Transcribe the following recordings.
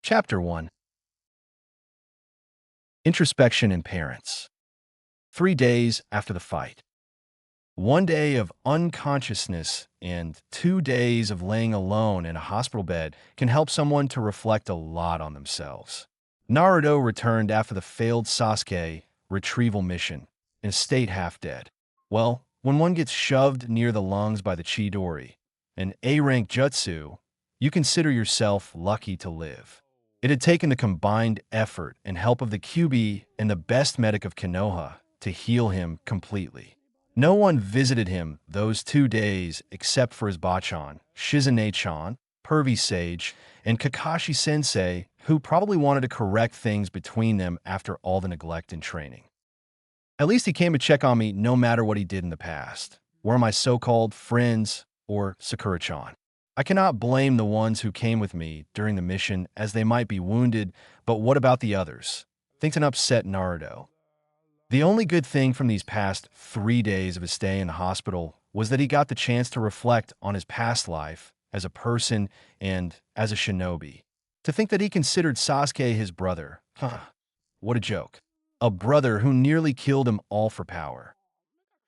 Chapter 1. Introspection in Parents. 3 days after the fight. 1 day of unconsciousness and 2 days of laying alone in a hospital bed can help someone to reflect a lot on themselves. Naruto returned after the failed Sasuke retrieval mission in a state half dead. Well, when one gets shoved near the lungs by the Chidori, an A-rank jutsu, you consider yourself lucky to live. It had taken the combined effort and help of the Kyuubi and the best medic of Konoha to heal him completely. No one visited him those 2 days except for his bachan, Shizune-chan, Pervy Sage, and Kakashi-sensei, who probably wanted to correct things between them after all the neglect and training. At least he came to check on me no matter what he did in the past, were my so-called friends or Sakura-chan. I cannot blame the ones who came with me during the mission as they might be wounded, but what about the others? Things had upset Naruto. The only good thing from these past 3 days of his stay in the hospital was that he got the chance to reflect on his past life as a person and as a shinobi. To think that he considered Sasuke his brother, what a joke. A brother who nearly killed him all for power.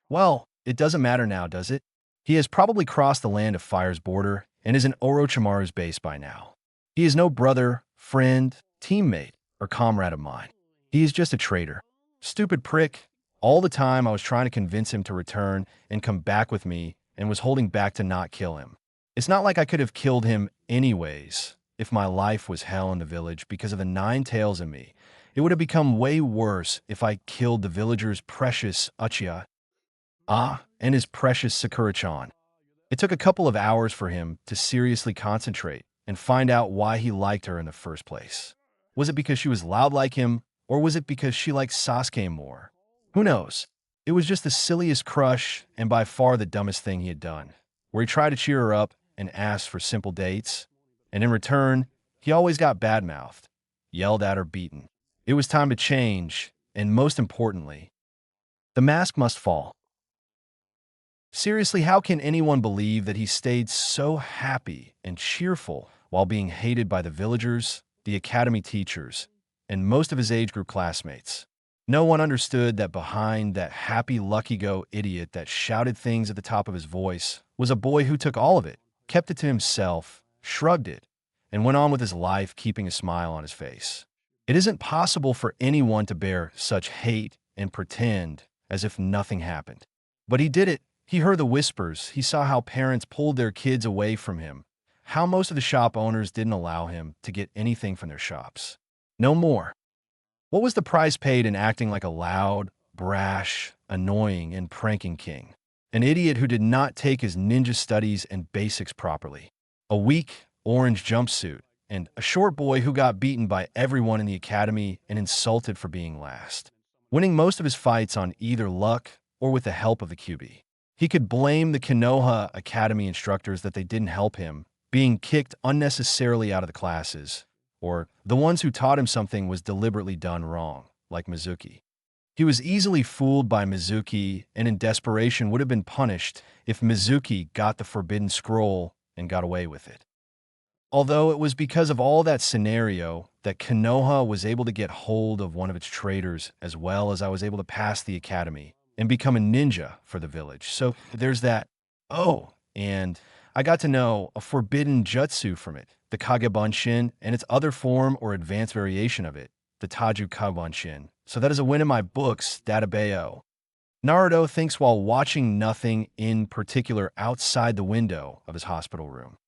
Well, it doesn't matter now, does it? He has probably crossed the land of fire's border and is in Orochimaru's base by now. He is no brother, friend, teammate, or comrade of mine. He is just a traitor. Stupid prick. All the time I was trying to convince him to return and come back with me and was holding back to not kill him. It's not like I could have killed him anyways if my life was hell in the village because of the 9 tails in me. It would have become way worse if I killed the villager's precious Uchiha. And his precious Sakura-chan. It took a couple of hours for him to seriously concentrate and find out why he liked her in the first place. Was it because she was loud like him, or was it because she liked Sasuke more? Who knows? It was just the silliest crush and by far the dumbest thing he had done, where he tried to cheer her up and asked for simple dates, and in return, he always got bad-mouthed, yelled at or beaten. It was time to change, and most importantly, the mask must fall. Seriously, how can anyone believe that he stayed so happy and cheerful while being hated by the villagers, the academy teachers, and most of his age group classmates? No one understood that behind that happy-lucky-go idiot that shouted things at the top of his voice was a boy who took all of it, kept it to himself, shrugged it, and went on with his life keeping a smile on his face. It isn't possible for anyone to bear such hate and pretend as if nothing happened. But he did it. He heard the whispers, he saw how parents pulled their kids away from him, how most of the shop owners didn't allow him to get anything from their shops. No more. What was the price paid in acting like a loud, brash, annoying, and pranking king? An idiot who did not take his ninja studies and basics properly. A weak, orange jumpsuit, and a short boy who got beaten by everyone in the academy and insulted for being last. Winning most of his fights on either luck or with the help of the Kyuubi. He could blame the Konoha Academy instructors that they didn't help him, being kicked unnecessarily out of the classes, or the ones who taught him something was deliberately done wrong, like Mizuki. He was easily fooled by Mizuki and in desperation would have been punished if Mizuki got the forbidden scroll and got away with it. Although it was because of all that scenario that Konoha was able to get hold of one of its traitors as well as I was able to pass the academy and become a ninja for the village. So there's that. Oh, and I got to know a forbidden jutsu from it, the Kagebunshin, and its other form or advanced variation of it, the Taju Kagebunshin. So that is a win in my books, Databeo. Naruto thinks while watching nothing in particular outside the window of his hospital room.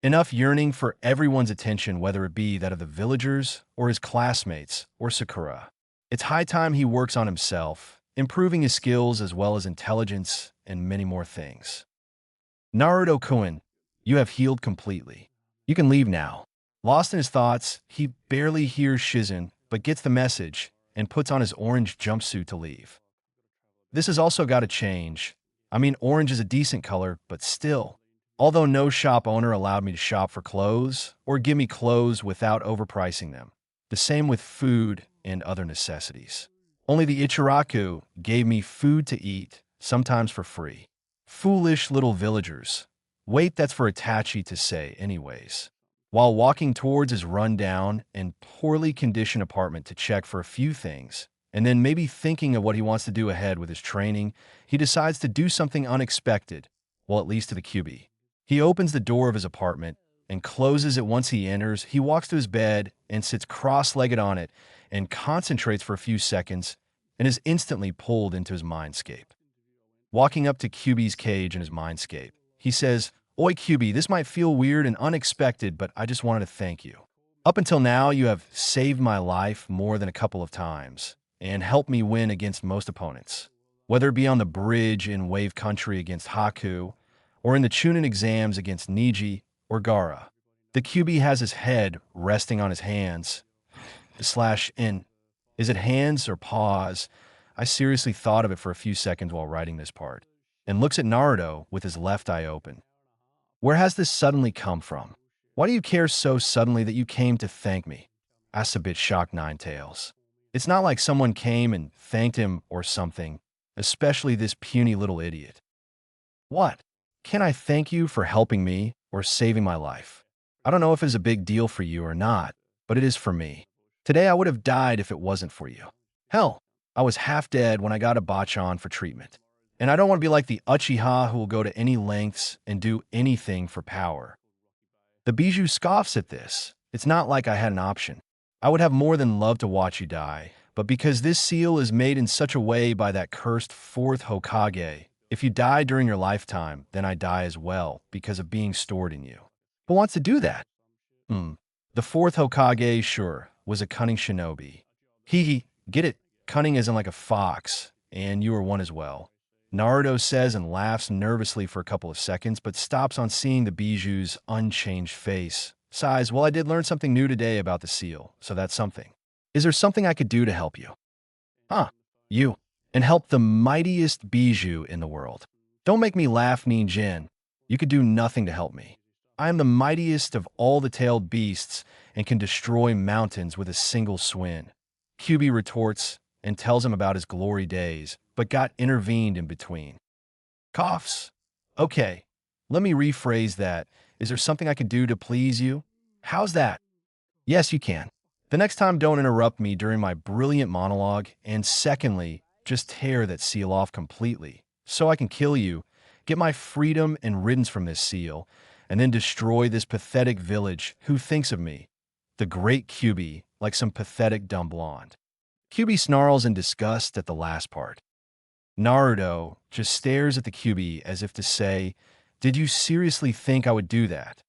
Enough yearning for everyone's attention, whether it be that of the villagers or his classmates or Sakura. It's high time he works on himself, improving his skills as well as intelligence and many more things. Naruto-kun, you have healed completely. You can leave now. Lost in his thoughts, he barely hears Shizen, but gets the message and puts on his orange jumpsuit to leave. This has also got to change. I mean, orange is a decent color, but still. Although no shop owner allowed me to shop for clothes or give me clothes without overpricing them. The same with food and other necessities. Only the Ichiraku gave me food to eat, sometimes for free. Foolish little villagers. Wait, that's for Itachi to say anyways. While walking towards his run-down and poorly conditioned apartment to check for a few things, and then maybe thinking of what he wants to do ahead with his training, he decides to do something unexpected, well, at least to the QB. He opens the door of his apartment and closes it once he enters. He walks to his bed and sits cross-legged on it and concentrates for a few seconds and is instantly pulled into his mindscape. Walking up to QB's cage in his mindscape, he says, "Oi, QB, this might feel weird and unexpected, but I just wanted to thank you. Up until now, you have saved my life more than a couple of times and helped me win against most opponents. Whether it be on the bridge in Wave Country against Haku, or in the Chunin exams against Niji or Gara." The QB has his head resting on his hands. Is it hands or paws? I seriously thought of it for a few seconds while writing this part, and looks at Naruto with his left eye open. "Where has this suddenly come from? Why do you care so suddenly that you came to thank me?" asks a bit shocked Ninetales. It's not like someone came and thanked him or something, especially this puny little idiot. "What? Can I thank you for helping me or saving my life? I don't know if it's a big deal for you or not, but it is for me. Today I would have died if it wasn't for you. Hell, I was half dead when I got a bachon for treatment. And I don't want to be like the Uchiha who will go to any lengths and do anything for power." The Bijou scoffs at this. "It's not like I had an option. I would have more than loved to watch you die, but because this seal is made in such a way by that cursed fourth Hokage, if you die during your lifetime, then I die as well because of being stored in you." Who wants to do that? The fourth Hokage, sure, was a cunning shinobi. Get it? Cunning isn't like a fox, and you are one as well. Naruto says and laughs nervously for a couple of seconds, but stops on seeing the Bijou's unchanged face. Sighs, "Well, I did learn something new today about the seal, so that's something. Is there something I could do to help you?" You. And help the mightiest Bijou in the world. Don't make me laugh, Ninjin. You could do nothing to help me. I am the mightiest of all the tailed beasts and can destroy mountains with a single swing. QB retorts and tells him about his glory days, but got intervened in between. Coughs. "Okay, let me rephrase that. Is there something I could do to please you?" "How's that?" "Yes, you can. The next time, don't interrupt me during my brilliant monologue, and secondly, just tear that seal off completely, so I can kill you, get my freedom and riddance from this seal, and then destroy this pathetic village who thinks of me, the great QB, like some pathetic dumb blonde." QB snarls in disgust at the last part. Naruto just stares at the QB as if to say, "Did you seriously think I would do that?"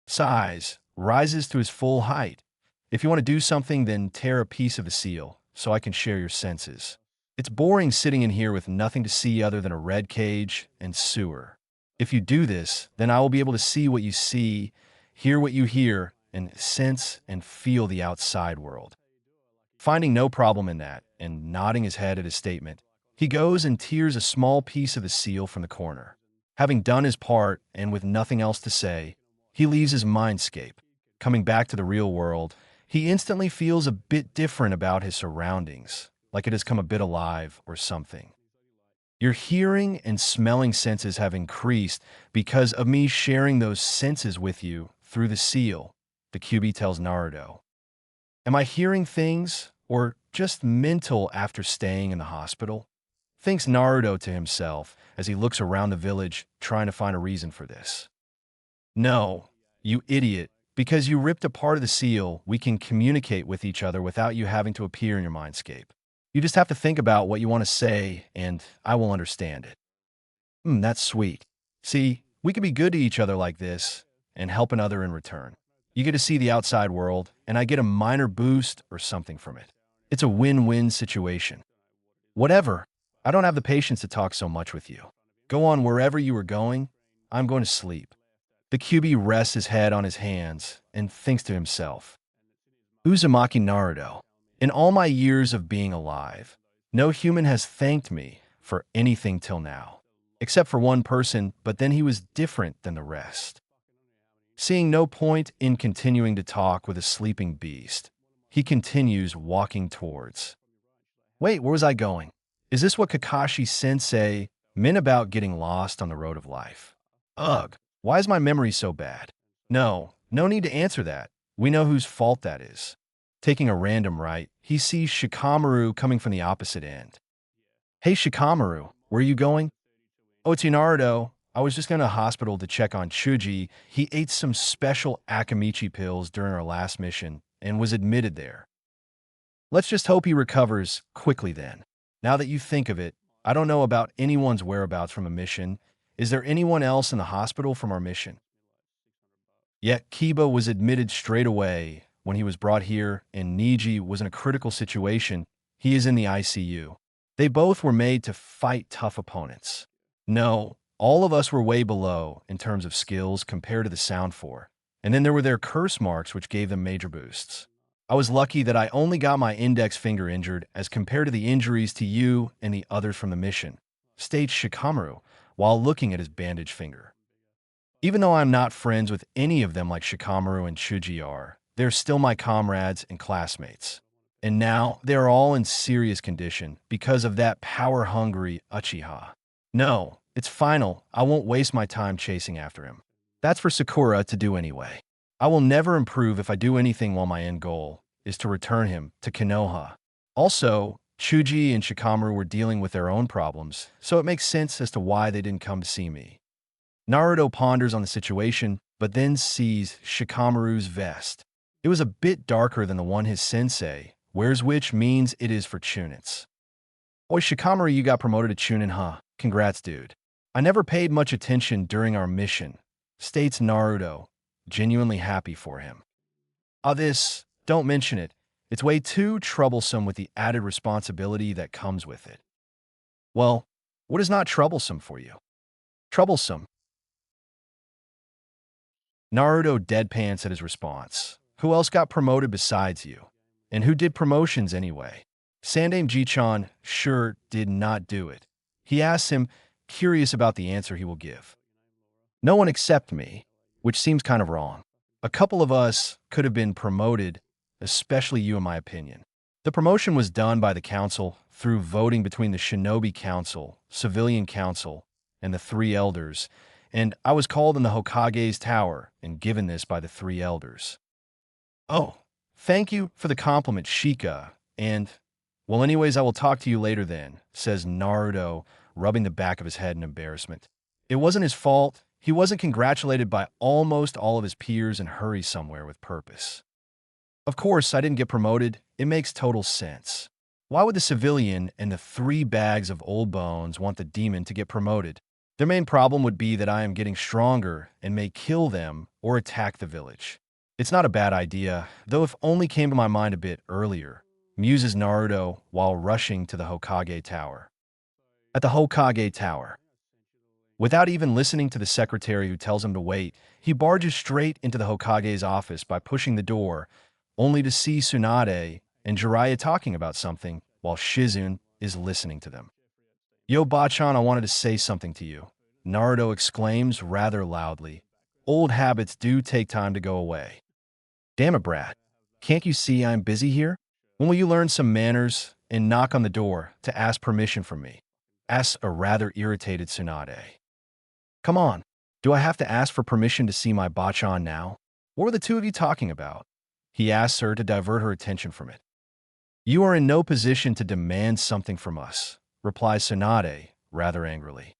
Sighs, rises to his full height. "If you want to do something, then tear a piece of the seal, so I can share your senses. It's boring sitting in here with nothing to see other than a red cage and sewer. If you do this, then I will be able to see what you see, hear what you hear, and sense and feel the outside world." Finding no problem in that, and nodding his head at his statement, he goes and tears a small piece of the seal from the corner. Having done his part, and with nothing else to say, he leaves his mindscape. Coming back to the real world, he instantly feels a bit different about his surroundings, like it has come a bit alive or something. "Your hearing and smelling senses have increased because of me sharing those senses with you through the seal," the QB tells Naruto. "Am I hearing things, or just mental after staying in the hospital?" thinks Naruto to himself as he looks around the village trying to find a reason for this. "No, you idiot. Because you ripped apart of the seal, we can communicate with each other without you having to appear in your mindscape. You just have to think about what you want to say, and I will understand it." That's sweet. See, we could be good to each other like this, and help another in return. You get to see the outside world, and I get a minor boost or something from it. It's a win-win situation. Whatever. I don't have the patience to talk so much with you. Go on wherever you are going. I'm going to sleep. The QB rests his head on his hands and thinks to himself, "Uzumaki Naruto, in all my years of being alive, no human has thanked me for anything till now, except for one person, but then he was different than the rest." Seeing no point in continuing to talk with a sleeping beast, he continues walking towards. Wait, where was I going? Is this what Kakashi-sensei meant about getting lost on the road of life? Ugh, why is my memory so bad? No, No need to answer that. We know whose fault that is. Taking a random right, he sees Shikamaru coming from the opposite end. Hey Shikamaru, where are you going? Oh, it's Naruto. I was just going to the hospital to check on Chuji. He ate some special Akamichi pills during our last mission and was admitted there. Let's just hope he recovers quickly then. Now that you think of it, I don't know about anyone's whereabouts from a mission. Is there anyone else in the hospital from our mission? Yet Kiba was admitted straight away when he was brought here, and Niji was in a critical situation. He is in the ICU. They both were made to fight tough opponents. No, all of us were way below in terms of skills compared to the Sound Four. And then there were their curse marks, which gave them major boosts. I was lucky that I only got my index finger injured as compared to the injuries to you and the others from the mission, states Shikamaru while looking at his bandaged finger. Even though I'm not friends with any of them like Shikamaru and Chuji are, they're still my comrades and classmates. And now they're all in serious condition because of that power-hungry Uchiha. No, it's final. I won't waste my time chasing after him. That's for Sakura to do anyway. I will never improve if I do anything while my end goal is to return him to Konoha. Also, Chuji and Shikamaru were dealing with their own problems, so it makes sense as to why they didn't come to see me. Naruto ponders on the situation, but then sees Shikamaru's vest. It was a bit darker than the one his sensei wears, which means it is for Chunins. Oi Shikamaru, you got promoted to Chunin, huh? Congrats, dude. I never paid much attention during our mission, states Naruto, genuinely happy for him. Don't mention it. It's way too troublesome with the added responsibility that comes with it. Well, what is not troublesome for you? Troublesome. Naruto deadpans at his response. Who else got promoted besides you? And who did promotions anyway? Sandame Jichan sure did not do it. He asks him, curious about the answer he will give. No one except me, which seems kind of wrong. A couple of us could have been promoted, especially you in my opinion. The promotion was done by the council through voting between the Shinobi Council, Civilian Council, and the three elders, and I was called in the Hokage's tower and given this by the three elders. Oh, thank you for the compliment, Shika, and, well anyways I will talk to you later then, says Naruto, rubbing the back of his head in embarrassment. It wasn't his fault. He wasn't congratulated by almost all of his peers and hurries somewhere with purpose. Of course, I didn't get promoted. It makes total sense. Why would the civilian and the 3 bags of old bones want the demon to get promoted? Their main problem would be that I am getting stronger and may kill them or attack the village. It's not a bad idea, though if only came to my mind a bit earlier, muses Naruto while rushing to the Hokage Tower. At the Hokage Tower. Without even listening to the secretary who tells him to wait, he barges straight into the Hokage's office by pushing the door, only to see Tsunade and Jiraiya talking about something while Shizune is listening to them. Yo, Bachan, I wanted to say something to you, Naruto exclaims rather loudly. Old habits do take time to go away. Damn it, brat. Can't you see I'm busy here? When will you learn some manners and knock on the door to ask permission from me? Asks a rather irritated Tsunade. Come on, do I have to ask for permission to see my Bachan now? What are the two of you talking about? He asks her to divert her attention from it. You are in no position to demand something from us, replies Tsunade, rather angrily.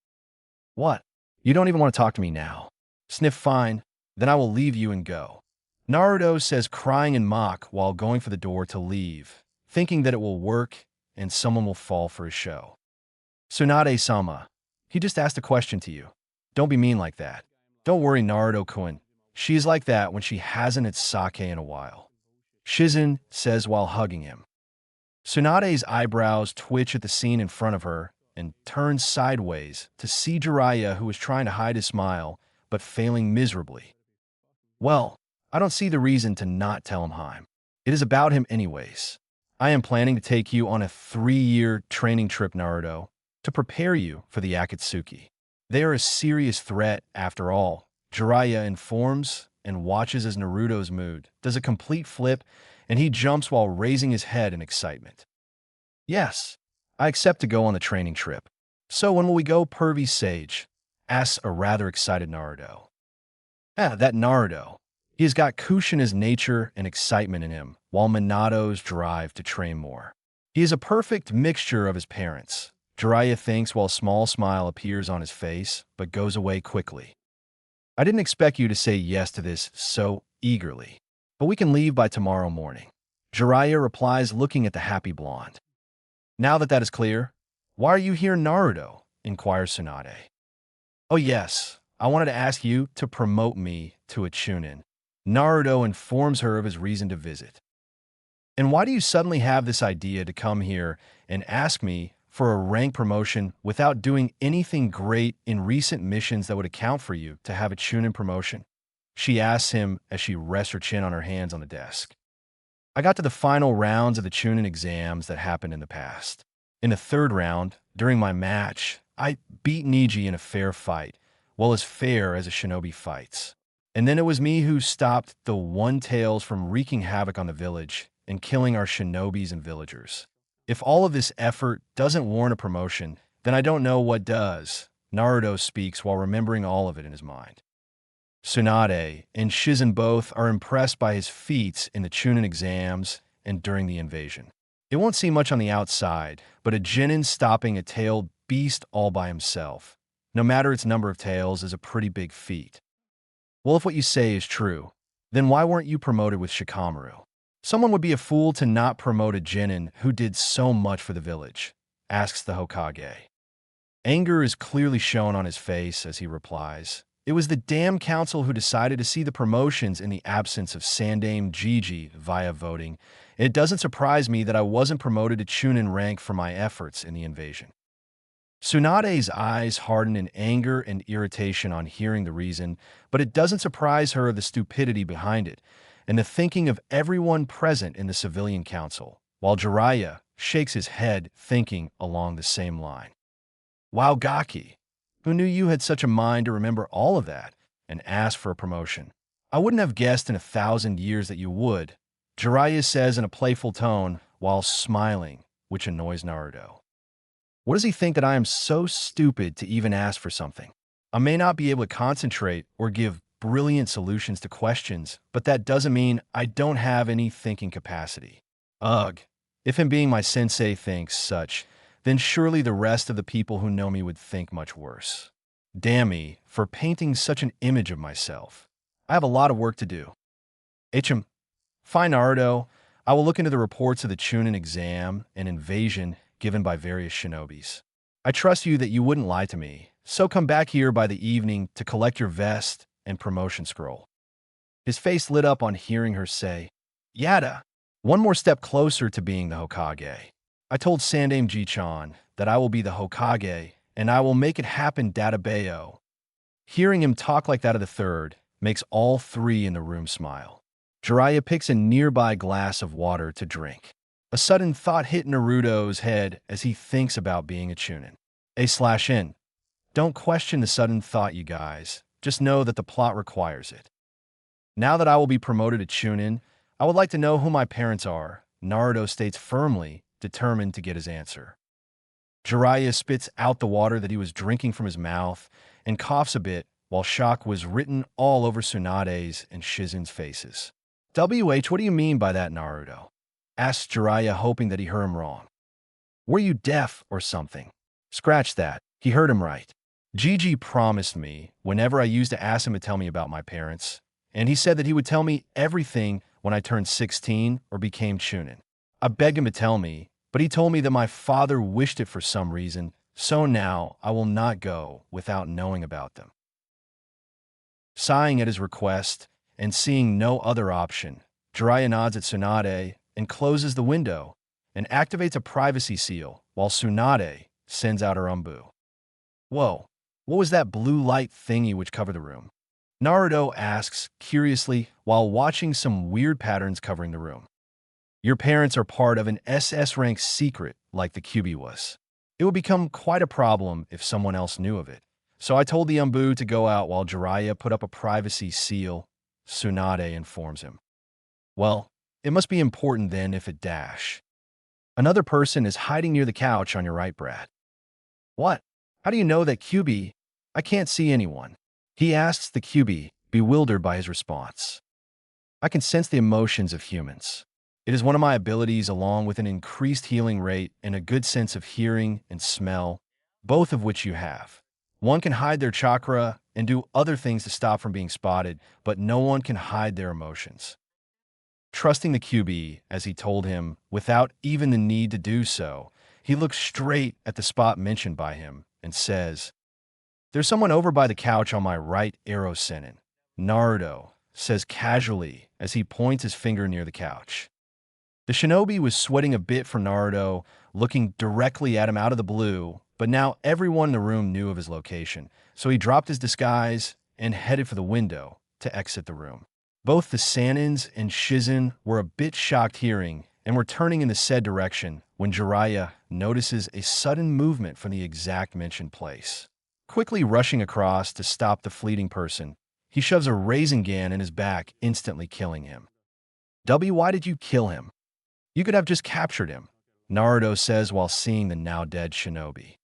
What? You don't even want to talk to me now? Sniff, fine, then I will leave you and go. Naruto says, crying in mock while going for the door to leave, thinking that it will work and someone will fall for his show. Tsunade-sama, he just asked a question to you. Don't be mean like that. Don't worry, Naruto-kun. She's like that when she hasn't had sake in a while. Shizune says while hugging him. Tsunade's eyebrows twitch at the scene in front of her and turns sideways to see Jiraiya, who is trying to hide his smile, but failing miserably. Well, I don't see the reason to not tell him Haim. It is about him anyways. I am planning to take you on a 3-year training trip, Naruto, to prepare you for the Akatsuki. They are a serious threat after all, Jiraiya informs and watches as Naruto's mood does a complete flip and he jumps while raising his head in excitement. Yes, I accept to go on the training trip. So when will we go, pervy sage? Asks a rather excited Naruto. That Naruto. He has got Kushina's nature and excitement in him, while Minato's drive to train more. He is a perfect mixture of his parents. Jiraiya thinks while a small smile appears on his face, but goes away quickly. I didn't expect you to say yes to this so eagerly, but we can leave by tomorrow morning. Jiraiya replies, looking at the happy blonde. Now that is clear, why are you here, Naruto? Inquires Tsunade. Oh yes, I wanted to ask you to promote me to a Chunin. Naruto informs her of his reason to visit. And why do you suddenly have this idea to come here and ask me for a rank promotion without doing anything great in recent missions that would account for you to have a Chunin promotion? She asks him as she rests her chin on her hands on the desk. I got to the final rounds of the Chunin exams that happened in the past. In the third round, during my match, I beat Niji in a fair fight, well as fair as a shinobi fights. And then it was me who stopped the One-Tails from wreaking havoc on the village and killing our shinobis and villagers. If all of this effort doesn't warrant a promotion, then I don't know what does. Naruto speaks while remembering all of it in his mind. Tsunade and Shizen both are impressed by his feats in the Chunin exams and during the invasion. It won't seem much on the outside, but a genin stopping a tailed beast all by himself, no matter its number of tails, is a pretty big feat. Well, if what you say is true, then why weren't you promoted with Shikamaru? Someone would be a fool to not promote a genin who did so much for the village, asks the Hokage. Anger is clearly shown on his face as he replies, it was the damn council who decided to see the promotions in the absence of Sandaime Gigi via voting. It doesn't surprise me that I wasn't promoted to Chunin rank for my efforts in the invasion. Tsunade's eyes harden in anger and irritation on hearing the reason, but it doesn't surprise her of the stupidity behind it and the thinking of everyone present in the civilian council, while Jiraiya shakes his head thinking along the same line. Wow, Gaki, who knew you had such a mind to remember all of that and ask for a promotion? I wouldn't have guessed in 1,000 years that you would, Jiraiya says in a playful tone while smiling, which annoys Naruto. What does he think that I am so stupid to even ask for something? I may not be able to concentrate or give brilliant solutions to questions, but that doesn't mean I don't have any thinking capacity. Ugh, if him being my sensei thinks such, then surely the rest of the people who know me would think much worse. Damn me for painting such an image of myself. I have a lot of work to do. Fine, Naruto. I will look into the reports of the Chunin exam and invasion given by various shinobis. I trust you that you wouldn't lie to me, so come back here by the evening to collect your vest and promotion scroll. His face lit up on hearing her say, Yada, one more step closer to being the Hokage. I told Sandaime Ji-chan that I will be the Hokage, and I will make it happen, Dadabayo. Hearing him talk like that of the third makes all three in the room smile. Jiraiya picks a nearby glass of water to drink. A sudden thought hit Naruto's head as he thinks about being a Chunin. A/N. Don't question the sudden thought, you guys. Just know that the plot requires it. Now that I will be promoted to Chunin, I would like to know who my parents are, Naruto states firmly, determined to get his answer. Jiraiya spits out the water that he was drinking from his mouth and coughs a bit while shock was written all over Tsunade's and Shizen's faces. What do you mean by that, Naruto? Asked Jiraiya, hoping that he heard him wrong. Were you deaf or something? Scratch that. He heard him right. Gigi promised me whenever I used to ask him to tell me about my parents, and he said that he would tell me everything when I turned 16 or became Chunin. I begged him to tell me, but he told me that my father wished it for some reason, so now I will not go without knowing about them. Sighing at his request and seeing no other option, Jiraiya nods at Tsunade and closes the window and activates a privacy seal while Tsunade sends out her umbu. Whoa, what was that blue light thingy which covered the room? Naruto asks curiously while watching some weird patterns covering the room. Your parents are part of an SS rank secret like the QB was. It would become quite a problem if someone else knew of it. So I told the umbu to go out while Jiraiya put up a privacy seal, Tsunade informs him. Well, it must be important then if it dash. Another person is hiding near the couch on your right, Brad. What? How do you know that, QB? I can't see anyone. He asks the QB, bewildered by his response. I can sense the emotions of humans. It is one of my abilities, along with an increased healing rate and a good sense of hearing and smell, both of which you have. One can hide their chakra and do other things to stop from being spotted, but no one can hide their emotions. Trusting the QB, as he told him, without even the need to do so, he looks straight at the spot mentioned by him and says, "There's someone over by the couch on my right, arrow Senin." Naruto says casually as he points his finger near the couch. The shinobi was sweating a bit for Naruto, looking directly at him out of the blue, but now everyone in the room knew of his location, so he dropped his disguise and headed for the window to exit the room. Both the Sanins and Shizen were a bit shocked hearing and were turning in the said direction when Jiraiya notices a sudden movement from the exact mentioned place. Quickly rushing across to stop the fleeting person, he shoves a Rasengan in his back, instantly killing him. Why did you kill him? You could have just captured him, Naruto says while seeing the now dead shinobi.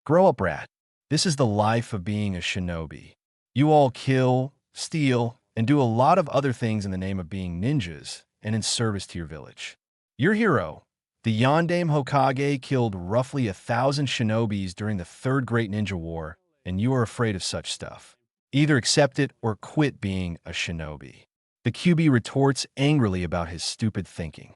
Grow up, rat. This is the life of being a shinobi. You all kill, steal, and do a lot of other things in the name of being ninjas and in service to your village. Your hero, the Yondaime Hokage, killed roughly 1,000 shinobis during the Third Great Ninja War, and you are afraid of such stuff. Either accept it or quit being a shinobi. The QB retorts angrily about his stupid thinking.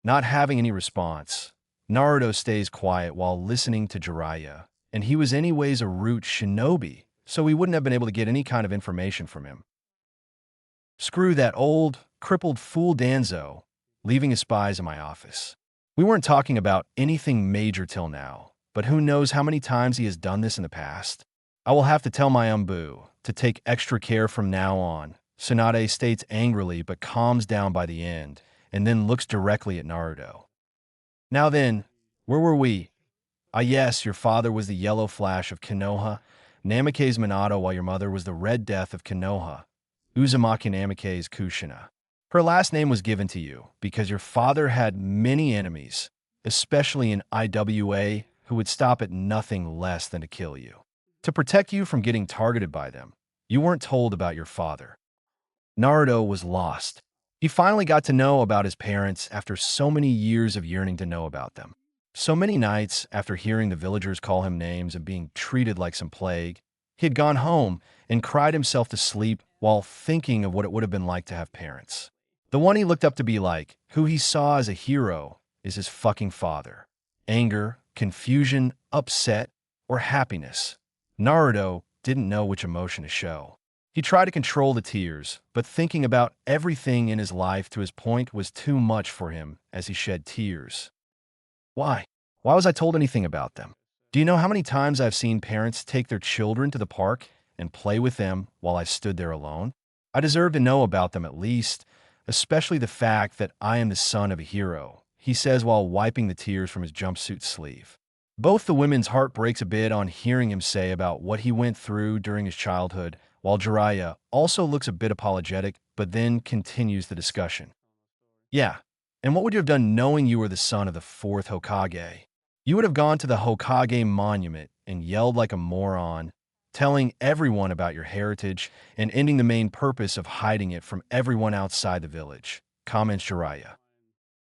Not having any response, Naruto stays quiet while listening to Jiraiya, and he was anyways a root shinobi, so we wouldn't have been able to get any kind of information from him. Screw that old, crippled fool Danzo, leaving his spies in my office. We weren't talking about anything major till now, but who knows how many times he has done this in the past? I will have to tell my Umbu to take extra care from now on, Tsunade states angrily but calms down by the end, and then looks directly at Naruto. Now then, where were we? Ah yes, your father was the yellow flash of Konoha, Namake's Minato, while your mother was the red death of Konoha, Uzumaki Namake's Kushina. Her last name was given to you because your father had many enemies, especially in IWA, who would stop at nothing less than to kill you. To protect you from getting targeted by them, you weren't told about your father. Naruto was lost. He finally got to know about his parents after so many years of yearning to know about them. So many nights after hearing the villagers call him names and being treated like some plague, he had gone home and cried himself to sleep while thinking of what it would have been like to have parents. The one he looked up to be like, who he saw as a hero, is his fucking father. Anger, confusion, upset, or happiness. Naruto didn't know which emotion to show. He tried to control the tears, but thinking about everything in his life to his point was too much for him as he shed tears. Why? Why was I told anything about them? Do you know how many times I've seen parents take their children to the park and play with them while I stood there alone? I deserve to know about them at least, especially the fact that I am the son of a hero, he says while wiping the tears from his jumpsuit sleeve. Both the women's heart breaks a bit on hearing him say about what he went through during his childhood, while Jiraiya also looks a bit apologetic, but then continues the discussion. Yeah, and what would you have done knowing you were the son of the fourth Hokage? You would have gone to the Hokage monument and yelled like a moron, telling everyone about your heritage and ending the main purpose of hiding it from everyone outside the village, comments Jiraiya.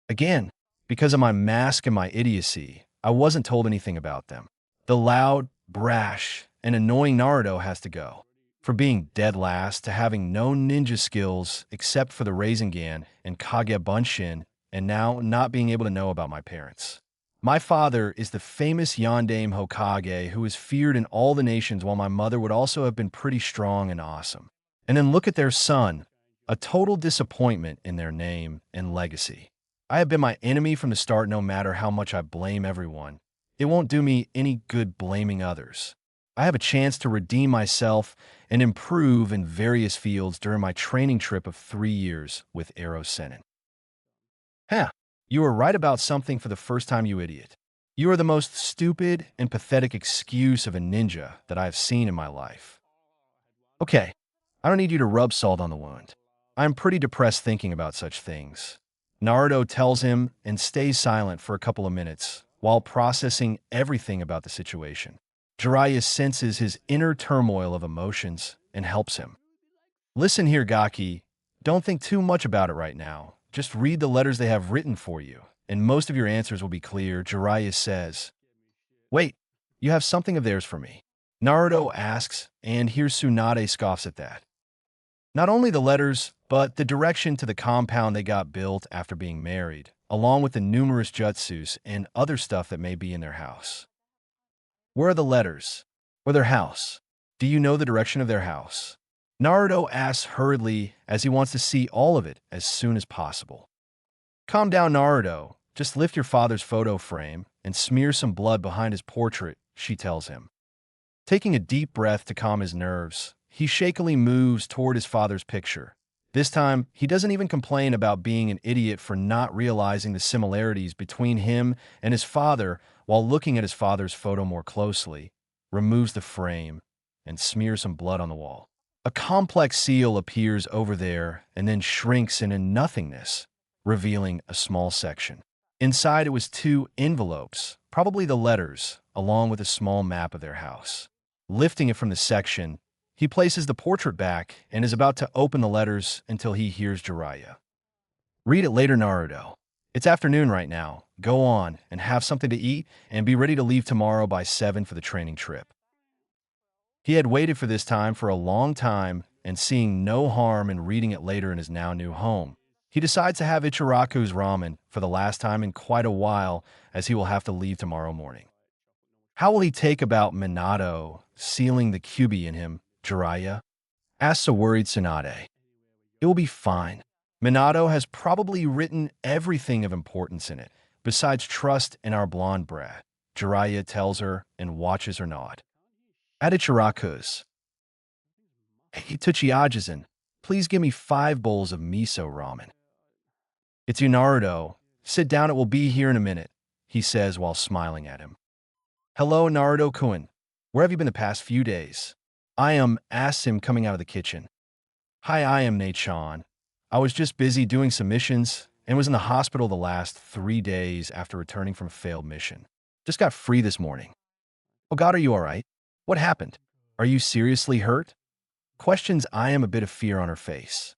Again, because of my mask and my idiocy, I wasn't told anything about them. The loud, brash, and annoying Naruto has to go. For being dead last to having no ninja skills except for the Rasengan and Kage Bunshin, and now not being able to know about my parents. My father is the famous Yondaime Hokage who is feared in all the nations, while my mother would also have been pretty strong and awesome. And then look at their son, a total disappointment in their name and legacy. I have been my enemy from the start, no matter how much I blame everyone. It won't do me any good blaming others. I have a chance to redeem myself and improve in various fields during my training trip of 3 years with Arrow Senin. Huh, you were right about something for the first time, you idiot. You are the most stupid and pathetic excuse of a ninja that I have seen in my life. Okay, I don't need you to rub salt on the wound. I'm pretty depressed thinking about such things. Naruto tells him and stays silent for a couple of minutes while processing everything about the situation. Jiraiya senses his inner turmoil of emotions and helps him. Listen here, Gaki. Don't think too much about it right now. Just read the letters they have written for you, and most of your answers will be clear, Jiraiya says. Wait, you have something of theirs for me? Naruto asks, and here Tsunade scoffs at that. Not only the letters, but the direction to the compound they got built after being married, along with the numerous jutsus and other stuff that may be in their house. Where are the letters? Or their house? Do you know the direction of their house? Naruto asks hurriedly as he wants to see all of it as soon as possible. Calm down, Naruto. Just lift your father's photo frame and smear some blood behind his portrait, she tells him. Taking a deep breath to calm his nerves, he shakily moves toward his father's picture. This time, he doesn't even complain about being an idiot for not realizing the similarities between him and his father while looking at his father's photo more closely, removes the frame, and smears some blood on the wall. A complex seal appears over there and then shrinks into nothingness, revealing a small section. Inside, it was 2 envelopes, probably the letters, along with a small map of their house. Lifting it from the section, he places the portrait back and is about to open the letters until he hears Jiraiya. Read it later, Naruto. It's afternoon right now. Go on and have something to eat and be ready to leave tomorrow by 7 for the training trip. He had waited for this time for a long time, and seeing no harm in reading it later in his now new home, he decides to have Ichiraku's ramen for the last time in quite a while, as he will have to leave tomorrow morning. How will he take about Minato sealing the QB in him, Jiraiya? Asks a worried Tsunade. It will be fine. Minato has probably written everything of importance in it, besides trust in our blonde brat, Jiraiya tells her and watches her nod. At Ichiraku's. Hey, Tsuchiya-san, please give me 5 bowls of miso ramen. It's you, Naruto. Sit down, it will be here in a minute, he says while smiling at him. Hello, Naruto-kun. Where have you been the past few days? Asks him coming out of the kitchen. Hi, I am Nate-chan. I was just busy doing some missions and was in the hospital the last 3 days after returning from a failed mission. Just got free this morning. Oh God, are you alright? What happened? Are you seriously hurt? Questions I am a bit of fear on her face.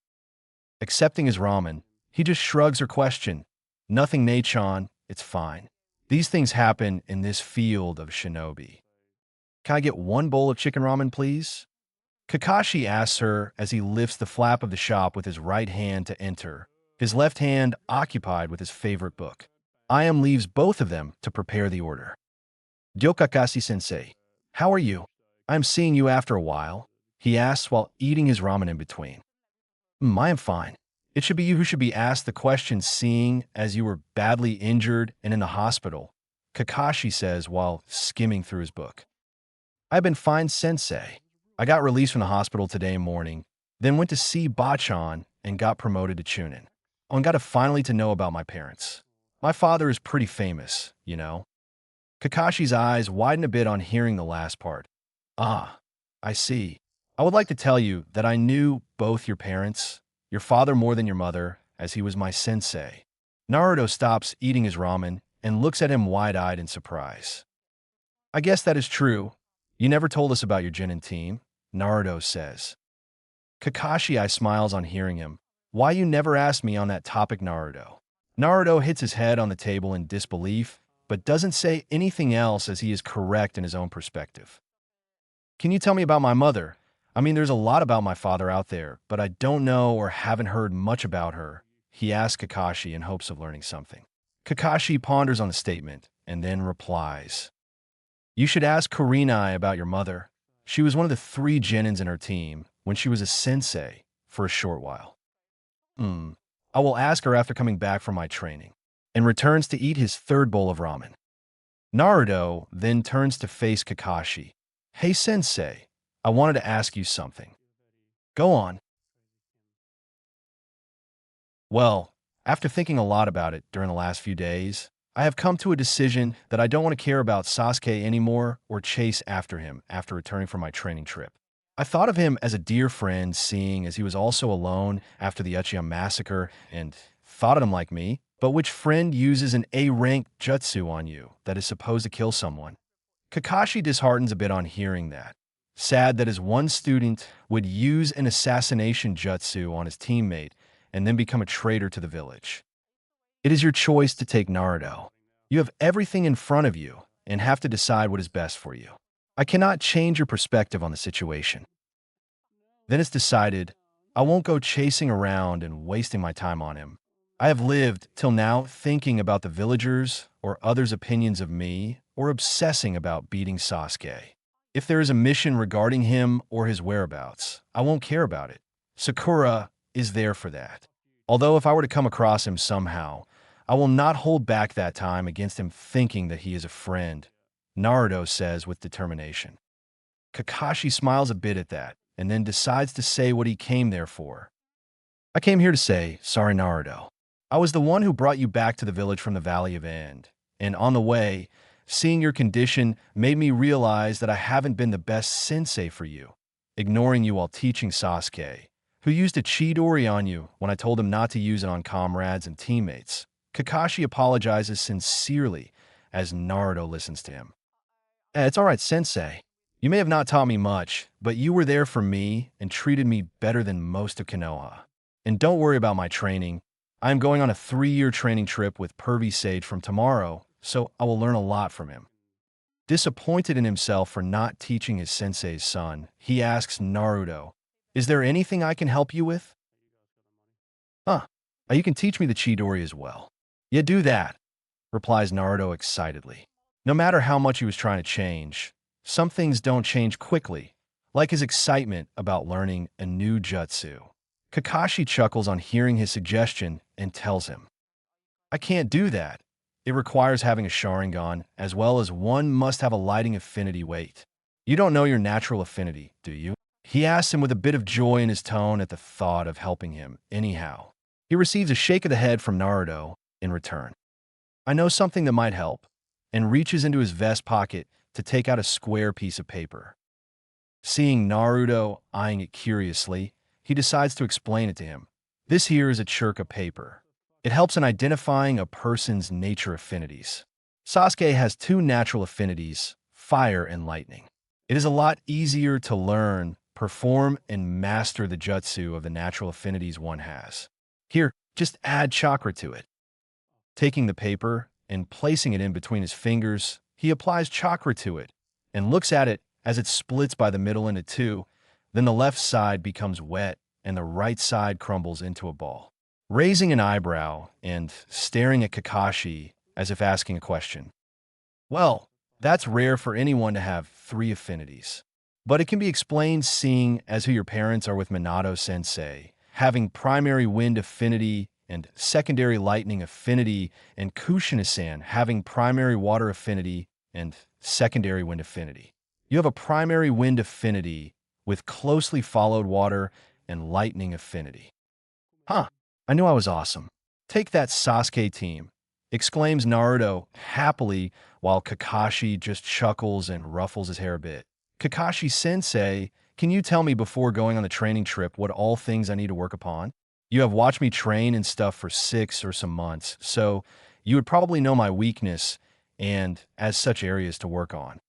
Accepting his ramen, he just shrugs her question. Nothing, Nate-chan, it's fine. These things happen in this field of shinobi. Can I get 1 bowl of chicken ramen, please? Kakashi asks her as he lifts the flap of the shop with his right hand to enter, his left hand occupied with his favorite book. Ayam leaves both of them to prepare the order. Kakashi-sensei, how are you? I'm seeing you after a while, he asks while eating his ramen in between. I am fine. It should be you who should be asked the question, seeing as you were badly injured and in the hospital, Kakashi says while skimming through his book. I've been fine, sensei. I got released from the hospital today morning, then went to see Bachan and got promoted to Chunin. And got to finally to know about my parents. My father is pretty famous, you know. Kakashi's eyes widen a bit on hearing the last part. Ah, I see. I would like to tell you that I knew both your parents, your father more than your mother, as he was my sensei. Naruto stops eating his ramen and looks at him wide-eyed in surprise. I guess that is true. You never told us about your Genin team, Naruto says. Kakashi smiles on hearing him. Why you never asked me on that topic, Naruto? Naruto hits his head on the table in disbelief, but doesn't say anything else as he is correct in his own perspective. Can you tell me about my mother? I mean, there's a lot about my father out there, but I don't know or haven't heard much about her, he asks Kakashi in hopes of learning something. Kakashi ponders on the statement and then replies. You should ask Kurenai about your mother. She was one of the 3 Genins in her team when she was a sensei for a short while. I will ask her after coming back from my training, and returns to eat his 3rd bowl of ramen. Naruto then turns to face Kakashi. Hey, sensei, I wanted to ask you something. Go on. Well, after thinking a lot about it during the last few days, I have come to a decision that I don't want to care about Sasuke anymore or chase after him after returning from my training trip. I thought of him as a dear friend, seeing as he was also alone after the Uchiha massacre, and thought of him like me, but which friend uses an A-rank jutsu on you that is supposed to kill someone? Kakashi disheartens a bit on hearing that. sad that his one student would use an assassination jutsu on his teammate and then become a traitor to the village. It is your choice to take Naruto. You have everything in front of you and have to decide what is best for you. I cannot change your perspective on the situation. Then it's decided, I won't go chasing around and wasting my time on him. I have lived till now thinking about the villagers or others' opinions of me or obsessing about beating Sasuke. If there is a mission regarding him or his whereabouts, I won't care about it. Sakura is there for that. Although if I were to come across him somehow, I will not hold back that time against him thinking that he is a friend, Naruto says with determination. Kakashi smiles a bit at that and then decides to say what he came there for. I came here to say, sorry Naruto. I was the one who brought you back to the village from the Valley of End, and on the way, seeing your condition made me realize that I haven't been the best sensei for you, ignoring you while teaching Sasuke, who used a Chidori on you when I told him not to use it on comrades and teammates. Kakashi apologizes sincerely as Naruto listens to him. It's all right, sensei. You may have not taught me much, but you were there for me and treated me better than most of Konoha. And don't worry about my training. I am going on a 3-year training trip with Pervy Sage from tomorrow, so I will learn a lot from him. Disappointed in himself for not teaching his sensei's son, he asks Naruto, is there anything I can help you with? You can teach me the Chidori as well. Yeah, do that, replies Naruto excitedly. No matter how much he was trying to change, some things don't change quickly, like his excitement about learning a new jutsu. Kakashi chuckles on hearing his suggestion and tells him, I can't do that. It requires having a Sharingan, as well as one must have a lighting affinity weight. You don't know your natural affinity, do you? He asks him with a bit of joy in his tone at the thought of helping him anyhow. He receives a shake of the head from Naruto in return. I know something that might help, and reaches into his vest pocket to take out a square piece of paper. Seeing Naruto eyeing it curiously, he decides to explain it to him. This here is a churka paper. It helps in identifying a person's nature affinities. Sasuke has 2 natural affinities, fire and lightning. It is a lot easier to learn, perform, and master the jutsu of the natural affinities one has. Here, just add chakra to it. Taking the paper and placing it in between his fingers, he applies chakra to it and looks at it as it splits by the middle into 2. Then the left side becomes wet and the right side crumbles into a ball. Raising an eyebrow and staring at Kakashi as if asking a question. Well, that's rare for anyone to have 3 affinities. But it can be explained seeing as who your parents are with Minato-sensei, having primary wind affinity and secondary lightning affinity, and Kushina-san having primary water affinity and secondary wind affinity. You have a primary wind affinity with closely followed water and lightning affinity. I knew I was awesome. Take that Sasuke team, exclaims Naruto happily while Kakashi just chuckles and ruffles his hair a bit. Kakashi-sensei, can you tell me before going on the training trip what all things I need to work upon? You have watched me train and stuff for 6 or some months, so you would probably know my weakness and as such areas to work on.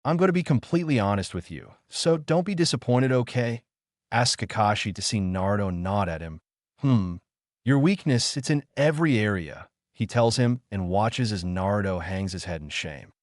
I'm going to be completely honest with you, so don't be disappointed, okay? Asks Kakashi to see Naruto nod at him. Your weakness, it's in every area, he tells him and watches as Naruto hangs his head in shame.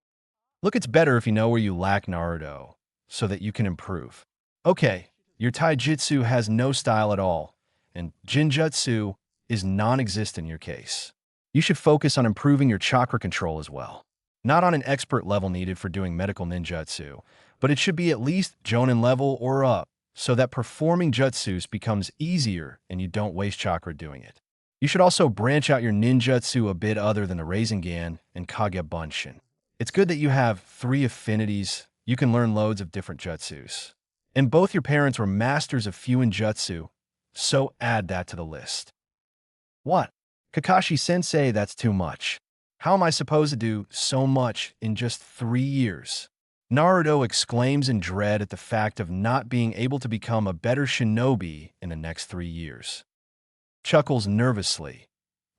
Look, it's better if you know where you lack Naruto, so that you can improve. Okay, your taijutsu has no style at all, and Jinjutsu is non-existent in your case. You should focus on improving your chakra control as well. Not on an expert level needed for doing medical ninjutsu, but it should be at least Jonin level or up, so that performing jutsus becomes easier and you don't waste chakra doing it. You should also branch out your ninjutsu a bit other than the Rasengan and Kage Bunshin. It's good that you have 3 affinities. You can learn loads of different jutsus. And both your parents were masters of Fuin Jutsu, so add that to the list. What? Kakashi-sensei, that's too much. How am I supposed to do so much in just 3 years? Naruto exclaims in dread at the fact of not being able to become a better shinobi in the next 3 years. Chuckles nervously.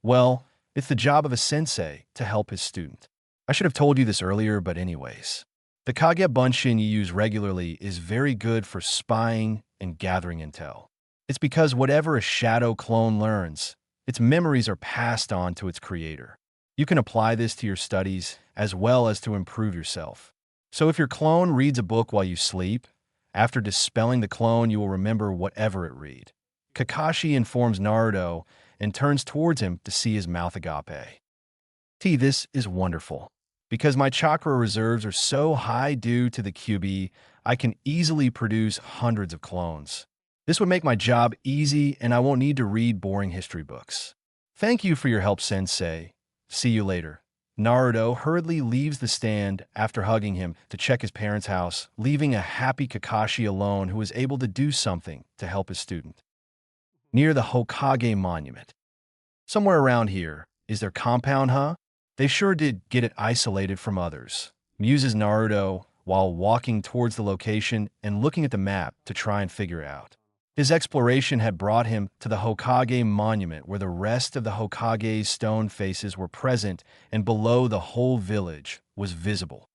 Well, it's the job of a sensei to help his student. I should have told you this earlier, but anyways. The Kage Bunshin you use regularly is very good for spying and gathering intel. It's because whatever a shadow clone learns, its memories are passed on to its creator. You can apply this to your studies as well as to improve yourself. So if your clone reads a book while you sleep, after dispelling the clone, you will remember whatever it read. Kakashi informs Naruto and turns towards him to see his mouth agape. This is wonderful. Because my chakra reserves are so high due to the QB, I can easily produce hundreds of clones. This would make my job easy and I won't need to read boring history books. Thank you for your help, Sensei. See you later. Naruto hurriedly leaves the stand after hugging him to check his parents' house, leaving a happy Kakashi alone who was able to do something to help his student. Near the Hokage Monument. Somewhere around here. Is their compound, huh? They sure did get it isolated from others, muses Naruto while walking towards the location and looking at the map to try and figure it out. His exploration had brought him to the Hokage Monument where the rest of the Hokage's stone faces were present and below the whole village was visible.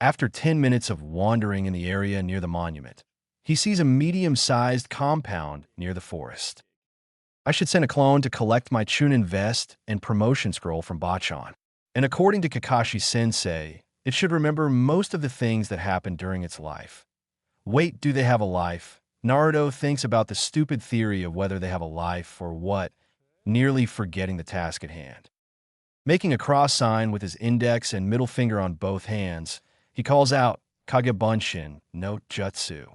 After 10 minutes of wandering in the area near the monument, he sees a medium-sized compound near the forest. I should send a clone to collect my Chunin vest and promotion scroll from Bachan. And according to Kakashi Sensei, it should remember most of the things that happened during its life. Wait, do they have a life? Naruto thinks about the stupid theory of whether they have a life or what, nearly forgetting the task at hand. Making a cross sign with his index and middle finger on both hands, he calls out, Kage Bunshin, no jutsu.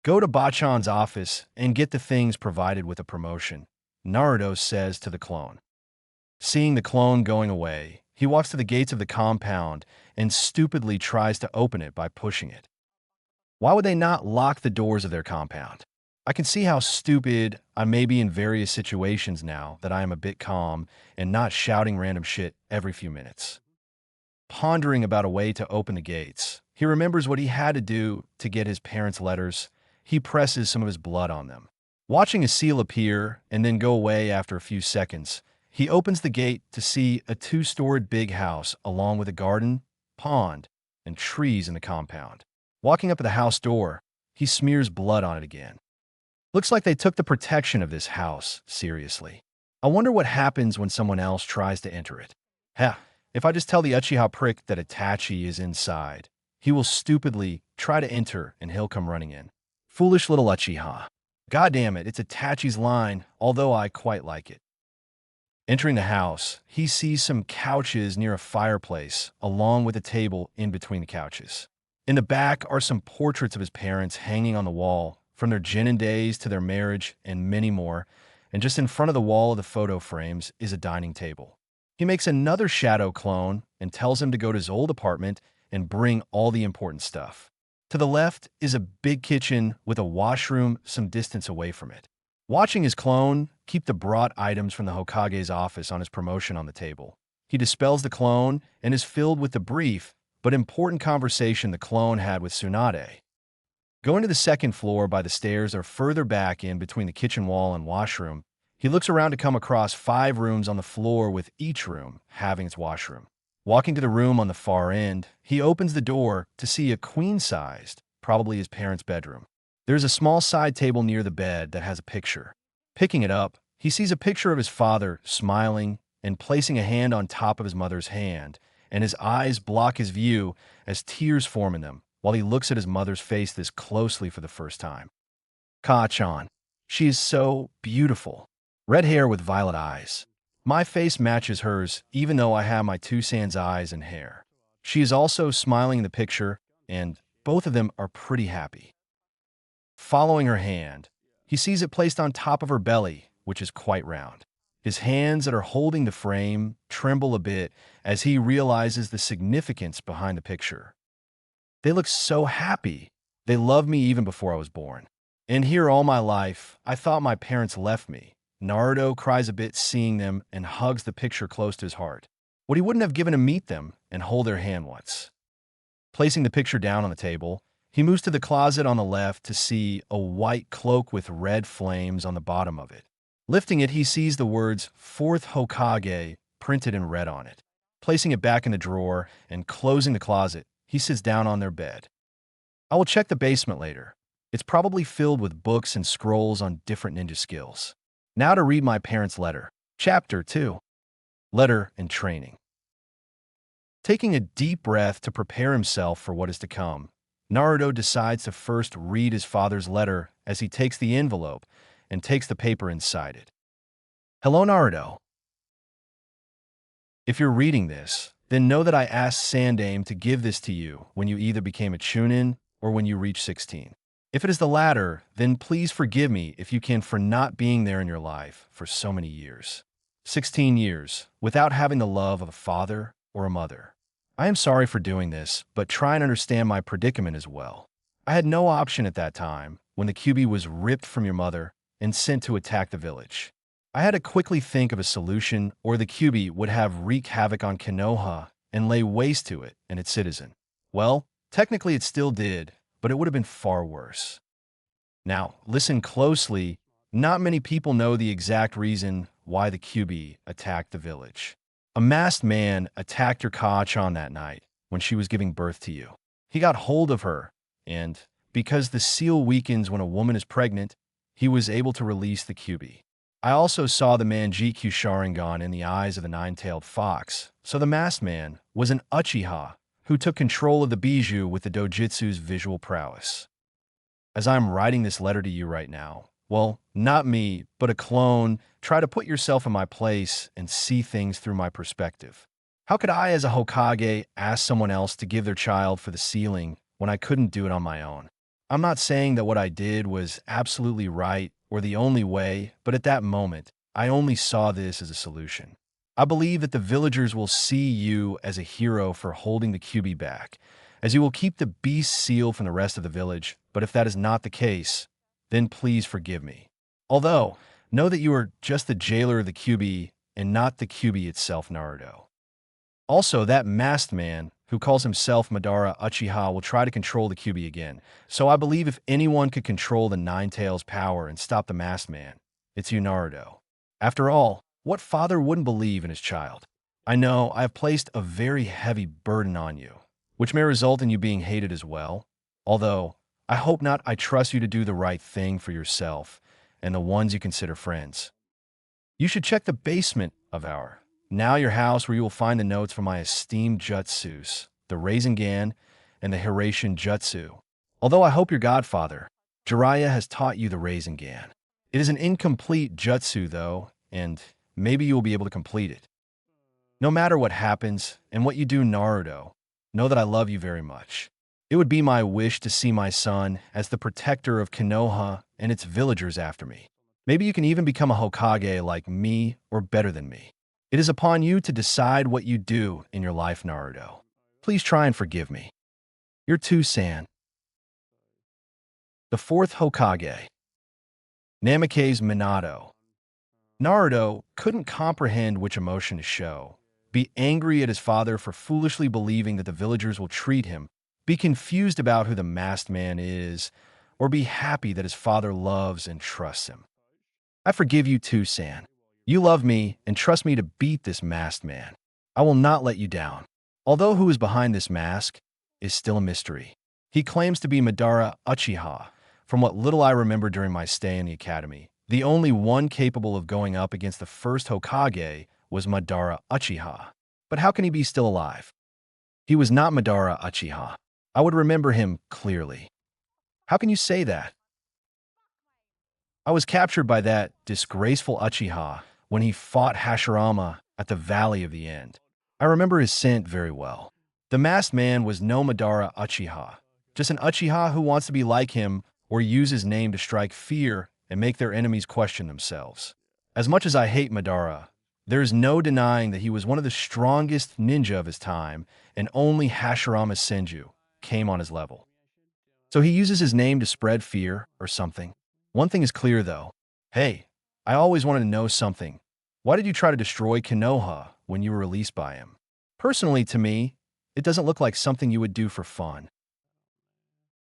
Go to Bachan's office and get the things provided with a promotion, Naruto says to the clone. Seeing the clone going away, he walks to the gates of the compound and stupidly tries to open it by pushing it. Why would they not lock the doors of their compound? I can see how stupid I may be in various situations now that I am a bit calm and not shouting random shit every few minutes. Pondering about a way to open the gates, he remembers what he had to do to get his parents' letters. He presses some of his blood on them. Watching a seal appear and then go away after a few seconds, he opens the gate to see a 2-storied big house along with a garden, pond, and trees in the compound. Walking up to the house door, he smears blood on it again. Looks like they took the protection of this house seriously. I wonder what happens when someone else tries to enter it. If I just tell the Uchiha prick that Itachi is inside, he will stupidly try to enter and he'll come running in. Foolish little Uchiha. God damn it, it's Itachi's line, although I quite like it. Entering the house, he sees some couches near a fireplace, along with a table in between the couches. In the back are some portraits of his parents hanging on the wall, from their Genin days to their marriage and many more, and just in front of the wall of the photo frames is a dining table. He makes another shadow clone and tells him to go to his old apartment and bring all the important stuff. To the left is a big kitchen with a washroom some distance away from it. Watching his clone keep the brought items from the Hokage's office on his promotion on the table, he dispels the clone and is filled with the brief but important conversation the clone had with Tsunade. Going to the second floor by the stairs or further back in between the kitchen wall and washroom, he looks around to come across 5 rooms on the floor with each room having its washroom. Walking to the room on the far end, he opens the door to see a queen-sized, probably his parents' bedroom. There's a small side table near the bed that has a picture. Picking it up, he sees a picture of his father smiling and placing a hand on top of his mother's hand, and his eyes block his view as tears form in them while he looks at his mother's face this closely for the first time. Ka-chan. She is so beautiful. Red hair with violet eyes. My face matches hers, even though I have my 2 sans eyes and hair. She is also smiling in the picture, and both of them are pretty happy. Following her hand, he sees it placed on top of her belly, which is quite round. His hands that are holding the frame tremble a bit as he realizes the significance behind the picture. They look so happy. They loved me even before I was born. And here all my life, I thought my parents left me. Naruto cries a bit seeing them and hugs the picture close to his heart. What he wouldn't have given to meet them and hold their hand once. Placing the picture down on the table, he moves to the closet on the left to see a white cloak with red flames on the bottom of it. Lifting it, he sees the words 4th Hokage printed in red on it. Placing it back in the drawer and closing the closet, he sits down on their bed. I will check the basement later. It's probably filled with books and scrolls on different ninja skills. Now to read my parents' letter. Chapter 2. Letter and Training. Taking a deep breath to prepare himself for what is to come, Naruto decides to first read his father's letter as he takes the envelope and takes the paper inside it. Hello, Naruto. If you're reading this, then know that I asked Sandaime to give this to you when you either became a Chunin or when you reached 16. If it is the latter, then please forgive me if you can for not being there in your life for so many years. 16 years, without having the love of a father or a mother. I am sorry for doing this, but try and understand my predicament as well. I had no option at that time when the Kyuubi was ripped from your mother and sent to attack the village. I had to quickly think of a solution, or the Kyuubi would have wreaked havoc on Konoha and lay waste to it and its citizen. Well, technically it still did, but it would have been far worse. Now, listen closely. Not many people know the exact reason why the Kyuubi attacked the village. A masked man attacked your Kaachan that night when she was giving birth to you. He got hold of her, and because the seal weakens when a woman is pregnant, he was able to release the Kyuubi. I also saw the man GQ Sharingan in the eyes of the nine-tailed fox, so the masked man was an Uchiha who took control of the Bijou with the Dojutsu's visual prowess. As I'm writing this letter to you right now, well, not me, but a clone, try to put yourself in my place and see things through my perspective. How could I, as a Hokage, ask someone else to give their child for the sealing when I couldn't do it on my own? I'm not saying that what I did was absolutely right or the only way, but at that moment, I only saw this as a solution. I believe that the villagers will see you as a hero for holding the Kyuubi back, as you will keep the beast seal from the rest of the village, but if that is not the case, then please forgive me. Although, know that you are just the jailer of the Kyuubi and not the Kyuubi itself, Naruto. Also, that masked man, who calls himself Madara Uchiha, will try to control the Kyuubi again, so I believe if anyone could control the Nine-Tails' power and stop the masked man, it's you, Naruto. After all, what father wouldn't believe in his child? I know I have placed a very heavy burden on you, which may result in you being hated as well. Although, I hope not. I trust you to do the right thing for yourself and the ones you consider friends. You should check the basement of our your house, where you will find the notes from my esteemed jutsus, the Rasengan and the Hiraishin Jutsu. Although I hope your godfather, Jiraiya, has taught you the Rasengan. It is an incomplete jutsu, though, and maybe you will be able to complete it. No matter what happens and what you do, Naruto, know that I love you very much. It would be my wish to see my son as the protector of Konoha and its villagers after me. Maybe you can even become a Hokage like me or better than me. It is upon you to decide what you do in your life, Naruto. Please try and forgive me. You're too San. The fourth Hokage. Namake's Minato. Naruto couldn't comprehend which emotion to show. Be angry at his father for foolishly believing that the villagers will treat him, be confused about who the masked man is, or be happy that his father loves and trusts him. I forgive you too, San. You love me and trust me to beat this masked man. I will not let you down. Although who is behind this mask is still a mystery. He claims to be Madara Uchiha. From what little I remember during my stay in the academy, the only one capable of going up against the first Hokage was Madara Uchiha. But how can he be still alive? He was not Madara Uchiha. I would remember him clearly. How can you say that? I was captured by that disgraceful Uchiha when he fought Hashirama at the Valley of the End. I remember his scent very well. The masked man was no Madara Uchiha, just an Uchiha who wants to be like him or use his name to strike fear and make their enemies question themselves. As much as I hate Madara, there is no denying that he was one of the strongest ninja of his time, and only Hashirama Senju came on his level. So he uses his name to spread fear or something. One thing is clear, though. Hey, I always wanted to know something. Why did you try to destroy Konoha when you were released by him? Personally, to me, it doesn't look like something you would do for fun.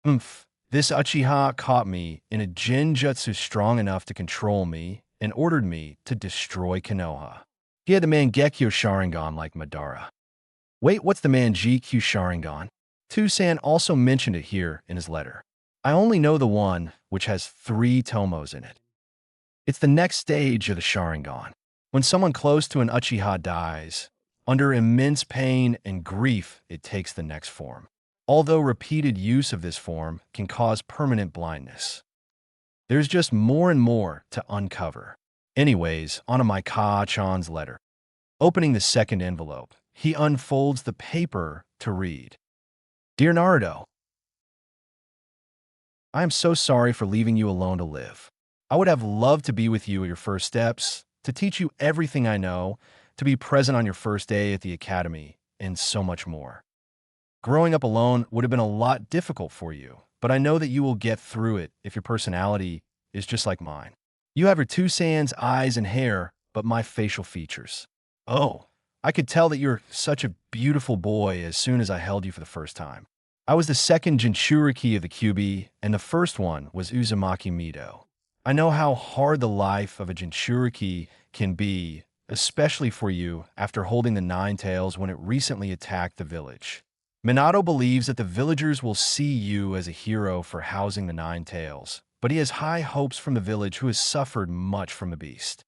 This Uchiha caught me in a genjutsu strong enough to control me and ordered me to destroy Konoha. He had the Mangekyo Sharingan like Madara. Wait, what's the Mangekyo Sharingan? Tusan also mentioned it here in his letter. I only know the one which has 3 tomos in it. It's the next stage of the Sharingan. When someone close to an Uchiha dies, under immense pain and grief, it takes the next form. Although repeated use of this form can cause permanent blindness. There's just more and more to uncover. Anyways, on to my Ka-chan's letter. Opening the second envelope, he unfolds the paper to read. Dear Naruto, I am so sorry for leaving you alone to live. I would have loved to be with you at your first steps, to teach you everything I know, to be present on your first day at the academy, and so much more. Growing up alone would have been a lot difficult for you, but I know that you will get through it if your personality is just like mine. You have your Tusan's eyes and hair, but my facial features. Oh, I could tell that you're such a beautiful boy as soon as I held you for the first time. I was the second Jinchuriki of the Kyuubi, and the first one was Uzumaki Mido. I know how hard the life of a Jinchuriki can be, especially for you after holding the Nine Tails when it recently attacked the village. Minato believes that the villagers will see you as a hero for housing the Nine Tails, but he has high hopes from the village who has suffered much from the beast.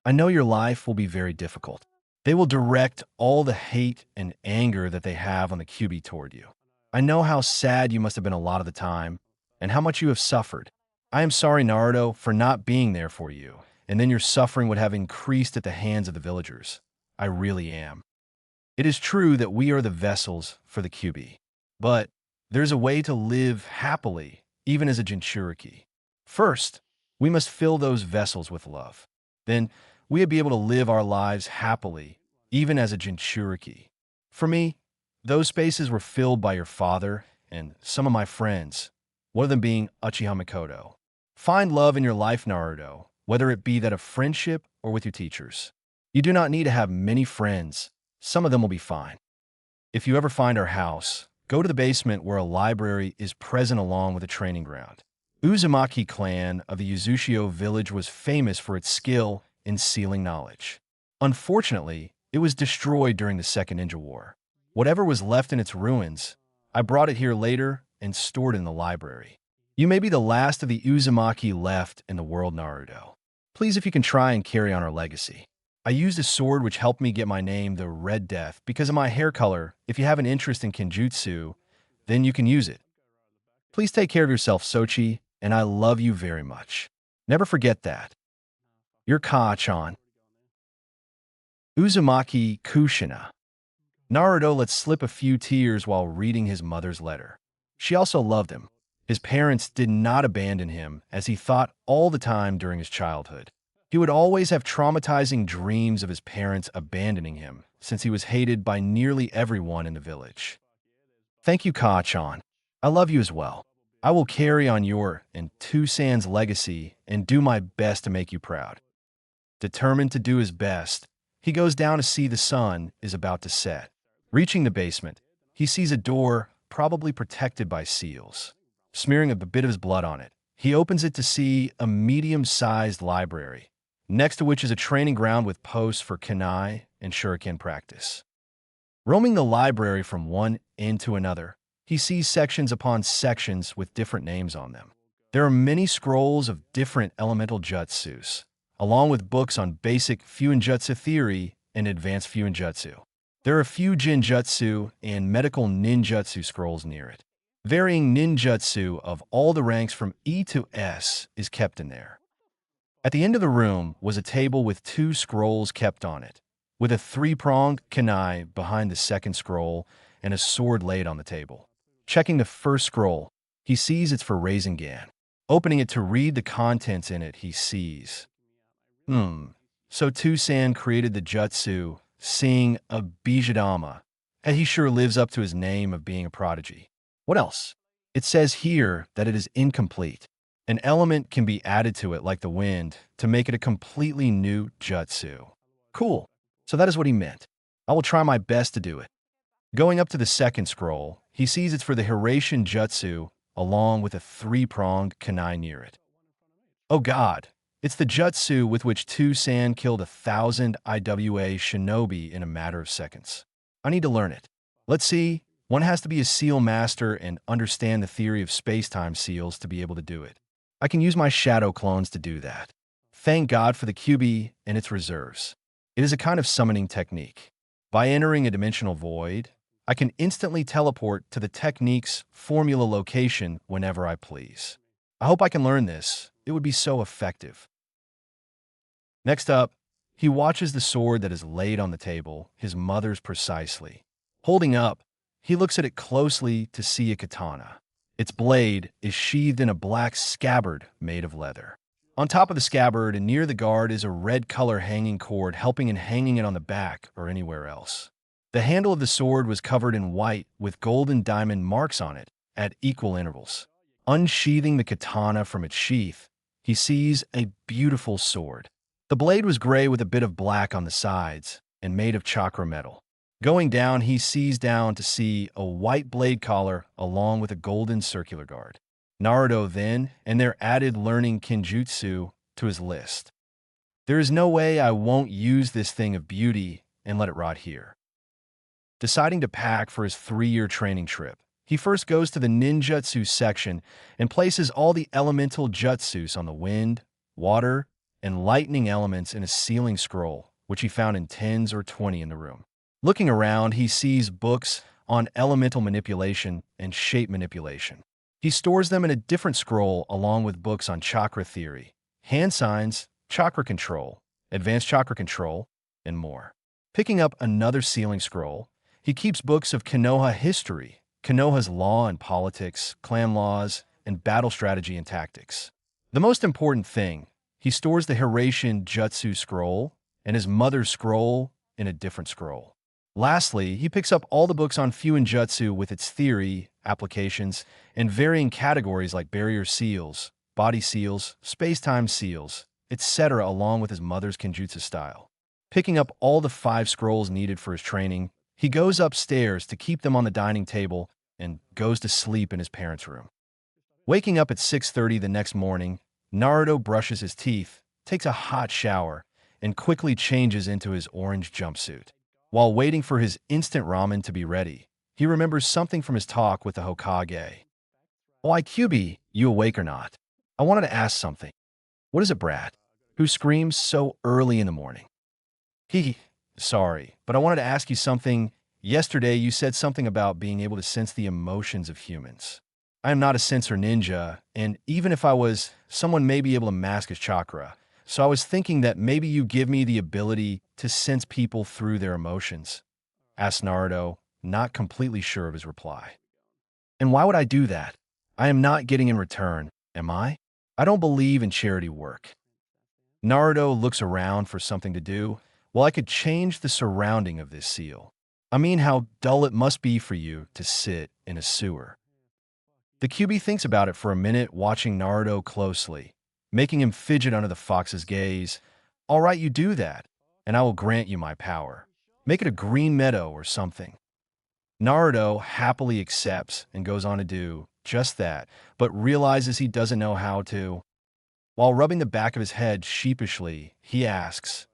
I know your life will be very difficult. They will direct all the hate and anger that they have on the Kyuubi toward you. I know how sad you must have been a lot of the time, and how much you have suffered. I am sorry, Naruto, for not being there for you, and then your suffering would have increased at the hands of the villagers. I really am. It is true that we are the vessels for the Kyuubi, but there's a way to live happily, even as a Jinchuriki. First, we must fill those vessels with love. Then, we would be able to live our lives happily, even as a Jinchuriki. For me, those spaces were filled by your father and some of my friends, one of them being Uchiha Mikoto. Find love in your life, Naruto, whether it be that of friendship or with your teachers. You do not need to have many friends. Some of them will be fine. If you ever find our house, go to the basement where a library is present along with a training ground. Uzumaki clan of the Uzushio village was famous for its skill in sealing knowledge. Unfortunately, it was destroyed during the Second Ninja War. Whatever was left in its ruins, I brought it here later and stored it in the library. You may be the last of the Uzumaki left in the world, Naruto. Please, if you can try and carry on our legacy. I used a sword which helped me get my name, the Red Death, because of my hair color. If you have an interest in Kenjutsu, then you can use it. Please take care of yourself, Sochi, and I love you very much. Never forget that. Your Ka-chan. Uzumaki Kushina. Naruto let slip a few tears while reading his mother's letter. She also loved him. His parents did not abandon him, as he thought all the time during his childhood. He would always have traumatizing dreams of his parents abandoning him, since he was hated by nearly everyone in the village. Thank you, Ka-chan. I love you as well. I will carry on your and Tusan's legacy and do my best to make you proud. Determined to do his best, he goes down to see the sun is about to set. Reaching the basement, he sees a door, probably protected by seals. Smearing a bit of his blood on it, he opens it to see a medium-sized library, next to which is a training ground with posts for kunai and shuriken practice. Roaming the library from one end to another, he sees sections upon sections with different names on them. There are many scrolls of different elemental jutsus, along with books on basic Fuinjutsu theory and advanced Fuinjutsu. There are a few Jinjutsu and medical ninjutsu scrolls near it. Varying ninjutsu of all the ranks from E to S is kept in there. At the end of the room was a table with 2 scrolls kept on it, with a 3-pronged kunai behind the second scroll and a sword laid on the table. Checking the first scroll, he sees it's for Rasengan. Opening it to read the contents in it, he sees. So Tusan created the jutsu, seeing a Bijadama, and he sure lives up to his name of being a prodigy. What else? It says here that it is incomplete. An element can be added to it like the wind to make it a completely new jutsu. Cool. So that is what he meant. I will try my best to do it. Going up to the second scroll, he sees it's for the Hirashin jutsu along with a 3-pronged kunai near it. Oh God, it's the jutsu with which Tusan killed 1,000 IWA shinobi in a matter of seconds. I need to learn it. Let's see, One has to be a seal master and understand the theory of space-time seals to be able to do it. I can use my shadow clones to do that. Thank God for the QB and its reserves. It is a kind of summoning technique. By entering a dimensional void, I can instantly teleport to the technique's formula location whenever I please. I hope I can learn this. It would be so effective. Next up, he watches the sword that is laid on the table, his mother's precisely. Holding up, he looks at it closely to see a katana. Its blade is sheathed in a black scabbard made of leather. On top of the scabbard and near the guard is a red color hanging cord helping in hanging it on the back or anywhere else. The handle of the sword was covered in white with golden diamond marks on it at equal intervals. Unsheathing the katana from its sheath, he sees a beautiful sword. The blade was gray with a bit of black on the sides and made of chakra metal. Going down, he sees down to see a white blade collar along with a golden circular guard. Naruto then, and their added learning kinjutsu to his list. There is no way I won't use this thing of beauty and let it rot here. Deciding to pack for his 3-year training trip, he first goes to the ninjutsu section and places all the elemental jutsus on the wind, water, and lightning elements in a sealing scroll, which he found in 10s or 20 in the room. Looking around, he sees books on elemental manipulation and shape manipulation. He stores them in a different scroll along with books on chakra theory, hand signs, chakra control, advanced chakra control, and more. Picking up another sealing scroll, he keeps books of Konoha history, Konoha's law and politics, clan laws, and battle strategy and tactics. The most important thing, he stores the Hiratian Jutsu scroll and his mother's scroll in a different scroll. Lastly, he picks up all the books on Fuin Jutsu with its theory, applications, and varying categories like barrier seals, body seals, space-time seals, etc. along with his mother's Kenjutsu style. Picking up all the 5 scrolls needed for his training, he goes upstairs to keep them on the dining table and goes to sleep in his parents' room. Waking up at 6:30 the next morning, Naruto brushes his teeth, takes a hot shower, and quickly changes into his orange jumpsuit. While waiting for his instant ramen to be ready, he remembers something from his talk with the Hokage. "Oh, IQB, you awake or not? I wanted to ask something." "What is it, Brad? Who screams so early in the morning?" Sorry, but I wanted to ask you something. Yesterday you said something about being able to sense the emotions of humans. I am not a sensor ninja, and even if I was, someone may be able to mask his chakra. So I was thinking that maybe you give me the ability to sense people through their emotions," asked Naruto, not completely sure of his reply. "And why would I do that? I am not getting in return, am I? I don't believe in charity work." Naruto looks around for something to do. "Well, I could change the surrounding of this seal. I mean, how dull it must be for you to sit in a sewer." The QB thinks about it for a minute, watching Naruto closely, making him fidget under the fox's gaze. "All right, you do that, and I will grant you my power. Make it a green meadow or something." Naruto happily accepts and goes on to do just that, but realizes he doesn't know how to. While rubbing the back of his head sheepishly, he asks,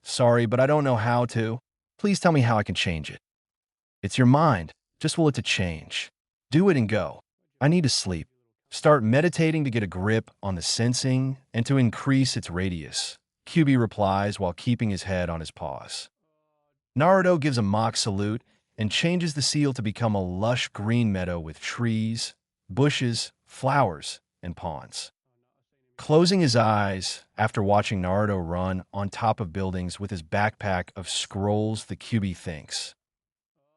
sorry, but I don't know how to. Please tell me how I can change it." "It's your mind. Just will it to change. Do it and go. I need to sleep. Start meditating to get a grip on the sensing and to increase its radius," QB replies while keeping his head on his paws. Naruto gives a mock salute and changes the seal to become a lush green meadow with trees, bushes, flowers, and ponds. Closing his eyes after watching Naruto run on top of buildings with his backpack of scrolls, the QB thinks,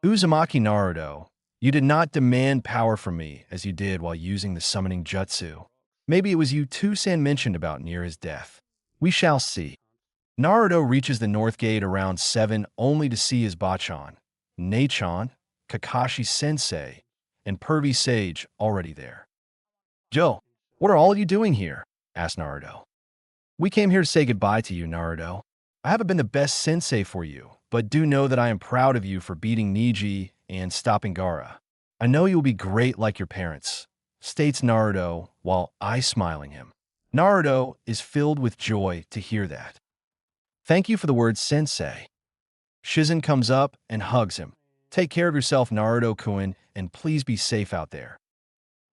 "Uzumaki Naruto, you did not demand power from me as you did while using the summoning jutsu. Maybe it was you Toussaint mentioned about near his death. We shall see." Naruto reaches the north gate around 7 only to see his Bachan, Nachan, Kakashi Sensei, and Pervy Sage already there. "Joe, what are all of you doing here?" asked Naruto. "We came here to say goodbye to you, Naruto. I haven't been the best sensei for you, but do know that I am proud of you for beating Neji and stopping Gaara. I know you will be great like your parents," states Naruto while eye-smiling him. Naruto is filled with joy to hear that. "Thank you for the word, sensei." Shizen comes up and hugs him. Take care of yourself, Naruto-kun, and please be safe out there.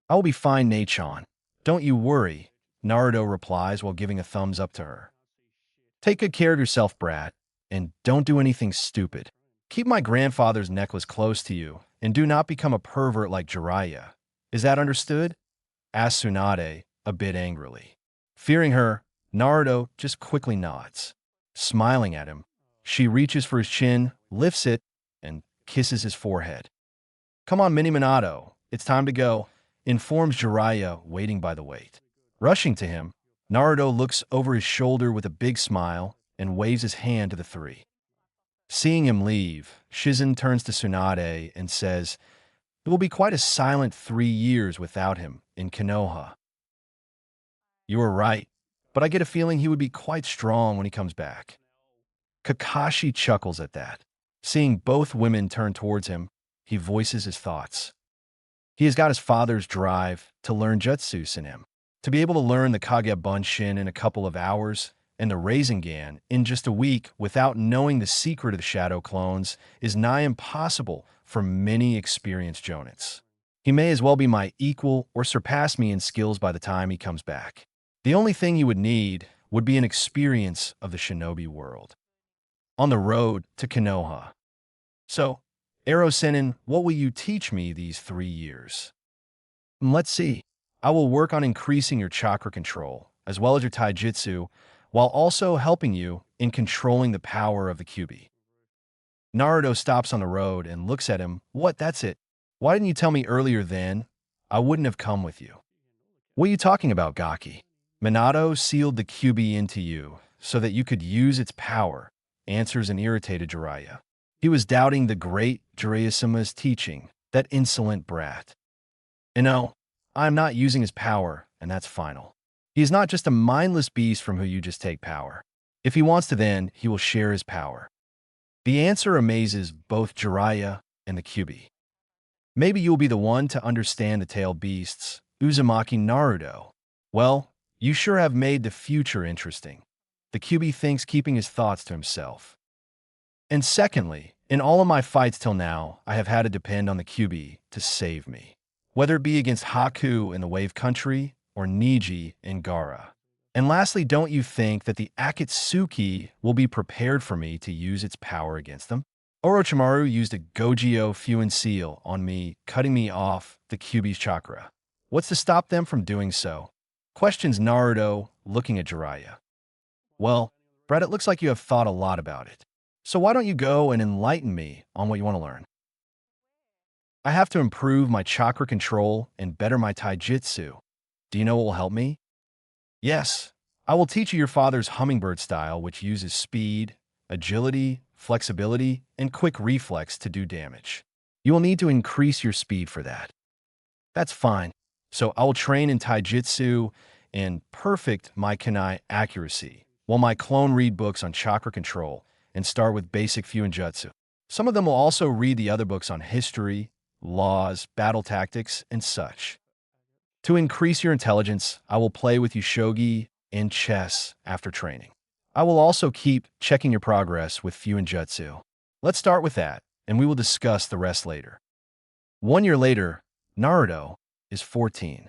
I will be fine, Nei-chan. Don't you worry, Naruto replies while giving a thumbs up to her. Take good care of yourself, brat, and don't do anything stupid. Keep my grandfather's necklace close to you, and do not become a pervert like Jiraiya. Is that understood? Asked Tsunade, a bit angrily. Fearing her, Naruto just quickly nods. Smiling at him, she reaches for his chin, lifts it, and kisses his forehead. Come on, Mini Minato, it's time to go, informs Jiraiya, waiting by the wait. Rushing to him, Naruto looks over his shoulder with a big smile and waves his hand to the three. Seeing him leave, Shizen turns to Tsunade and says, "It will be quite a silent 3 years without him in Konoha." You are right, but I get a feeling he would be quite strong when he comes back. Kakashi chuckles at that. Seeing both women turn towards him, he voices his thoughts. He has got his father's drive to learn jutsus in him. To be able to learn the Kage Bunshin in a couple of hours and the Rasengan in just a week without knowing the secret of the Shadow Clones is nigh impossible for many experienced Jonins. He may as well be my equal or surpass me in skills by the time he comes back. The only thing he would need would be an experience of the shinobi world. On the road to Konoha. So, Ero Sennin, what will you teach me these 3 years? Let's see. I will work on increasing your chakra control, as well as your taijutsu, while also helping you in controlling the power of the Kyuubi. Naruto stops on the road and looks at him. What, that's it? Why didn't you tell me earlier then? I wouldn't have come with you. What are you talking about, Gaki? Minato sealed the Kyuubi into you so that you could use its power, answers an irritated Jiraiya. He was doubting the great Jiraiya-sama's teaching, that insolent brat. And no, I am not using his power, and that's final. He is not just a mindless beast from who you just take power. If he wants to then, he will share his power. The answer amazes both Jiraiya and the Kyuubi. Maybe you will be the one to understand the tailed beasts, Uzumaki Naruto. Well, you sure have made the future interesting. The Kyuubi thinks, keeping his thoughts to himself. And secondly, in all of my fights till now, I have had to depend on the Kyuubi to save me. Whether it be against Haku in the Wave Country or Niji in Gaara. And lastly, don't you think that the Akatsuki will be prepared for me to use its power against them? Orochimaru used a Gogyo Fuin Seal on me, cutting me off the Kyuubi's chakra. What's to stop them from doing so? Questions Naruto, looking at Jiraiya. Well, Brett, it looks like you have thought a lot about it. So why don't you go and enlighten me on what you want to learn? I have to improve my chakra control and better my taijutsu. Do you know what will help me? Yes, I will teach you your father's hummingbird style, which uses speed, agility, flexibility, and quick reflex to do damage. You will need to increase your speed for that. That's fine. So I will train in taijutsu and perfect my kunai accuracy, while my clone read books on chakra control and start with basic Fuinjutsu. Some of them will also read the other books on history, laws, battle tactics, and such. To increase your intelligence, I will play with you shogi and chess after training. I will also keep checking your progress with Fuinjutsu. Let's start with that, and we will discuss the rest later. 1 year later, Naruto is 14.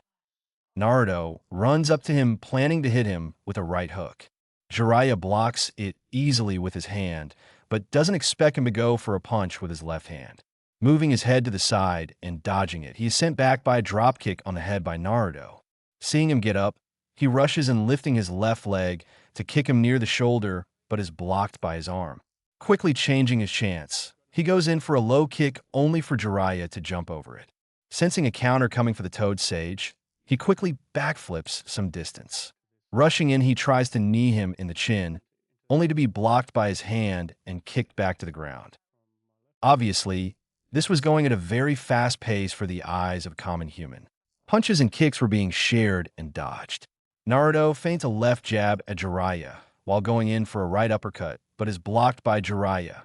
Naruto runs up to him, planning to hit him with a right hook. Jiraiya blocks it easily with his hand, but doesn't expect him to go for a punch with his left hand. Moving his head to the side and dodging it, he is sent back by a dropkick on the head by Naruto. Seeing him get up, he rushes and lifting his left leg to kick him near the shoulder, but is blocked by his arm. Quickly changing his chance, he goes in for a low kick only for Jiraiya to jump over it. Sensing a counter coming for the Toad Sage, he quickly backflips some distance. Rushing in, he tries to knee him in the chin, only to be blocked by his hand and kicked back to the ground. Obviously, this was going at a very fast pace for the eyes of a common human. Punches and kicks were being shared and dodged. Naruto feints a left jab at Jiraiya while going in for a right uppercut, but is blocked by Jiraiya.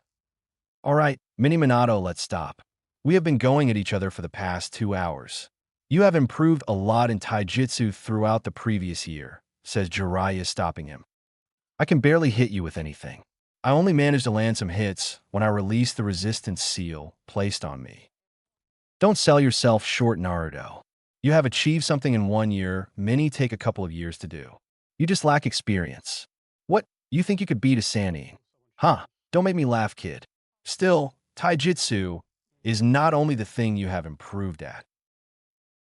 All right, Mini Minato, let's stop. We have been going at each other for the past 2 hours. You have improved a lot in taijutsu throughout the previous year, says Jiraiya, stopping him. I can barely hit you with anything. I only managed to land some hits when I released the resistance seal placed on me. Don't sell yourself short, Naruto. You have achieved something in 1 year, many take a couple of years to do. You just lack experience. What? You think you could beat a Sannin? Huh, don't make me laugh, kid. Still, taijutsu is not only the thing you have improved at.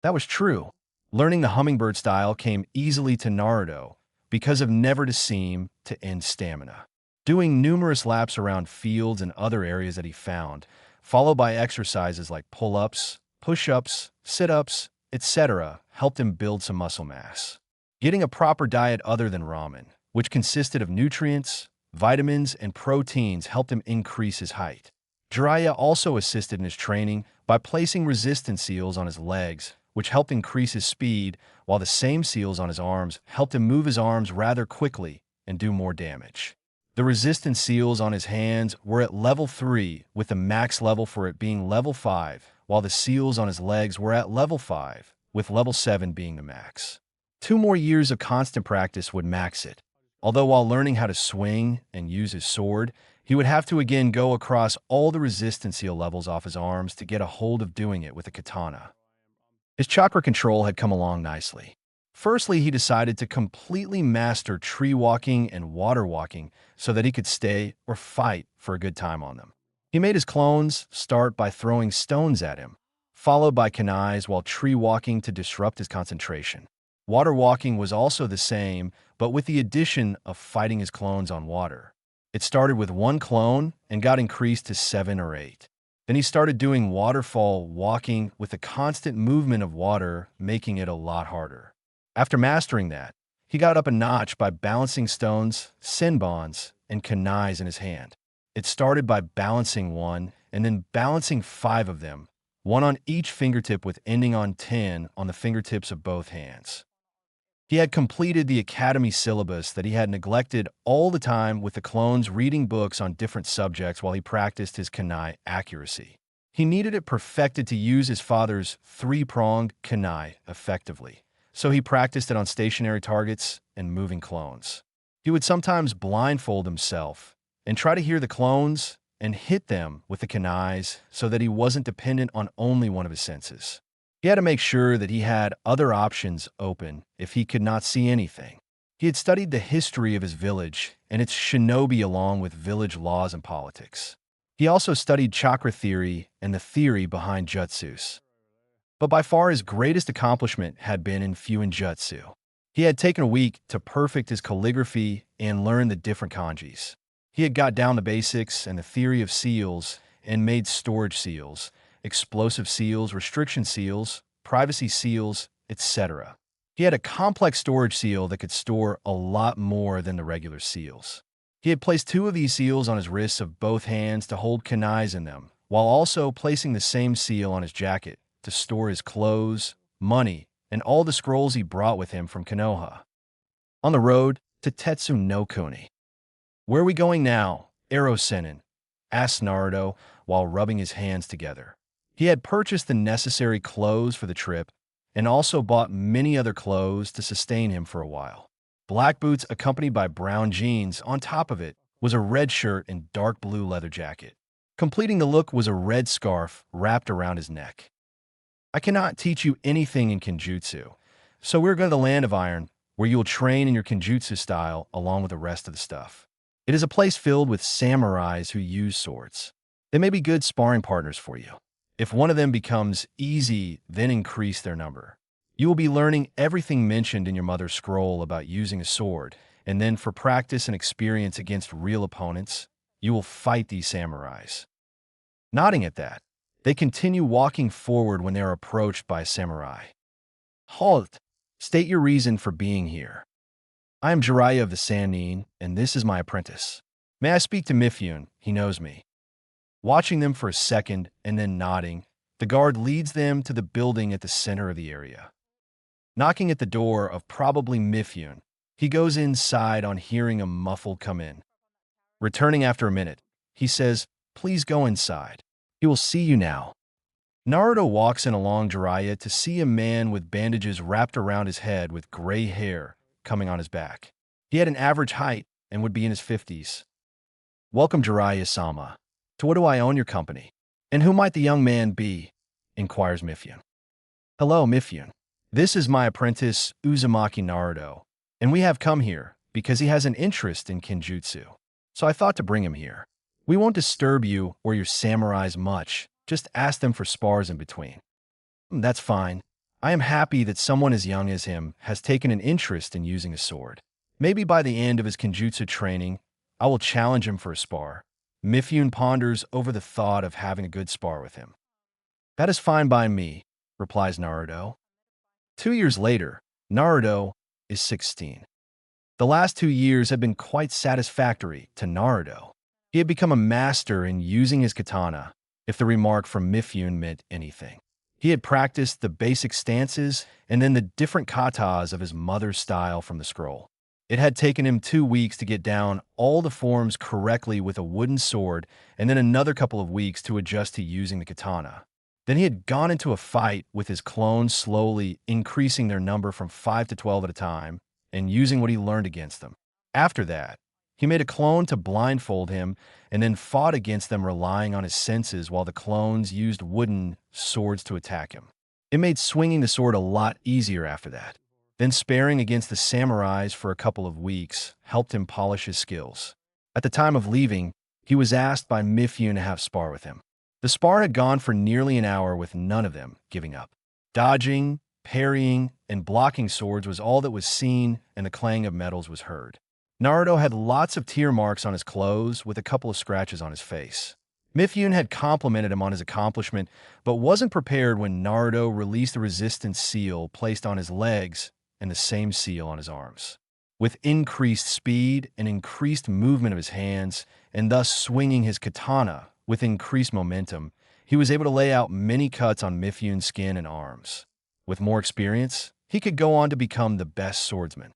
That was true. Learning the hummingbird style came easily to Naruto because of never to seem to end stamina. Doing numerous laps around fields and other areas that he found, followed by exercises like pull-ups, push-ups, sit-ups, etc., helped him build some muscle mass. Getting a proper diet other than ramen, which consisted of nutrients, vitamins, and proteins, helped him increase his height. Jiraiya also assisted in his training by placing resistance seals on his legs, which helped increase his speed, while the same seals on his arms helped him move his arms rather quickly and do more damage. The resistance seals on his hands were at level 3, with the max level for it being level 5, while the seals on his legs were at level 5, with level 7 being the max. 2 more years of constant practice would max it, although while learning how to swing and use his sword, he would have to again go across all the resistance seal levels off his arms to get a hold of doing it with a katana. His chakra control had come along nicely. Firstly, he decided to completely master tree walking and water walking so that he could stay or fight for a good time on them. He made his clones start by throwing stones at him, followed by kunais while tree walking to disrupt his concentration. Water walking was also the same, but with the addition of fighting his clones on water. It started with 1 clone and got increased to 7 or 8. Then he started doing waterfall walking with the constant movement of water, making it a lot harder. After mastering that, he got up a notch by balancing stones, senbons, and kunais in his hand. It started by balancing 1 and then balancing 5 of them, 1 on each fingertip with ending on 10 on the fingertips of both hands. He had completed the academy syllabus that he had neglected all the time, with the clones reading books on different subjects while he practiced his kunai accuracy. He needed it perfected to use his father's 3-pronged kunai effectively, so he practiced it on stationary targets and moving clones. He would sometimes blindfold himself and try to hear the clones and hit them with the kunais so that he wasn't dependent on only one of his senses. He had to make sure that he had other options open if he could not see anything. He had studied the history of his village and its shinobi along with village laws and politics. He also studied chakra theory and the theory behind jutsus. But by far his greatest accomplishment had been in Fuinjutsu. He had taken a week to perfect his calligraphy and learn the different kanjis. He had got down the basics and the theory of seals and made storage seals, explosive seals, restriction seals, privacy seals, etc. He had a complex storage seal that could store a lot more than the regular seals. He had placed 2 of these seals on his wrists of both hands to hold kunais in them, while also placing the same seal on his jacket to store his clothes, money, and all the scrolls he brought with him from Konoha. On the road to Tetsu no Kuni. "Where are we going now, Arrow Sennin?" asked Naruto while rubbing his hands together. He had purchased the necessary clothes for the trip and also bought many other clothes to sustain him for a while. Black boots accompanied by brown jeans. On top of it was a red shirt and dark blue leather jacket. Completing the look was a red scarf wrapped around his neck. "I cannot teach you anything in Kenjutsu, so we're going to the Land of Iron, where you will train in your Kenjutsu style along with the rest of the stuff. It is a place filled with samurais who use swords. They may be good sparring partners for you. If one of them becomes easy, then increase their number. You will be learning everything mentioned in your mother's scroll about using a sword, and then for practice and experience against real opponents, you will fight these samurais." Nodding at that, they continue walking forward when they are approached by a samurai. "Halt! State your reason for being here." "I am Jiraiya of the Sannin, and this is my apprentice. May I speak to Mifune? He knows me." Watching them for a second and then nodding, the guard leads them to the building at the center of the area. Knocking at the door of probably Mifune, he goes inside on hearing a muffled come in. Returning after a minute, he says, "Please go inside. He will see you now." Naruto walks in along Jiraiya to see a man with bandages wrapped around his head with gray hair coming on his back. He had an average height and would be in his 50s. Welcome, Jiraiya-sama. To what do I own your company? And who might the young man be? Inquires Mifune. Hello, Mifune. This is my apprentice, Uzumaki Naruto, and we have come here because he has an interest in Kenjutsu. So I thought to bring him here. We won't disturb you or your samurais much, just ask them for spars in between. That's fine. I am happy that someone as young as him has taken an interest in using a sword. Maybe by the end of his Kenjutsu training, I will challenge him for a spar. Mifune ponders over the thought of having a good spar with him. That is fine by me, replies Naruto. 2 years later, Naruto is 16. The last 2 years had been quite satisfactory to Naruto. He had become a master in using his katana, if the remark from Mifune meant anything. He had practiced the basic stances and then the different katas of his mother's style from the scroll. It had taken him 2 weeks to get down all the forms correctly with a wooden sword and then another couple of weeks to adjust to using the katana. Then he had gone into a fight with his clones, slowly increasing their number from 5 to 12 at a time and using what he learned against them. After that, he made a clone to blindfold him and then fought against them relying on his senses while the clones used wooden swords to attack him. It made swinging the sword a lot easier after that. Then sparring against the samurais for a couple of weeks helped him polish his skills. At the time of leaving, he was asked by Mifune to have spar with him. The spar had gone for nearly an hour with none of them giving up. Dodging, parrying, and blocking swords was all that was seen, and the clang of metals was heard. Naruto had lots of tear marks on his clothes with a couple of scratches on his face. Mifune had complimented him on his accomplishment, but wasn't prepared when Naruto released the resistance seal placed on his legs and the same seal on his arms. With increased speed and increased movement of his hands, and thus swinging his katana with increased momentum, he was able to lay out many cuts on Mifune's skin and arms. With more experience, he could go on to become the best swordsman.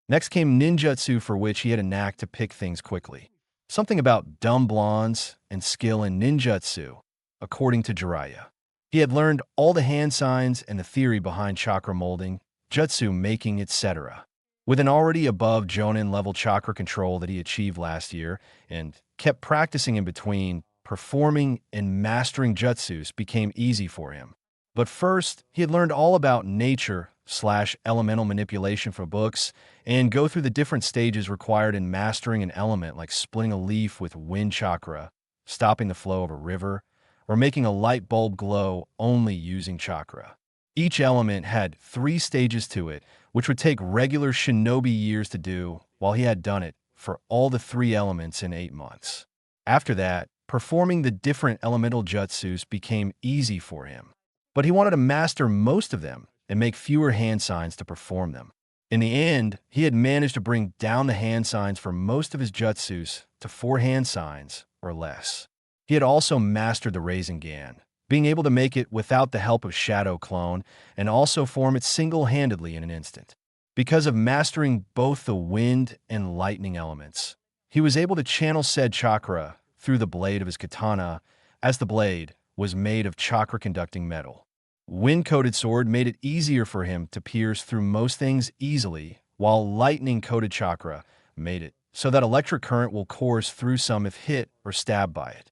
Next came ninjutsu, for which he had a knack to pick things quickly. Something about dumb blondes and skill in ninjutsu, according to Jiraiya. He had learned all the hand signs and the theory behind chakra molding, jutsu making, etc. With an already above Jonin level chakra control that he achieved last year and kept practicing in between, performing and mastering jutsus became easy for him. But first, he had learned all about nature/elemental manipulation from books and go through the different stages required in mastering an element, like splitting a leaf with wind chakra, stopping the flow of a river, or making a light bulb glow only using chakra. Each element had 3 stages to it, which would take regular shinobi years to do, while he had done it for all the 3 elements in 8 months. After that, performing the different elemental jutsus became easy for him. But he wanted to master most of them and make fewer hand signs to perform them. In the end, he had managed to bring down the hand signs for most of his jutsus to 4 hand signs or less. He had also mastered the Rasengan, being able to make it without the help of Shadow Clone and also form it single-handedly in an instant. Because of mastering both the wind and lightning elements, he was able to channel said chakra through the blade of his katana, as the blade was made of chakra-conducting metal. Wind-coated sword made it easier for him to pierce through most things easily, while lightning-coated chakra made it so that electric current will course through some if hit or stabbed by it.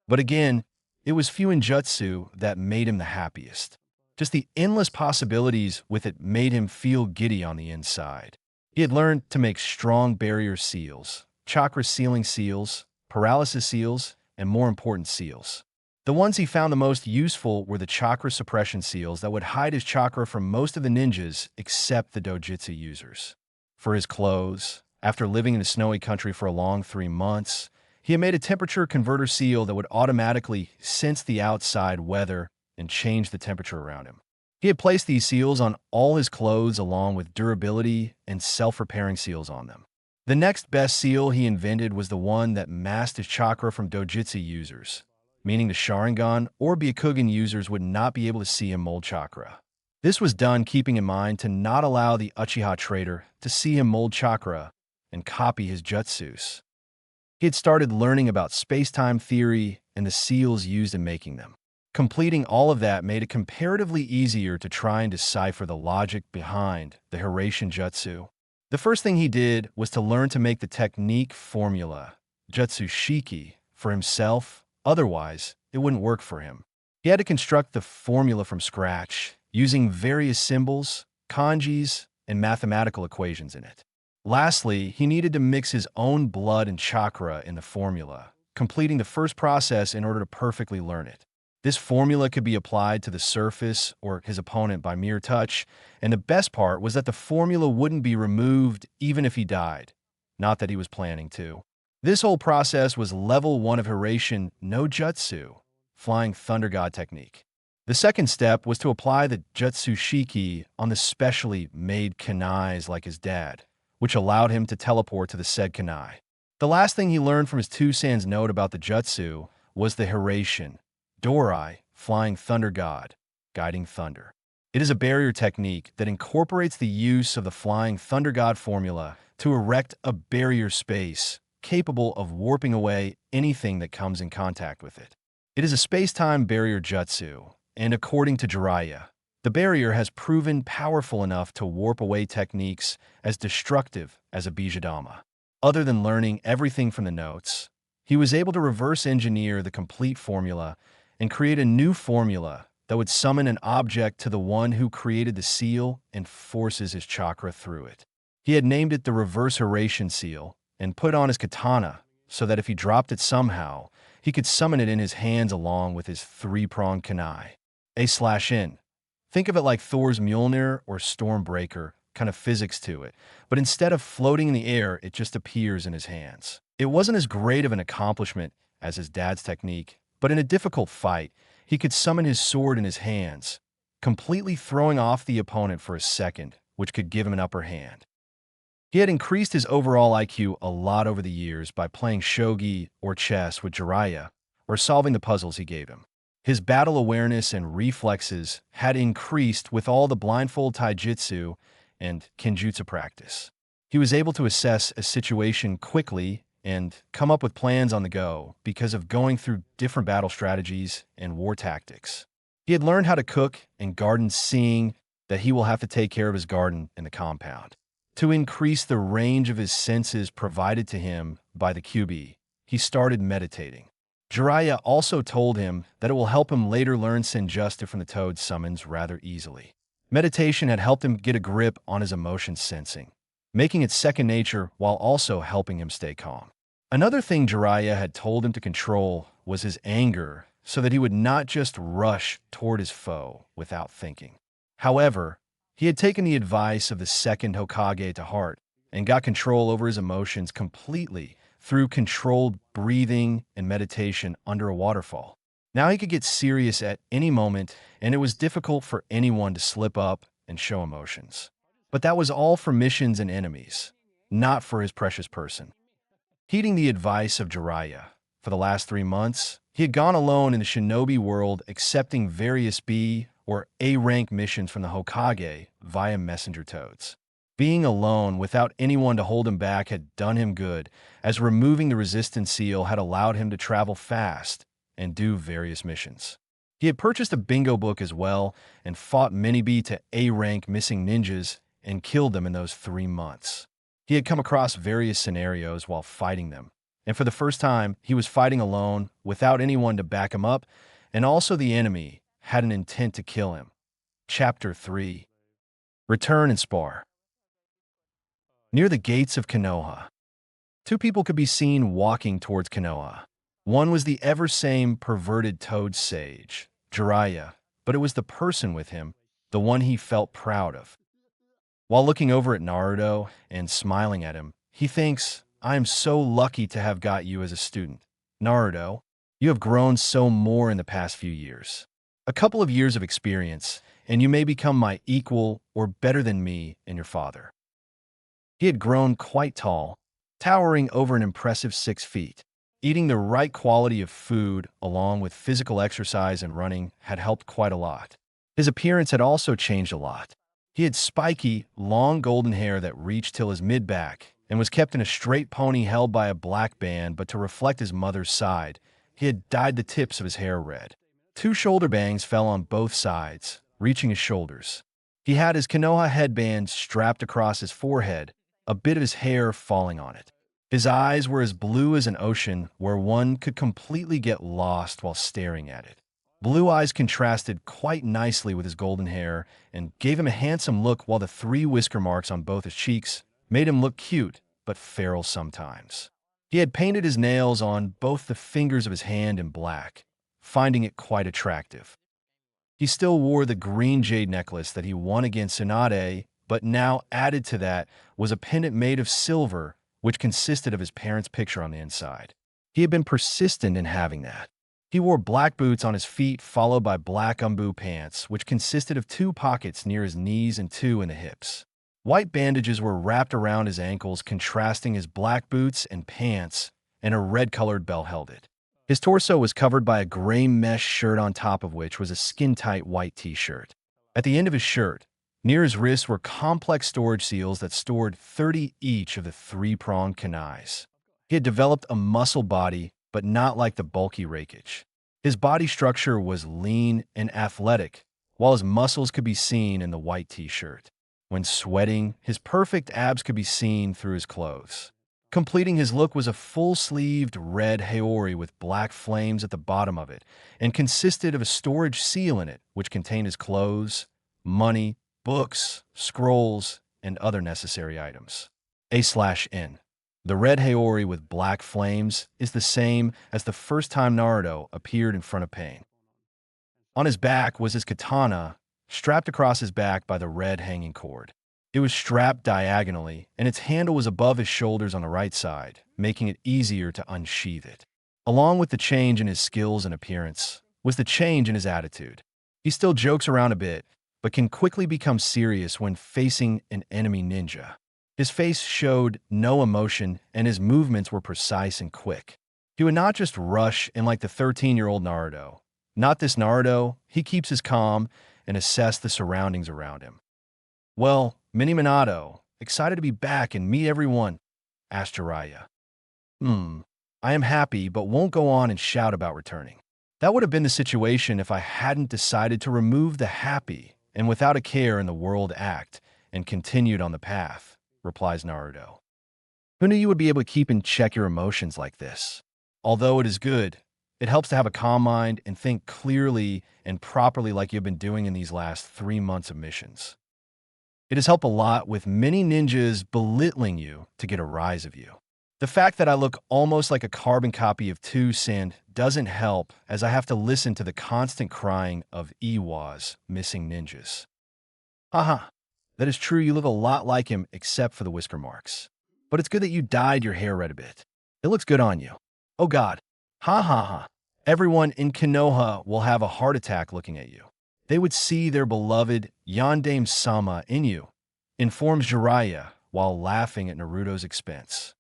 But again, it was Fuinjutsu that made him the happiest. Just the endless possibilities with it made him feel giddy on the inside. He had learned to make strong barrier seals, chakra sealing seals, paralysis seals, and more important seals. The ones he found the most useful were the chakra suppression seals that would hide his chakra from most of the ninjas except the dojutsu users. For his clothes, after living in a snowy country for a long 3 months, he had made a temperature converter seal that would automatically sense the outside weather and change the temperature around him. He had placed these seals on all his clothes along with durability and self-repairing seals on them. The next best seal he invented was the one that masked his chakra from dojutsu users, meaning the Sharingan or Byakugan users would not be able to see him mold chakra. This was done keeping in mind to not allow the Uchiha traitor to see him mold chakra and copy his jutsus. He had started learning about space-time theory and the seals used in making them. Completing all of that made it comparatively easier to try and decipher the logic behind the Hiraishin jutsu. The first thing he did was to learn to make the technique formula Jutsushiki for himself, otherwise it wouldn't work for him. He had to construct the formula from scratch, using various symbols, kanjis, and mathematical equations in it. Lastly, he needed to mix his own blood and chakra in the formula, completing the first process in order to perfectly learn it. This formula could be applied to the surface or his opponent by mere touch, and the best part was that the formula wouldn't be removed even if he died. Not that he was planning to. This whole process was level 1 of Hiraishin no Jutsu, Flying Thunder God technique. The second step was to apply the Jutsushiki on the specially made kunais like his dad, which allowed him to teleport to the said kunai. The last thing he learned from his Two-Sans note about the Jutsu was the Hiraishin, Dorai, Flying Thunder God, Guiding Thunder. It is a barrier technique that incorporates the use of the Flying Thunder God formula to erect a barrier space capable of warping away anything that comes in contact with it. It is a space-time barrier jutsu, and according to Jiraiya, the barrier has proven powerful enough to warp away techniques as destructive as a Bijadama. Other than learning everything from the notes, he was able to reverse engineer the complete formula and create a new formula that would summon an object to the one who created the seal and forces his chakra through it. He had named it the Reverse Hiraishin Seal and put on his katana so that if he dropped it somehow, he could summon it in his hands along with his three-pronged kunai. A/N. Think of it like Thor's Mjolnir or Stormbreaker, kind of physics to it, but instead of floating in the air, it just appears in his hands. It wasn't as great of an accomplishment as his dad's technique, but in a difficult fight, he could summon his sword in his hands, completely throwing off the opponent for a second, which could give him an upper hand. He had increased his overall IQ a lot over the years by playing shogi or chess with Jiraiya, or solving the puzzles he gave him. His battle awareness and reflexes had increased with all the blindfold taijutsu and kenjutsu practice. He was able to assess a situation quickly and come up with plans on the go because of going through different battle strategies and war tactics. He had learned how to cook and garden, seeing that he will have to take care of his garden in the compound. To increase the range of his senses provided to him by the QB, he started meditating. Jiraiya also told him that it will help him later learn Senjutsu from the Toad summons rather easily. Meditation had helped him get a grip on his emotion sensing, making it second nature while also helping him stay calm. Another thing Jiraiya had told him to control was his anger so that he would not just rush toward his foe without thinking. However, he had taken the advice of the second Hokage to heart and got control over his emotions completely through controlled breathing and meditation under a waterfall. Now he could get serious at any moment, and it was difficult for anyone to slip up and show emotions. But that was all for missions and enemies, not for his precious person. Heeding the advice of Jiraiya, for the last 3 months, he had gone alone in the shinobi world accepting various B or A-rank missions from the Hokage via messenger toads. Being alone without anyone to hold him back had done him good, as removing the resistance seal had allowed him to travel fast and do various missions. He had purchased a bingo book as well and fought many B to A-rank missing ninjas and killed them in those 3 months. He had come across various scenarios while fighting them, and for the first time, he was fighting alone without anyone to back him up, and also the enemy had an intent to kill him. Chapter 3. Return and Spar. Near the gates of Konoha, 2 people could be seen walking towards Konoha. One was the ever-same perverted toad sage, Jiraiya, but it was the person with him, the one he felt proud of. While looking over at Naruto and smiling at him, he thinks, "I am so lucky to have got you as a student. Naruto, you have grown so more in the past few years. A couple of years of experience, and you may become my equal or better than me and your father." He had grown quite tall, towering over an impressive 6 feet. Eating the right quality of food, along with physical exercise and running, had helped quite a lot. His appearance had also changed a lot. He had spiky, long golden hair that reached till his mid-back and was kept in a straight pony held by a black band, but to reflect his mother's side, he had dyed the tips of his hair red. 2 shoulder bangs fell on both sides, reaching his shoulders. He had his Konoha headband strapped across his forehead, a bit of his hair falling on it. His eyes were as blue as an ocean where one could completely get lost while staring at it. Blue eyes contrasted quite nicely with his golden hair and gave him a handsome look, while the three whisker marks on both his cheeks made him look cute but feral sometimes. He had painted his nails on both the fingers of his hand in black, finding it quite attractive. He still wore the green jade necklace that he won against Tsunade, but now added to that was a pendant made of silver, which consisted of his parents' picture on the inside. He had been persistent in having that. He wore black boots on his feet, followed by black umbu pants, which consisted of 2 pockets near his knees and 2 in the hips. White bandages were wrapped around his ankles, contrasting his black boots and pants, and a red-colored belt held it. His torso was covered by a gray mesh shirt, on top of which was a skin-tight white t-shirt. At the end of his shirt, near his wrists, were complex storage seals that stored 30 each of the 3-pronged kunais. He had developed a muscle body, but not like the bulky rakage. His body structure was lean and athletic, while his muscles could be seen in the white t-shirt. When sweating, his perfect abs could be seen through his clothes. Completing his look was a full-sleeved red haori with black flames at the bottom of it, and consisted of a storage seal in it, which contained his clothes, money, books, scrolls, and other necessary items. A/N. The red haori with black flames is the same as the first time Naruto appeared in front of Pain. On his back was his katana, strapped across his back by the red hanging cord. It was strapped diagonally, and its handle was above his shoulders on the right side, making it easier to unsheath it. Along with the change in his skills and appearance was the change in his attitude. He still jokes around a bit, but can quickly become serious when facing an enemy ninja. His face showed no emotion, and his movements were precise and quick. He would not just rush in like the 13-year-old Naruto. Not this Naruto. He keeps his calm and assess the surroundings around him. "Well, Mini Minato, excited to be back and meet everyone," asked Jiraiya. I am happy, but won't go on and shout about returning. That would have been the situation if I hadn't decided to remove the happy and without a care in the world act and continued on the path," replies Naruto. "Who knew you would be able to keep in check your emotions like this? Although it is good, it helps to have a calm mind and think clearly and properly like you've been doing in these last 3 months of missions. It has helped a lot with many ninjas belittling you to get a rise of you. The fact that I look almost like a carbon copy of Two-Sin doesn't help, as I have to listen to the constant crying of Iwa's missing ninjas." "Haha, that is true, you look a lot like him except for the whisker marks. But it's good that you dyed your hair red a bit. It looks good on you. Oh god. Ha ha ha. Everyone in Konoha will have a heart attack looking at you. They would see their beloved Yandame-sama in you," informs Jiraiya while laughing at Naruto's expense.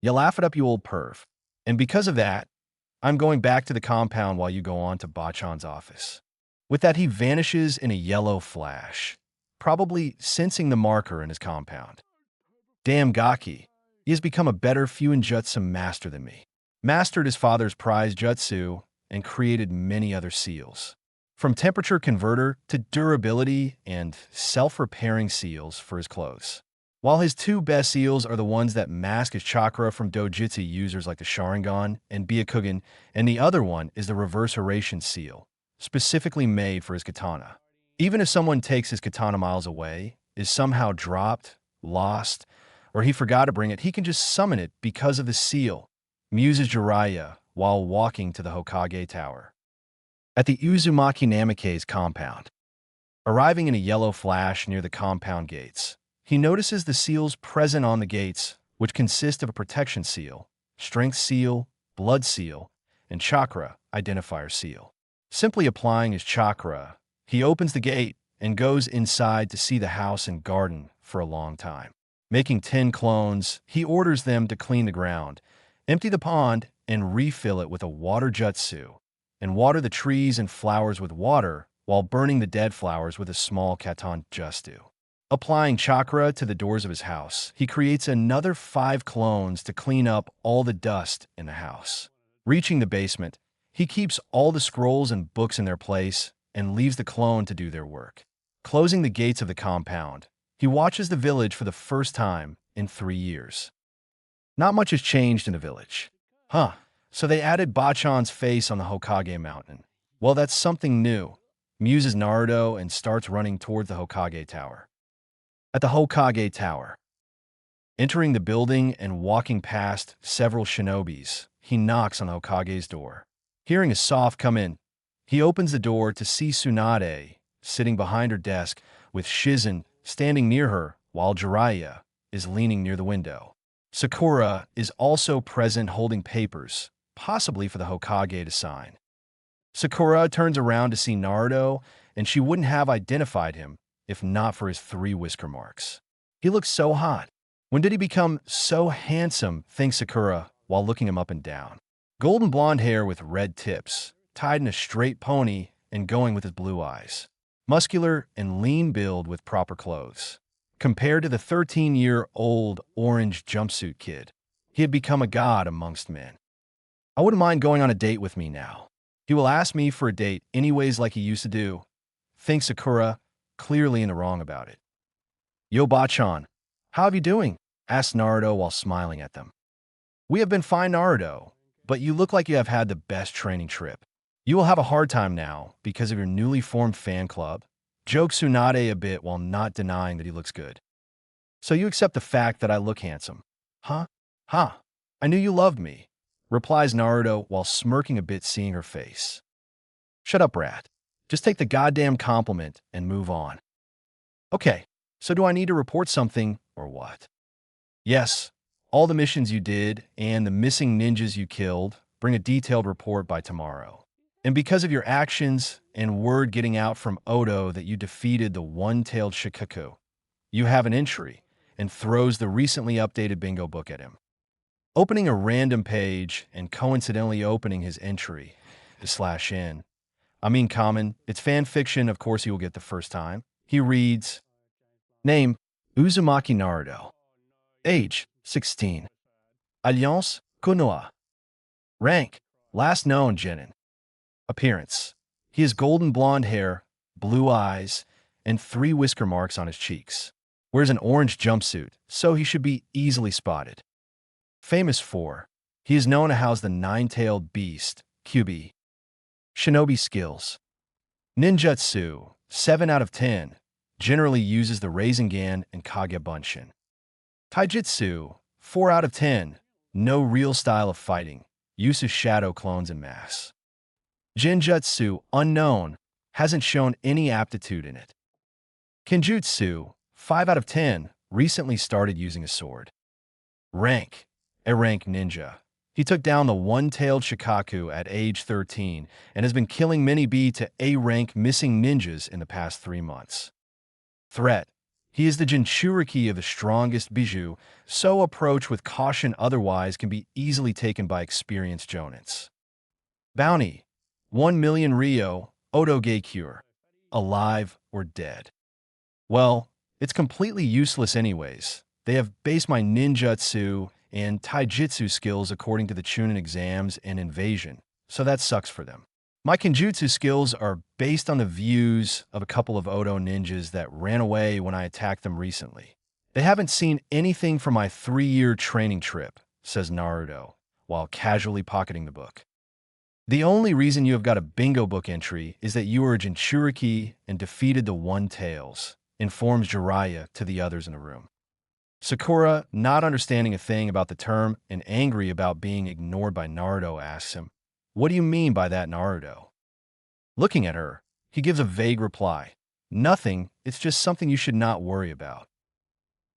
"You laugh it up, you old perv. And because of that, I'm going back to the compound while you go on to Bachan's office." With that, he vanishes in a yellow flash, probably sensing the marker in his compound. Damn Gaki, he has become a better Fuinjutsu master than me. Mastered his father's prize jutsu and created many other seals. From temperature converter to durability and self-repairing seals for his clothes. While his 2 best seals are the ones that mask his chakra from dojutsu users like the Sharingan and Byakugan, and the other one is the reverse Horatian seal, specifically made for his katana. Even if someone takes his katana miles away, is somehow dropped, lost, or he forgot to bring it, he can just summon it because of the seal, muses Jiraiya while walking to the Hokage Tower. At the Uzumaki Namikaze's compound, arriving in a yellow flash near the compound gates, he notices the seals present on the gates, which consist of a protection seal, strength seal, blood seal, and chakra identifier seal. Simply applying his chakra, he opens the gate and goes inside to see the house and garden for a long time. Making 10 clones, he orders them to clean the ground, empty the pond, and refill it with a water jutsu, and water the trees and flowers with water while burning the dead flowers with a small katon jutsu. Applying chakra to the doors of his house, he creates another 5 clones to clean up all the dust in the house. Reaching the basement, he keeps all the scrolls and books in their place and leaves the clone to do their work. Closing the gates of the compound, he watches the village for the first time in 3 years. Not much has changed in the village. Huh. So they added Bachan's face on the Hokage mountain. Well, that's something new. Muses Naruto and starts running toward the Hokage tower. At the Hokage tower, entering the building and walking past several shinobis, he knocks on the Hokage's door. Hearing a soft come in, he opens the door to see Tsunade sitting behind her desk with Shizen standing near her while Jiraiya is leaning near the window. Sakura is also present holding papers, possibly for the Hokage to sign. Sakura turns around to see Naruto, and she wouldn't have identified him if not for his 3 whisker marks. He looks so hot. When did he become so handsome, thinks Sakura while looking him up and down. Golden blonde hair with red tips, tied in a straight pony and going with his blue eyes. Muscular and lean build with proper clothes. Compared to the 13-year-old orange jumpsuit kid, he had become a god amongst men. I wouldn't mind going on a date with me now. He will ask me for a date anyways like he used to do, thinks Sakura, clearly in the wrong about it. Yo, Bachan, how have you doing? Asked Naruto while smiling at them. We have been fine, Naruto, but you look like you have had the best training trip. You will have a hard time now because of your newly formed fan club, jokes Tsunade a bit while not denying that he looks good. So you accept the fact that I look handsome? Huh? I knew you loved me, replies Naruto while smirking a bit seeing her face. Shut up, rat. Just take the goddamn compliment and move on. Okay, so do I need to report something or what? Yes, all the missions you did and the missing ninjas you killed, bring a detailed report by tomorrow. And because of your actions and word getting out from Odo that you defeated the one-tailed Shikaku, you have an entry and throws the recently updated bingo book at him. Opening a random page and coincidentally opening his entry to /in. I mean common, it's fan fiction, of course he will get the first time. He reads, Name, Uzumaki Naruto. Age, 16. Alliance, Konoha. Rank, last known Genin. Appearance, he has golden blonde hair, blue eyes, and 3 whisker marks on his cheeks. Wears an orange jumpsuit, so he should be easily spotted. Famous for, he is known to house the 9-tailed beast, QB. Shinobi skills. Ninjutsu, 7 out of 10, generally uses the Rasengan and Kage Bunshin. Taijutsu, 4 out of 10, no real style of fighting, uses shadow clones en masse. Genjutsu, unknown, hasn't shown any aptitude in it. Kenjutsu, 5 out of 10, recently started using a sword. Rank, a rank ninja. He took down the one-tailed Shikaku at age 13 and has been killing many B to A-rank missing ninjas in the past 3 months. Threat, he is the Jinchuriki of the strongest Biju, so approach with caution otherwise can be easily taken by experienced jonins. Bounty, 1 million Ryo, Odo Geikure, alive or dead. Well, it's completely useless anyways. They have based my ninjutsu and taijutsu skills according to the Chunin exams and invasion, so that sucks for them. My kenjutsu skills are based on the views of a couple of Odo ninjas that ran away when I attacked them recently. They haven't seen anything from my 3-year training trip, says Naruto, while casually pocketing the book. The only reason you have got a bingo book entry is that you were a Jinchuriki and defeated the One-Tails, informs Jiraiya to the others in the room. Sakura, not understanding a thing about the term and angry about being ignored by Naruto, asks him, What do you mean by that, Naruto? Looking at her, he gives a vague reply. Nothing, it's just something you should not worry about.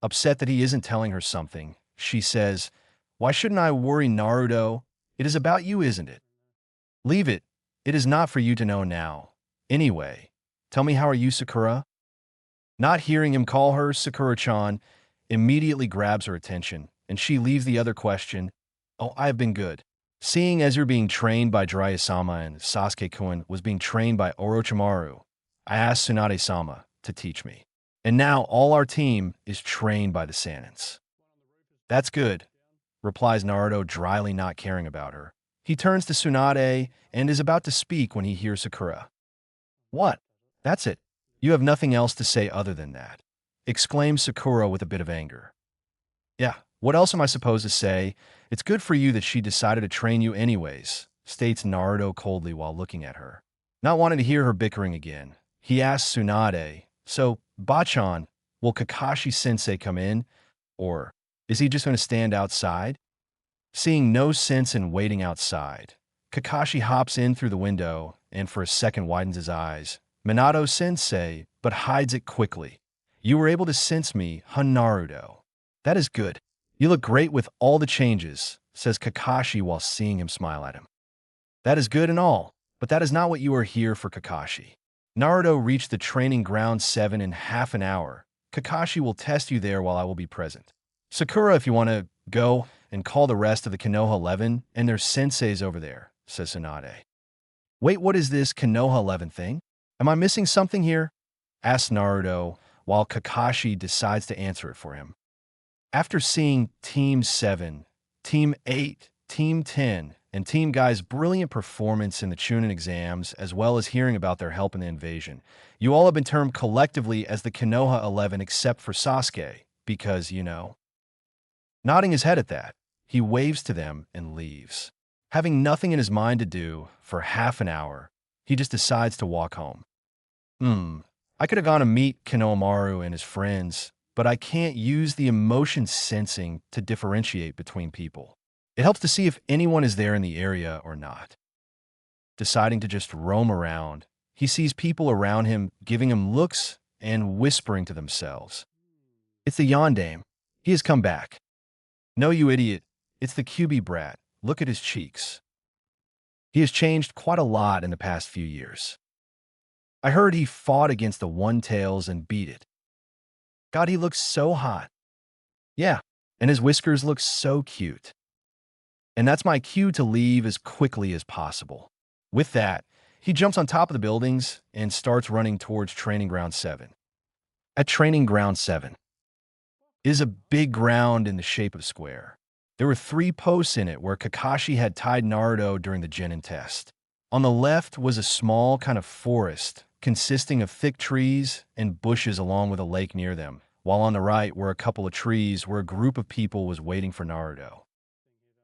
Upset that he isn't telling her something, she says, Why shouldn't I worry, Naruto? It is about you, isn't it? Leave it. It is not for you to know now. Anyway, tell me, how are you, Sakura? Not hearing him call her Sakura-chan immediately grabs her attention, and she leaves the other question. Oh, I have been good. Seeing as you're being trained by Jiraiya-sama and Sasuke-kun was being trained by Orochimaru, I asked Tsunade-sama to teach me. And now all our team is trained by the Saiyans. That's good, replies Naruto, dryly not caring about her. He turns to Tsunade and is about to speak when he hears Sakura. What? That's it. You have nothing else to say other than that, exclaims Sakura with a bit of anger. Yeah, What else am I supposed to say? It's good for you that she decided to train you anyways, states Naruto coldly while looking at her. Not wanting to hear her bickering again, he asks Tsunade, so, Bachan, will Kakashi-sensei come in? Or is he just going to stand outside? Seeing no sense in waiting outside, Kakashi hops in through the window and for a second widens his eyes. Minato-sensei, but hides it quickly. You were able to sense me, huh, Naruto? That is good. You look great with all the changes, says Kakashi while seeing him smile at him. That is good and all, but that is not what you are here for, Kakashi. Naruto reached the training ground 7 in half an hour. Kakashi will test you there while I will be present. Sakura, if you want to go and call the rest of the Konoha 11 and their senseis over there, says Tsunade. Wait, what is this Konoha 11 thing? Am I missing something here? Asks Naruto while Kakashi decides to answer it for him. After seeing Team 7, Team 8, Team 10, and Team Guy's brilliant performance in the Chunin exams, as well as hearing about their help in the invasion, you all have been termed collectively as the Konoha 11 except for Sasuke, because, you know. Nodding his head at that, he waves to them and leaves. Having nothing in his mind to do for half an hour, he just decides to walk home. I could have gone to meet Konohamaru and his friends, but I can't use the emotion sensing to differentiate between people. It helps to see if anyone is there in the area or not. Deciding to just roam around, he sees people around him giving him looks and whispering to themselves. It's the Yondaime. He has come back. No, you idiot. It's the QB brat. Look at his cheeks. He has changed quite a lot in the past few years. I heard he fought against the One-Tails and beat it. God, he looks so hot. Yeah, and his whiskers look so cute. And that's my cue to leave as quickly as possible. With that, he jumps on top of the buildings and starts running towards Training Ground 7. At Training Ground 7 is a big ground in the shape of a square. There were 3 posts in it where Kakashi had tied Naruto during the Genin test. On the left was a small kind of forest consisting of thick trees and bushes along with a lake near them, while on the right were a couple of trees where a group of people was waiting for Naruto.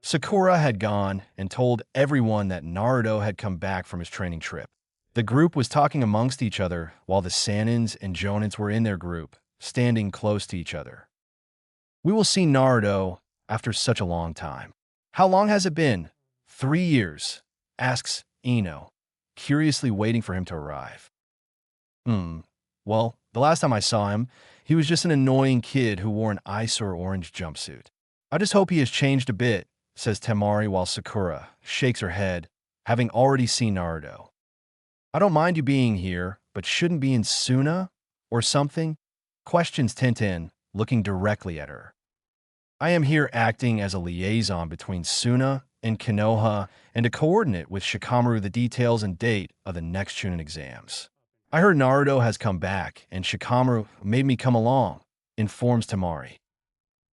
Sakura had gone and told everyone that Naruto had come back from his training trip. The group was talking amongst each other while the Sanins and Jonins were in their group, standing close to each other. We will see Naruto after such a long time. How long has it been? 3 years, asks Ino, curiously waiting for him to arrive. Well, the last time I saw him, he was just an annoying kid who wore an ice or orange jumpsuit. I just hope he has changed a bit, says Temari while Sakura shakes her head, having already seen Naruto. I don't mind you being here, but shouldn't be in Suna or something? Questions Tenten, looking directly at her. I am here acting as a liaison between Suna and Konoha and to coordinate with Shikamaru the details and date of the next Chunin exams. I heard Naruto has come back, and Shikamaru made me come along, informs Temari.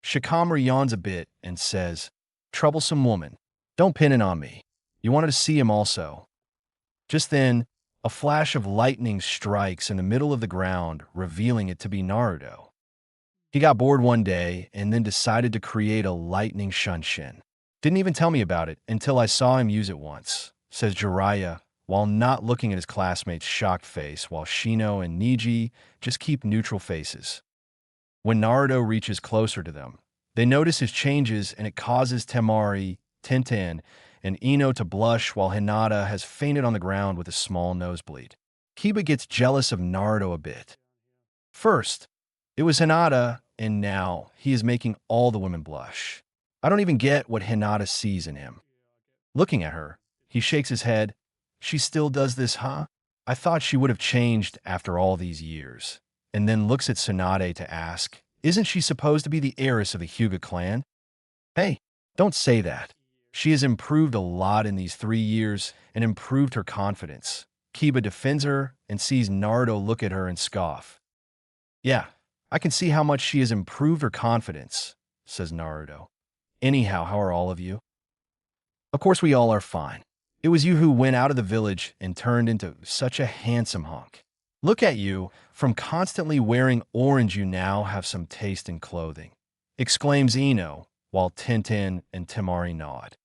Shikamaru yawns a bit and says, Troublesome woman, don't pin it on me. You wanted to see him also. Just then, a flash of lightning strikes in the middle of the ground, revealing it to be Naruto. He got bored one day and then decided to create a lightning shunshin. Didn't even tell me about it until I saw him use it once, says Jiraiya, while not looking at his classmate's shocked face, while Shino and Niji just keep neutral faces. When Naruto reaches closer to them, they notice his changes and it causes Temari, Tenten, and Ino to blush while Hinata has fainted on the ground with a small nosebleed. Kiba gets jealous of Naruto a bit. First, it was Hinata, and now he is making all the women blush. I don't even get what Hinata sees in him. Looking at her, he shakes his head. She still does this, huh? I thought she would have changed after all these years. And then looks at Tsunade to ask, isn't she supposed to be the heiress of the Hyuga clan? Hey, don't say that. She has improved a lot in these 3 years and improved her confidence. Kiba defends her and sees Naruto look at her and scoff. Yeah, I can see how much she has improved her confidence, says Naruto. Anyhow, how are all of you? Of course we all are fine. It was you who went out of the village and turned into such a handsome hunk. Look at you, from constantly wearing orange you now have some taste in clothing, exclaims Ino, while Tintin and Temari nod.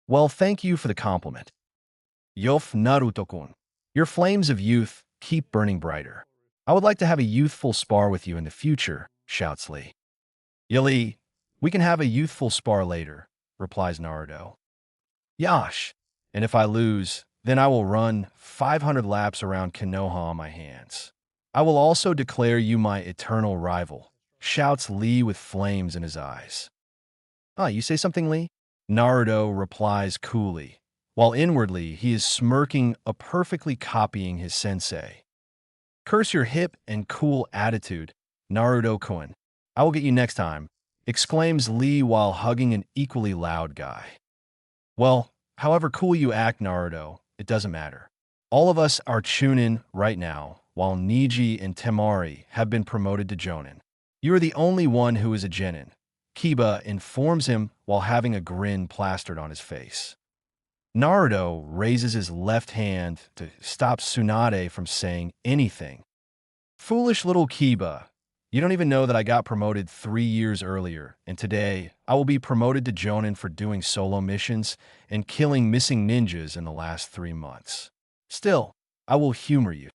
Well, thank you for the compliment. Yof Naruto-kun. Your flames of youth keep burning brighter. I would like to have a youthful spar with you in the future, shouts Lee. Yali, we can have a youthful spar later, replies Naruto. Yash, and if I lose, then I will run 500 laps around Konoha on my hands. I will also declare you my eternal rival, shouts Lee with flames in his eyes. Ah, you say something, Lee? Naruto replies coolly, while inwardly he is smirking, perfectly copying his sensei. Curse your hip and cool attitude, Naruto-kun. I will get you next time, exclaims Lee while hugging an equally loud guy. Well, however cool you act, Naruto, it doesn't matter. All of us are Chunin right now, while Niji and Temari have been promoted to Jonin. You are the only one who is a genin, Kiba informs him while having a grin plastered on his face. Naruto raises his left hand to stop Tsunade from saying anything. Foolish little Kiba, you don't even know that I got promoted 3 years earlier, and today I will be promoted to Jonin for doing solo missions and killing missing ninjas in the last 3 months. Still, I will humor you.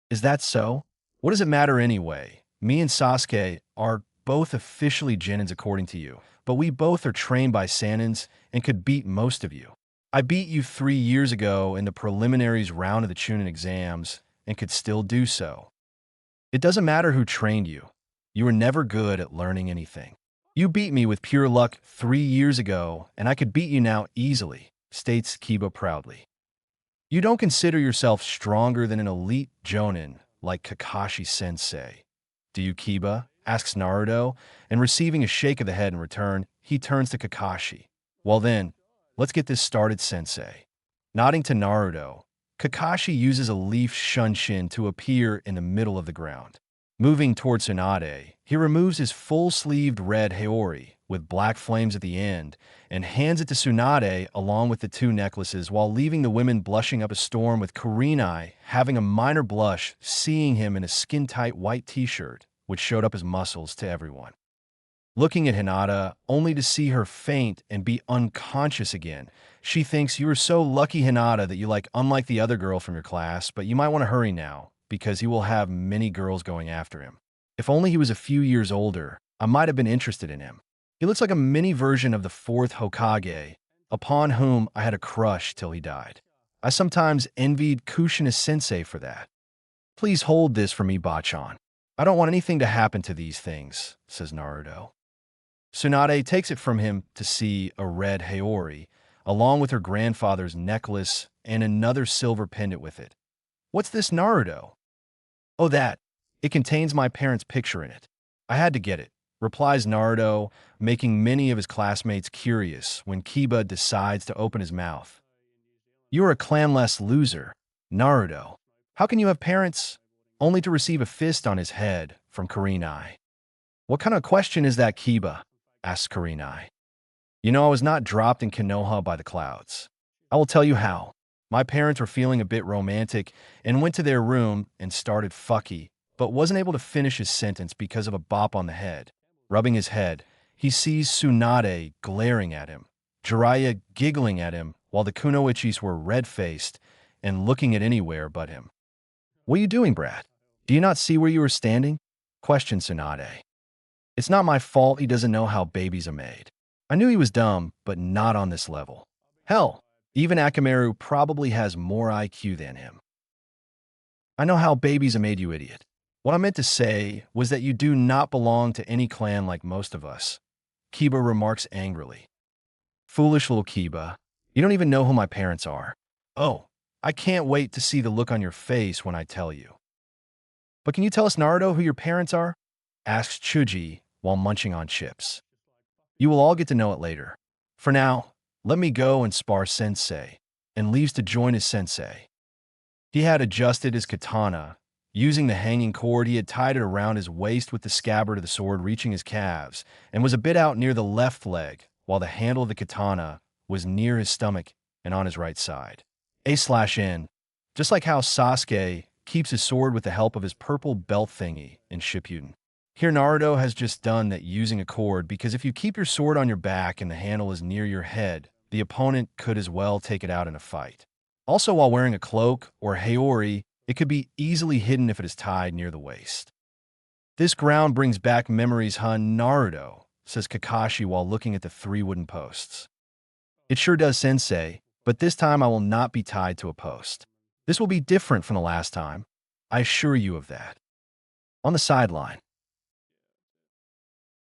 Is that so? What does it matter anyway? Me and Sasuke are both officially Genins according to you, but we both are trained by Sanins and could beat most of you. I beat you 3 years ago in the preliminaries round of the Chunin exams and could still do so. It doesn't matter who trained you. You were never good at learning anything. You beat me with pure luck 3 years ago, and I could beat you now easily, states Kiba proudly. You don't consider yourself stronger than an elite Jonin like Kakashi-sensei, do you, Kiba? Asks Naruto, and receiving a shake of the head in return, he turns to Kakashi. Well then, let's get this started, sensei. Nodding to Naruto, Kakashi uses a leaf shunshin to appear in the middle of the ground. Moving toward Tsunade, he removes his full-sleeved red haori with black flames at the end and hands it to Tsunade along with the 2 necklaces while leaving the women blushing up a storm with Kurenai having a minor blush seeing him in a skin-tight white t-shirt which showed up his muscles to everyone. Looking at Hinata, only to see her faint and be unconscious again, she thinks you are so lucky, Hinata, that you unlike the other girl from your class, but you might want to hurry now, because he will have many girls going after him. If only he was a few years older, I might have been interested in him. He looks like a mini version of the 4th Hokage, upon whom I had a crush till he died. I sometimes envied Kushina-sensei for that. Please hold this for me, Bachan. I don't want anything to happen to these things, says Naruto. Tsunade takes it from him to see a red haori, along with her grandfather's necklace and another silver pendant with it. What's this, Naruto? Oh, that. It contains my parents' picture in it. I had to get it, replies Naruto, making many of his classmates curious when Kiba decides to open his mouth. You're a clanless loser, Naruto. How can you have parents? Only to receive a fist on his head from Kurenai. What kind of question is that, Kiba? Asks Kurenai. You know, I was not dropped in Konoha by the clouds. I will tell you how. My parents were feeling a bit romantic and went to their room and started fucky, but wasn't able to finish his sentence because of a bop on the head. Rubbing his head, he sees Tsunade glaring at him, Jiraiya giggling at him, while the Kunoichis were red-faced and looking at anywhere but him. What are you doing, Brad? Do you not see where you are standing? Questioned Tsunade. It's not my fault he doesn't know how babies are made. I knew he was dumb, but not on this level. Hell, even Akamaru probably has more IQ than him. I know how babies are made, you idiot. What I meant to say was that you do not belong to any clan like most of us, Kiba remarks angrily. Foolish little Kiba, you don't even know who my parents are. Oh, I can't wait to see the look on your face when I tell you. But can you tell us, Naruto, who your parents are? Asks Chuji while munching on chips. You will all get to know it later. For now, let me go and spar sensei, and leaves to join his sensei. He had adjusted his katana. Using the hanging cord, he had tied it around his waist with the scabbard of the sword reaching his calves, and was a bit out near the left leg, while the handle of the katana was near his stomach and on his right side. A/N, just like how Sasuke keeps his sword with the help of his purple belt thingy in Shippuden. Here Naruto has just done that using a cord because if you keep your sword on your back and the handle is near your head, the opponent could as well take it out in a fight. Also, while wearing a cloak or haori, it could be easily hidden if it is tied near the waist. This ground brings back memories, huh, Naruto, says Kakashi while looking at the 3 wooden posts. It sure does, sensei, but this time I will not be tied to a post. This will be different from the last time. I assure you of that. On the sideline.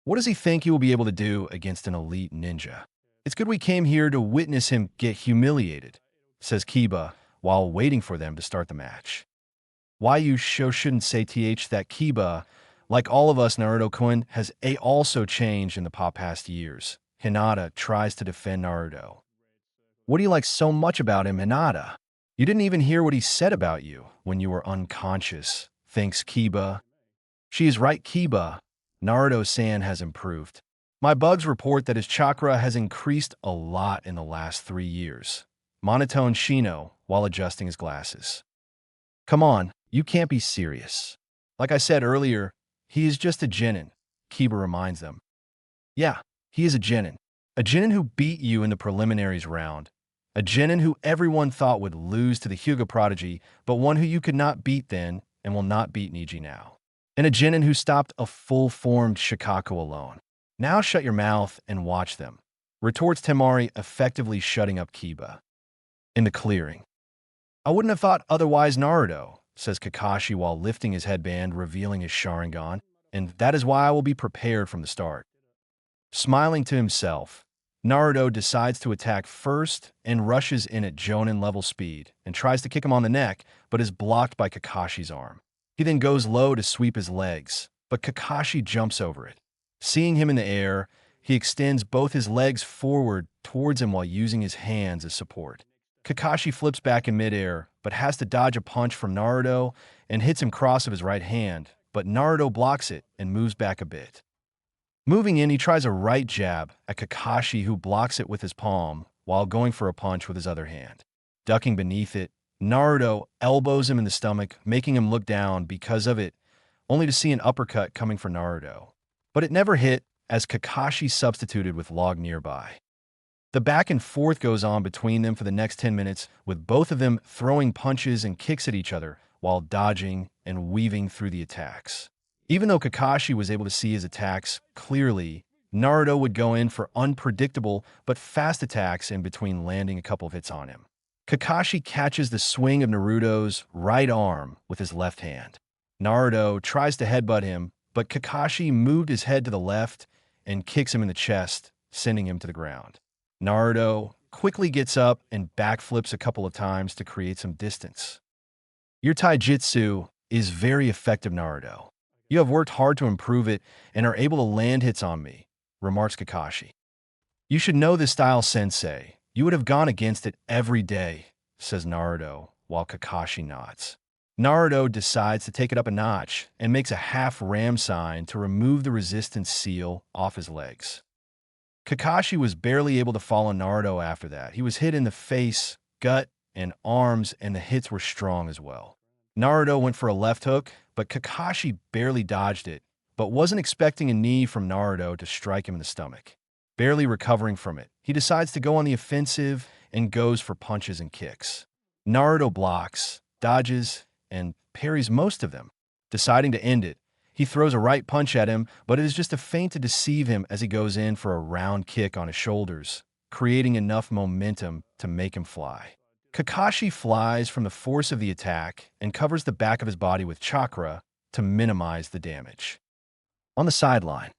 What does he think he will be able to do against an elite ninja? It's good we came here to witness him get humiliated, says Kiba, while waiting for them to start the match. Why you shouldn't say that Kiba, like all of us Naruto-kun, has also changed in the past years. Hinata tries to defend Naruto. What do you like so much about him, Hinata? You didn't even hear what he said about you when you were unconscious, thinks Kiba. She is right, Kiba. Naruto-san has improved. My bugs report that his chakra has increased a lot in the last 3 years. Monotone Shino while adjusting his glasses. Come on, you can't be serious. Like I said earlier, he is just a genin, Kiba reminds them. Yeah, he is a genin who beat you in the preliminaries round, a genin who everyone thought would lose to the Hyuga prodigy, but one who you could not beat then and will not beat Niji now. And a genin who stopped a full-formed Shikaku alone. Now shut your mouth and watch them, retorts Temari, effectively shutting up Kiba. In the clearing. I wouldn't have thought otherwise, Naruto, says Kakashi while lifting his headband, revealing his Sharingan, and that is why I will be prepared from the start. Smiling to himself, Naruto decides to attack first and rushes in at Jonin-level speed and tries to kick him on the neck, but is blocked by Kakashi's arm. He then goes low to sweep his legs, but Kakashi jumps over it. Seeing him in the air, he extends both his legs forward towards him while using his hands as support. Kakashi flips back in midair, but has to dodge a punch from Naruto and hits him cross of his right hand, but Naruto blocks it and moves back a bit. Moving in, he tries a right jab at Kakashi, who blocks it with his palm while going for a punch with his other hand. Ducking beneath it, Naruto elbows him in the stomach, making him look down because of it, only to see an uppercut coming for Naruto. But it never hit, as Kakashi substituted with log nearby. The back and forth goes on between them for the next 10 minutes, with both of them throwing punches and kicks at each other while dodging and weaving through the attacks. Even though Kakashi was able to see his attacks clearly, Naruto would go in for unpredictable but fast attacks in between, landing a couple of hits on him. Kakashi catches the swing of Naruto's right arm with his left hand. Naruto tries to headbutt him, but Kakashi moved his head to the left and kicks him in the chest, sending him to the ground. Naruto quickly gets up and backflips a couple of times to create some distance. Your taijutsu is very effective, Naruto. You have worked hard to improve it and are able to land hits on me, remarks Kakashi. You should know this style, sensei. You would have gone against it every day, says Naruto, while Kakashi nods. Naruto decides to take it up a notch and makes a half ram sign to remove the resistance seal off his legs. Kakashi was barely able to follow Naruto after that. He was hit in the face, gut, and arms, and the hits were strong as well. Naruto went for a left hook, but Kakashi barely dodged it, but wasn't expecting a knee from Naruto to strike him in the stomach. Barely recovering from it, he decides to go on the offensive and goes for punches and kicks. Naruto blocks, dodges, and parries most of them. Deciding to end it, he throws a right punch at him, but it is just a feint to deceive him as he goes in for a round kick on his shoulders, creating enough momentum to make him fly. Kakashi flies from the force of the attack and covers the back of his body with chakra to minimize the damage. On the sideline,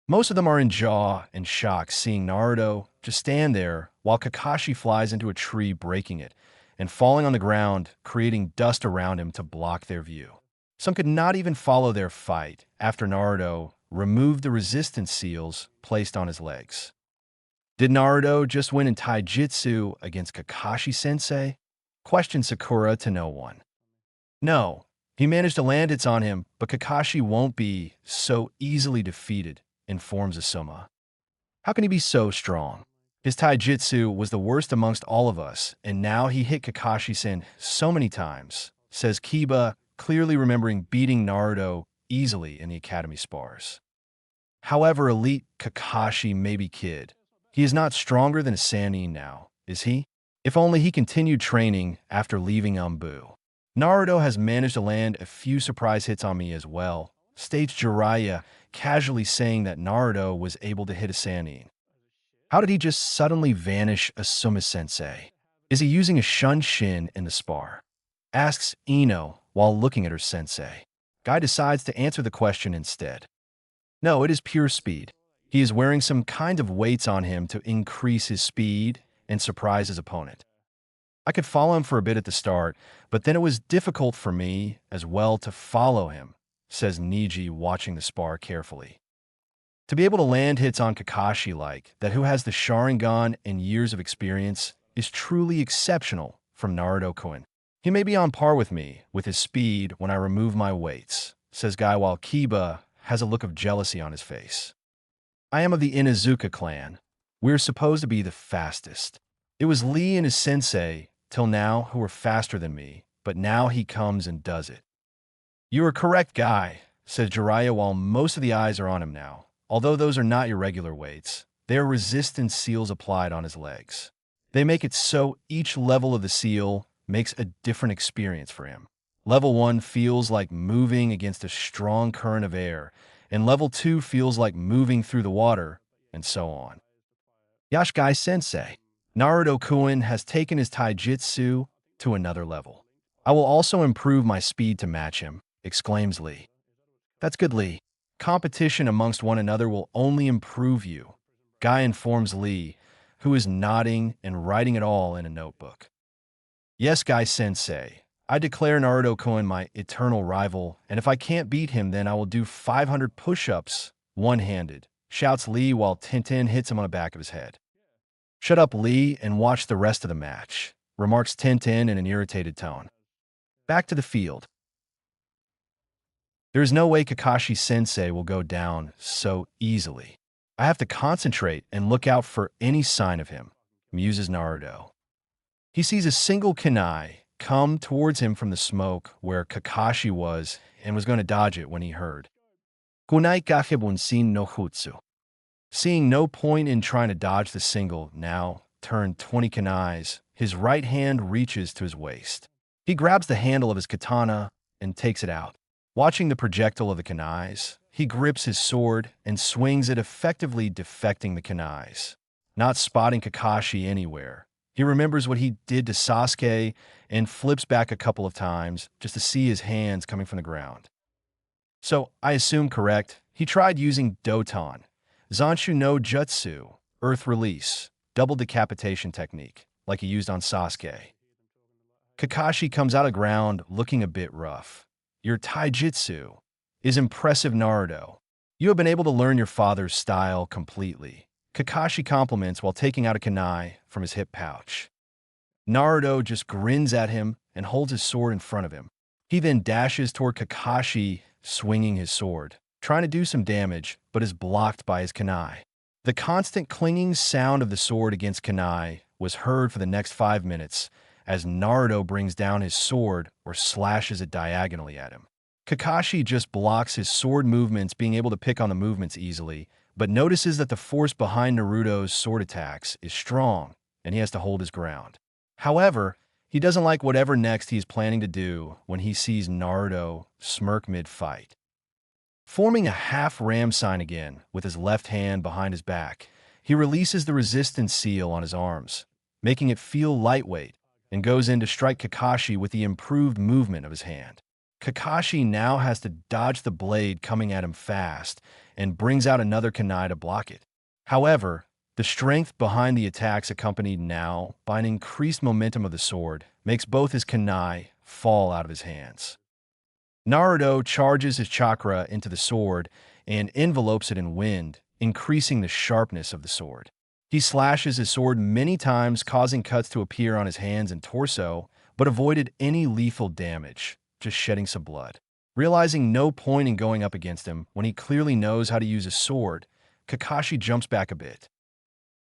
most of them are in jaw and shock, seeing Naruto just stand there while Kakashi flies into a tree, breaking it, and falling on the ground, creating dust around him to block their view. Some could not even follow their fight after Naruto removed the resistance seals placed on his legs. Did Naruto just win in taijutsu against Kakashi-sensei? Questioned Sakura to no one. No, he managed to land hits on him, but Kakashi won't be so easily defeated, informs Asuma. How can he be so strong? His taijutsu was the worst amongst all of us, and now he hit Kakashi-sen so many times, says Kiba, clearly remembering beating Naruto easily in the academy spars. However, elite Kakashi may be kid. He is not stronger than a Sannin now, is he? If only he continued training after leaving Anbu. Naruto has managed to land a few surprise hits on me as well, states Jiraiya, casually saying that Naruto was able to hit a Sannin. How did he just suddenly vanish Asuma-sensei? Is he using a Shunshin in the spar? Asks Ino while looking at her sensei. Guy decides to answer the question instead. No, it is pure speed. He is wearing some kind of weights on him to increase his speed and surprise his opponent. I could follow him for a bit at the start, but then it was difficult for me as well to follow him, says Niji watching the spar carefully. To be able to land hits on Kakashi like that, who has the Sharingan and years of experience, is truly exceptional from Naruto-kun. He may be on par with me with his speed when I remove my weights, says Guy while Kiba has a look of jealousy on his face. I am of the Inuzuka clan. We're supposed to be the fastest. It was Lee and his sensei, till now, who were faster than me, but now he comes and does it. You are correct, Guy, says Jiraiya while most of the eyes are on him now. Although those are not your regular weights, they are resistance seals applied on his legs. They make it so each level of the seal makes a different experience for him. Level 1 feels like moving against a strong current of air, and level 2 feels like moving through the water, and so on. Yashgai Sensei, Naruto-kun has taken his taijutsu to another level. I will also improve my speed to match him, exclaims Lee. That's good, Lee. Competition amongst one another will only improve you, Guy informs Lee, who is nodding and writing it all in a notebook. Yes, Guy Sensei. I declare Naruto-kun my eternal rival, and if I can't beat him, then I will do 500 push-ups, one-handed, shouts Lee while Tintin hits him on the back of his head. Shut up, Lee, and watch the rest of the match, remarks Tintin in an irritated tone. Back to the field. There is no way Kakashi-sensei will go down so easily. I have to concentrate and look out for any sign of him, muses Naruto. He sees a single kunai come towards him from the smoke where Kakashi was and was going to dodge it when he heard Kunai Kakebun Sin no Jutsu. Seeing no point in trying to dodge the single, now turned 20 kunais, his right hand reaches to his waist. He grabs the handle of his katana and takes it out. Watching the projectile of the kunais, he grips his sword and swings it, effectively defecting the kunais. Not spotting Kakashi anywhere, he remembers what he did to Sasuke and flips back a couple of times just to see his hands coming from the ground. So, I assume correct, he tried using Doton, Zanshu no Jutsu, Earth Release, double decapitation technique, like he used on Sasuke. Kakashi comes out of ground looking a bit rough. Your taijutsu is impressive, Naruto. You have been able to learn your father's style completely. Kakashi compliments while taking out a kunai from his hip pouch. Naruto just grins at him and holds his sword in front of him. He then dashes toward Kakashi, swinging his sword, trying to do some damage, but is blocked by his kunai. The constant clinging sound of the sword against kunai was heard for the next 5 minutes as Naruto brings down his sword or slashes it diagonally at him. Kakashi just blocks his sword movements, being able to pick on the movements easily, but notices that the force behind Naruto's sword attacks is strong, and he has to hold his ground. However, he doesn't like whatever next he's planning to do when he sees Naruto smirk mid-fight. Forming a half-ram sign again with his left hand behind his back, he releases the resistance seal on his arms, making it feel lightweight, and goes in to strike Kakashi with the improved movement of his hand. Kakashi now has to dodge the blade coming at him fast and brings out another kunai to block it. However, the strength behind the attacks, accompanied now by an increased momentum of the sword, makes both his kunai fall out of his hands. Naruto charges his chakra into the sword and envelopes it in wind, increasing the sharpness of the sword. He slashes his sword many times, causing cuts to appear on his hands and torso, but avoided any lethal damage, just shedding some blood. Realizing no point in going up against him when he clearly knows how to use a sword, Kakashi jumps back a bit.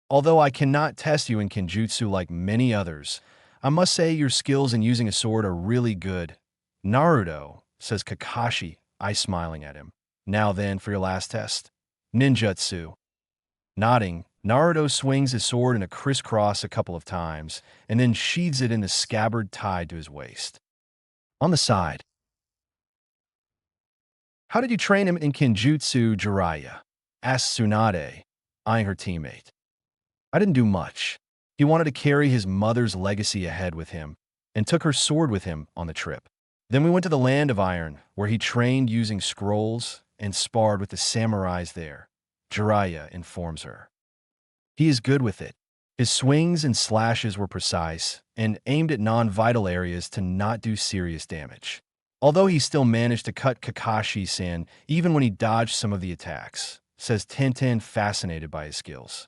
Although I cannot test you in Kenjutsu like many others, I must say your skills in using a sword are really good, Naruto, says Kakashi eye smiling at him. Now then, for your last test. Ninjutsu. Nodding, Naruto swings his sword in a crisscross a couple of times, and then sheathes it in the scabbard tied to his waist. On the side, how did you train him in Kinjutsu Jiraiya? Asked Tsunade, eyeing her teammate. I didn't do much. He wanted to carry his mother's legacy ahead with him, and took her sword with him on the trip. Then we went to the Land of Iron, where he trained using scrolls and sparred with the samurais there, Jiraiya informs her. He is good with it. His swings and slashes were precise and aimed at non-vital areas to not do serious damage. Although he still managed to cut Kakashi-san even when he dodged some of the attacks, says Tenten, fascinated by his skills.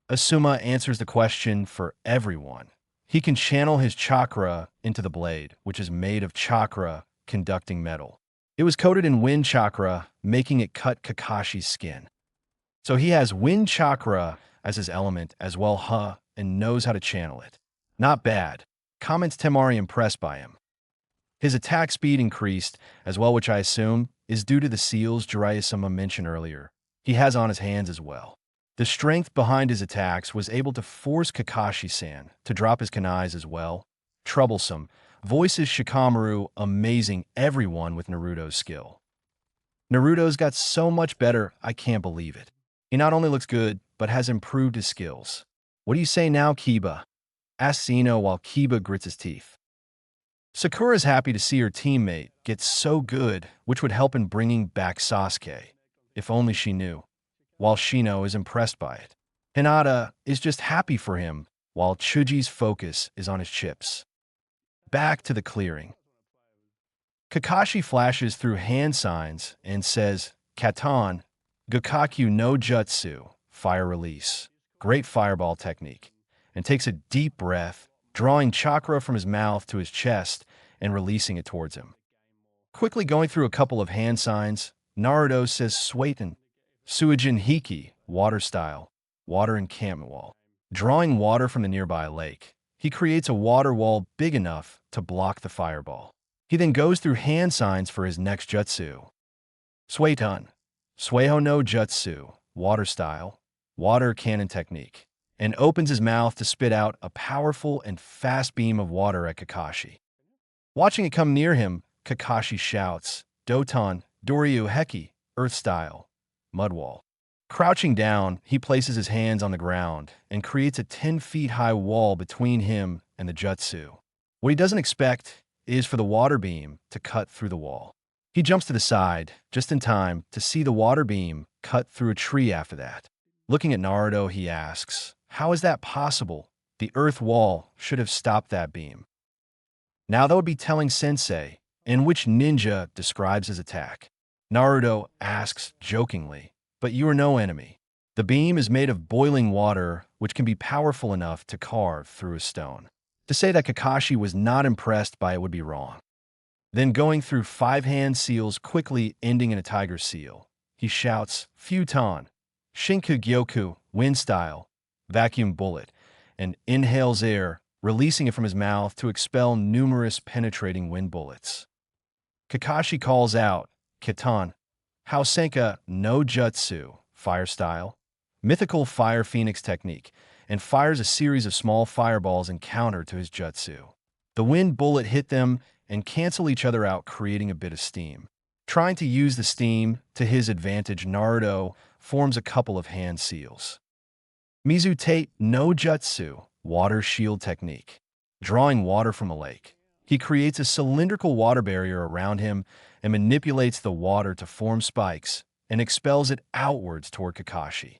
Asuma answers the question for everyone. He can channel his chakra into the blade, which is made of chakra conducting metal. It was coated in wind chakra, making it cut Kakashi's skin. So he has wind chakra as his element as well, and knows how to channel it. Not bad, comments Temari, impressed by him. His attack speed increased as well, which I assume is due to the seals Jiraiya-sama mentioned earlier. He has on his hands as well. The strength behind his attacks was able to force Kakashi-san to drop his kunais as well. Troublesome, voices Shikamaru, amazing everyone with Naruto's skill. Naruto's got so much better, I can't believe it. He not only looks good, but has improved his skills. What do you say now, Kiba? Asks Ino while Kiba grits his teeth. Sakura's happy to see her teammate get so good, which would help in bringing back Sasuke, if only she knew, while Shino is impressed by it. Hinata is just happy for him, while Chuji's focus is on his chips. Back to the clearing. Kakashi flashes through hand signs and says, Katan, Gakakyu no Jutsu, fire release, great fireball technique, and takes a deep breath, drawing chakra from his mouth to his chest and releasing it towards him. Quickly going through a couple of hand signs, Naruto says Sueten, Suijin Hiki, water style, water encampment wall. Drawing water from the nearby lake, he creates a water wall big enough to block the fireball. He then goes through hand signs for his next jutsu. Sueton, Sueho no Jutsu, water style, water cannon technique, and opens his mouth to spit out a powerful and fast beam of water at Kakashi. Watching it come near him, Kakashi shouts, Doton, Doryu Heki, earth style, mud wall. Crouching down, he places his hands on the ground and creates a 10 feet high wall between him and the jutsu. What he doesn't expect is for the water beam to cut through the wall. He jumps to the side, just in time to see the water beam cut through a tree after that. Looking at Naruto, he asks, how is that possible? The earth wall should have stopped that beam. Now that would be telling Sensei, in which ninja describes his attack. Naruto asks jokingly, but you are no enemy. The beam is made of boiling water, which can be powerful enough to carve through a stone. To say that Kakashi was not impressed by it would be wrong. Then going through 5 hand seals, quickly ending in a tiger seal, he shouts, Futon, Shinku Gyoku, wind style, vacuum bullet, and inhales air, releasing it from his mouth to expel numerous penetrating wind bullets. Kakashi calls out, Kitan, Hausenka no Jutsu, fire style, mythical fire phoenix technique, and fires a series of small fireballs in counter to his jutsu. The wind bullet hit them and cancel each other out, creating a bit of steam. Trying to use the steam to his advantage, Naruto forms a couple of hand seals. Mizutate no Jutsu, water shield technique. Drawing water from a lake, he creates a cylindrical water barrier around him and manipulates the water to form spikes and expels it outwards toward Kakashi.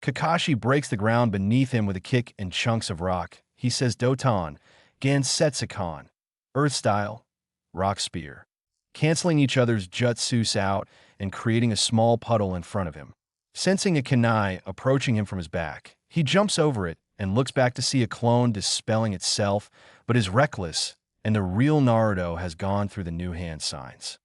Kakashi breaks the ground beneath him with a kick and chunks of rock. He says Doton, Gansetsukan, earth style, rock spear, canceling each other's jutsus out and creating a small puddle in front of him. Sensing a kunai approaching him from his back, he jumps over it and looks back to see a clone dispelling itself, but is reckless, and the real Naruto has gone through the new hand signs.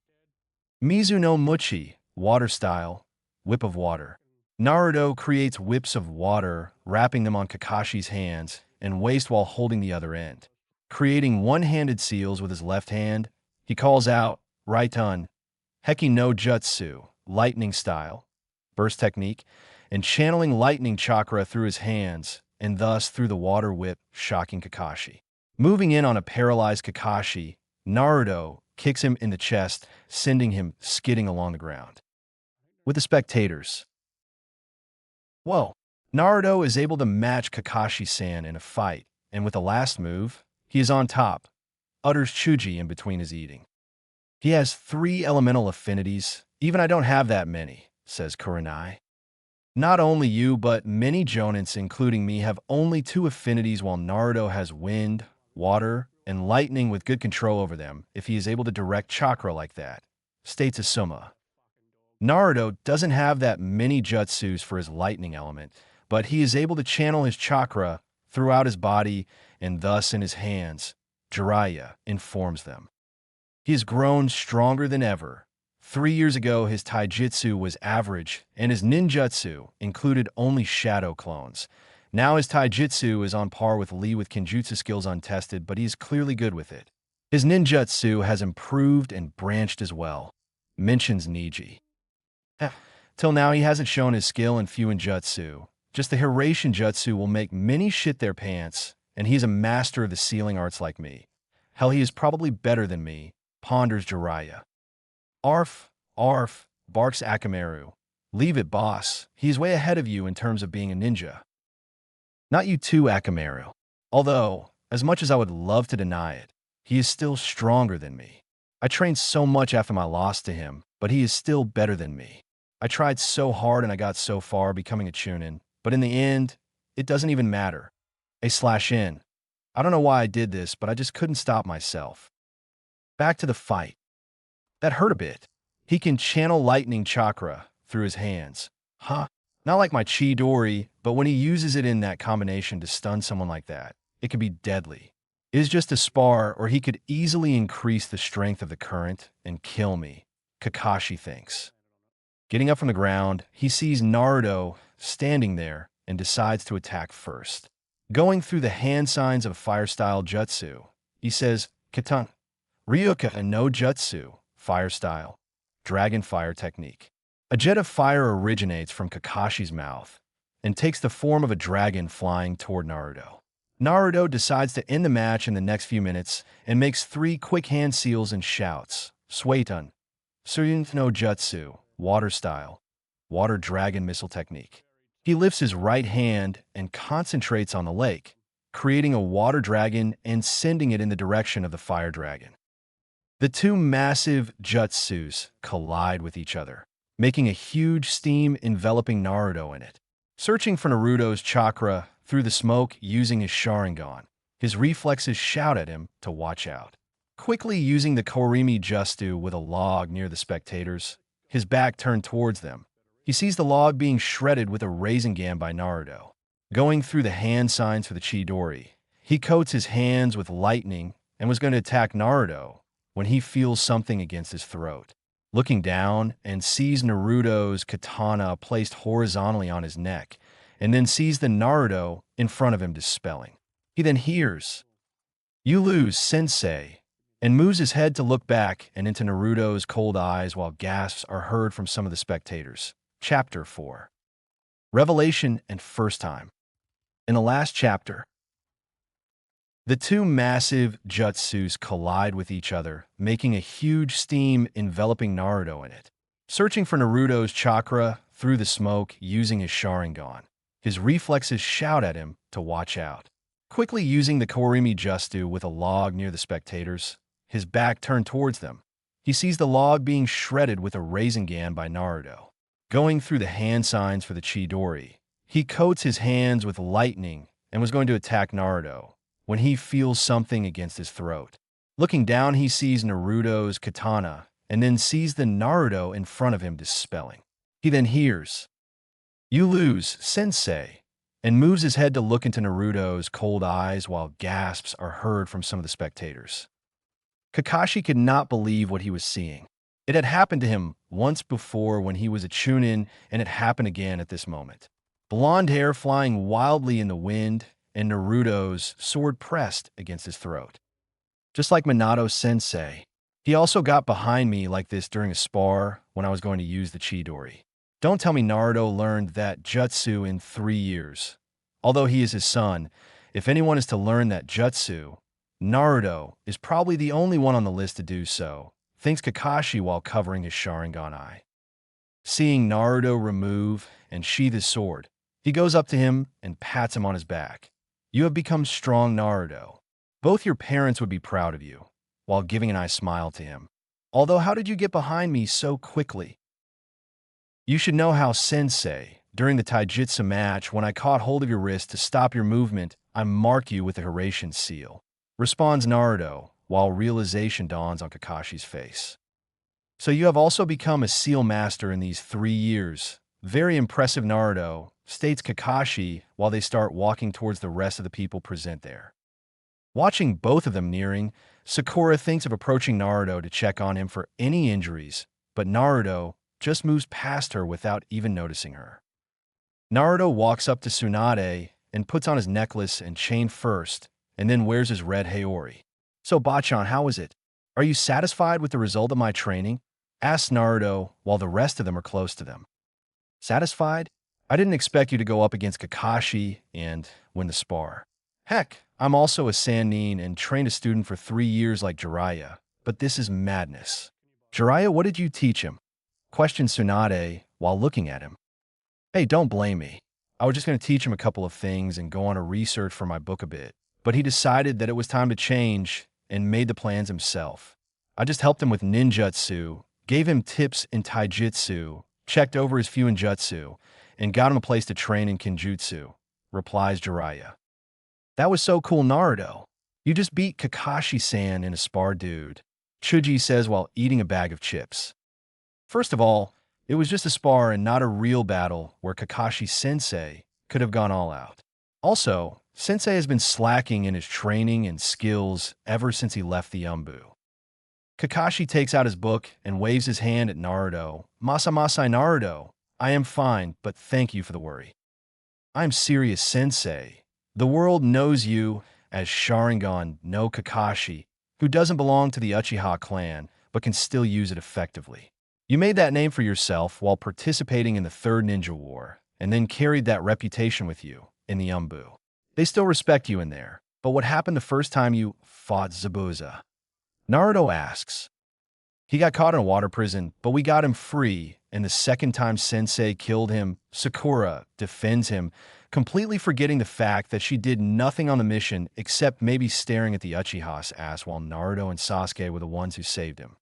Mizu no Muchi, water style, whip of water. Naruto creates whips of water, wrapping them on Kakashi's hands and waist while holding the other end. Creating one-handed seals with his left hand, he calls out, Raiton, Heki no Jutsu, lightning style, burst technique, and channeling lightning chakra through his hands, and thus through the water whip, shocking Kakashi. Moving in on a paralyzed Kakashi, Naruto kicks him in the chest, sending him skidding along the ground. With the spectators, whoa, Naruto is able to match Kakashi-san in a fight, and with the last move, he is on top, utters Chuji in between his eating. He has 3 elemental affinities. Even I don't have that many, says Kurenai. Not only you, but many jonins, including me, have only 2 affinities, while Naruto has wind, water, and lightning with good control over them if he is able to direct chakra like that, states Asuma. Naruto doesn't have that many jutsus for his lightning element, but he is able to channel his chakra throughout his body and thus in his hands, Jiraiya informs them. He has grown stronger than ever. 3 years ago, his taijutsu was average, and his ninjutsu included only shadow clones. Now his taijutsu is on par with Lee with kenjutsu skills untested, but he is clearly good with it. His ninjutsu has improved and branched as well, mentions Niji. Till now, he hasn't shown his skill in Fuinjutsu. Just the Hiraishin Jutsu will make many shit their pants, and he's a master of the sealing arts like me. Hell, he is probably better than me, ponders Jiraiya. Arf, barks Akamaru. Leave it, boss. He's way ahead of you in terms of being a ninja. Not you too, Akamaru. Although, as much as I would love to deny it, he is still stronger than me. I trained so much after my loss to him, but he is still better than me. I tried so hard and I got so far becoming a chunin, but in the end, it doesn't even matter. A/N. I don't know why I did this, but I just couldn't stop myself. Back to the fight. That hurt a bit. He can channel lightning chakra through his hands. Huh? Not like my Chidori, but when he uses it in that combination to stun someone like that, it could be deadly. It is just a spar, or he could easily increase the strength of the current and kill me, Kakashi thinks. Getting up from the ground, he sees Naruto standing there and decides to attack first. Going through the hand signs of fire-style jutsu, he says, Katan, Ryuka no jutsu, fire-style, dragon fire technique. A jet of fire originates from Kakashi's mouth and takes the form of a dragon flying toward Naruto. Naruto decides to end the match in the next few minutes and makes 3 quick hand seals and shouts, Suiton, Suyin no jutsu, water style, water dragon missile technique. He lifts his right hand and concentrates on the lake, creating a water dragon and sending it in the direction of the fire dragon. The 2 massive jutsus collide with each other, making a huge steam enveloping Naruto in it. Searching for Naruto's chakra through the smoke using his Sharingan, his reflexes shout at him to watch out. Quickly using the Korimi Jutsu with a log near the spectators, his back turned towards them, he sees the log being shredded with a Rasengan by Naruto. Going through the hand signs for the Chidori, he coats his hands with lightning and was going to attack Naruto when he feels something against his throat. Looking down and sees Naruto's katana placed horizontally on his neck, and then sees the Naruto in front of him dispelling. He then hears, "You lose, sensei," and moves his head to look back and into Naruto's cold eyes while gasps are heard from some of the spectators. Chapter 4. Revelation and First Time. In the last chapter, the 2 massive jutsus collide with each other, making a huge steam enveloping Naruto in it. Searching for Naruto's chakra through the smoke using his Sharingan, his reflexes shout at him to watch out. Quickly using the Korimi Jutsu with a log near the spectators, his back turned towards them, he sees the log being shredded with a Rasengan by Naruto. Going through the hand signs for the Chidori, he coats his hands with lightning and was going to attack Naruto when he feels something against his throat. Looking down, he sees Naruto's katana and then sees the Naruto in front of him dispelling. He then hears, "You lose, sensei," and moves his head to look into Naruto's cold eyes while gasps are heard from some of the spectators. Kakashi could not believe what he was seeing. It had happened to him once before when he was a Chunin, and it happened again at this moment. Blonde hair flying wildly in the wind, and Naruto's sword pressed against his throat. Just like Minato-sensei, He also got behind me like this during a spar when I was going to use the Chidori. Don't tell me Naruto learned that jutsu in 3 years. Although he is his son, if anyone is to learn that jutsu, Naruto is probably the only one on the list to do so, thinks Kakashi while covering his Sharingan eye. Seeing Naruto remove and sheath his sword, he goes up to him and pats him on his back. You have become strong, Naruto. Both your parents would be proud of you, while giving an eye smile to him. Although, how did you get behind me so quickly? You should know how Sensei, during the Taijutsu match, when I caught hold of your wrist to stop your movement, I mark you with the Horatian seal. Responds Naruto, while realization dawns on Kakashi's face. So you have also become a seal master in these 3 years. Very impressive, Naruto, states Kakashi while they start walking towards the rest of the people present there. Watching both of them nearing, Sakura thinks of approaching Naruto to check on him for any injuries, but Naruto just moves past her without even noticing her. Naruto walks up to Tsunade and puts on his necklace and chain first, and then wears his red Haori. So Bachan, how is it? Are you satisfied with the result of my training? Asks Naruto while the rest of them are close to them. Satisfied? I didn't expect you to go up against Kakashi and win the spar. Heck, I'm also a Sannin and trained a student for 3 years like Jiraiya, but this is madness. Jiraiya, what did you teach him? Questioned Tsunade while looking at him. Hey, don't blame me. I was just going to teach him a couple of things and go on a research for my book a bit, but he decided that it was time to change and made the plans himself. I just helped him with ninjutsu, gave him tips in taijutsu, checked over his fuinjutsu, and got him a place to train in kinjutsu, replies Jiraiya. That was so cool, Naruto. You just beat Kakashi-san in a spar, dude, Chuji says while eating a bag of chips. First of all, it was just a spar and not a real battle where Kakashi-sensei could have gone all out. Also, Sensei has been slacking in his training and skills ever since he left the Umbu. Kakashi takes out his book and waves his hand at Naruto. Masamasai Naruto, I am fine, but thank you for the worry. I'm serious, Sensei. The world knows you as Sharingan no Kakashi, who doesn't belong to the Uchiha clan, but can still use it effectively. You made that name for yourself while participating in the Third Ninja War, and then carried that reputation with you in the Umbu. They still respect you in there, but what happened the first time you fought Zabuza? Naruto asks. He got caught in a water prison, but we got him free, and the second time Sensei killed him, Sakura defends him, completely forgetting the fact that she did nothing on the mission except maybe staring at the Uchiha's ass while Naruto and Sasuke were the ones who saved him.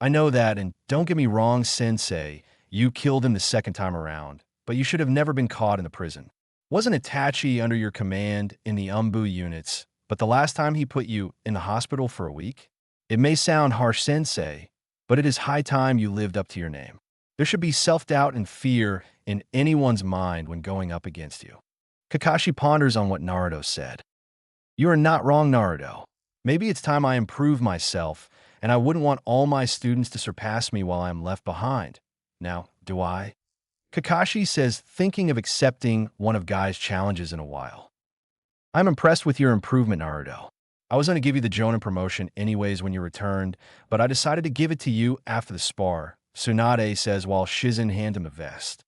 I know that, and don't get me wrong, Sensei, you killed him the second time around, but you should have never been caught in the prison. Wasn't Itachi under your command in the Umbu units, but the last time he put you in the hospital for a week? It may sound harsh, Sensei, but it is high time you lived up to your name. There should be self-doubt and fear in anyone's mind when going up against you. Kakashi ponders on what Naruto said. You are not wrong, Naruto. Maybe it's time I improve myself, and I wouldn't want all my students to surpass me while I am left behind. Now, do I? Kakashi says, thinking of accepting one of Guy's challenges in a while. I'm impressed with your improvement, Naruto. I was going to give you the Jonin promotion anyways when you returned, but I decided to give it to you after the spar, Tsunade says while Shizen hands him a vest.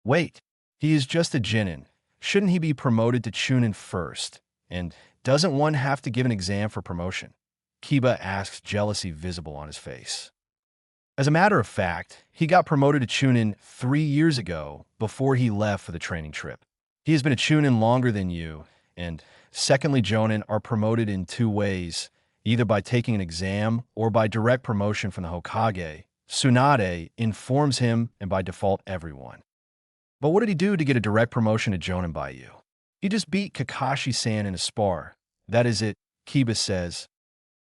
Wait, he is just a Genin. Shouldn't he be promoted to Chunin first? And doesn't one have to give an exam for promotion? Kiba asks, jealousy visible on his face. As a matter of fact, he got promoted to Chunin 3 years ago before he left for the training trip. He has been a Chunin longer than you, and secondly, Jonin are promoted in 2 ways, either by taking an exam or by direct promotion from the Hokage. Tsunade informs him and by default everyone. But what did he do to get a direct promotion to Jonin by you? He just beat Kakashi-san in a spar. That is it, Kiba says.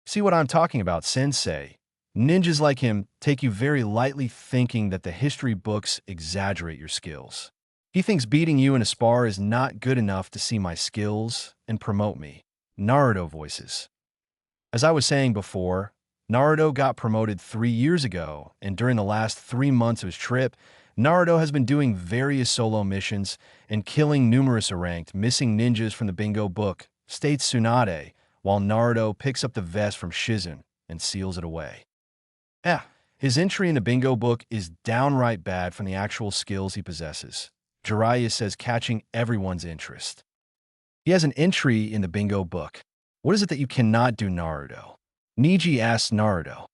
See what I'm talking about, Sensei. Ninjas like him take you very lightly, thinking that the history books exaggerate your skills. He thinks beating you in a spar is not good enough to see my skills and promote me. Naruto voices. As I was saying before, Naruto got promoted 3 years ago, and during the last 3 months of his trip, Naruto has been doing various solo missions and killing numerous ranked missing ninjas from the bingo book, states Tsunade, while Naruto picks up the vest from Shizen and seals it away. Yeah, his entry in the bingo book is downright bad from the actual skills he possesses. Jiraiya says catching everyone's interest. He has an entry in the bingo book. What is it that you cannot do, Naruto? Neji asks Naruto.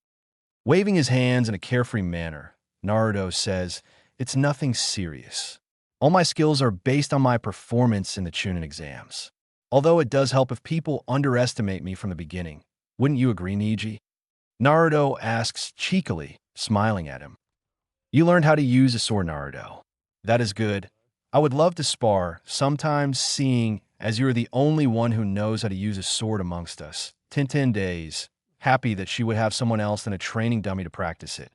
Waving his hands in a carefree manner, Naruto says, it's nothing serious. All my skills are based on my performance in the Chunin exams. Although it does help if people underestimate me from the beginning. Wouldn't you agree, Neji? Naruto asks cheekily, smiling at him. You learned how to use a sword, Naruto. That is good. I would love to spar, sometimes seeing as you are the only one who knows how to use a sword amongst us. Tintin days, happy that she would have someone else than a training dummy to practice it.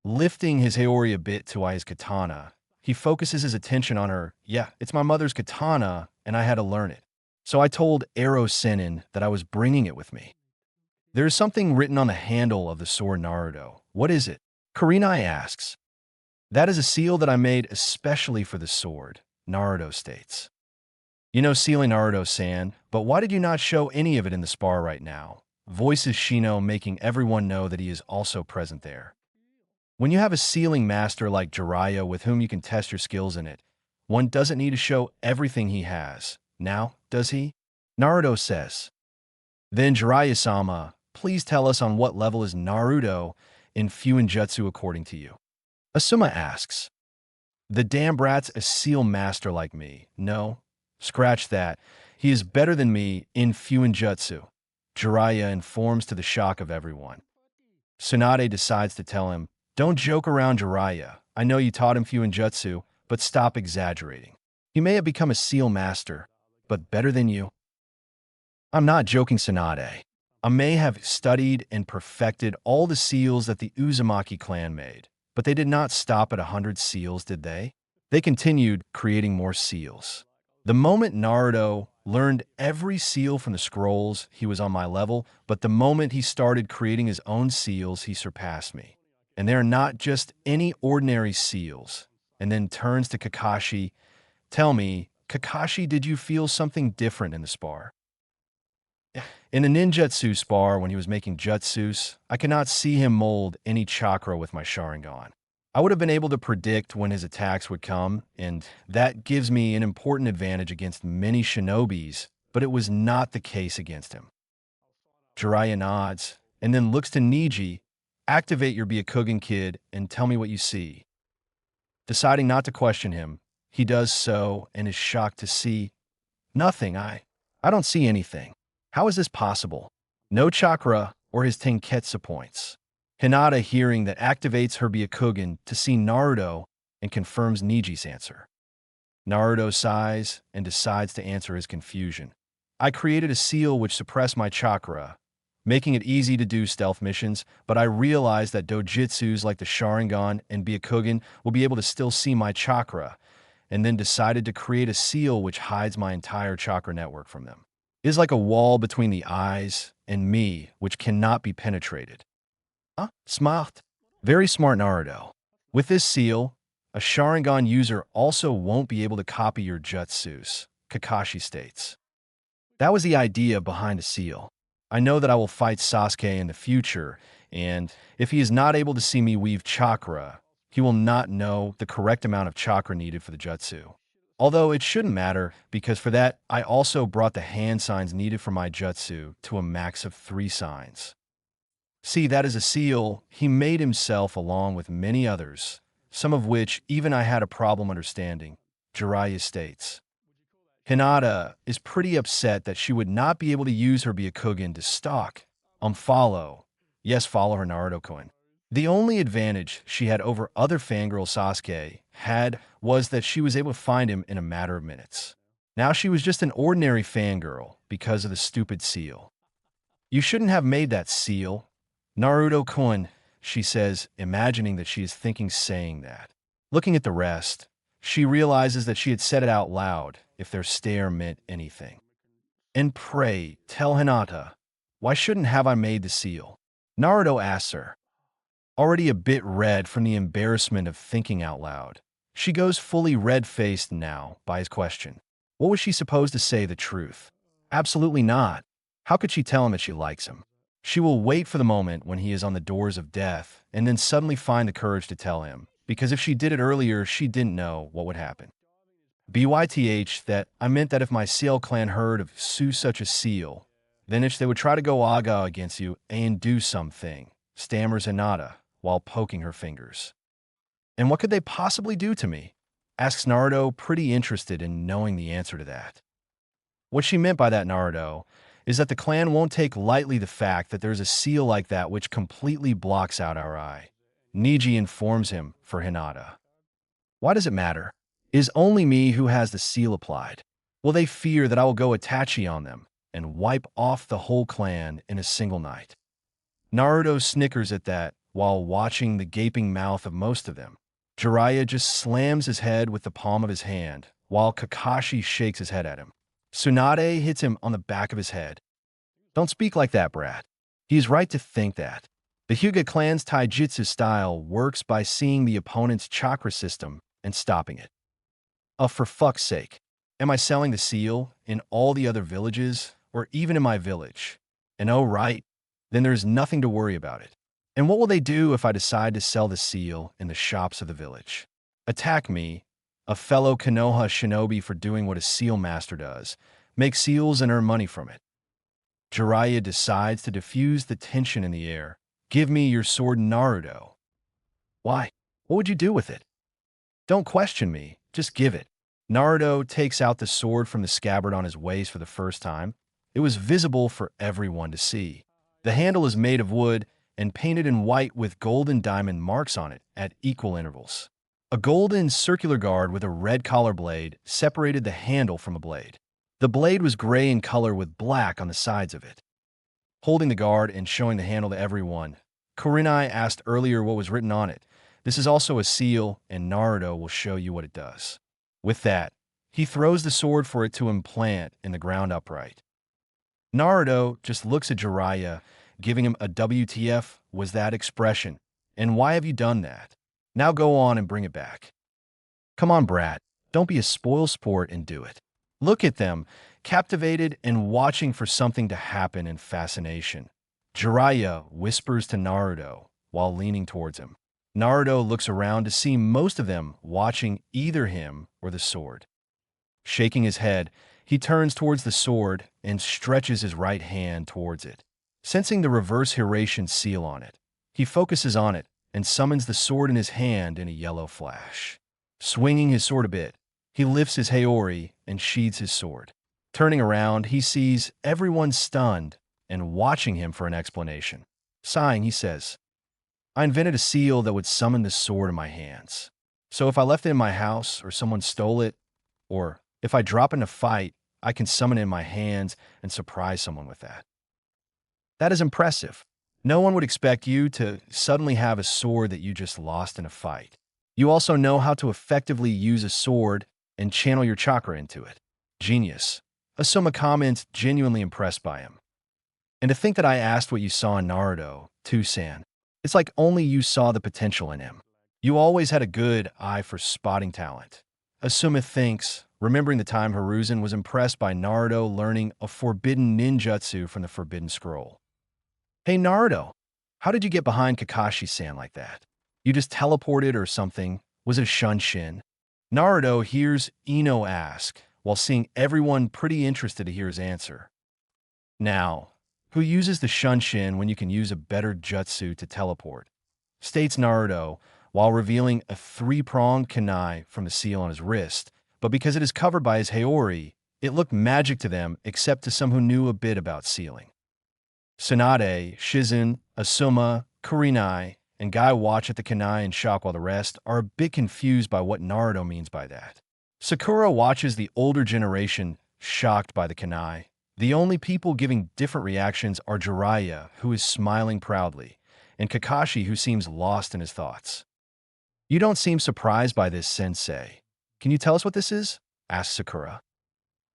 Lifting his Haori a bit to his katana, he focuses his attention on her. Yeah, it's my mother's katana, and I had to learn it. So I told Ero Sennin that I was bringing it with me. There is something written on the handle of the sword, Naruto. What is it? Kurenai asks. That is a seal that I made especially for the sword, Naruto states. You know, sealing Naruto-san, but why did you not show any of it in the spar right now? Voices Shino, making everyone know that he is also present there. When you have a sealing master like Jiraiya with whom you can test your skills in it, one doesn't need to show everything he has. Now, does he? Naruto says. Then Jiraiya-sama, please tell us on what level is Naruto in Fuinjutsu according to you? Asuma asks. The damn brat's a seal master like me. No, scratch that. He is better than me in Fuinjutsu. Jiraiya informs to the shock of everyone. Tsunade decides to tell him, don't joke around, Jiraiya. I know you taught him Fuinjutsu, but stop exaggerating. He may have become a seal master, but better than you. I'm not joking, Tsunade. I may have studied and perfected all the seals that the Uzumaki clan made, but they did not stop at 100 seals, did they? They continued creating more seals. The moment Naruto learned every seal from the scrolls, he was on my level, but the moment he started creating his own seals, he surpassed me. And they are not just any ordinary seals. And then turns to Kakashi. Tell me, Kakashi, did you feel something different in the spar? In the ninjutsu spar, when he was making jutsus, I could not see him mold any chakra with my Sharingan. I would have been able to predict when his attacks would come, and that gives me an important advantage against many shinobis, but it was not the case against him. Jiraiya nods, and then looks to Neji. Activate your Byakugan, kid, and tell me what you see. Deciding not to question him, he does so and is shocked to see nothing. I don't see anything. How is this possible? No chakra or his Tenketsu points. Hinata, hearing that, activates her Byakugan to see Naruto and confirms Neji's answer. Naruto sighs and decides to answer his confusion. I created a seal which suppressed my chakra, making it easy to do stealth missions, but I realized that dojutsus like the Sharingan and Byakugan will be able to still see my chakra, and then decided to create a seal which hides my entire chakra network from them. It is like a wall between the eyes and me, which cannot be penetrated. Smart. Very smart, Naruto. With this seal, a Sharingan user also won't be able to copy your jutsus, Kakashi states. That was the idea behind the seal. I know that I will fight Sasuke in the future, and if he is not able to see me weave chakra, he will not know the correct amount of chakra needed for the jutsu. Although it shouldn't matter, because for that, I also brought the hand signs needed for my jutsu to a max of 3 signs. See, that is a seal he made himself along with many others, some of which even I had a problem understanding, Jiraiya states. Hinata is pretty upset that she would not be able to use her Byakugan to stalk, follow her Naruto-kun. The only advantage she had over other fangirl Sasuke had was that she was able to find him in a matter of minutes. Now she was just an ordinary fangirl because of the stupid seal. You shouldn't have made that seal, Naruto-kun, she says, imagining that she is thinking saying that. Looking at the rest, she realizes that she had said it out loud if their stare meant anything. And pray, tell Hinata, why shouldn't have I made the seal? Naruto asks her. Already a bit red from the embarrassment of thinking out loud, she goes fully red-faced now by his question. What was she supposed to say, the truth? Absolutely not. How could she tell him that she likes him? She will wait for the moment when he is on the doors of death and then suddenly find the courage to tell him, because if she did it earlier, she didn't know what would happen. BYTH that I meant that if my seal clan heard of such a seal, then they would try to go aga against you and do something, stammers Hinata while poking her fingers. And what could they possibly do to me? Asks Naruto, pretty interested in knowing the answer to that. What she meant by that, Naruto, is that the clan won't take lightly the fact that there's a seal like that which completely blocks out our eye. Niji informs him for Hinata. Why does it matter? It is only me who has the seal applied. Will they fear that I will go Itachi on them and wipe off the whole clan in a single night? Naruto snickers at that while watching the gaping mouth of most of them. Jiraiya just slams his head with the palm of his hand, while Kakashi shakes his head at him. Tsunade hits him on the back of his head. Don't speak like that, brat. He is right to think that. The Hyuga clan's taijutsu style works by seeing the opponent's chakra system and stopping it. Oh, for fuck's sake. Am I selling the seal in all the other villages, or even in my village? And oh, right, then there's nothing to worry about it. And what will they do if I decide to sell the seal in the shops of the village? Attack me, a fellow Konoha shinobi, for doing what a seal master does, make seals and earn money from it. Jiraiya decides to diffuse the tension in the air. Give me your sword, Naruto. Why? What would you do with it? Don't question me, just give it. Naruto takes out the sword from the scabbard on his waist for the first time. It was visible for everyone to see. The handle is made of wood and painted in white with golden diamond marks on it at equal intervals. A golden circular guard with a red collar blade separated the handle from a blade. The blade was gray in color with black on the sides of it. Holding the guard and showing the handle to everyone, Kurenai asked earlier what was written on it. This is also a seal, and Naruto will show you what it does. With that, he throws the sword for it to implant in the ground upright. Naruto just looks at Jiraiya, giving him a WTF was that expression, and why have you done that? Now go on and bring it back. Come on, brat, don't be a spoil sport and do it. Look at them, captivated and watching for something to happen in fascination. Jiraiya whispers to Naruto while leaning towards him. Naruto looks around to see most of them watching either him or the sword. Shaking his head, he turns towards the sword and stretches his right hand towards it. Sensing the reverse Hiratian seal on it, he focuses on it and summons the sword in his hand in a yellow flash. Swinging his sword a bit, he lifts his Haori and sheathes his sword. Turning around, he sees everyone stunned and watching him for an explanation. Sighing, he says, I invented a seal that would summon the sword in my hands. So if I left it in my house or someone stole it, or if I drop in a fight, I can summon it in my hands and surprise someone with that. That is impressive. No one would expect you to suddenly have a sword that you just lost in a fight. You also know how to effectively use a sword and channel your chakra into it. Genius. Asuma comments, genuinely impressed by him. And to think that I asked what you saw in Naruto, too, San. It's like only you saw the potential in him. You always had a good eye for spotting talent. Asuma thinks, remembering the time Hiruzen was impressed by Naruto learning a forbidden ninjutsu from the Forbidden Scroll. Hey Naruto, how did you get behind Kakashi-san like that? You just teleported or something? Was it a shunshin? Naruto hears Ino ask, while seeing everyone pretty interested to hear his answer. Now, who uses the shunshin when you can use a better jutsu to teleport? States Naruto, while revealing a three-pronged kunai from the seal on his wrist, but because it is covered by his Haori, it looked magic to them except to some who knew a bit about sealing. Tsunade, Shizun, Asuma, Kurenai, and Guy watch at the kunai in shock while the rest are a bit confused by what Naruto means by that. Sakura watches the older generation shocked by the kunai. The only people giving different reactions are Jiraiya, who is smiling proudly, and Kakashi, who seems lost in his thoughts. You don't seem surprised by this, sensei. Can you tell us what this is? Asks Sakura.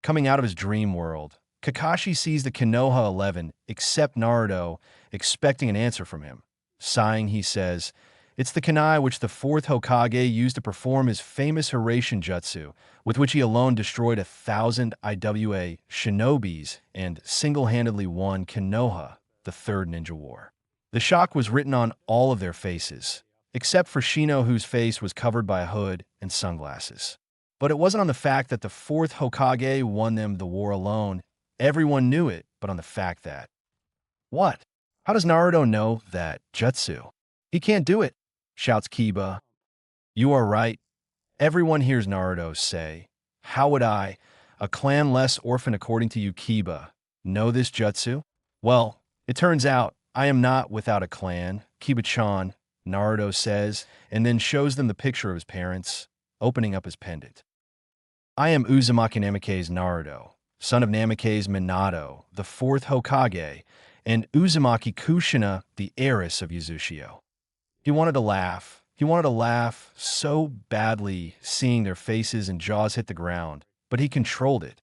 Coming out of his dream world, Kakashi sees the Konoha 11 except Naruto, expecting an answer from him. Sighing, he says, it's the kunai which the fourth Hokage used to perform his famous Hiratian jutsu, with which he alone destroyed 1,000 IWA shinobis and single-handedly won Konoha the third ninja war. The shock was written on all of their faces, except for Shino, whose face was covered by a hood and sunglasses. But it wasn't on the fact that the fourth Hokage won them the war alone. Everyone knew it, but on the fact that... What? How does Naruto know that jutsu? He can't do it, shouts Kiba. You are right. Everyone hears Naruto say, how would I, a clan less orphan according to you, Kiba, know this jutsu? Well, it turns out I am not without a clan, Kiba-chan, Naruto says, and then shows them the picture of his parents, opening up his pendant. I am Uzumaki Namikaze's Naruto, son of Namikaze Minato, the fourth Hokage, and Uzumaki Kushina, the heiress of Yuzushiyo. He wanted to laugh. He wanted to laugh so badly, seeing their faces and jaws hit the ground, but he controlled it.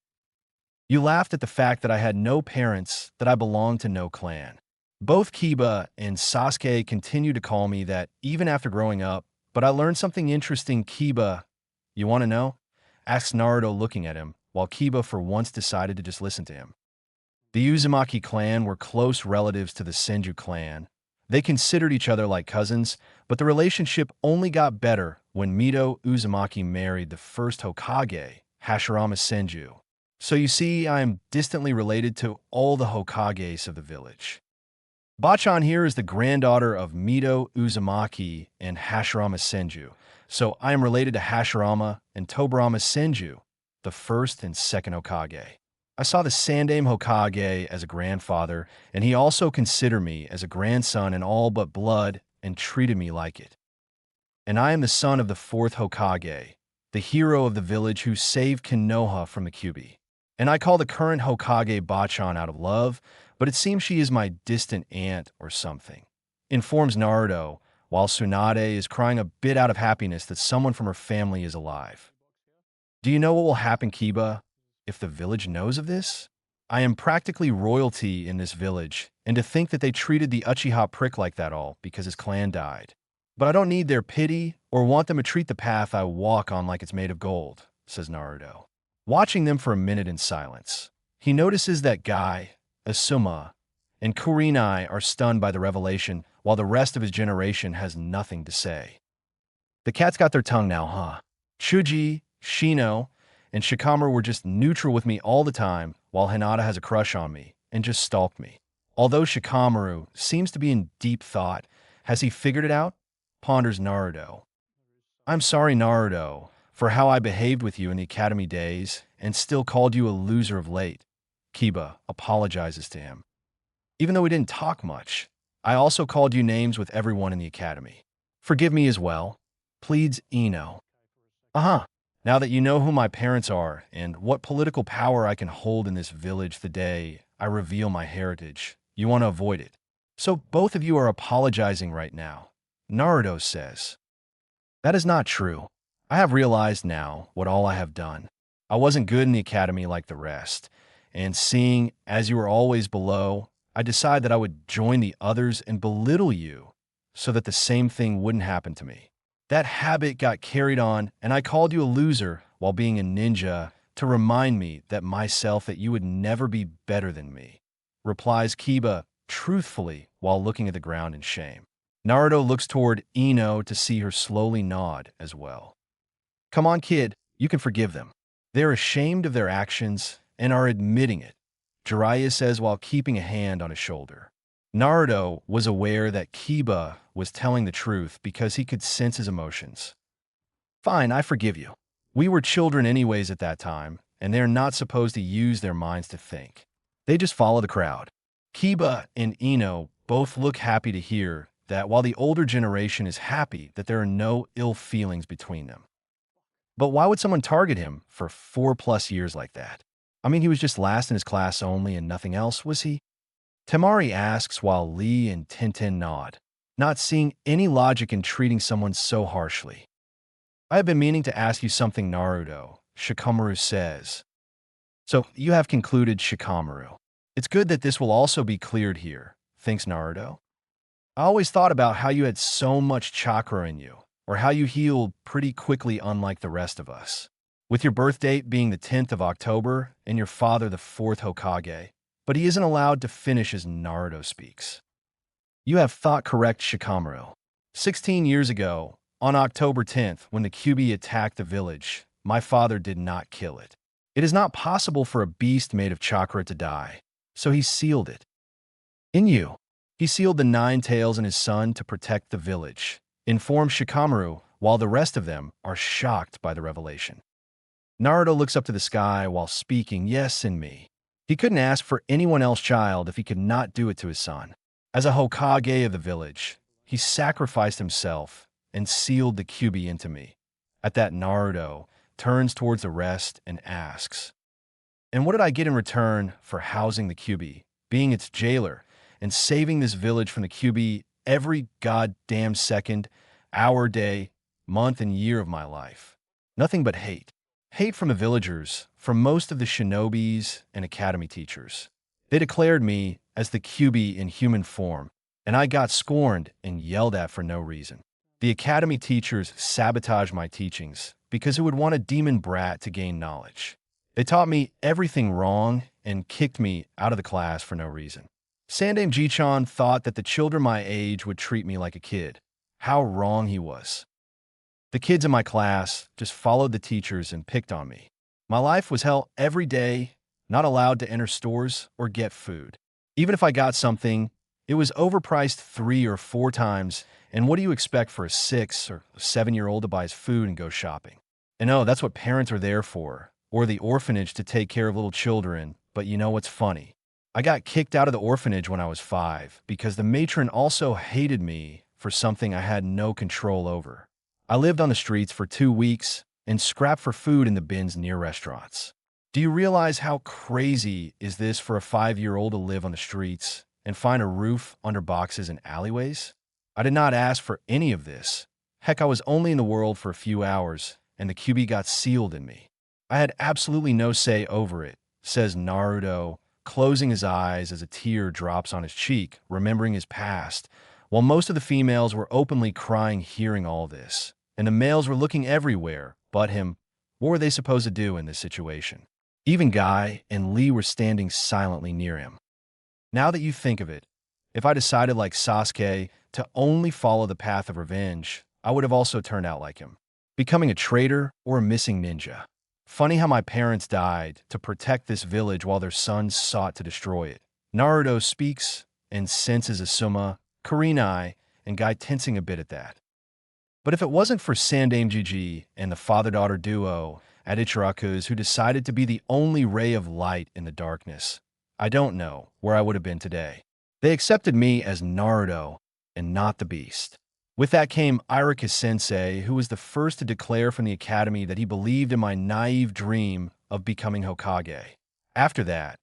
You laughed at the fact that I had no parents, that I belonged to no clan. Both Kiba and Sasuke continue to call me that even after growing up, but I learned something interesting. Kiba, you want to know? Asks Naruto, looking at him, while Kiba for once decided to just listen to him. The Uzumaki clan were close relatives to the Senju clan. They considered each other like cousins, but the relationship only got better when Mito Uzumaki married the first Hokage, Hashirama Senju. So you see, I am distantly related to all the Hokages of the village. Bachan here is the granddaughter of Mito Uzumaki and Hashirama Senju, so I am related to Hashirama and Tobirama Senju, the first and second Hokage. I saw the Sandaime Hokage as a grandfather, and he also considered me as a grandson in all but blood and treated me like it. And I am the son of the fourth Hokage, the hero of the village who saved Konoha from the Kyuubi. And I call the current Hokage Bachan out of love, but it seems she is my distant aunt or something. Informs Naruto, while Tsunade is crying a bit out of happiness that someone from her family is alive. Do you know what will happen, Kiba, if the village knows of this? I am practically royalty in this village, and to think that they treated the Uchiha prick like that all because his clan died. But I don't need their pity or want them to treat the path I walk on like it's made of gold, says Naruto. Watching them for a minute in silence, he notices that Guy, Asuma, and Kurenai are stunned by the revelation, while the rest of his generation has nothing to say. The cat's got their tongue now, huh? Chuji, Shino, and Shikamaru were just neutral with me all the time, while Hinata has a crush on me and just stalked me. Although Shikamaru seems to be in deep thought, has he figured it out? Ponders Naruto. I'm sorry, Naruto, for how I behaved with you in the academy days and still called you a loser of late. Kiba apologizes to him. Even though we didn't talk much, I also called you names with everyone in the academy. Forgive me as well, pleads Ino. Now that you know who my parents are and what political power I can hold in this village the day I reveal my heritage, you want to avoid it. So both of you are apologizing right now, Naruto says. That is not true. I have realized now what all I have done. I wasn't good in the academy like the rest, and seeing as you were always below, I decided that I would join the others and belittle you so that the same thing wouldn't happen to me. That habit got carried on, and I called you a loser while being a ninja to remind me that you would never be better than me, replies Kiba truthfully while looking at the ground in shame. Naruto looks toward Ino to see her slowly nod as well. Come on, kid, you can forgive them. They're ashamed of their actions and are admitting it, Jiraiya says while keeping a hand on his shoulder. Naruto was aware that Kiba was telling the truth because he could sense his emotions. Fine, I forgive you. We were children anyways at that time, and they're not supposed to use their minds to think. They just follow the crowd. Kiba and Ino both look happy to hear that, while the older generation is happy that there are no ill feelings between them. But why would someone target him for 4+ years like that? I mean, he was just last in his class only and nothing else, was he? Temari asks while Lee and Tintin nod, not seeing any logic in treating someone so harshly. I have been meaning to ask you something, Naruto, Shikamaru says. So you have concluded, Shikamaru. It's good that this will also be cleared here, thinks Naruto. I always thought about how you had so much chakra in you, or how you healed pretty quickly unlike the rest of us. With your birth date being the 10th of October and your father the 4th Hokage, but he isn't allowed to finish as Naruto speaks. You have thought correct, Shikamaru. 16 years ago, on October 10th, when the Kyuubi attacked the village, my father did not kill it. It is not possible for a beast made of chakra to die, so he sealed it. In you, he sealed the nine tails in his son to protect the village, informed Shikamaru, while the rest of them are shocked by the revelation. Naruto looks up to the sky while speaking, yes, in me. He couldn't ask for anyone else's child if he could not do it to his son. As a Hokage of the village, he sacrificed himself and sealed the Kyuubi into me. At that, Naruto turns towards the rest and asks, "And what did I get in return for housing the Kyuubi, being its jailer, and saving this village from the Kyuubi every goddamn second, hour, day, month, and year of my life? Nothing but hate. Hate from the villagers, from most of the shinobis and academy teachers. They declared me as the Kyuubi in human form, and I got scorned and yelled at for no reason. The academy teachers sabotaged my teachings because who would want a demon brat to gain knowledge? They taught me everything wrong and kicked me out of the class for no reason. Sandame Jichan thought that the children my age would treat me like a kid. How wrong he was. The kids in my class just followed the teachers and picked on me. My life was hell every day, not allowed to enter stores or get food. Even if I got something, it was overpriced 3 or 4 times, and what do you expect for a 6 or 7-year-old to buy his food and go shopping? And no, that's what parents are there for, or the orphanage to take care of little children, but you know what's funny? I got kicked out of the orphanage when I was 5 because the matron also hated me for something I had no control over. I lived on the streets for 2 weeks and scrapped for food in the bins near restaurants. Do you realize how crazy is this for a 5-year-old to live on the streets and find a roof under boxes and alleyways? I did not ask for any of this. Heck, I was only in the world for a few hours, and the Kyuubi got sealed in me. I had absolutely no say over it, says Naruto, closing his eyes as a tear drops on his cheek, remembering his past, while most of the females were openly crying hearing all this, and the males were looking everywhere but him. What were they supposed to do in this situation? Even Guy and Lee were standing silently near him. Now that you think of it, if I decided like Sasuke to only follow the path of revenge, I would have also turned out like him, becoming a traitor or a missing ninja. Funny how my parents died to protect this village while their sons sought to destroy it. Naruto speaks and senses Asuma, Kurenai, and Guy tensing a bit at that. But if it wasn't for Sandame Gigi and the father-daughter duo at Ichiraku's who decided to be the only ray of light in the darkness, I don't know where I would have been today. They accepted me as Naruto and not the beast. With that came Iruka-sensei, who was the first to declare from the academy that he believed in my naive dream of becoming Hokage. After that,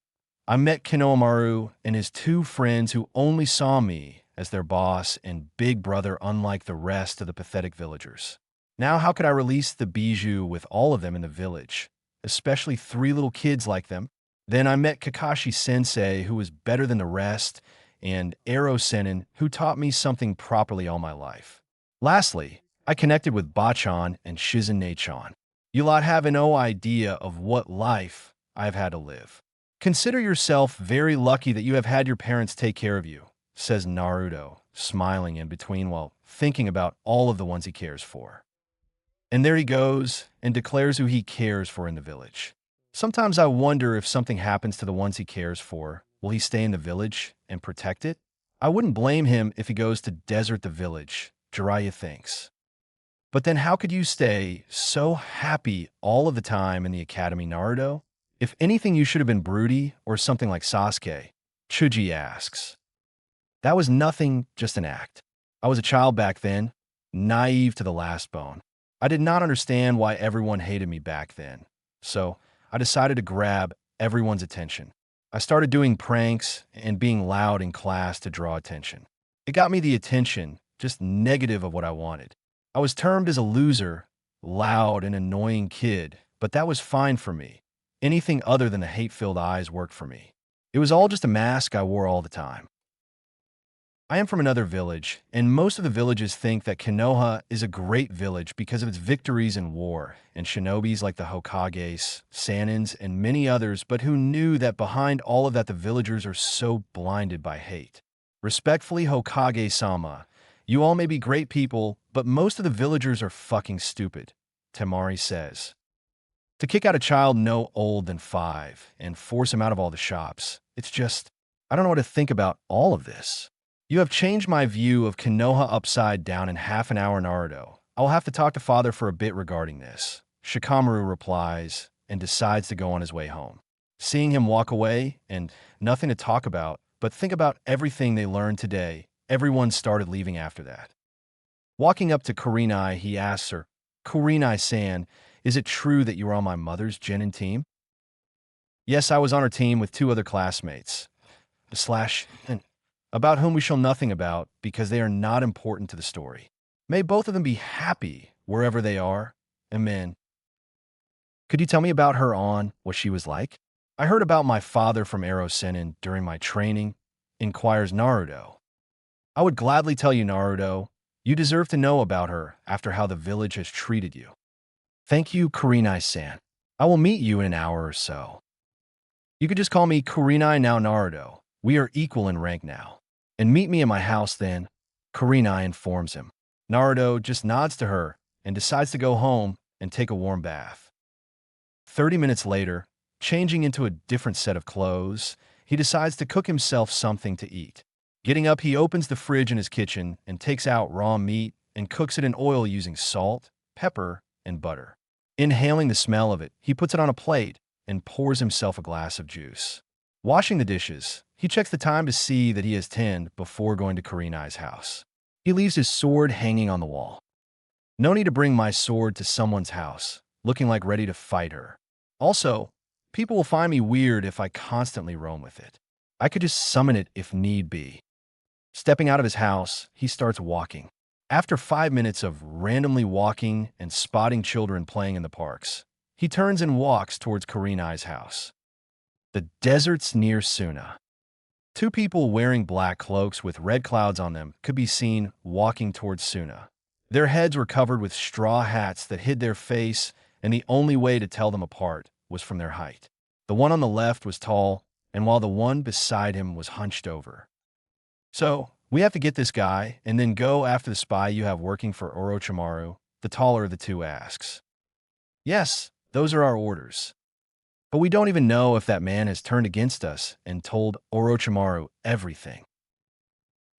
I met Kinomaru and his 2 friends who only saw me as their boss and big brother unlike the rest of the pathetic villagers. Now how could I release the bijou with all of them in the village, especially 3 little kids like them? Then I met Kakashi-sensei, who was better than the rest, and Ero-senin, who taught me something properly all my life. Lastly, I connected with Bachan and Shizune-chan. You lot have no idea of what life I've had to live. Consider yourself very lucky that you have had your parents take care of you, says Naruto, smiling in between while thinking about all of the ones he cares for. And there he goes and declares who he cares for in the village. Sometimes I wonder if something happens to the ones he cares for, will he stay in the village and protect it? I wouldn't blame him if he goes to desert the village, Jiraiya thinks. But then how could you stay so happy all of the time in the academy, Naruto? If anything, you should have been broody or something like Sasuke, Chuji asks. That was nothing, just an act. I was a child back then, naive to the last bone. I did not understand why everyone hated me back then. So I decided to grab everyone's attention. I started doing pranks and being loud in class to draw attention. It got me the attention, just negative of what I wanted. I was termed as a loser, loud and annoying kid, but that was fine for me. Anything other than the hate-filled eyes worked for me. It was all just a mask I wore all the time. I am from another village, and most of the villages think that Konoha is a great village because of its victories in war, and shinobis like the Hokages, Sanins, and many others, but who knew that behind all of that the villagers are so blinded by hate. Respectfully, Hokage-sama, you all may be great people, but most of the villagers are fucking stupid, Temari says. To kick out a child no older than 5 and force him out of all the shops, it's just, I don't know what to think about all of this. You have changed my view of Konoha upside down in half an hour, Naruto. I will have to talk to father for a bit regarding this. Shikamaru replies and decides to go on his way home. Seeing him walk away and nothing to talk about, but think about everything they learned today, everyone started leaving after that. Walking up to Kurenai, he asks her, Kurenai-san, is it true that you were on my mother's genin team? Yes, I was on her team with 2 other classmates. And about whom we shall nothing about because they are not important to the story. May both of them be happy wherever they are. Amen. Could you tell me about her on what she was like? I heard about my father from Ero Sennin during my training, inquires Naruto. I would gladly tell you, Naruto. You deserve to know about her after how the village has treated you. Thank you, Kurenai-san. I will meet you in an hour or so. You could just call me Kurenai now, Naruto. We are equal in rank now. And meet me at my house then, Kurenai informs him. Naruto just nods to her and decides to go home and take a warm bath. 30 minutes later, changing into a different set of clothes, he decides to cook himself something to eat. Getting up, he opens the fridge in his kitchen and takes out raw meat and cooks it in oil using salt, pepper, and butter. Inhaling the smell of it, he puts it on a plate and pours himself a glass of juice. Washing the dishes, he checks the time to see that he has 10 before going to Kurenai's house. He leaves his sword hanging on the wall. No need to bring my sword to someone's house, looking like ready to fight her. Also, people will find me weird if I constantly roam with it. I could just summon it if need be. Stepping out of his house, he starts walking. After 5 minutes of randomly walking and spotting children playing in the parks, he turns and walks towards Kurenai's house. The desert's near Suna. 2 people wearing black cloaks with red clouds on them could be seen walking towards Suna. Their heads were covered with straw hats that hid their face, and the only way to tell them apart was from their height. The one on the left was tall, and while the one beside him was hunched over. So, we have to get this guy and then go after the spy you have working for Orochimaru, the taller of the 2 asks. Yes, those are our orders. But we don't even know if that man has turned against us and told Orochimaru everything.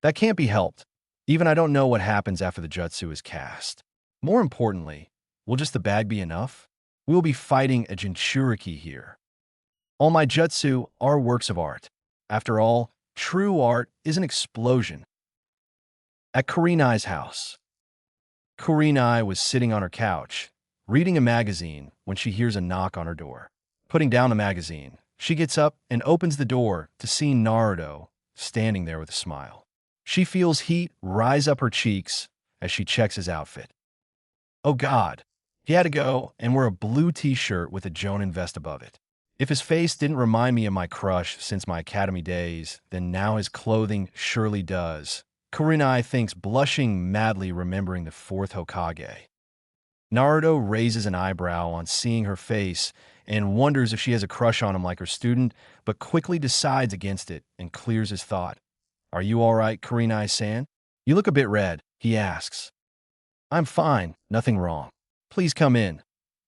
That can't be helped. Even I don't know what happens after the jutsu is cast. More importantly, will just the bag be enough? We will be fighting a Jinchuriki here. All my jutsu are works of art. After all, true art is an explosion. At Kurenai's house. Kurenai was sitting on her couch, reading a magazine when she hears a knock on her door. Putting down the magazine, she gets up and opens the door to see Naruto standing there with a smile. She feels heat rise up her cheeks as she checks his outfit. Oh God, he had to go and wear a blue t-shirt with a Jonin vest above it. If his face didn't remind me of my crush since my academy days, then now his clothing surely does. Kurenai thinks, blushing madly remembering the 4th Hokage. Naruto raises an eyebrow on seeing her face and wonders if she has a crush on him like her student, but quickly decides against it and clears his thought. Are you all right, Kurenai-san? You look a bit red, he asks. I'm fine, nothing wrong. Please come in.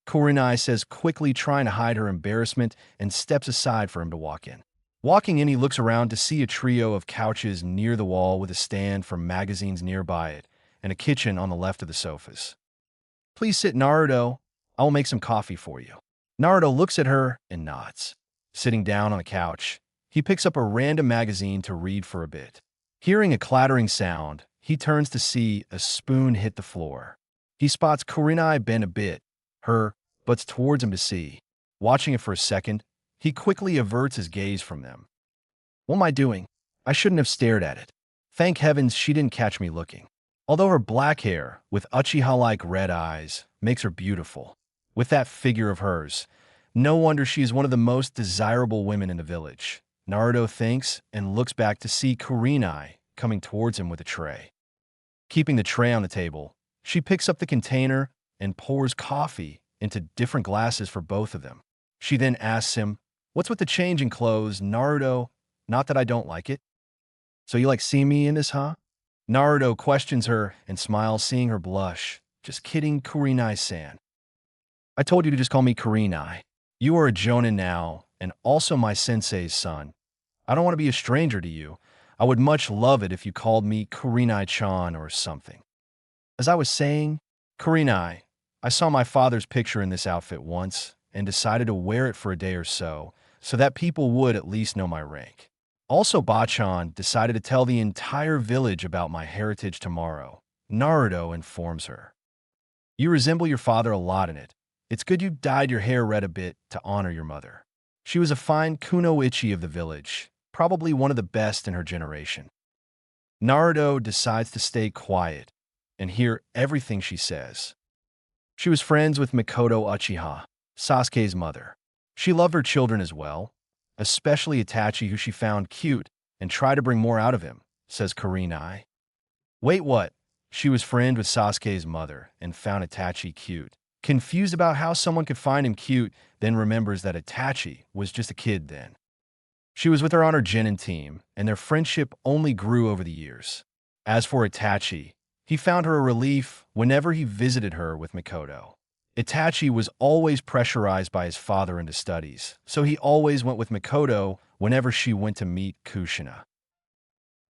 Kurenai says quickly, trying to hide her embarrassment, and steps aside for him to walk in. Walking in, he looks around to see a trio of couches near the wall with a stand for magazines nearby it, and a kitchen on the left of the sofas. Please sit, Naruto. I will make some coffee for you. Naruto looks at her and nods. Sitting down on the couch, he picks up a random magazine to read for a bit. Hearing a clattering sound, he turns to see a spoon hit the floor. He spots Kurenai bend a bit, her butts towards him to see. Watching it for a second, he quickly averts his gaze from them. What am I doing? I shouldn't have stared at it. Thank heavens she didn't catch me looking. Although her black hair, with Uchiha-like red eyes, makes her beautiful. With that figure of hers, no wonder she is one of the most desirable women in the village. Naruto thinks and looks back to see Kurenai coming towards him with a tray. Keeping the tray on the table, she picks up the container and pours coffee into different glasses for both of them. She then asks him, "What's with the change in clothes, Naruto? Not that I don't like it. So you like seeing me in this, huh?" Naruto questions her and smiles, seeing her blush. "Just kidding, Kurenai-san. I told you to just call me Kurenai. You are a Jonin now, and also my sensei's son. I don't want to be a stranger to you. I would much love it if you called me Kurenai-chan or something." As I was saying, Kurenai, I saw my father's picture in this outfit once and decided to wear it for a day or so that people would at least know my rank. Also, Bachan decided to tell the entire village about my heritage tomorrow. Naruto informs her. "You resemble your father a lot in it. It's good you dyed your hair red a bit to honor your mother. She was a fine kunoichi of the village, probably one of the best in her generation." Naruto decides to stay quiet and hear everything she says. She was friends with Mikoto Uchiha, Sasuke's mother. She loved her children as well, especially Itachi, who she found cute and tried to bring more out of him, says Kurenai. Wait, what? She was friend with Sasuke's mother and found Itachi cute. Confused about how someone could find him cute, then remembers that Itachi was just a kid then. She was with her on her Genin team, and their friendship only grew over the years. As for Itachi, he found her a relief whenever he visited her with Mikoto. Itachi was always pressurized by his father into studies, so he always went with Mikoto whenever she went to meet Kushina.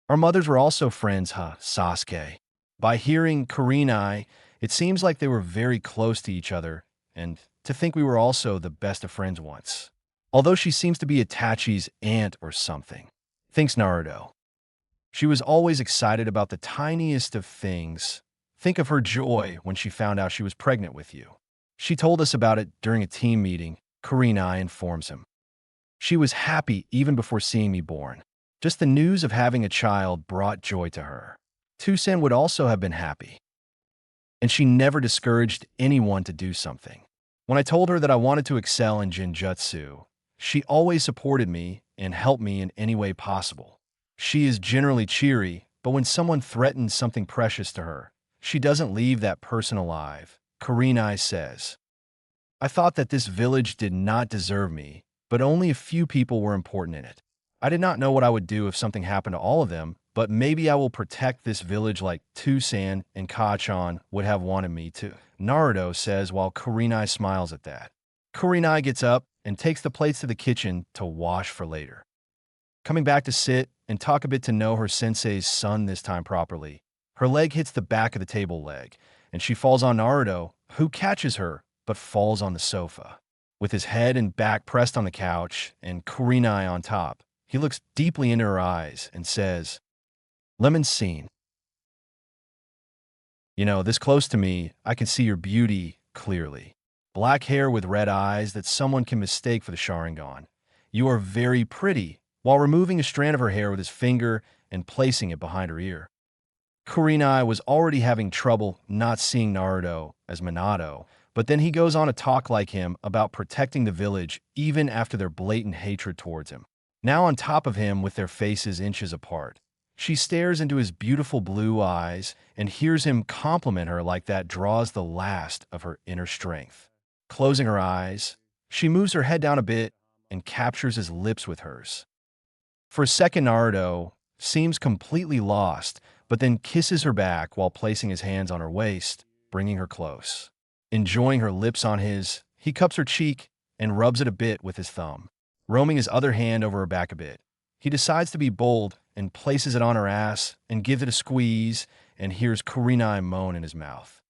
Our mothers were also friends, huh, Sasuke? By hearing Kurenai, it seems like they were very close to each other, and to think we were also the best of friends once. Although she seems to be Itachi's aunt or something, thinks Naruto. She was always excited about the tiniest of things. Think of her joy when she found out she was pregnant with you. She told us about it during a team meeting, Kurenai informs him. She was happy even before seeing me born. Just the news of having a child brought joy to her. Tusen would also have been happy. And she never discouraged anyone to do something. When I told her that I wanted to excel in Jinjutsu, she always supported me and helped me in any way possible. She is generally cheery, but when someone threatens something precious to her, she doesn't leave that person alive. Kurenai says, I thought that this village did not deserve me, but only a few people were important in it. I did not know what I would do if something happened to all of them, but maybe I will protect this village like Tusan and Kachan would have wanted me to. Naruto says while Kurenai smiles at that. Kurenai gets up and takes the plates to the kitchen to wash for later. Coming back to sit and talk a bit to know her sensei's son this time properly, her leg hits the back of the table leg, and she falls on Naruto, who catches her but falls on the sofa. With his head and back pressed on the couch and Kurenai on top, he looks deeply into her eyes and says, Lemon scene. You know, this close to me, I can see your beauty clearly. Black hair with red eyes that someone can mistake for the Sharingan. You are very pretty, while removing a strand of her hair with his finger and placing it behind her ear. Kurenai was already having trouble not seeing Naruto as Minato, but then he goes on to talk like him about protecting the village even after their blatant hatred towards him. Now on top of him with their faces inches apart. She stares into his beautiful blue eyes and hears him compliment her like that draws the last of her inner strength. Closing her eyes, she moves her head down a bit and captures his lips with hers. For a second, Naruto seems completely lost, but then kisses her back while placing his hands on her waist, bringing her close. Enjoying her lips on his, he cups her cheek and rubs it a bit with his thumb. Roaming his other hand over her back a bit, he decides to be bold and places it on her ass and gives it a squeeze and hears Kurenai moan in his mouth.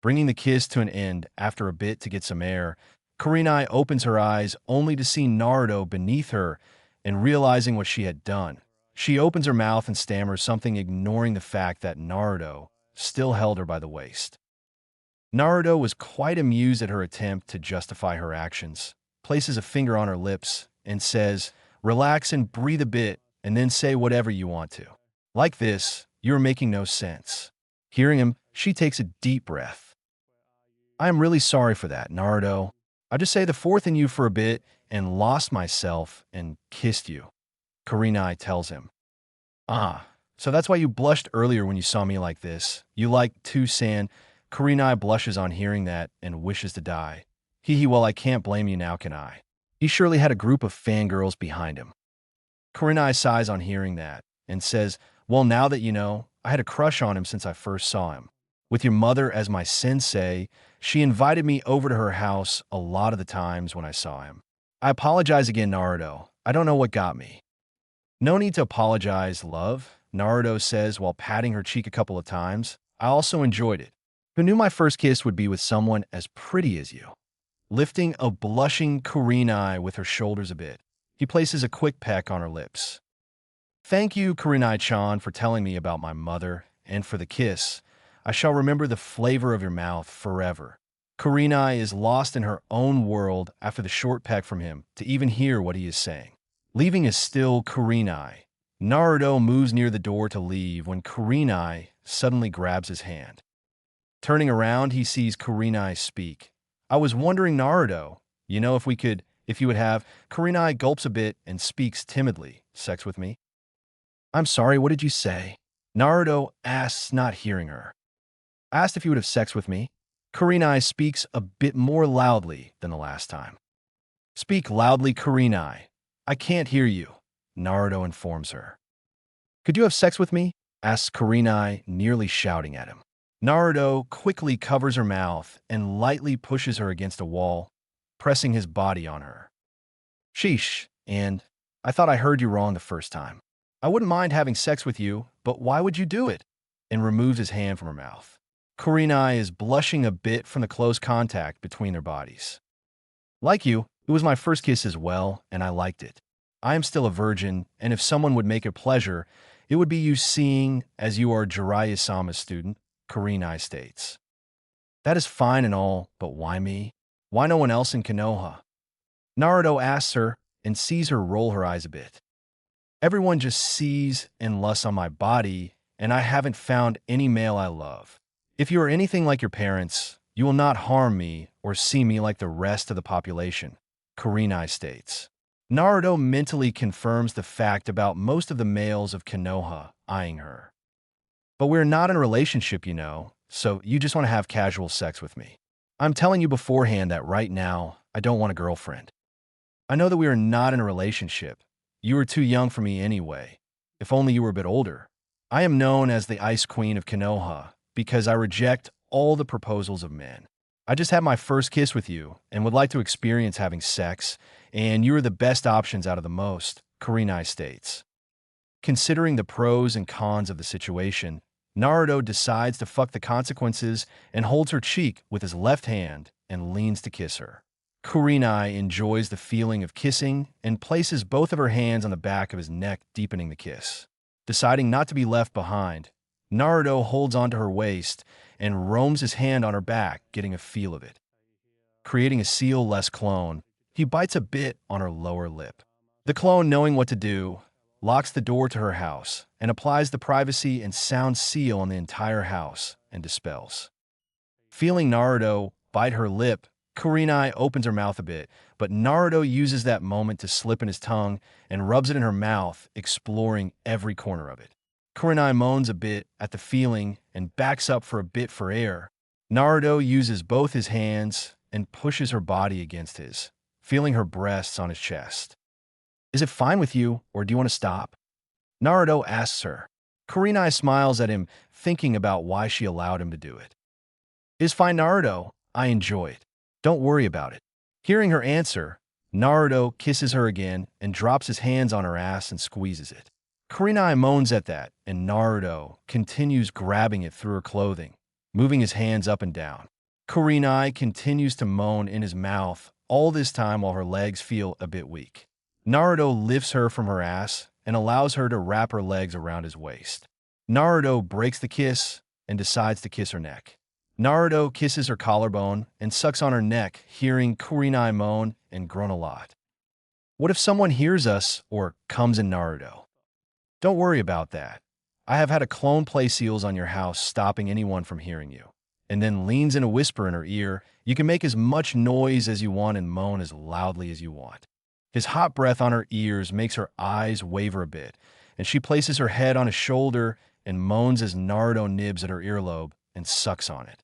Bringing the kiss to an end after a bit to get some air, Kurenai opens her eyes only to see Naruto beneath her and realizing what she had done. She opens her mouth and stammers something, ignoring the fact that Naruto still held her by the waist. Naruto was quite amused at her attempt to justify her actions, places a finger on her lips, and says, Relax and breathe a bit, and then say whatever you want to. Like this, you're making no sense. Hearing him, she takes a deep breath. I am really sorry for that, Naruto. I just say the fourth in you for a bit and lost myself and kissed you. Kurenai tells him. Ah, So that's why you blushed earlier when you saw me like this. You like too, San. Kurenai blushes on hearing that and wishes to die. Hee hee, well, I can't blame you now, can I? He surely had a group of fangirls behind him. Kurenai sighs on hearing that and says, well, now that you know, I had a crush on him since I first saw him. With your mother as my sensei, she invited me over to her house a lot of the times when I saw him. I apologize again, Naruto. I don't know what got me. No need to apologize, love, Naruto says while patting her cheek a couple of times. I also enjoyed it. Who knew my first kiss would be with someone as pretty as you? Lifting a blushing Kurenai with her shoulders a bit, he places a quick peck on her lips. Thank you, Kurenai-chan, for telling me about my mother, and for the kiss. I shall remember the flavor of your mouth forever. Kurenai is lost in her own world after the short peck from him to even hear what he is saying. Leaving a still Kurenai, Naruto moves near the door to leave when Kurenai suddenly grabs his hand. Turning around, he sees Kurenai speak. I was wondering, Naruto, if you would have. Kurenai gulps a bit and speaks timidly. Sex with me? I'm sorry, what did you say? Naruto asks, not hearing her. Asked if you would have sex with me. Kurenai speaks a bit more loudly than the last time. Speak loudly, Kurenai. I can't hear you, Naruto informs her. Could you have sex with me? Asks Kurenai, nearly shouting at him. Naruto quickly covers her mouth and lightly pushes her against a wall, pressing his body on her. Sheesh, and I thought I heard you wrong the first time. I wouldn't mind having sex with you, but why would you do it? And removes his hand from her mouth. Kurenai is blushing a bit from the close contact between their bodies. Like you, it was my first kiss as well, and I liked it. I am still a virgin, and if someone would make a pleasure, it would be you, seeing as you are Jiraiya-sama's student, Kurenai states. That is fine and all, but why me? Why no one else in Konoha? Naruto asks her and sees her roll her eyes a bit. Everyone just sees and lusts on my body, and I haven't found any male I love. If you are anything like your parents, you will not harm me or see me like the rest of the population, Kurenai states. Naruto mentally confirms the fact about most of the males of Konoha eyeing her. But we're not in a relationship, so you just want to have casual sex with me. I'm telling you beforehand that right now, I don't want a girlfriend. I know that we are not in a relationship. You are too young for me anyway. If only you were a bit older. I am known as the Ice Queen of Konoha because I reject all the proposals of men. I just had my first kiss with you and would like to experience having sex, and you are the best options out of the most, Kurenai states. Considering the pros and cons of the situation, Naruto decides to fuck the consequences and holds her cheek with his left hand and leans to kiss her. Kurenai enjoys the feeling of kissing and places both of her hands on the back of his neck, deepening the kiss. Deciding not to be left behind, Naruto holds onto her waist and roams his hand on her back, getting a feel of it. Creating a seal-less clone, he bites a bit on her lower lip. The clone, knowing what to do, locks the door to her house and applies the privacy and sound seal on the entire house and dispels. Feeling Naruto bite her lip, Kurenai opens her mouth a bit, but Naruto uses that moment to slip in his tongue and rubs it in her mouth, exploring every corner of it. Kurenai moans a bit at the feeling and backs up for a bit for air. Naruto uses both his hands and pushes her body against his, feeling her breasts on his chest. Is it fine with you, or do you want to stop? Naruto asks her. Kurenai smiles at him, thinking about why she allowed him to do it. It's fine, Naruto. I enjoy it. Don't worry about it. Hearing her answer, Naruto kisses her again and drops his hands on her ass and squeezes it. Kurenai moans at that, and Naruto continues grabbing it through her clothing, moving his hands up and down. Kurenai continues to moan in his mouth all this time while her legs feel a bit weak. Naruto lifts her from her ass and allows her to wrap her legs around his waist. Naruto breaks the kiss and decides to kiss her neck. Naruto kisses her collarbone and sucks on her neck, hearing Kurenai moan and groan a lot. What if someone hears us or comes in, Naruto? Don't worry about that. I have had a clone play seals on your house, stopping anyone from hearing you. And then leans in a whisper in her ear. You can make as much noise as you want and moan as loudly as you want. His hot breath on her ears makes her eyes waver a bit, and she places her head on his shoulder and moans as Naruto nibs at her earlobe and sucks on it,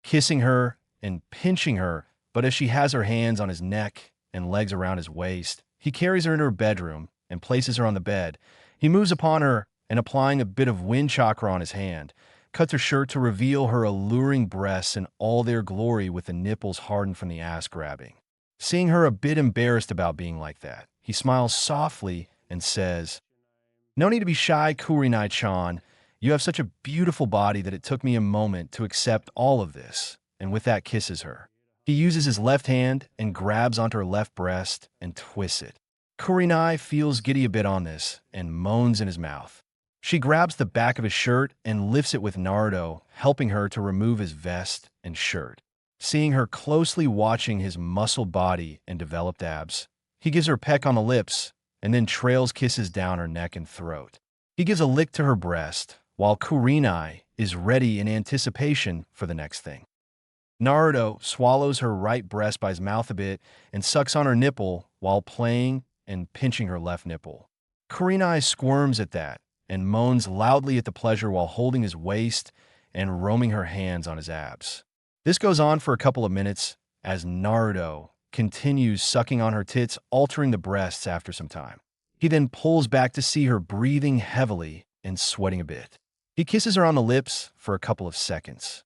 kissing her and pinching her. But as she has her hands on his neck and legs around his waist, he carries her into her bedroom and places her on the bed. He moves upon her and, applying a bit of wind chakra on his hand, cuts her shirt to reveal her alluring breasts in all their glory with the nipples hardened from the ass grabbing. Seeing her a bit embarrassed about being like that, he smiles softly and says, "No need to be shy, Kurinai-chan. You have such a beautiful body that it took me a moment to accept all of this," and with that kisses her. He uses his left hand and grabs onto her left breast and twists it. Kurinai feels giddy a bit on this and moans in his mouth. She grabs the back of his shirt and lifts it with Naruto, helping her to remove his vest and shirt. Seeing her closely watching his muscled body and developed abs, he gives her a peck on the lips and then trails kisses down her neck and throat. He gives a lick to her breast, while Kurinai is ready in anticipation for the next thing. Naruto swallows her right breast by his mouth a bit and sucks on her nipple while playing and pinching her left nipple. Kurinai squirms at that and moans loudly at the pleasure while holding his waist and roaming her hands on his abs. This goes on for a couple of minutes as Naruto continues sucking on her tits, altering the breasts after some time. He then pulls back to see her breathing heavily and sweating a bit. He kisses her on the lips for a couple of seconds.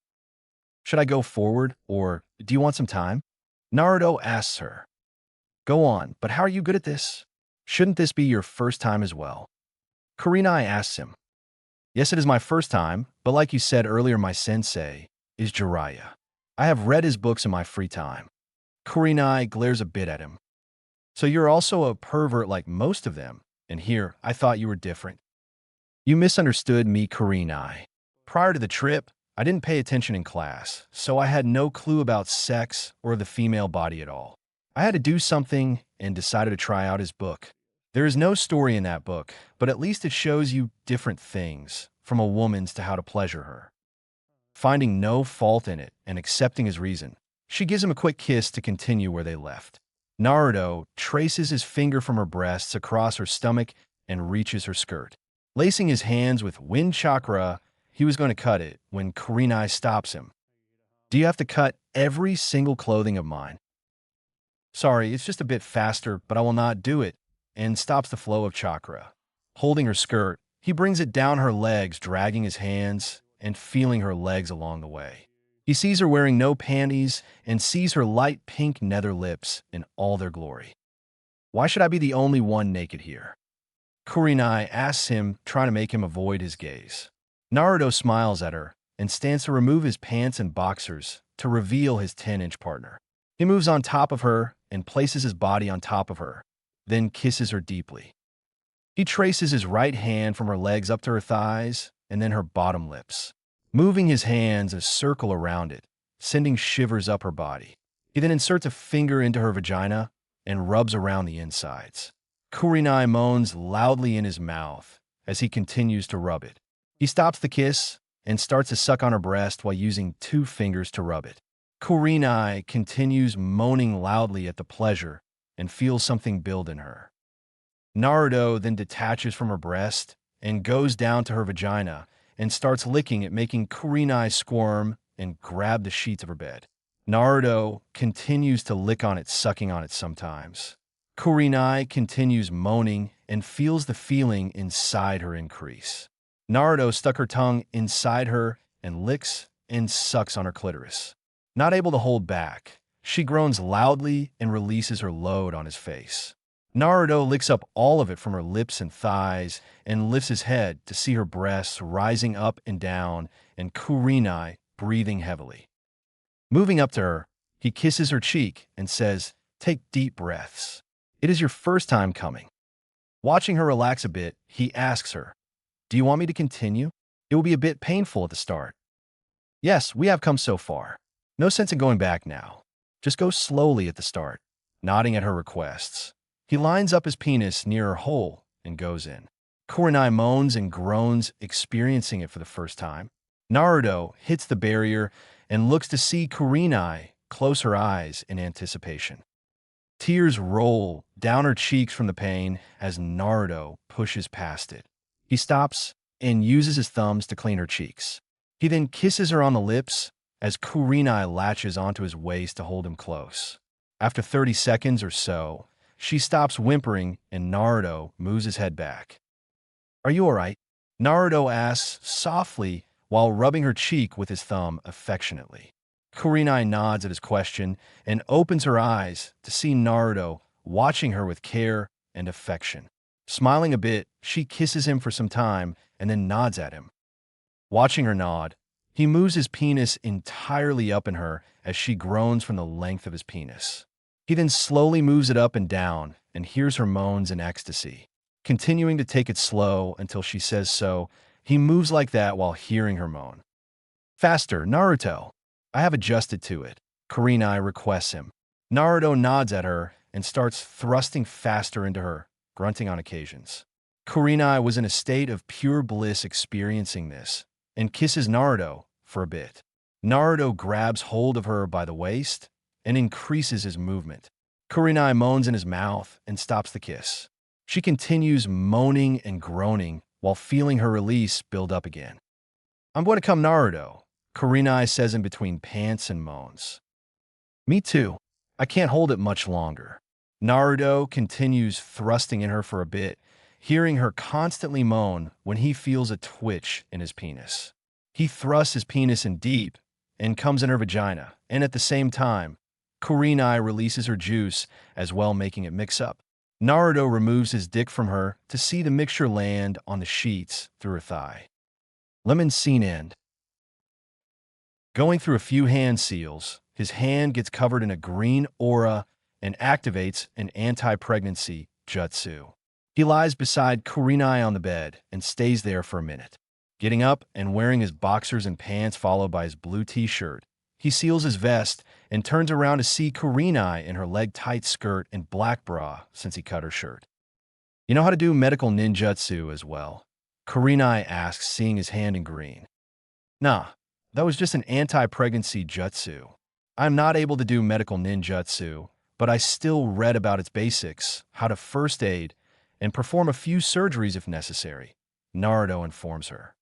"Should I go forward, or do you want some time?" Naruto asks her. "Go on, but how are you good at this? Shouldn't this be your first time as well?" Kurinai asks him. "Yes, it is my first time, but like you said earlier, my sensei is Jiraiya. I have read his books in my free time." Kurinai glares a bit at him. "So you're also a pervert like most of them, and here I thought you were different." "You misunderstood me, Kurinai. Prior to the trip, I didn't pay attention in class, so I had no clue about sex or the female body at all. I had to do something and decided to try out his book. There is no story in that book, but at least it shows you different things, from a woman's to how to pleasure her." Finding no fault in it and accepting his reason, she gives him a quick kiss to continue where they left. Naruto traces his finger from her breasts across her stomach and reaches her skirt. Lacing his hands with wind chakra, he was going to cut it when Kurinai stops him. "Do you have to cut every single clothing of mine?" "Sorry, it's just a bit faster, but I will not do it," and stops the flow of chakra. Holding her skirt, he brings it down her legs, dragging his hands and feeling her legs along the way. He sees her wearing no panties and sees her light pink nether lips in all their glory. "Why should I be the only one naked here?" Kurinai asks him, trying to make him avoid his gaze. Naruto smiles at her and stands to remove his pants and boxers to reveal his 10-inch partner. He moves on top of her and places his body on top of her, then kisses her deeply. He traces his right hand from her legs up to her thighs and then her bottom lips, moving his hands a circle around it, sending shivers up her body. He then inserts a finger into her vagina and rubs around the insides. Kurinai moans loudly in his mouth as he continues to rub it. He stops the kiss and starts to suck on her breast while using 2 fingers to rub it. Kurinai continues moaning loudly at the pleasure and feels something build in her. Naruto then detaches from her breast and goes down to her vagina and starts licking it, making Kurinai squirm and grab the sheets of her bed. Naruto continues to lick on it, sucking on it sometimes. Kurinai continues moaning and feels the feeling inside her increase. Naruto stuck her tongue inside her and licks and sucks on her clitoris. Not able to hold back, she groans loudly and releases her load on his face. Naruto licks up all of it from her lips and thighs and lifts his head to see her breasts rising up and down and Kurinai breathing heavily. Moving up to her, he kisses her cheek and says, "Take deep breaths. It is your first time coming." Watching her relax a bit, he asks her, "Do you want me to continue? It will be a bit painful at the start." "Yes, we have come so far. No sense in going back now. Just go slowly at the start." Nodding at her requests, he lines up his penis near her hole and goes in. Kurenai moans and groans, experiencing it for the first time. Naruto hits the barrier and looks to see Kurenai close her eyes in anticipation. Tears roll down her cheeks from the pain as Naruto pushes past it. He stops and uses his thumbs to clean her cheeks. He then kisses her on the lips as Kurenai latches onto his waist to hold him close. After 30 seconds or so, she stops whimpering and Naruto moves his head back. "Are you alright?" Naruto asks softly while rubbing her cheek with his thumb affectionately. Kurenai nods at his question and opens her eyes to see Naruto watching her with care and affection. Smiling a bit, she kisses him for some time and then nods at him. Watching her nod, he moves his penis entirely up in her as she groans from the length of his penis. He then slowly moves it up and down and hears her moans in ecstasy. Continuing to take it slow until she says so, he moves like that while hearing her moan. "Faster, Naruto." "I have adjusted to it," Kurenai requests him. Naruto nods at her and starts thrusting faster into her, grunting on occasions. Kurenai was in a state of pure bliss experiencing this, and kisses Naruto for a bit. Naruto grabs hold of her by the waist and increases his movement. Kurenai moans in his mouth and stops the kiss. She continues moaning and groaning while feeling her release build up again. "I'm going to come, Naruto," Kurenai says in between pants and moans. "Me too. I can't hold it much longer." Naruto continues thrusting in her for a bit, hearing her constantly moan when he feels a twitch in his penis. He thrusts his penis in deep and comes in her vagina, and at the same time, Kurenai releases her juice as well, making it mix up. Naruto removes his dick from her to see the mixture land on the sheets through her thigh. Lemon scene end. Going through a few hand seals, his hand gets covered in a green aura and activates an anti-pregnancy jutsu. He lies beside Kurenai on the bed and stays there for a minute. Getting up and wearing his boxers and pants followed by his blue t-shirt, he seals his vest and turns around to see Kurenai in her leg-tight skirt and black bra since he cut her shirt. "You know how to do medical ninjutsu as well?" Kurenai asks, seeing his hand in green. "Nah, that was just an anti-pregnancy jutsu. I'm not able to do medical ninjutsu, but I still read about its basics, how to first aid, and perform a few surgeries if necessary," Naruto informs her.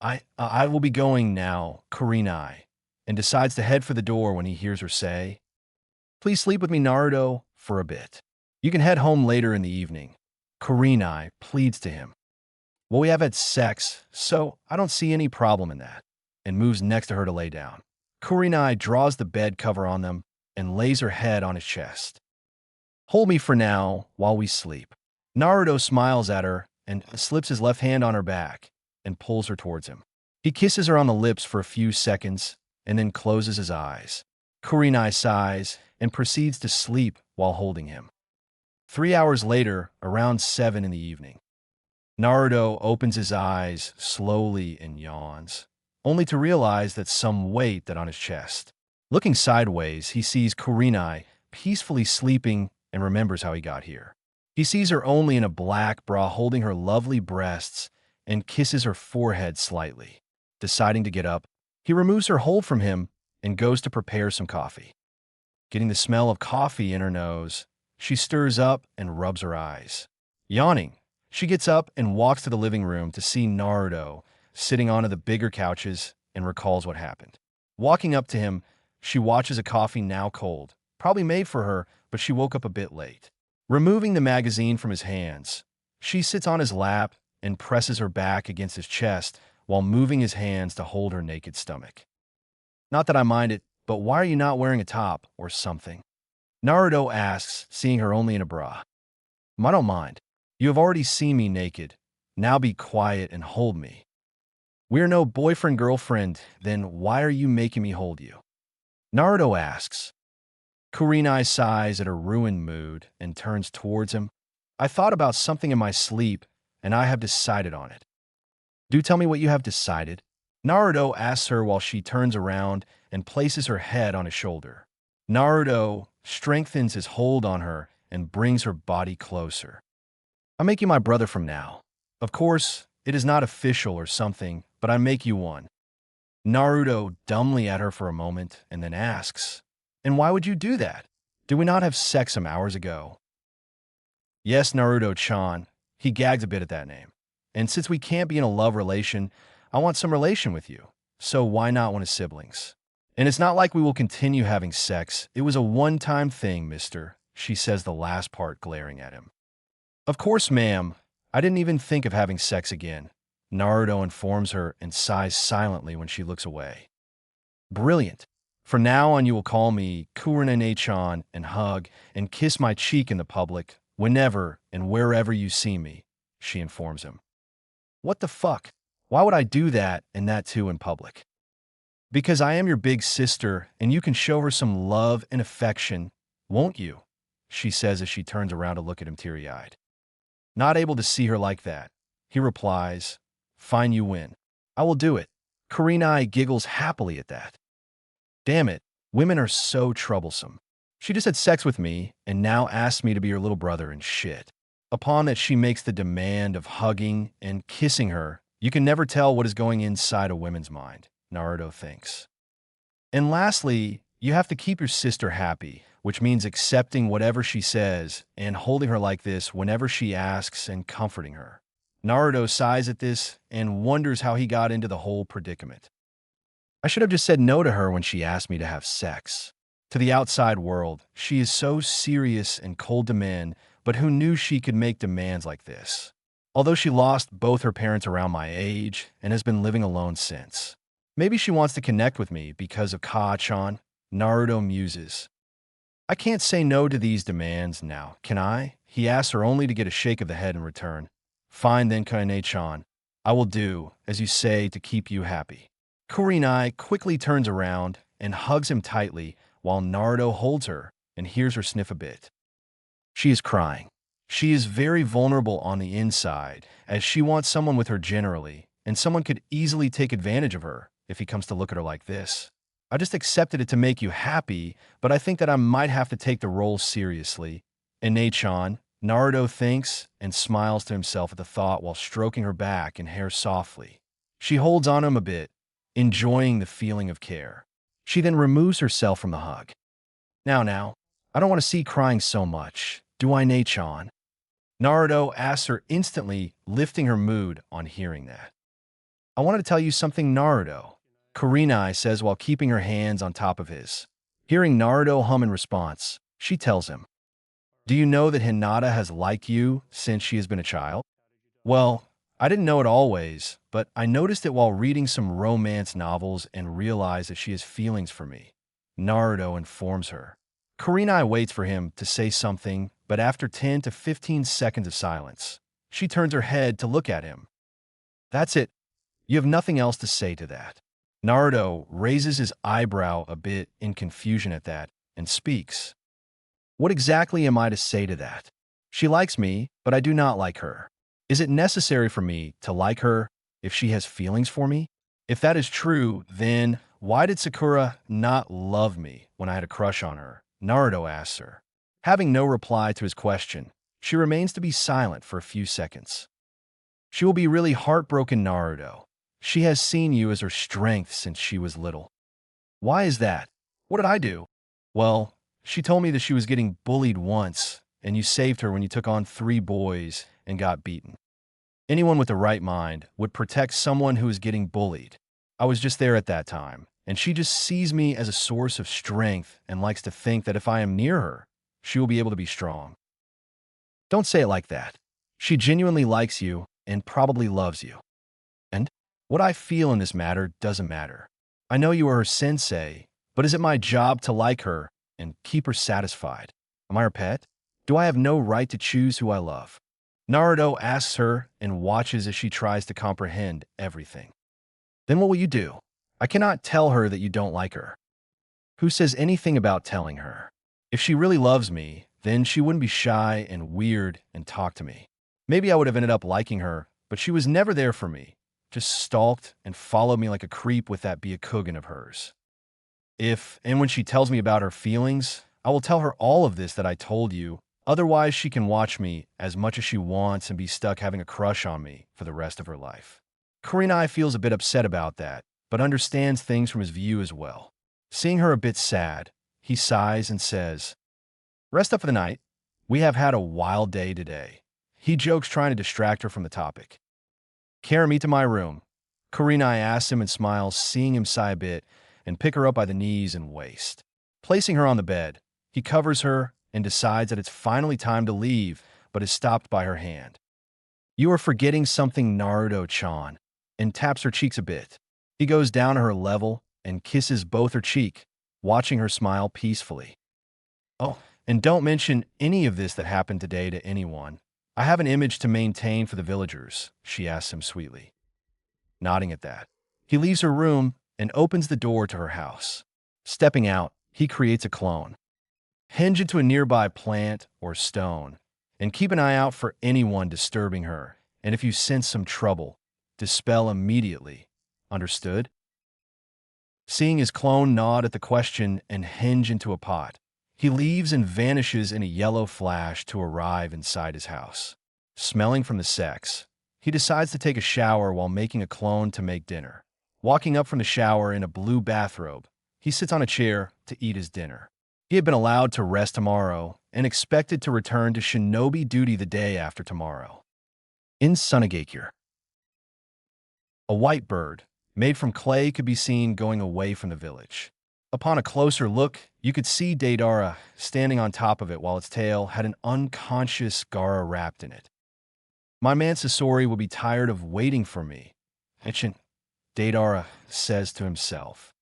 I will be going now, Kurenai, and decides to head for the door when he hears her say, "Please sleep with me, Naruto, for a bit. You can head home later in the evening." Kurenai pleads to him. "Well, we have had sex, so I don't see any problem in that," and moves next to her to lay down. Kurenai draws the bed cover on them and lays her head on his chest. "Hold me for now while we sleep." Naruto smiles at her and slips his left hand on her back and pulls her towards him. He kisses her on the lips for a few seconds and then closes his eyes. Kurenai sighs and proceeds to sleep while holding him. 3 hours later, around 7 in the evening, Naruto opens his eyes slowly and yawns, only to realize that some weight that on his chest. Looking sideways, he sees Kurenai peacefully sleeping and remembers how he got here. He sees her only in a black bra holding her lovely breasts and kisses her forehead slightly. Deciding to get up, he removes her hold from him and goes to prepare some coffee. Getting the smell of coffee in her nose, she stirs up and rubs her eyes. Yawning, she gets up and walks to the living room to see Naruto sitting on the bigger couches and recalls what happened. Walking up to him, she watches a coffee now cold, probably made for her, but she woke up a bit late. Removing the magazine from his hands, she sits on his lap and presses her back against his chest while moving his hands to hold her naked stomach. "Not that I mind it, but why are you not wearing a top or something?" Naruto asks, seeing her only in a bra. "I don't mind. You have already seen me naked. Now be quiet and hold me." "We're no boyfriend-girlfriend, then why are you making me hold you?" Naruto asks. Kurenai sighs at her ruined mood and turns towards him. "I thought about something in my sleep, and I have decided on it." "Do tell me what you have decided," Naruto asks her while she turns around and places her head on his shoulder. Naruto strengthens his hold on her and brings her body closer. "I'll make you my brother from now. Of course, it is not official or something, but I make you one." Naruto dumbly at her for a moment and then asks, "And why would you do that?" Did we not have sex some hours ago? Yes, Naruto-chan. He gags a bit at that name. And since we can't be in a love relation, I want some relation with you. So why not one of siblings? And it's not like we will continue having sex. It was a one-time thing, mister, she says, the last part glaring at him. Of course, ma'am. I didn't even think of having sex again. Naruto informs her and sighs silently when she looks away. Brilliant. From now on, you will call me Kurine-chan and hug and kiss my cheek in the public whenever and wherever you see me, she informs him. What the fuck? Why would I do that, and that too in public? Because I am your big sister, and you can show her some love and affection, won't you? She says as she turns around to look at him teary-eyed. Not able to see her like that, he replies, fine, you win. I will do it. Kurenai giggles happily at that. Damn it, women are so troublesome. She just had sex with me and now asks me to be her little brother and shit. Upon that, she makes the demand of hugging and kissing her. You can never tell what is going inside a woman's mind, Naruto thinks. And lastly, you have to keep your sister happy, which means accepting whatever she says and holding her like this whenever she asks and comforting her. Naruto sighs at this and wonders how he got into the whole predicament. I should have just said no to her when she asked me to have sex. To the outside world, she is so serious and cold to men, but who knew she could make demands like this? Although she lost both her parents around my age and has been living alone since. Maybe she wants to connect with me because of Ka-chan, Naruto muses. I can't say no to these demands now, can I? He asks her only to get a shake of the head in return. Fine then, Kaine-chan. I will do, as you say, to keep you happy. Kurenai quickly turns around and hugs him tightly while Naruto holds her and hears her sniff a bit. She is crying. She is very vulnerable on the inside, as she wants someone with her generally, and someone could easily take advantage of her if he comes to look at her like this. I just accepted it to make you happy, but I think that I might have to take the role seriously. Ine-chan, Naruto thinks and smiles to himself at the thought while stroking her back and hair softly. She holds on him a bit, enjoying the feeling of care. She then removes herself from the hug. Now, I don't want to see crying so much, do I, Ne-chan? Naruto asks her instantly, lifting her mood on hearing that. I wanted to tell you something, Naruto, Kurenai says while keeping her hands on top of his. Hearing Naruto hum in response, she tells him, do you know that Hinata has liked you since she has been a child? Well, I didn't know it always, but I noticed it while reading some romance novels and realized that she has feelings for me. Naruto informs her. Kurenai waits for him to say something, but after 10 to 15 seconds of silence, she turns her head to look at him. That's it. You have nothing else to say to that. Naruto raises his eyebrow a bit in confusion at that and speaks. What exactly am I to say to that? She likes me, but I do not like her. Is it necessary for me to like her if she has feelings for me? If that is true, then why did Sakura not love me when I had a crush on her? Naruto asks her. Having no reply to his question, she remains to be silent for a few seconds. She will be really heartbroken, Naruto. She has seen you as her strength since she was little. Why is that? What did I do? Well, she told me that she was getting bullied once, and you saved her when you took on 3 boys and got beaten. Anyone with the right mind would protect someone who is getting bullied. I was just there at that time, and she just sees me as a source of strength and likes to think that if I am near her, she will be able to be strong. Don't say it like that. She genuinely likes you and probably loves you. And what I feel in this matter doesn't matter. I know you are her sensei, but is it my job to like her and keep her satisfied? Am I her pet? Do I have no right to choose who I love? Naruto asks her and watches as she tries to comprehend everything. Then what will you do? I cannot tell her that you don't like her. Who says anything about telling her? If she really loves me, then she wouldn't be shy and weird and talk to me. Maybe I would have ended up liking her, but she was never there for me. Just stalked and followed me like a creep with that Byakugan of hers. If and when she tells me about her feelings, I will tell her all of this that I told you. Otherwise, she can watch me as much as she wants and be stuck having a crush on me for the rest of her life. Kurenai feels a bit upset about that, but understands things from his view as well. Seeing her a bit sad, he sighs and says, Rest up for the night. We have had a wild day today. He jokes, trying to distract her from the topic. Carry me to my room. Kurenai asks him and smiles, seeing him sigh a bit, and pick her up by the knees and waist. Placing her on the bed, he covers her and decides that it's finally time to leave, but is stopped by her hand. You are forgetting something, Naruto-chan, and taps her cheeks a bit. He goes down to her level and kisses both her cheek, watching her smile peacefully. Oh, and don't mention any of this that happened today to anyone. I have an image to maintain for the villagers, she asks him sweetly. Nodding at that, he leaves her room and opens the door to her house. Stepping out, he creates a clone. Hinge into a nearby plant or stone, and keep an eye out for anyone disturbing her, and if you sense some trouble, dispel immediately. Understood? Seeing his clone nod at the question and hinge into a pot, he leaves and vanishes in a yellow flash to arrive inside his house. Smelling from the sex, he decides to take a shower while making a clone to make dinner. Walking up from the shower in a blue bathrobe, he sits on a chair to eat his dinner. He had been allowed to rest tomorrow and expected to return to shinobi duty the day after tomorrow. In Sunagakure, a white bird, made from clay, could be seen going away from the village. Upon a closer look, you could see Deidara standing on top of it while its tail had an unconscious Gaara wrapped in it. My man Sasori will be tired of waiting for me, ancient, Deidara says to himself.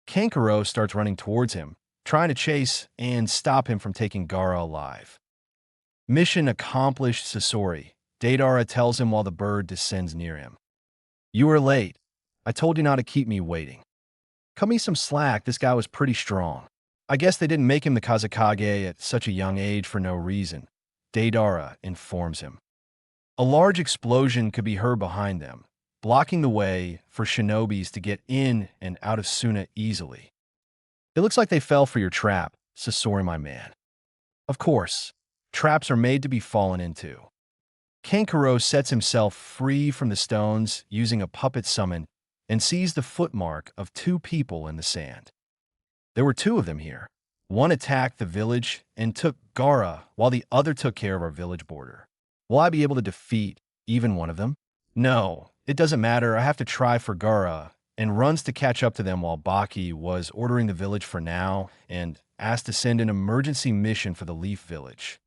Kankuro starts running towards him, trying to chase and stop him from taking Gaara alive. Mission accomplished, Sasori, Deidara tells him while the bird descends near him. You are late. I told you not to keep me waiting. Cut me some slack, this guy was pretty strong. I guess they didn't make him the Kazekage at such a young age for no reason, Deidara informs him. A large explosion could be heard behind them, blocking the way for shinobis to get in and out of Suna easily. It looks like they fell for your trap, Sasori, my man. Of course, traps are made to be fallen into. Kankuro sets himself free from the stones using a puppet summon and sees the footmark of two people in the sand. There were two of them here. One attacked the village and took Gaara, while the other took care of our village border. Will I be able to defeat even one of them? No, it doesn't matter. I have to try for Gaara, and runs to catch up to them while Baki was ordering the village for now and asked to send an emergency mission for the Leaf Village.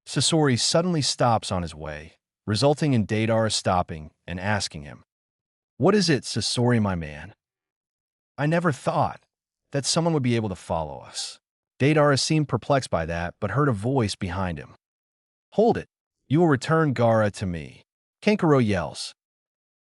Sasori suddenly stops on his way, resulting in Deidara stopping and asking him, What is it, Sasori, my man? I never thought that someone would be able to follow us. Deidara seemed perplexed by that, but heard a voice behind him. Hold it. You will return Gaara to me. Kankuro yells.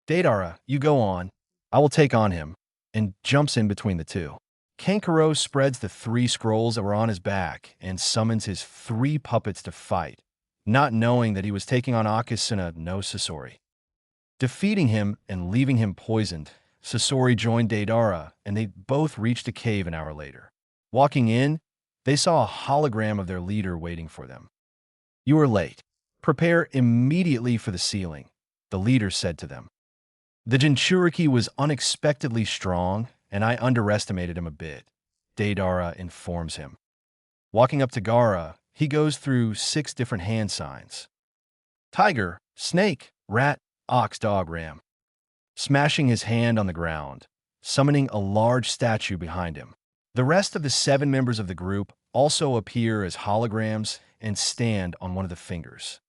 Deidara, you go on. I will take on him, and jumps in between the two. Kankuro spreads the 3 scrolls that were on his back and summons his 3 puppets to fight, not knowing that he was taking on Akasuna no Sasori. Defeating him and leaving him poisoned, Sasori joined Deidara, and they both reached a cave an hour later. Walking in, they saw a hologram of their leader waiting for them. You are late. Prepare immediately for the ceiling, the leader said to them. The Jinchuriki was unexpectedly strong, and I underestimated him a bit, Deidara informs him. Walking up to Gaara, he goes through 6 different hand signs. Tiger, snake, rat, ox, dog, ram. Smashing his hand on the ground, summoning a large statue behind him. The rest of the 7 members of the group also appear as holograms and stand on one of the fingers.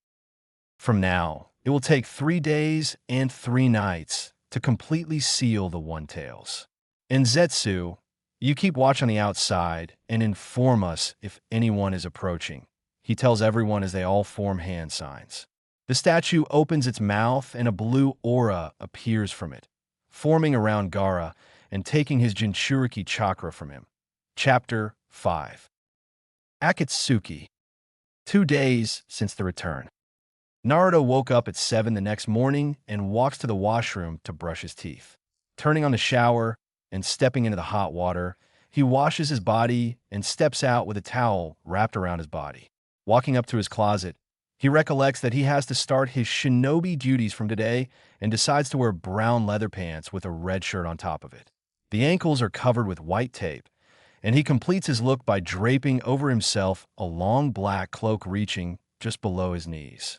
From now, it will take 3 days and 3 nights to completely seal the One-Tails. In Zetsu, you keep watch on the outside and inform us if anyone is approaching, he tells everyone as they all form hand signs. The statue opens its mouth and a blue aura appears from it, forming around Gaara and taking his Jinchuriki chakra from him. Chapter 5. Akatsuki. 2 days since the return. Naruto woke up at 7 the next morning and walks to the washroom to brush his teeth. Turning on the shower and stepping into the hot water, he washes his body and steps out with a towel wrapped around his body. Walking up to his closet, he recollects that he has to start his shinobi duties from today and decides to wear brown leather pants with a red shirt on top of it. The ankles are covered with white tape, and he completes his look by draping over himself a long black cloak reaching just below his knees.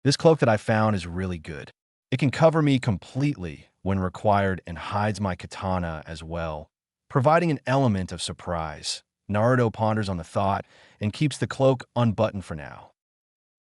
This cloak that I found is really good. It can cover me completely when required and hides my katana as well, providing an element of surprise. Naruto ponders on the thought and keeps the cloak unbuttoned for now.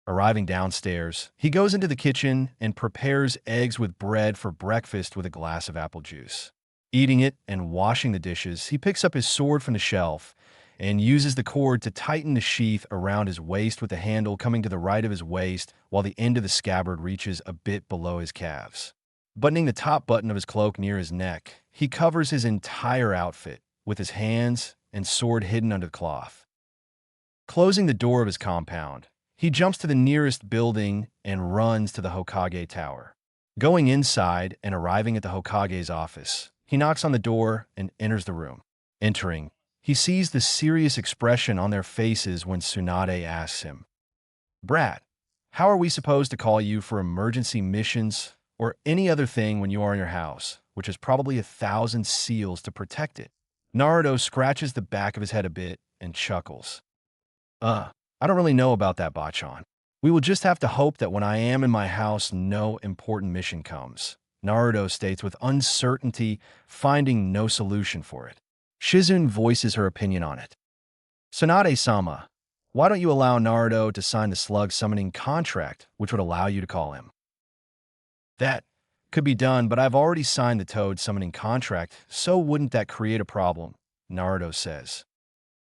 Arriving downstairs, he goes into the kitchen and prepares eggs with bread for breakfast with a glass of apple juice. Eating it and washing the dishes, he picks up his sword from the shelf and uses the cord to tighten the sheath around his waist with the handle coming to the right of his waist while the end of the scabbard reaches a bit below his calves. Buttoning the top button of his cloak near his neck, he covers his entire outfit with his hands and sword hidden under the cloth. Closing the door of his compound, he jumps to the nearest building and runs to the Hokage tower. Going inside and arriving at the Hokage's office, he knocks on the door and enters the room. Entering, he sees the serious expression on their faces when Tsunade asks him, "Brat, how are we supposed to call you for emergency missions or any other thing when you are in your house, which has probably 1,000 seals to protect it?" Naruto scratches the back of his head a bit and chuckles. I don't really know about that, Bachan. We will just have to hope that when I am in my house, no important mission comes," Naruto states with uncertainty, finding no solution for it. Shizune voices her opinion on it. "Tsunade-sama, why don't you allow Naruto to sign the slug summoning contract, which would allow you to call him?" "That could be done, but I've already signed the toad summoning contract, so wouldn't that create a problem?" Naruto says.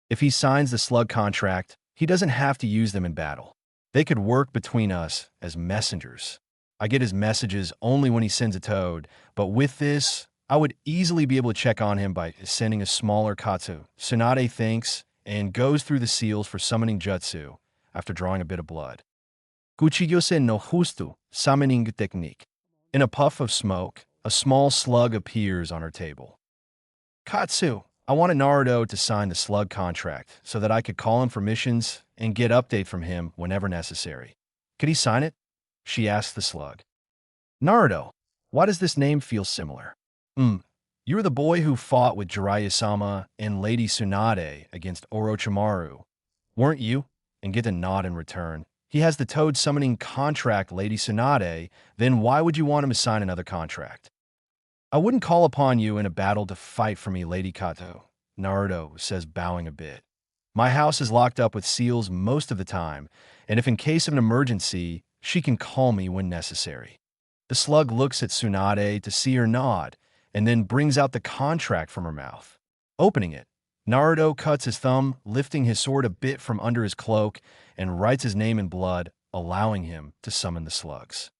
"If he signs the slug contract, he doesn't have to use them in battle. They could work between us as messengers. I get his messages only when he sends a toad, but with this, I would easily be able to check on him by sending a smaller katsu." Tsunade thinks and goes through the seals for summoning jutsu after drawing a bit of blood. "Kuchiyose no Hustu, summoning technique." In a puff of smoke, a small slug appears on her table. "Katsu, I wanted Naruto to sign the slug contract so that I could call him for missions and get update from him whenever necessary. Could he sign it?" she asked the slug. "Naruto, why does this name feel similar?" You were the boy who fought with Jiraiya-sama and Lady Tsunade against Orochimaru, weren't you?" And get a nod in return. "He has the toad summoning contract, Lady Tsunade, then why would you want him to sign another contract?" "I wouldn't call upon you in a battle to fight for me, Lady Kato," Naruto says, bowing a bit. "My house is locked up with seals most of the time, and if in case of an emergency, she can call me when necessary." The slug looks at Tsunade to see her nod, and then brings out the contract from her mouth. Opening it, Naruto cuts his thumb, lifting his sword a bit from under his cloak, and writes his name in blood, allowing him to summon the slugs.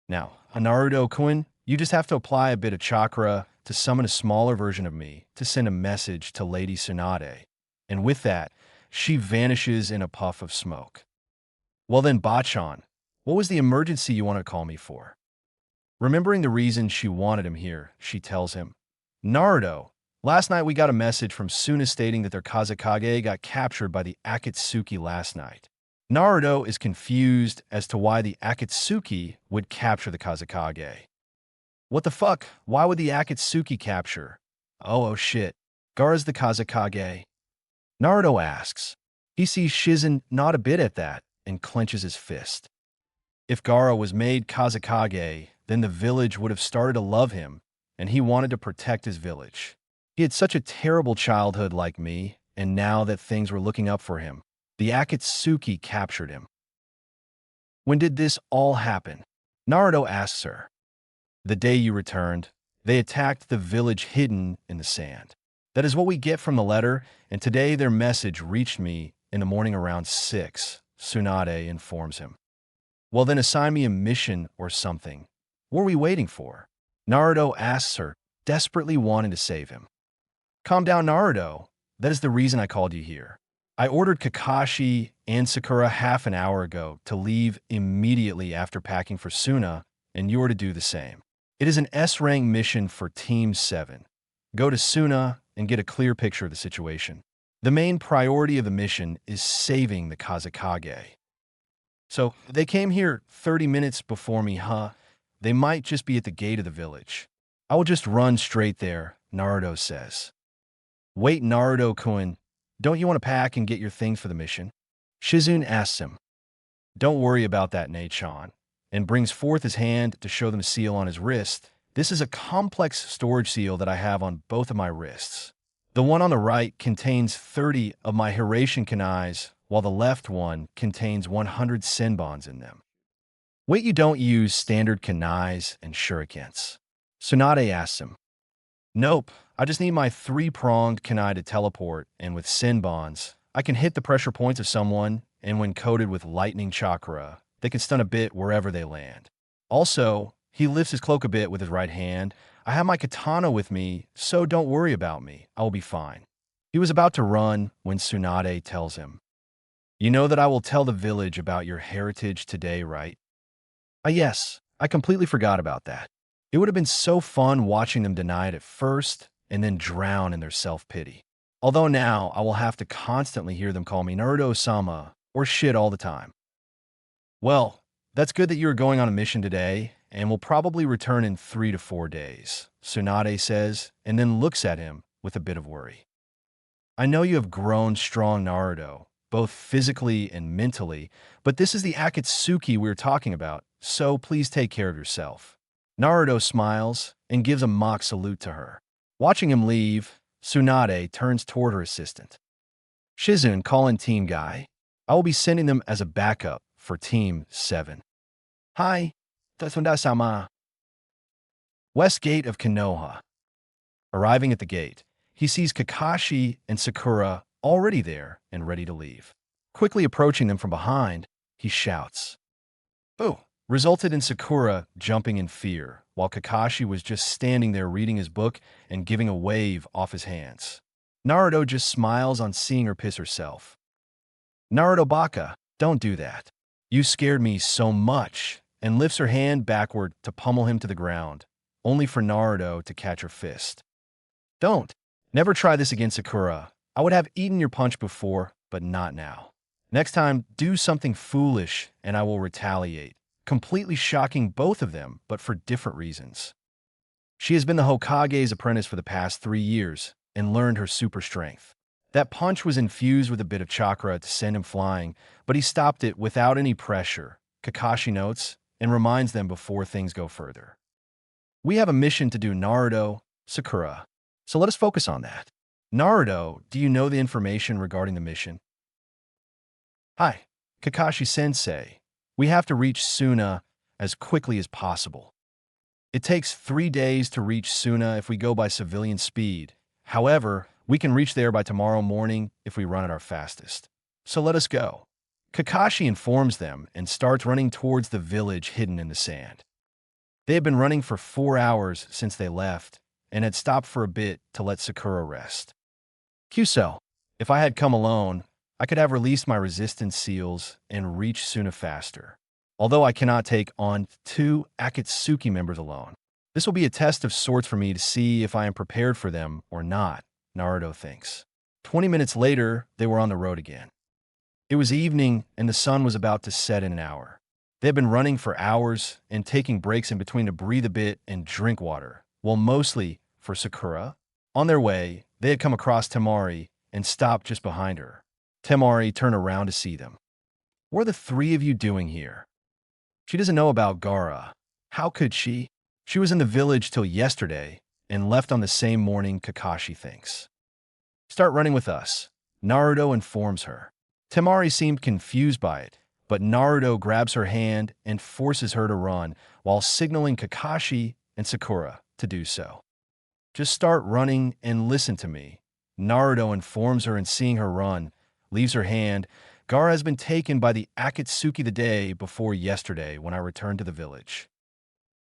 "Now, Naruto-kun, you just have to apply a bit of chakra to summon a smaller version of me to send a message to Lady Tsunade." And with that, she vanishes in a puff of smoke. "Well then, Bachan, what was the emergency you want to call me for?" Remembering the reason she wanted him here, she tells him, "Naruto, last night we got a message from Suna stating that their Kazekage got captured by the Akatsuki last night." Naruto is confused as to why the Akatsuki would capture the Kazekage. "What the fuck? Why would the Akatsuki capture?" Oh shit. Gaara's the Kazekage?" Naruto asks. He sees Shizen nod a bit at that and clenches his fist. If Gaara was made Kazekage, then the village would have started to love him, and he wanted to protect his village. He had such a terrible childhood like me, and now that things were looking up for him, the Akatsuki captured him. "When did this all happen?" Naruto asks her. "The day you returned, they attacked the village hidden in the sand. That is what we get from the letter, and today their message reached me in the morning around 6, Tsunade informs him. "Well then assign me a mission or something. What are we waiting for?" Naruto asks her, desperately wanting to save him. "Calm down, Naruto. That is the reason I called you here. I ordered Kakashi and Sakura half an hour ago to leave immediately after packing for Suna, and you're to do the same. It is an S-rank mission for Team 7. Go to Suna and get a clear picture of the situation. The main priority of the mission is saving the Kazekage." "So, they came here 30 minutes before me, huh? They might just be at the gate of the village. I will just run straight there," Naruto says. Wait, Naruto-kun, don't you want to pack and get your things for the mission? Shizune asks him. Don't worry about that, Nate-chan, and brings forth his hand to show them a seal on his wrist. This is a complex storage seal that I have on both of my wrists. The one on the right contains 30 of my Hiraishin kunais, while the left one contains 100 senbons in them. Wait, you don't use standard kunais and shurikens? Tsunade asks him. Nope, I just need my three-pronged kunai to teleport, and with senbons, I can hit the pressure points of someone, and when coated with lightning chakra, they can stun a bit wherever they land. Also, he lifts his cloak a bit with his right hand. I have my katana with me, so don't worry about me. I will be fine. He was about to run when Tsunade tells him, You know that I will tell the village about your heritage today, right? Yes, I completely forgot about that. It would have been so fun watching them deny it at first and then drown in their self-pity. Although now I will have to constantly hear them call me Naruto-sama or shit all the time. Well, that's good that you are going on a mission today and will probably return in 3 to 4 days, Tsunade says, and then looks at him with a bit of worry. I know you have grown strong, Naruto, both physically and mentally, but this is the Akatsuki we're talking about, so please take care of yourself. Naruto smiles and gives a mock salute to her. Watching him leave, Tsunade turns toward her assistant. Shizune, call in Team Guy. I will be sending them as a backup for Team 7. Hi, Tsunda-sama. West Gate of Konoha. Arriving at the gate, he sees Kakashi and Sakura already there and ready to leave. Quickly approaching them from behind, he shouts. Boo! Resulted in Sakura jumping in fear, while Kakashi was just standing there reading his book and giving a wave off his hands. Naruto just smiles on seeing her piss herself. Naruto Baka, don't do that. You scared me so much, and lifts her hand backward to pummel him to the ground, only for Naruto to catch her fist. Don't. Never try this again, Sakura. I would have eaten your punch before, but not now. Next time, do something foolish, and I will retaliate, completely shocking both of them, but for different reasons. She has been the Hokage's apprentice for the past 3 years and learned her super strength. That punch was infused with a bit of chakra to send him flying, but he stopped it without any pressure, Kakashi notes, and reminds them before things go further. We have a mission to do, Naruto, Sakura, so let us focus on that. Naruto, do you know the information regarding the mission? Hi, Kakashi-sensei. We have to reach Suna as quickly as possible. It takes 3 days to reach Suna if we go by civilian speed. However, we can reach there by tomorrow morning if we run at our fastest. So let us go. Kakashi informs them and starts running towards the village hidden in the sand. They had been running for 4 hours since they left and had stopped for a bit to let Sakura rest. Kyuso, if I had come alone, I could have released my resistance seals and reached Suna faster. Although I cannot take on 2 Akatsuki members alone. This will be a test of sorts for me to see if I am prepared for them or not, Naruto thinks. 20 minutes later, they were on the road again. It was evening and the sun was about to set in an hour. They had been running for hours and taking breaks in between to breathe a bit and drink water, while mostly for Sakura. On their way, they had come across Temari and stopped just behind her. Temari turned around to see them. What are the 3 of you doing here? She doesn't know about Gaara. How could she? She was in the village till yesterday and left on the same morning, Kakashi thinks. Start running with us, Naruto informs her. Temari seemed confused by it, but Naruto grabs her hand and forces her to run while signaling Kakashi and Sakura to do so. Just start running and listen to me, Naruto informs her, and seeing her run, leaves her hand. Gaara has been taken by the Akatsuki the day before yesterday when I returned to the village.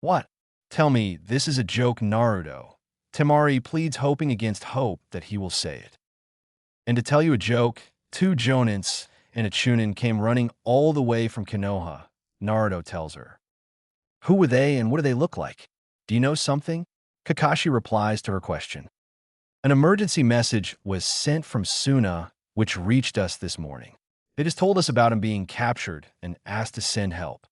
What? Tell me, this is a joke, Naruto. Temari pleads, hoping against hope that he will say it. And to tell you a joke, 2 Jonins and a Chunin came running all the way from Konoha, Naruto tells her. Who were they and what do they look like? Do you know something? Kakashi replies to her question. An emergency message was sent from Suna, which reached us this morning. It has told us about him being captured and asked to send help.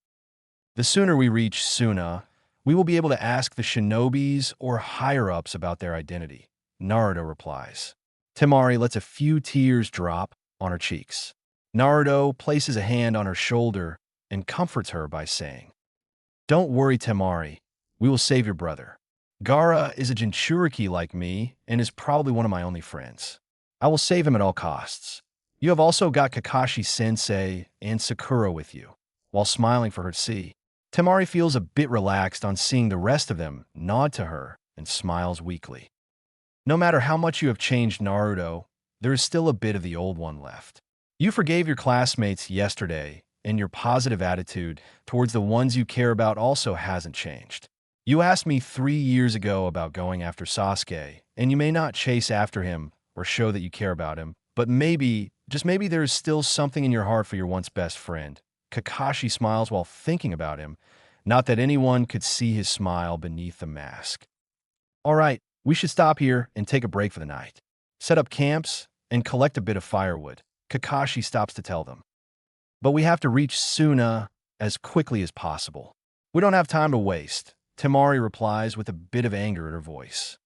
The sooner we reach Suna, we will be able to ask the shinobis or higher-ups about their identity, Naruto replies. Temari lets a few tears drop on her cheeks. Naruto places a hand on her shoulder and comforts her by saying, "Don't worry, Temari. We will save your brother. Gaara is a Jinchuriki like me and is probably one of my only friends. I will save him at all costs. You have also got Kakashi-sensei and Sakura with you." While smiling for her to see, Temari feels a bit relaxed on seeing the rest of them nod to her and smiles weakly. No matter how much you have changed, Naruto, there is still a bit of the old one left. You forgave your classmates yesterday, and your positive attitude towards the ones you care about also hasn't changed. You asked me 3 years ago about going after Sasuke, and you may not chase after him or show that you care about him, but maybe, just maybe there is still something in your heart for your once best friend. Kakashi smiles while thinking about him, not that anyone could see his smile beneath the mask. All right, we should stop here and take a break for the night. Set up camps and collect a bit of firewood. Kakashi stops to tell them. But we have to reach Suna as quickly as possible. We don't have time to waste, Temari replies with a bit of anger in her voice.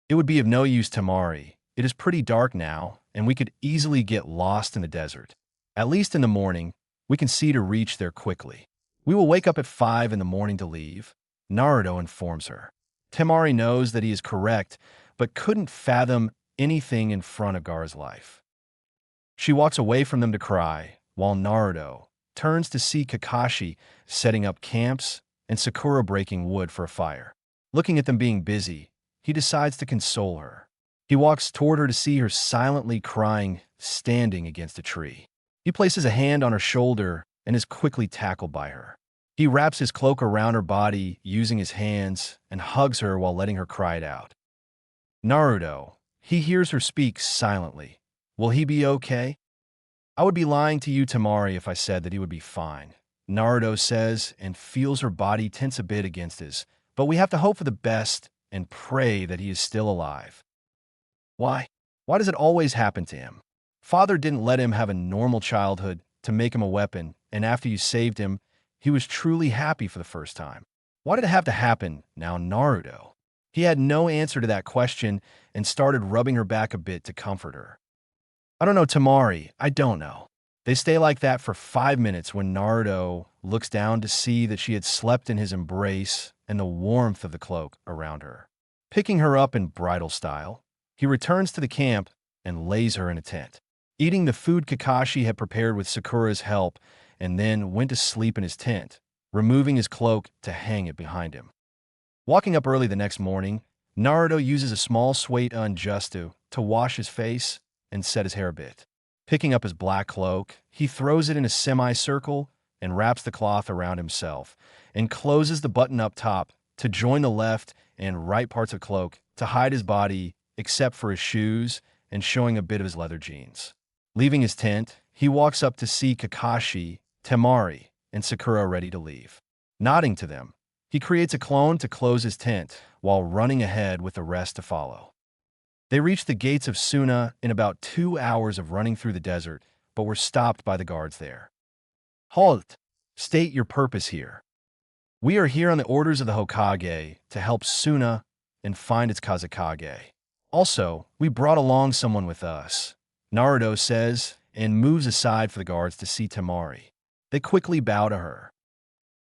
It would be of no use, Temari. It is pretty dark now, and we could easily get lost in the desert. At least in the morning, we can see to reach there quickly. We will wake up at 5 in the morning to leave, Naruto informs her. Temari knows that he is correct, but couldn't fathom anything in front of Gaara's life. She walks away from them to cry, while Naruto turns to see Kakashi setting up camps and Sakura breaking wood for a fire. Looking at them being busy, he decides to console her. He walks toward her to see her silently crying, standing against a tree. He places a hand on her shoulder and is quickly tackled by her. He wraps his cloak around her body using his hands and hugs her while letting her cry it out. Naruto, he hears her speak silently. Will he be okay? I would be lying to you, Temari, if I said that he would be fine, Naruto says and feels her body tense a bit against his, but we have to hope for the best and pray that he is still alive. Why? Why does it always happen to him? Father didn't let him have a normal childhood to make him a weapon, and after you saved him, he was truly happy for the first time. Why did it have to happen now, Naruto? He had no answer to that question and started rubbing her back a bit to comfort her. I don't know, Temari, I don't know. They stay like that for 5 minutes when Naruto looks down to see that she had slept in his embrace and the warmth of the cloak around her. Picking her up in bridal style, he returns to the camp and lays her in a tent, eating the food Kakashi had prepared with Sakura's help, and then went to sleep in his tent, removing his cloak to hang it behind him. Walking up early the next morning, Naruto uses a small suede unjustu to wash his face and set his hair a bit. Picking up his black cloak, he throws it in a semicircle and wraps the cloth around himself, and closes the button up top to join the left and right parts of the cloak to hide his body except for his shoes and showing a bit of his leather jeans. Leaving his tent, he walks up to see Kakashi, Temari, and Sakura ready to leave. Nodding to them, he creates a clone to close his tent while running ahead with the rest to follow. They reached the gates of Suna in about 2 hours of running through the desert, but were stopped by the guards there. Halt! State your purpose here. We are here on the orders of the Hokage to help Suna and find its Kazekage. Also, we brought along someone with us, Naruto says, and moves aside for the guards to see Temari. They quickly bow to her.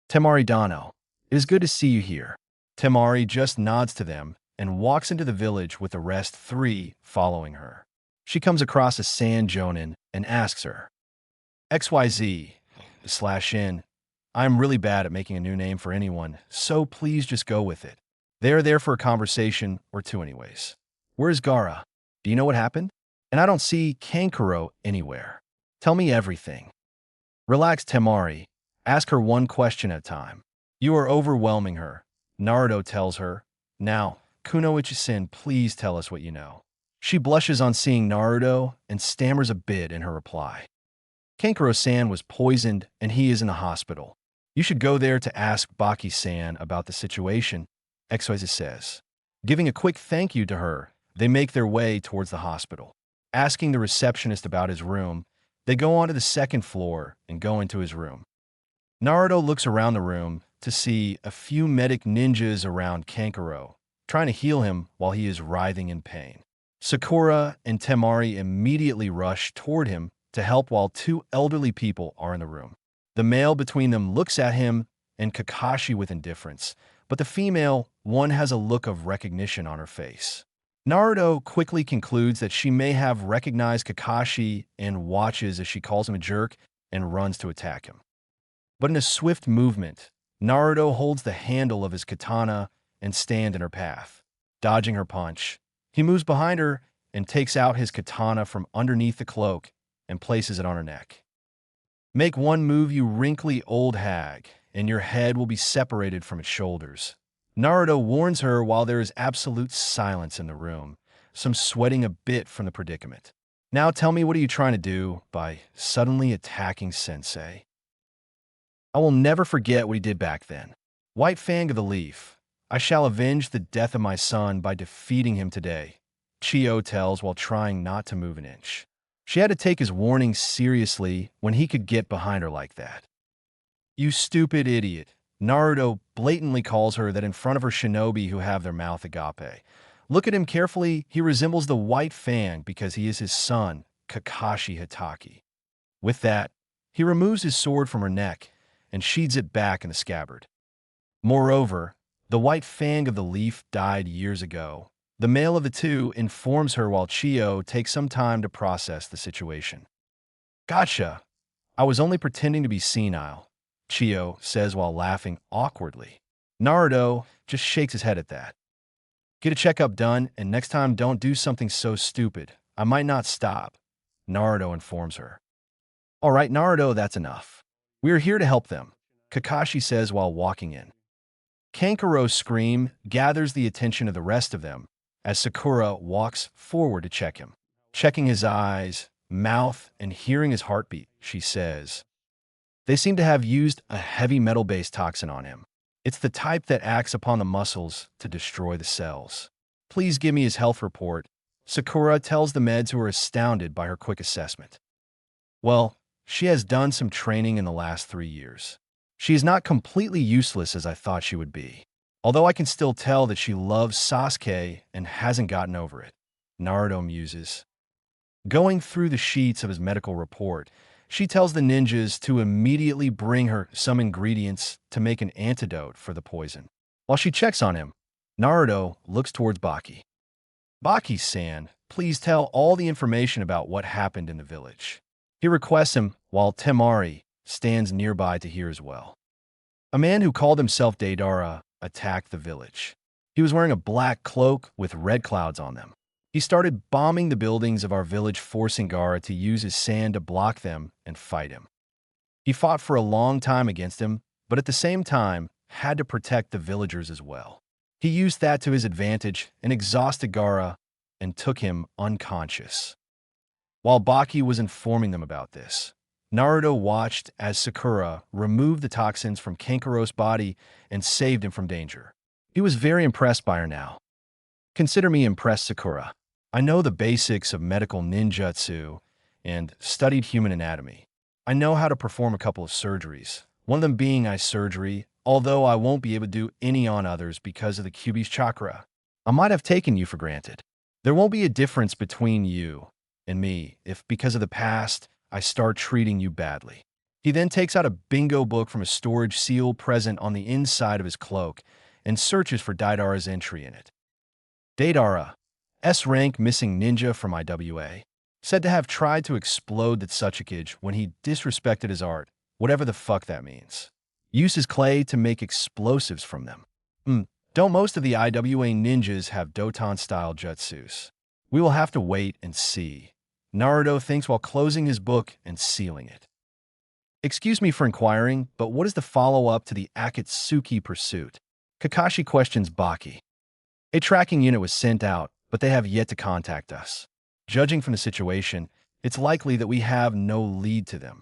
Temari Dano, it is good to see you here. Temari just nods to them and walks into the village with the rest 3 following her. She comes across a Sand Jonin and asks her, XYZ/N, I'm really bad at making a new name for anyone, so please just go with it. They are there for a conversation or 2 anyways. Where's Gaara? Do you know what happened? And I don't see Kankuro anywhere. Tell me everything. Relax, Temari. Ask her 1 question at a time. You are overwhelming her, Naruto tells her. Now, Kunoichi-san, please tell us what you know. She blushes on seeing Naruto and stammers a bit in her reply. Kankuro-san was poisoned and he is in a hospital. You should go there to ask Baki-san about the situation, XYZ says. Giving a quick thank you to her, they make their way towards the hospital. Asking the receptionist about his room, they go onto the 2nd floor and go into his room. Naruto looks around the room to see a few medic ninjas around Kankuro, trying to heal him while he is writhing in pain. Sakura and Temari immediately rush toward him to help while two elderly people are in the room. The male between them looks at him and Kakashi with indifference, but the female one has a look of recognition on her face. Naruto quickly concludes that she may have recognized Kakashi and watches as she calls him a jerk and runs to attack him. But in a swift movement, Naruto holds the handle of his katana and stands in her path. Dodging her punch, he moves behind her and takes out his katana from underneath the cloak and places it on her neck. Make one move, you wrinkly old hag, and your head will be separated from its shoulders. Naruto warns her while there is absolute silence in the room, some sweating a bit from the predicament. Now tell me, what are you trying to do by suddenly attacking Sensei? I will never forget what he did back then. White Fang of the Leaf, I shall avenge the death of my son by defeating him today, Chio tells while trying not to move an inch. She had to take his warning seriously when he could get behind her like that. You stupid idiot. Naruto blatantly calls her that in front of her shinobi who have their mouth agape. Look at him carefully, he resembles the White Fang because he is his son, Kakashi Hitaki. With that, he removes his sword from her neck and sheathes it back in the scabbard. Moreover, the White Fang of the Leaf died years ago. The male of the two informs her while Chio takes some time to process the situation. Gotcha. I was only pretending to be senile, Chio says while laughing awkwardly. Naruto just shakes his head at that. Get a checkup done, and next time don't do something so stupid. I might not stop, Naruto informs her. All right, Naruto, that's enough. We are here to help them, Kakashi says while walking in. Kankuro's scream gathers the attention of the rest of them as Sakura walks forward to check him. Checking his eyes, mouth, and hearing his heartbeat, she says, they seem to have used a heavy metal-based toxin on him. It's the type that acts upon the muscles to destroy the cells. Please give me his health report, Sakura tells the meds who are astounded by her quick assessment. Well, she has done some training in the last 3 years. She is not completely useless as I thought she would be. Although I can still tell that she loves Sasuke and hasn't gotten over it, Naruto muses. Going through the sheets of his medical report, she tells the ninjas to immediately bring her some ingredients to make an antidote for the poison. While she checks on him, Naruto looks towards Baki. Baki-san, please tell all the information about what happened in the village. He requests him while Temari stands nearby to hear as well. A man who called himself Deidara attacked the village. He was wearing a black cloak with red clouds on them. He started bombing the buildings of our village, forcing Gaara to use his sand to block them and fight him. He fought for a long time against him, but at the same time had to protect the villagers as well. He used that to his advantage and exhausted Gaara and took him unconscious. While Baki was informing them about this, Naruto watched as Sakura removed the toxins from Kankuro's body and saved him from danger. He was very impressed by her now. Consider me impressed, Sakura. I know the basics of medical ninjutsu and studied human anatomy. I know how to perform a couple of surgeries, one of them being eye surgery, although I won't be able to do any on others because of the Kyuubi's chakra. I might have taken you for granted. There won't be a difference between you and me if, because of the past, I start treating you badly. He then takes out a bingo book from a storage seal present on the inside of his cloak and searches for Deidara's entry in it. Deidara, S-rank missing ninja from IWA, said to have tried to explode the Tsuchikage when he disrespected his art, whatever the fuck that means. Uses clay to make explosives from them. Don't most of the IWA ninjas have Doton-style jutsus? We will have to wait and see, Naruto thinks while closing his book and sealing it. Excuse me for inquiring, but what is the follow-up to the Akatsuki pursuit? Kakashi questions Baki. A tracking unit was sent out, but they have yet to contact us. Judging from the situation, it's likely that we have no lead to them.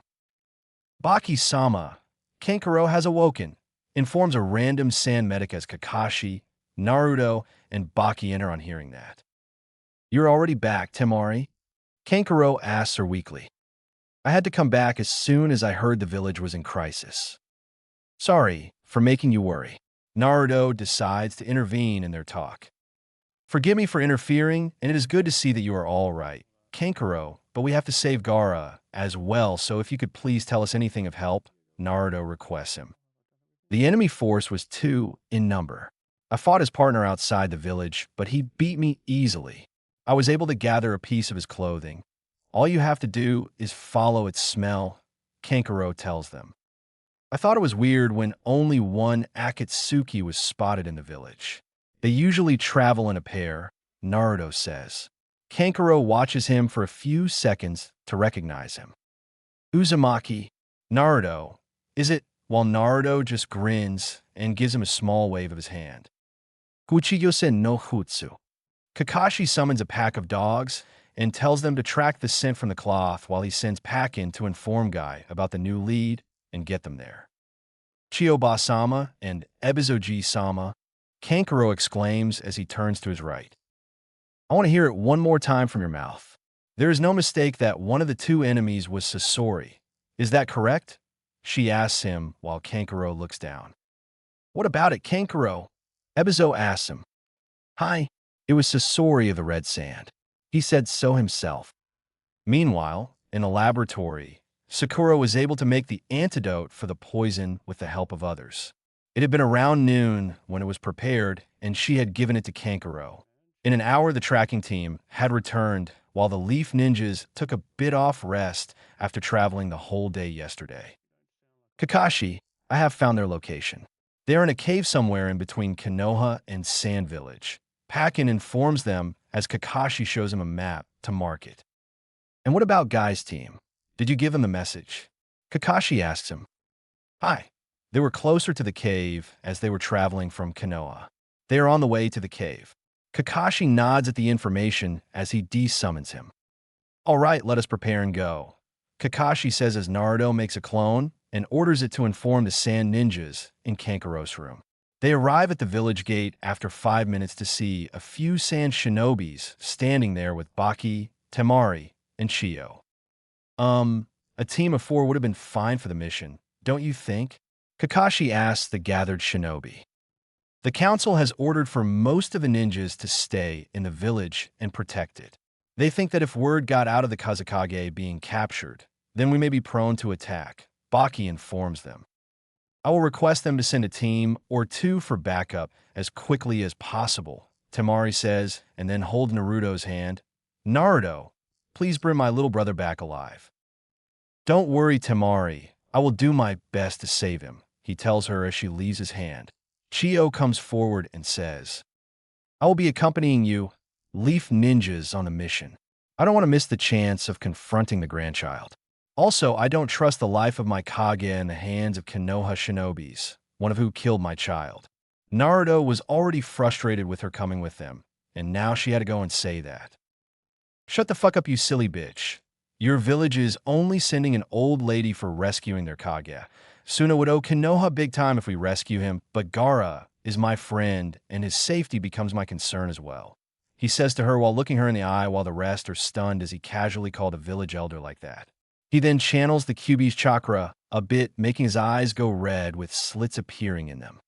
Baki-sama, Kankuro has awoken, informs a random sand medic as Kakashi, Naruto, and Baki enter on hearing that. You're already back, Temari? Kankuro asks her weakly. I had to come back as soon as I heard the village was in crisis. Sorry for making you worry. Naruto decides to intervene in their talk. Forgive me for interfering, and it is good to see that you are all right. Kankuro, but we have to save Gaara as well, so if you could please tell us anything of help, Naruto requests him. The enemy force was 2 in number. I fought his partner outside the village, but he beat me easily. I was able to gather a piece of his clothing. All you have to do is follow its smell, Kankuro tells them. I thought it was weird when only one Akatsuki was spotted in the village. They usually travel in a pair, Naruto says. Kankuro watches him for a few seconds to recognize him. Uzumaki, Naruto, is it? While Naruto just grins and gives him a small wave of his hand. Kuchiyose no Jutsu. Kakashi summons a pack of dogs and tells them to track the scent from the cloth while he sends Pakin to inform Guy about the new lead and get them there. Chiyoba-sama and Ebizoji-sama, Kankuro exclaims as he turns to his right. I want to hear it one more time from your mouth. There is no mistake that one of the two enemies was Sasori. Is that correct? She asks him while Kankuro looks down. What about it, Kankuro? Ebizo asks him. Hi, it was Sasori of the Red Sand. He said so himself. Meanwhile, in a laboratory, Sakura was able to make the antidote for the poison with the help of others. It had been around noon when it was prepared, and she had given it to Kankuro. In an hour, the tracking team had returned, while the Leaf Ninjas took a bit off rest after traveling the whole day yesterday. Kakashi, I have found their location. They are in a cave somewhere in between Konoha and Sand Village. Pakin informs them as Kakashi shows him a map to mark it. And what about Guy's team? Did you give him the message? Kakashi asks him. Hi. They were closer to the cave as they were traveling from Konoha. They are on the way to the cave. Kakashi nods at the information as he de-summons him. All right, let us prepare and go. Kakashi says as Naruto makes a clone and orders it to inform the Sand Ninjas in Kankuro's room. They arrive at the village gate after 5 minutes to see a few Sand Shinobis standing there with Baki, Temari, and Chiyo. A team of 4 would have been fine for the mission, don't you think? Kakashi asks the gathered shinobi. The council has ordered for most of the ninjas to stay in the village and protect it. They think that if word got out of the Kazekage being captured, then we may be prone to attack. Baki informs them. I will request them to send a team or 2 for backup as quickly as possible, Temari says, and then holds Naruto's hand. Naruto, please bring my little brother back alive. Don't worry, Temari. I will do my best to save him, he tells her as she leaves his hand. Chiyo comes forward and says, I will be accompanying you, Leaf Ninjas, on a mission. I don't want to miss the chance of confronting the grandchild. Also, I don't trust the life of my Kage in the hands of Konoha shinobis, one of who killed my child. Naruto was already frustrated with her coming with them, and now she had to go and say that. Shut the fuck up, you silly bitch. Your village is only sending an old lady for rescuing their Kage. Suna would owe Konoha big time if we rescue him, but Gaara is my friend, and his safety becomes my concern as well. He says to her while looking her in the eye while the rest are stunned as he casually called a village elder like that. He then channels the Kyuubi's chakra a bit, making his eyes go red with slits appearing in them.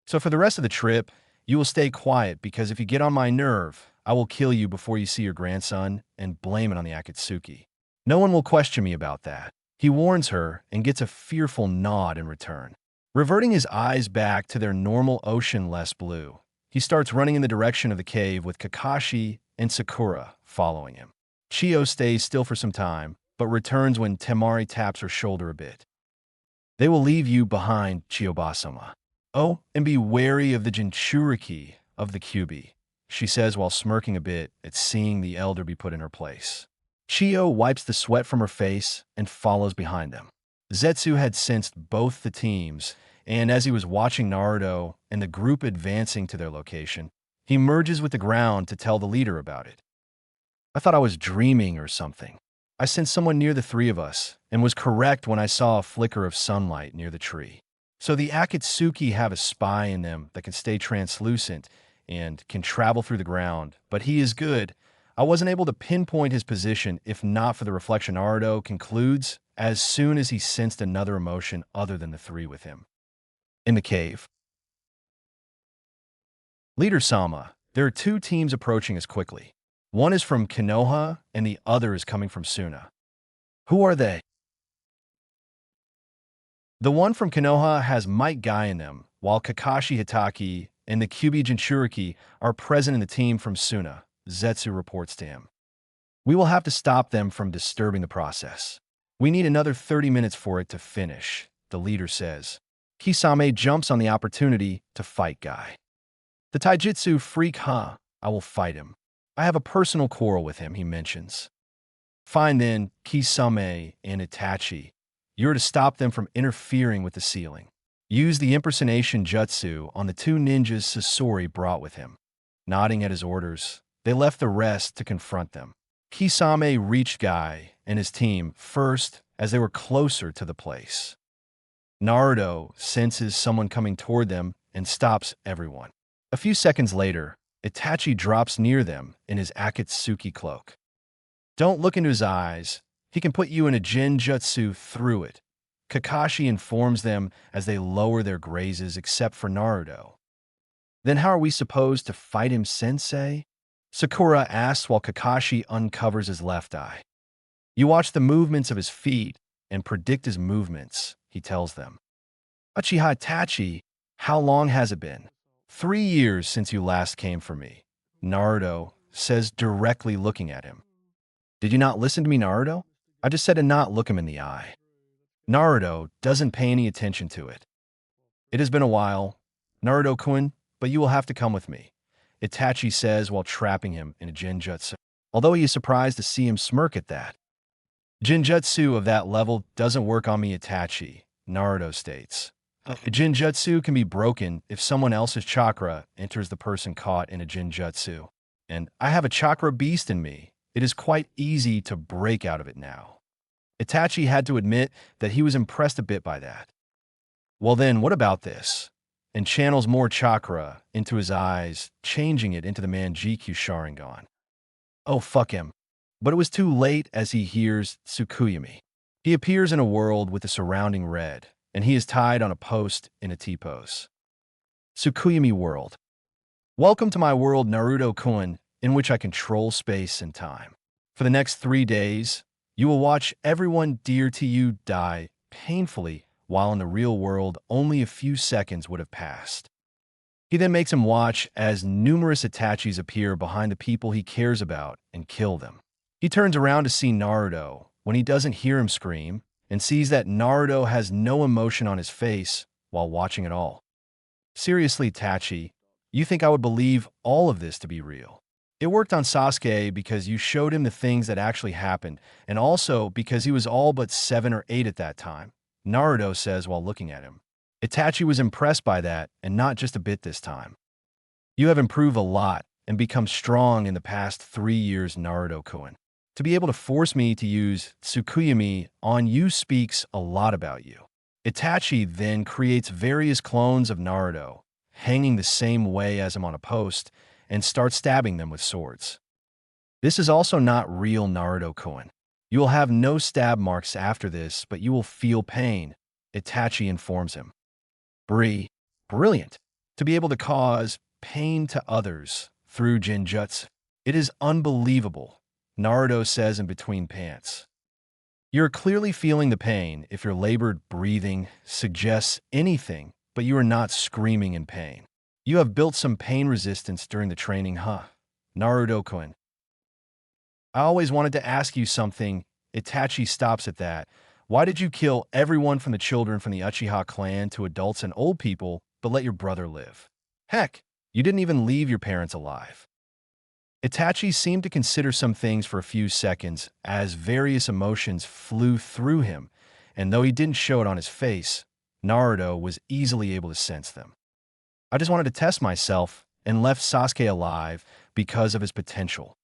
So for the rest of the trip, you will stay quiet because if you get on my nerve, I will kill you before you see your grandson and blame it on the Akatsuki. No one will question me about that. He warns her and gets a fearful nod in return. Reverting his eyes back to their normal ocean-less blue, he starts running in the direction of the cave with Kakashi and Sakura following him. Chiyo stays still for some time, but returns when Temari taps her shoulder a bit. They will leave you behind, Chiyoba-sama. Oh, and be wary of the Jinchuriki of the Kyuubi, she says while smirking a bit at seeing the elder be put in her place. Chiyo wipes the sweat from her face and follows behind them. Zetsu had sensed both the teams, and as he was watching Naruto and the group advancing to their location, he merges with the ground to tell the leader about it. I thought I was dreaming or something. I sensed someone near the 3 of us and was correct when I saw a flicker of sunlight near the tree. So the Akatsuki have a spy in them that can stay translucent and can travel through the ground, but he is good. I wasn't able to pinpoint his position if not for the reflection Naruto concludes as soon as he sensed another emotion other than the 3 with him. In the cave. Leader Sama, There are two teams approaching us quickly. One is from Konoha, and the other is coming from Suna. Who are they? The one from Konoha has Might Guy in them, while Kakashi Hitaki and the Kyuubi Jinchuriki are present in the team from Suna, Zetsu reports to him. We will have to stop them from disturbing the process. We need another 30 minutes for it to finish, the leader says. Kisame jumps on the opportunity to fight Guy. The taijutsu freak, huh? I will fight him. I have a personal quarrel with him, he mentions. Fine then, Kisame and Itachi. You're to stop them from interfering with the ceiling. Use the impersonation jutsu on the two ninjas Sasori brought with him. Nodding at his orders, they left the rest to confront them. Kisame reached Guy and his team first as they were closer to the place. Naruto senses someone coming toward them and stops everyone. A few seconds later, Itachi drops near them in his Akatsuki cloak. Don't look into his eyes. He can put you in a Genjutsu through it. Kakashi informs them as they lower their grazes except for Naruto. Then how are we supposed to fight him, sensei? Sakura asks while Kakashi uncovers his left eye. You watch the movements of his feet and predict his movements, he tells them. Uchiha Itachi, how long has it been? 3 years since you last came for me, Naruto says directly looking at him. Did you not listen to me, Naruto? I just said to not look him in the eye. Naruto doesn't pay any attention to it. It has been a while, Naruto-kun, but you will have to come with me, Itachi says while trapping him in a Genjutsu, although he is surprised to see him smirk at that. Genjutsu of that level doesn't work on me, Itachi, Naruto states. A Genjutsu can be broken if someone else's chakra enters the person caught in a Genjutsu. And I have a chakra beast in me. It is quite easy to break out of it now. Itachi had to admit that he was impressed a bit by that. Well then, what about this? And channels more chakra into his eyes, changing it into the Manjikyu Sharingan. Oh, fuck him. But it was too late as he hears Tsukuyami. He appears in a world with the surrounding red, and he is tied on a post in a T-pose. Tsukuyami world. Welcome to my world, Naruto-kun, in which I control space and time. For the next 3 days, you will watch everyone dear to you die painfully, while in the real world only a few seconds would have passed. He then makes him watch as numerous Itachis appear behind the people he cares about and kill them. He turns around to see Naruto when he doesn't hear him scream and sees that Naruto has no emotion on his face while watching it all. Seriously, Itachi, you think I would believe all of this to be real? It worked on Sasuke because you showed him the things that actually happened, and also because he was all but 7 or 8 at that time, Naruto says while looking at him. Itachi was impressed by that, and not just a bit this time. You have improved a lot and become strong in the past 3 years, Naruto-kun. To be able to force me to use Tsukuyami on you speaks a lot about you. Itachi then creates various clones of Naruto, hanging the same way as him on a post, and starts stabbing them with swords. This is also not real, Naruto-kun. You will have no stab marks after this, but you will feel pain, Itachi informs him. Brilliant. To be able to cause pain to others through Genjutsu. It is unbelievable, Naruto says in between pants. You're clearly feeling the pain if your labored breathing suggests anything, but you are not screaming in pain. You have built some pain resistance during the training, huh? Naruto-kun. I always wanted to ask you something. Itachi stops at that. Why did you kill everyone from the children from the Uchiha clan to adults and old people, but let your brother live? Heck, you didn't even leave your parents alive. Itachi seemed to consider some things for a few seconds as various emotions flew through him, and though he didn't show it on his face, Naruto was easily able to sense them. I just wanted to test myself and left Sasuke alive because of his potential.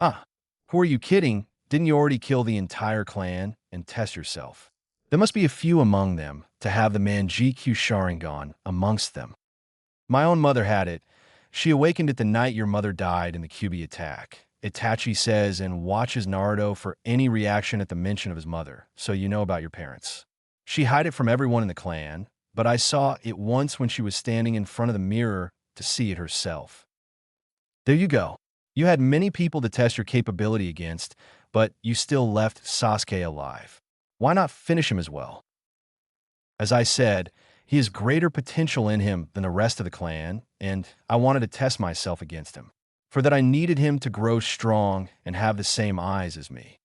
Who are you kidding? Didn't you already kill the entire clan and test yourself? There must be a few among them to have the Manjikyu Sharingan amongst them. My own mother had it. She awakened it the night your mother died in the Kyuubi attack, Itachi says and watches Naruto for any reaction at the mention of his mother, so you know about your parents. She hid it from everyone in the clan, but I saw it once when she was standing in front of the mirror to see it herself. There you go. You had many people to test your capability against, but you still left Sasuke alive. Why not finish him as well? As I said, he has greater potential in him than the rest of the clan, and I wanted to test myself against him. For that I needed him to grow strong and have the same eyes as me.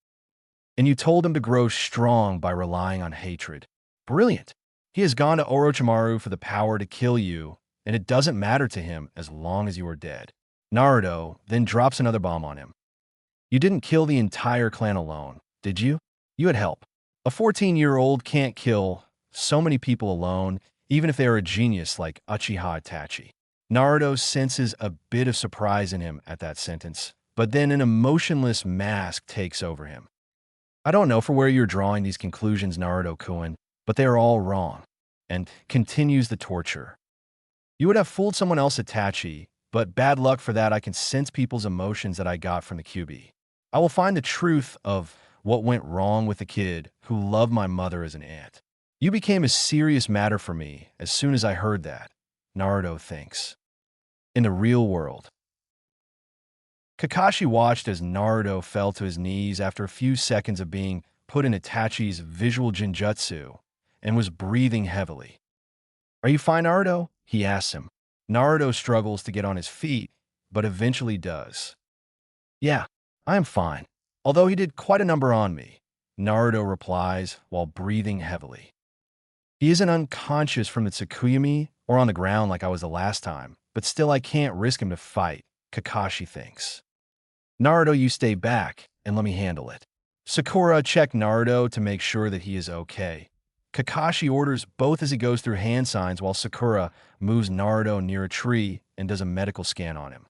And you told him to grow strong by relying on hatred. Brilliant. He has gone to Orochimaru for the power to kill you, and it doesn't matter to him as long as you are dead. Naruto then drops another bomb on him. You didn't kill the entire clan alone, did you? You had help. A 14-year-old can't kill so many people alone, even if they are a genius like Uchiha Itachi. Naruto senses a bit of surprise in him at that sentence, but then an emotionless mask takes over him. I don't know for where you're drawing these conclusions, Naruto-kun, but they are all wrong, and continues the torture. You would have fooled someone else, Itachi, but bad luck for that. I can sense people's emotions that I got from the QB. I will find the truth of what went wrong with the kid who loved my mother as an aunt. You became a serious matter for me as soon as I heard that, Naruto thinks. In the real world. Kakashi watched as Naruto fell to his knees after a few seconds of being put in Itachi's visual genjutsu and was breathing heavily. Are you fine, Naruto? He asks him. Naruto struggles to get on his feet, but eventually does. Yeah, I am fine, although he did quite a number on me, Naruto replies while breathing heavily. He isn't unconscious from the Tsukuyami or on the ground like I was the last time, but still I can't risk him to fight, Kakashi thinks. Naruto, you stay back and let me handle it. Sakura checks Naruto to make sure that he is okay. Kakashi orders both as he goes through hand signs while Sakura moves Naruto near a tree and does a medical scan on him.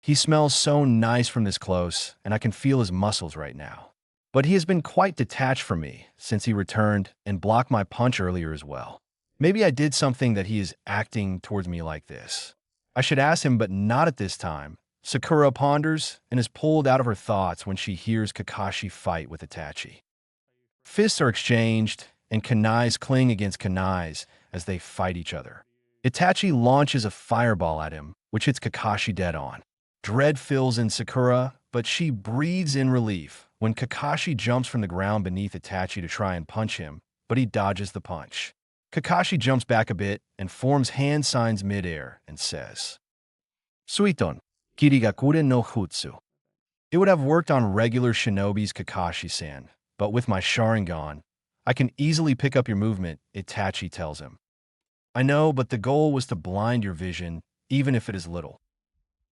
He smells so nice from this close, and I can feel his muscles right now. But he has been quite detached from me since he returned and blocked my punch earlier as well. Maybe I did something that he is acting towards me like this. I should ask him, but not at this time. Sakura ponders and is pulled out of her thoughts when she hears Kakashi fight with Itachi. Fists are exchanged, and kunais cling against kunais as they fight each other. Itachi launches a fireball at him, which hits Kakashi dead on. Dread fills in Sakura, but she breathes in relief when Kakashi jumps from the ground beneath Itachi to try and punch him, but he dodges the punch. Kakashi jumps back a bit and forms hand signs midair and says, Suiton, Kirigakure no Jutsu. It would have worked on regular shinobis, Kakashi-san, but with my Sharingan, I can easily pick up your movement, Itachi tells him. I know, but the goal was to blind your vision, even if it is little.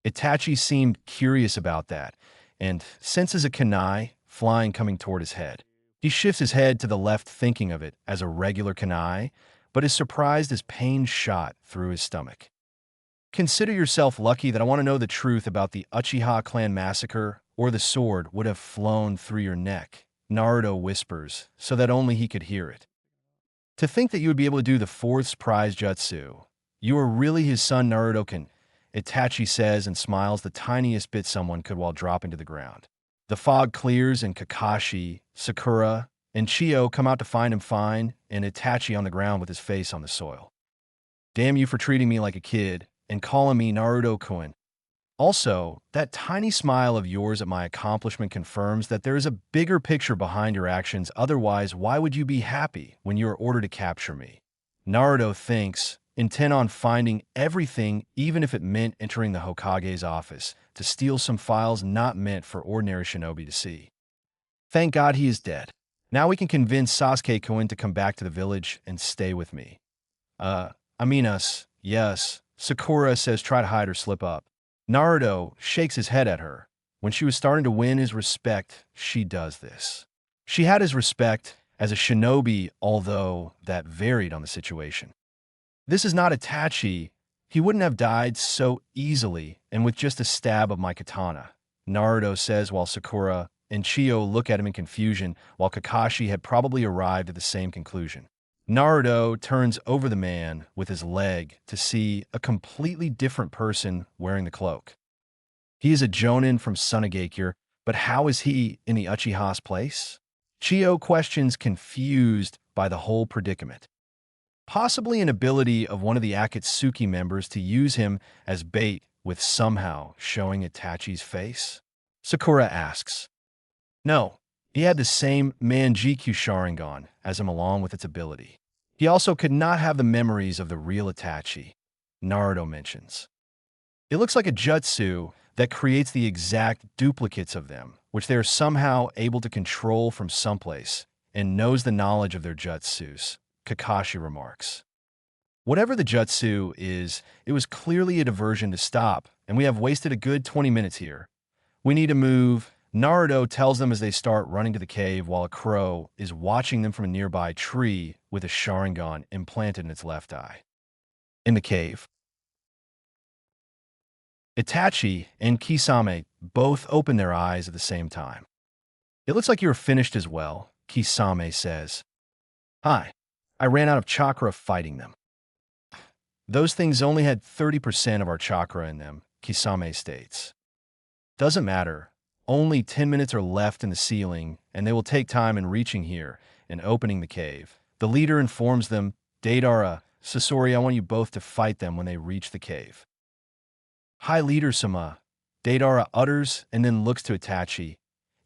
Itachi seemed curious about that, and senses a kunai flying coming toward his head. He shifts his head to the left, thinking of it as a regular kunai, but is surprised as pain shot through his stomach. Consider yourself lucky that I want to know the truth about the Uchiha clan massacre, or the sword would have flown through your neck, Naruto whispers, so that only he could hear it. To think that you would be able to do the fourth prize jutsu. You are really his son, Naruto-kun, Itachi says and smiles the tiniest bit someone could while dropping to the ground. The fog clears and Kakashi, Sakura, and Chiyo come out to find him fine and Itachi on the ground with his face on the soil. Damn you for treating me like a kid and calling me Naruto-kun. Also, that tiny smile of yours at my accomplishment confirms that there is a bigger picture behind your actions. Otherwise, why would you be happy when you are ordered to capture me? Naruto thinks, intent on finding everything, even if it meant entering the Hokage's office to steal some files not meant for ordinary shinobi to see. Thank God he is dead. Now we can convince Sasuke-kun to come back to the village and stay with me. Us, yes, Sakura says, try to hide or slip up. Naruto shakes his head at her. When she was starting to win his respect, she does this. She had his respect as a shinobi, although that varied on the situation. This is not Itachi. He wouldn't have died so easily and with just a stab of my katana, Naruto says while Sakura and Chiyo look at him in confusion while Kakashi had probably arrived at the same conclusion. Naruto turns over the man with his leg to see a completely different person wearing the cloak. He is a Jonin from Sunagakure, but how is he in the Uchiha's place? Chiyo questions, confused by the whole predicament. Possibly an ability of one of the Akatsuki members to use him as bait with somehow showing Itachi's face? Sakura asks. No, he had the same Manjikyu Sharingan as him along with its ability. He also could not have the memories of the real Itachi, Naruto mentions. It looks like a jutsu that creates the exact duplicates of them, which they are somehow able to control from someplace and knows the knowledge of their jutsus, Kakashi remarks. Whatever the jutsu is, it was clearly a diversion to stop, and we have wasted a good 20 minutes here. We need to move. Naruto tells them as they start running to the cave while a crow is watching them from a nearby tree with a Sharingan implanted in its left eye. In the cave, Itachi and Kisame both open their eyes at the same time. It looks like you're finished as well, Kisame says. Hi, I ran out of chakra fighting them. Those things only had 30% of our chakra in them, Kisame states. Doesn't matter. Only 10 minutes are left in the ceiling, and they will take time in reaching here and opening the cave. The leader informs them, Deidara, Sasori, I want you both to fight them when they reach the cave. Hi, Leader-sama, Deidara utters and then looks to Itachi.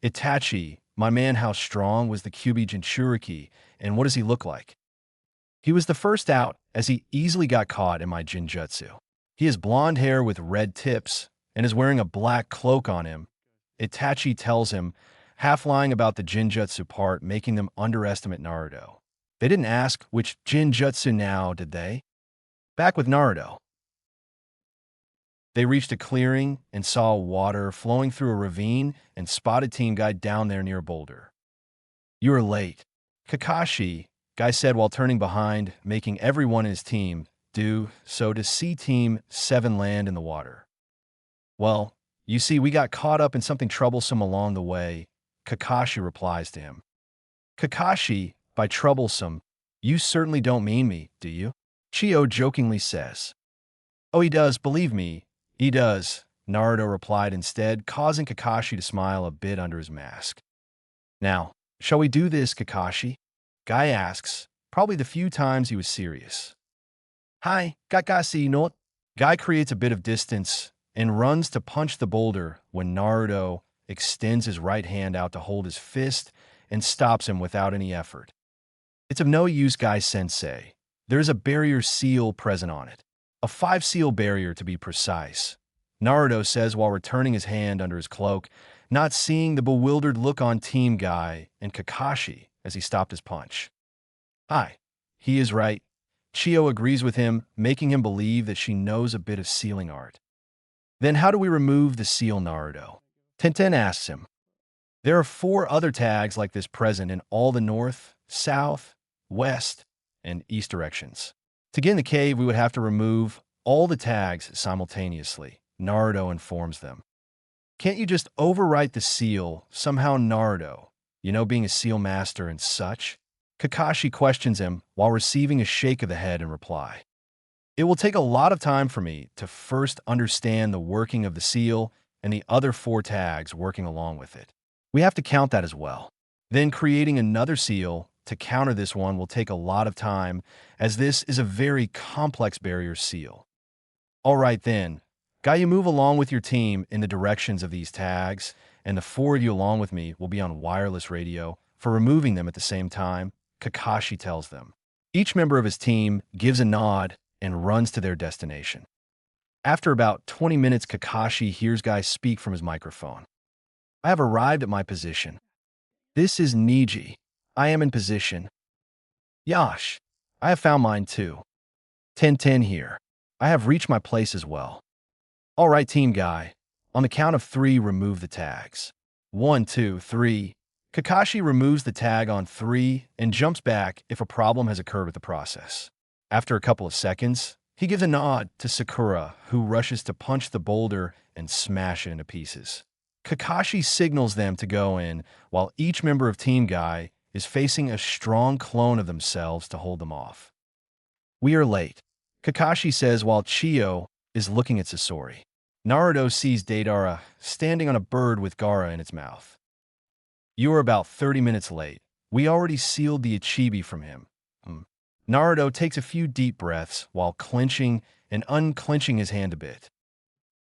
Itachi, my man, how strong was the Kyuubi Jinchuriki, and what does he look like? He was the first out, as he easily got caught in my Jinjutsu. He has blonde hair with red tips and is wearing a black cloak on him. Itachi tells him, half lying about the Jinjutsu part, making them underestimate Naruto. They didn't ask which Jinjutsu now, did they? Back with Naruto. They reached a clearing and saw water flowing through a ravine and spotted Team Guy down there near a boulder. You are late, Kakashi, Guy said while turning behind, making everyone in his team do so to see Team 7 land in the water. Well, you see, we got caught up in something troublesome along the way, Kakashi replies to him. Kakashi, by troublesome, you certainly don't mean me, do you? Chio jokingly says. Oh, he does, believe me, he does, Naruto replied instead, causing Kakashi to smile a bit under his mask. Now, shall we do this, Kakashi? Guy asks, probably the few times he was serious. Hi, Kakashi no. Guy creates a bit of distance and runs to punch the boulder when Naruto extends his right hand out to hold his fist and stops him without any effort. It's of no use, Guy-sensei. There is a barrier seal present on it. A 5-seal barrier, to be precise, Naruto says while returning his hand under his cloak, not seeing the bewildered look on Team Guy and Kakashi as he stopped his punch. Hi, he is right. Chio agrees with him, making him believe that she knows a bit of sealing art. Then how do we remove the seal, Naruto? Tenten asks him. There are 4 other tags like this present in all the north, south, west, and east directions. To get in the cave, we would have to remove all the tags simultaneously, Naruto informs them. Can't you just overwrite the seal somehow, Naruto? You know, being a seal master and such? Kakashi questions him while receiving a shake of the head in reply. It will take a lot of time for me to first understand the working of the seal and the other 4 tags working along with it. We have to count that as well. Then creating another seal to counter this one will take a lot of time, as this is a very complex barrier seal. All right then, Guy, you move along with your team in the directions of these tags, and the 4 of you along with me will be on wireless radio for removing them at the same time, Kakashi tells them. Each member of his team gives a nod and runs to their destination. After about 20 minutes, Kakashi hears Guy speak from his microphone. I have arrived at my position. This is Niji. I am in position. Yash, I have found mine too. 10-10 here. I have reached my place as well. All right, Team Guy. On the count of 3, remove the tags. 1, 2, 3. Kakashi removes the tag on 3 and jumps back if a problem has occurred with the process. After a couple of seconds, he gives a nod to Sakura, who rushes to punch the boulder and smash it into pieces. Kakashi signals them to go in, while each member of Team Guy is facing a strong clone of themselves to hold them off. We are late, Kakashi says while Chio is looking at Sasori. Naruto sees Deidara standing on a bird with Gaara in its mouth. You are about 30 minutes late. We already sealed the Ichibi from him. Naruto takes a few deep breaths while clenching and unclenching his hand a bit.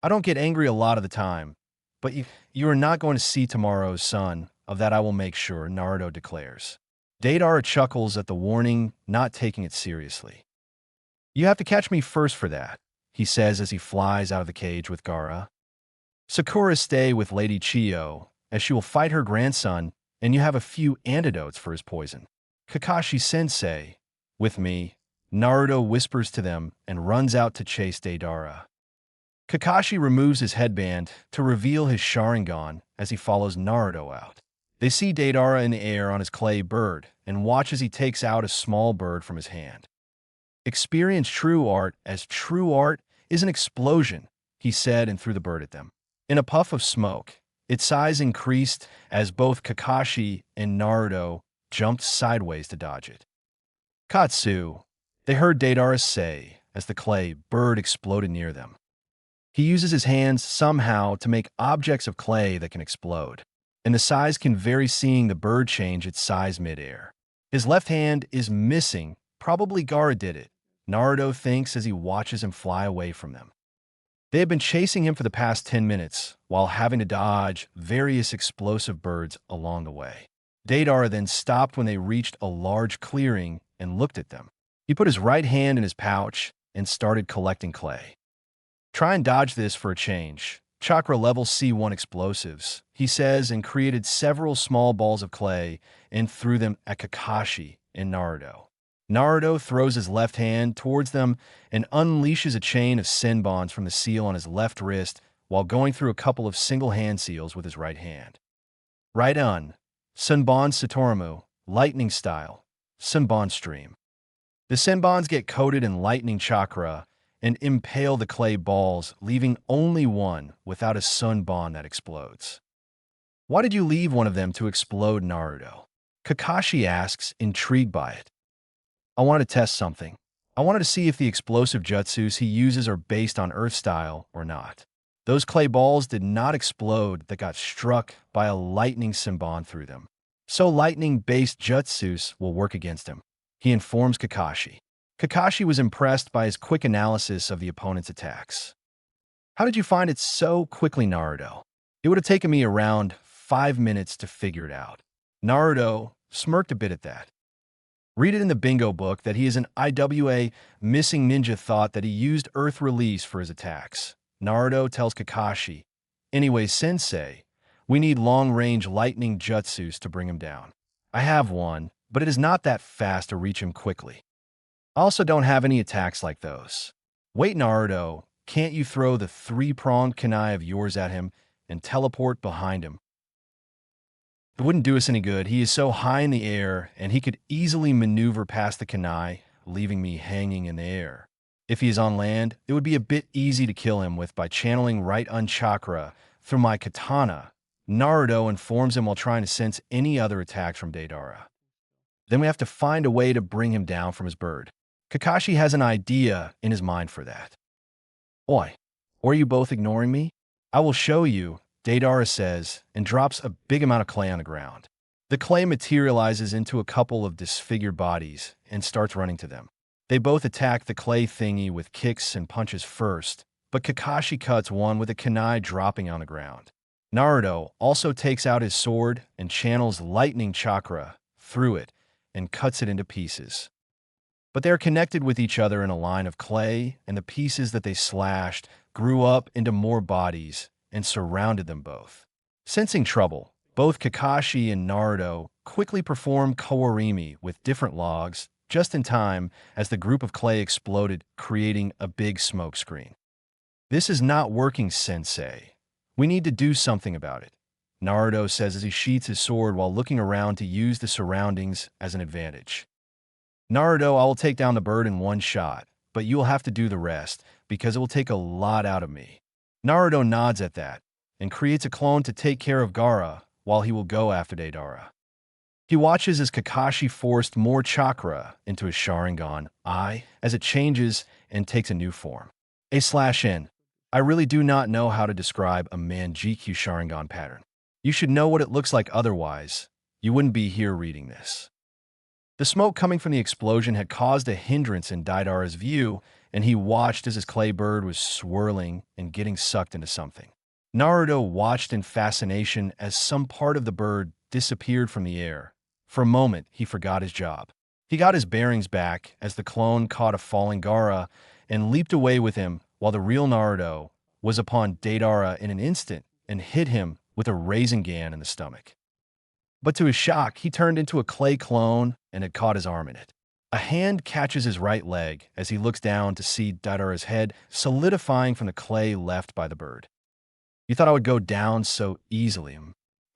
I don't get angry a lot of the time, but you are not going to see tomorrow's sun. Of that I will make sure, Naruto declares. Deidara chuckles at the warning, not taking it seriously. You have to catch me first for that, he says as he flies out of the cage with Gaara. Sakura stay with Lady Chiyo, as she will fight her grandson, and you have a few antidotes for his poison. Kakashi-sensei, with me, Naruto whispers to them and runs out to chase Deidara. Kakashi removes his headband to reveal his Sharingan as he follows Naruto out. They see Deidara in the air on his clay bird and watch as he takes out a small bird from his hand. Experience true art as true art is an explosion, he said and threw the bird at them. In a puff of smoke, its size increased as both Kakashi and Naruto jumped sideways to dodge it. Katsu, they heard Deidara say as the clay bird exploded near them. He uses his hands somehow to make objects of clay that can explode, and the size can vary, seeing the bird change its size mid-air. His left hand is missing, probably Gaara did it, Naruto thinks as he watches him fly away from them. They have been chasing him for the past 10 minutes, while having to dodge various explosive birds along the way. Deidara then stopped when they reached a large clearing and looked at them. He put his right hand in his pouch and started collecting clay. Try and dodge this for a change. Chakra level C1 explosives, he says, and created several small balls of clay and threw them at Kakashi and Naruto. Naruto throws his left hand towards them and unleashes a chain of senbons from the seal on his left wrist while going through a couple of single hand seals with his right hand. Right on. Senbon Satoramu, lightning style. Senbon stream. The senbons get coated in lightning chakra and impale the clay balls, leaving only one without a senbon that explodes. Why did you leave one of them to explode, Naruto? Kakashi asks, intrigued by it. I wanted to test something. I wanted to see if the explosive jutsus he uses are based on Earth style or not. Those clay balls did not explode that got struck by a lightning senbon through them. So lightning-based jutsus will work against him, he informs Kakashi. Kakashi was impressed by his quick analysis of the opponent's attacks. How did you find it so quickly, Naruto? It would have taken me around 5 minutes to figure it out. Naruto smirked a bit at that. Read it in the bingo book that he is an IWA missing ninja thought that he used Earth Release for his attacks. Naruto tells Kakashi, anyway, sensei, we need long-range lightning jutsus to bring him down. I have one, but it is not that fast to reach him quickly. I also don't have any attacks like those. Wait, Naruto, can't you throw the three-pronged kunai of yours at him and teleport behind him? It wouldn't do us any good. He is so high in the air, and he could easily maneuver past the kunai, leaving me hanging in the air. If he is on land, it would be a bit easy to kill him with by channeling right-on chakra through my katana. Naruto informs him while trying to sense any other attacks from Deidara. Then we have to find a way to bring him down from his bird. Kakashi has an idea in his mind for that. Oi, or are you both ignoring me? I will show you, Deidara says, and drops a big amount of clay on the ground. The clay materializes into a couple of disfigured bodies and starts running to them. They both attack the clay thingy with kicks and punches first, but Kakashi cuts one with a kunai dropping on the ground. Naruto also takes out his sword and channels lightning chakra through it and cuts it into pieces. But they are connected with each other in a line of clay, and the pieces that they slashed grew up into more bodies and surrounded them both. Sensing trouble, both Kakashi and Naruto quickly perform kawarimi with different logs just in time as the group of clay exploded, creating a big smoke screen. This is not working, sensei. We need to do something about it, Naruto says as he sheaths his sword while looking around to use the surroundings as an advantage. Naruto, I will take down the bird in one shot, but you will have to do the rest because it will take a lot out of me. Naruto nods at that and creates a clone to take care of Gaara while he will go after Deidara. He watches as Kakashi forced more chakra into his Sharingan eye as it changes and takes a new form. A/N. I really do not know how to describe a Manjikyu Sharingan pattern. You should know what it looks like, otherwise you wouldn't be here reading this. The smoke coming from the explosion had caused a hindrance in Deidara's view and he watched as his clay bird was swirling and getting sucked into something. Naruto watched in fascination as some part of the bird disappeared from the air. For a moment, he forgot his job. He got his bearings back as the clone caught a falling Gaara and leaped away with him while the real Naruto was upon Deidara in an instant and hit him with a Rasengan in the stomach. But to his shock, he turned into a clay clone and had caught his arm in it. A hand catches his right leg as he looks down to see Deidara's head solidifying from the clay left by the bird. You thought I would go down so easily.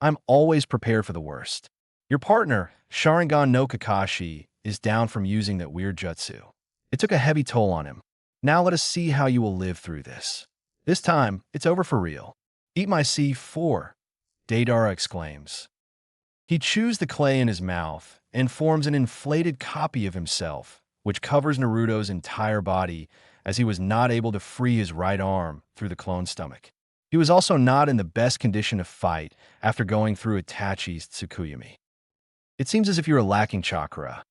I'm always prepared for the worst. Your partner, Sharingan no Kakashi, is down from using that weird jutsu. It took a heavy toll on him. Now let us see how you will live through this. This time, it's over for real. Eat my C4, Deidara exclaims. He chews the clay in his mouth and forms an inflated copy of himself, which covers Naruto's entire body as he was not able to free his right arm through the clone's stomach. He was also not in the best condition to fight after going through Itachi's Tsukuyomi. It seems as if you are lacking chakra.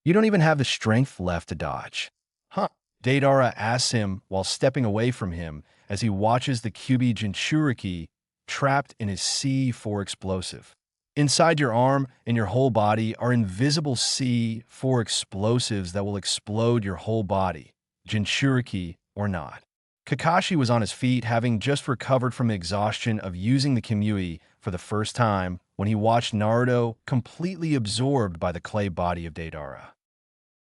You don't even have the strength left to dodge. Huh? Deidara asks him while stepping away from him as he watches the Kyuubi Jinchuriki trapped in his C4 explosive. Inside your arm and your whole body are invisible C4 explosives that will explode your whole body, Jinchuriki or not. Kakashi was on his feet, having just recovered from the exhaustion of using the Kimui for the first time when he watched Naruto completely absorbed by the clay body of Deidara.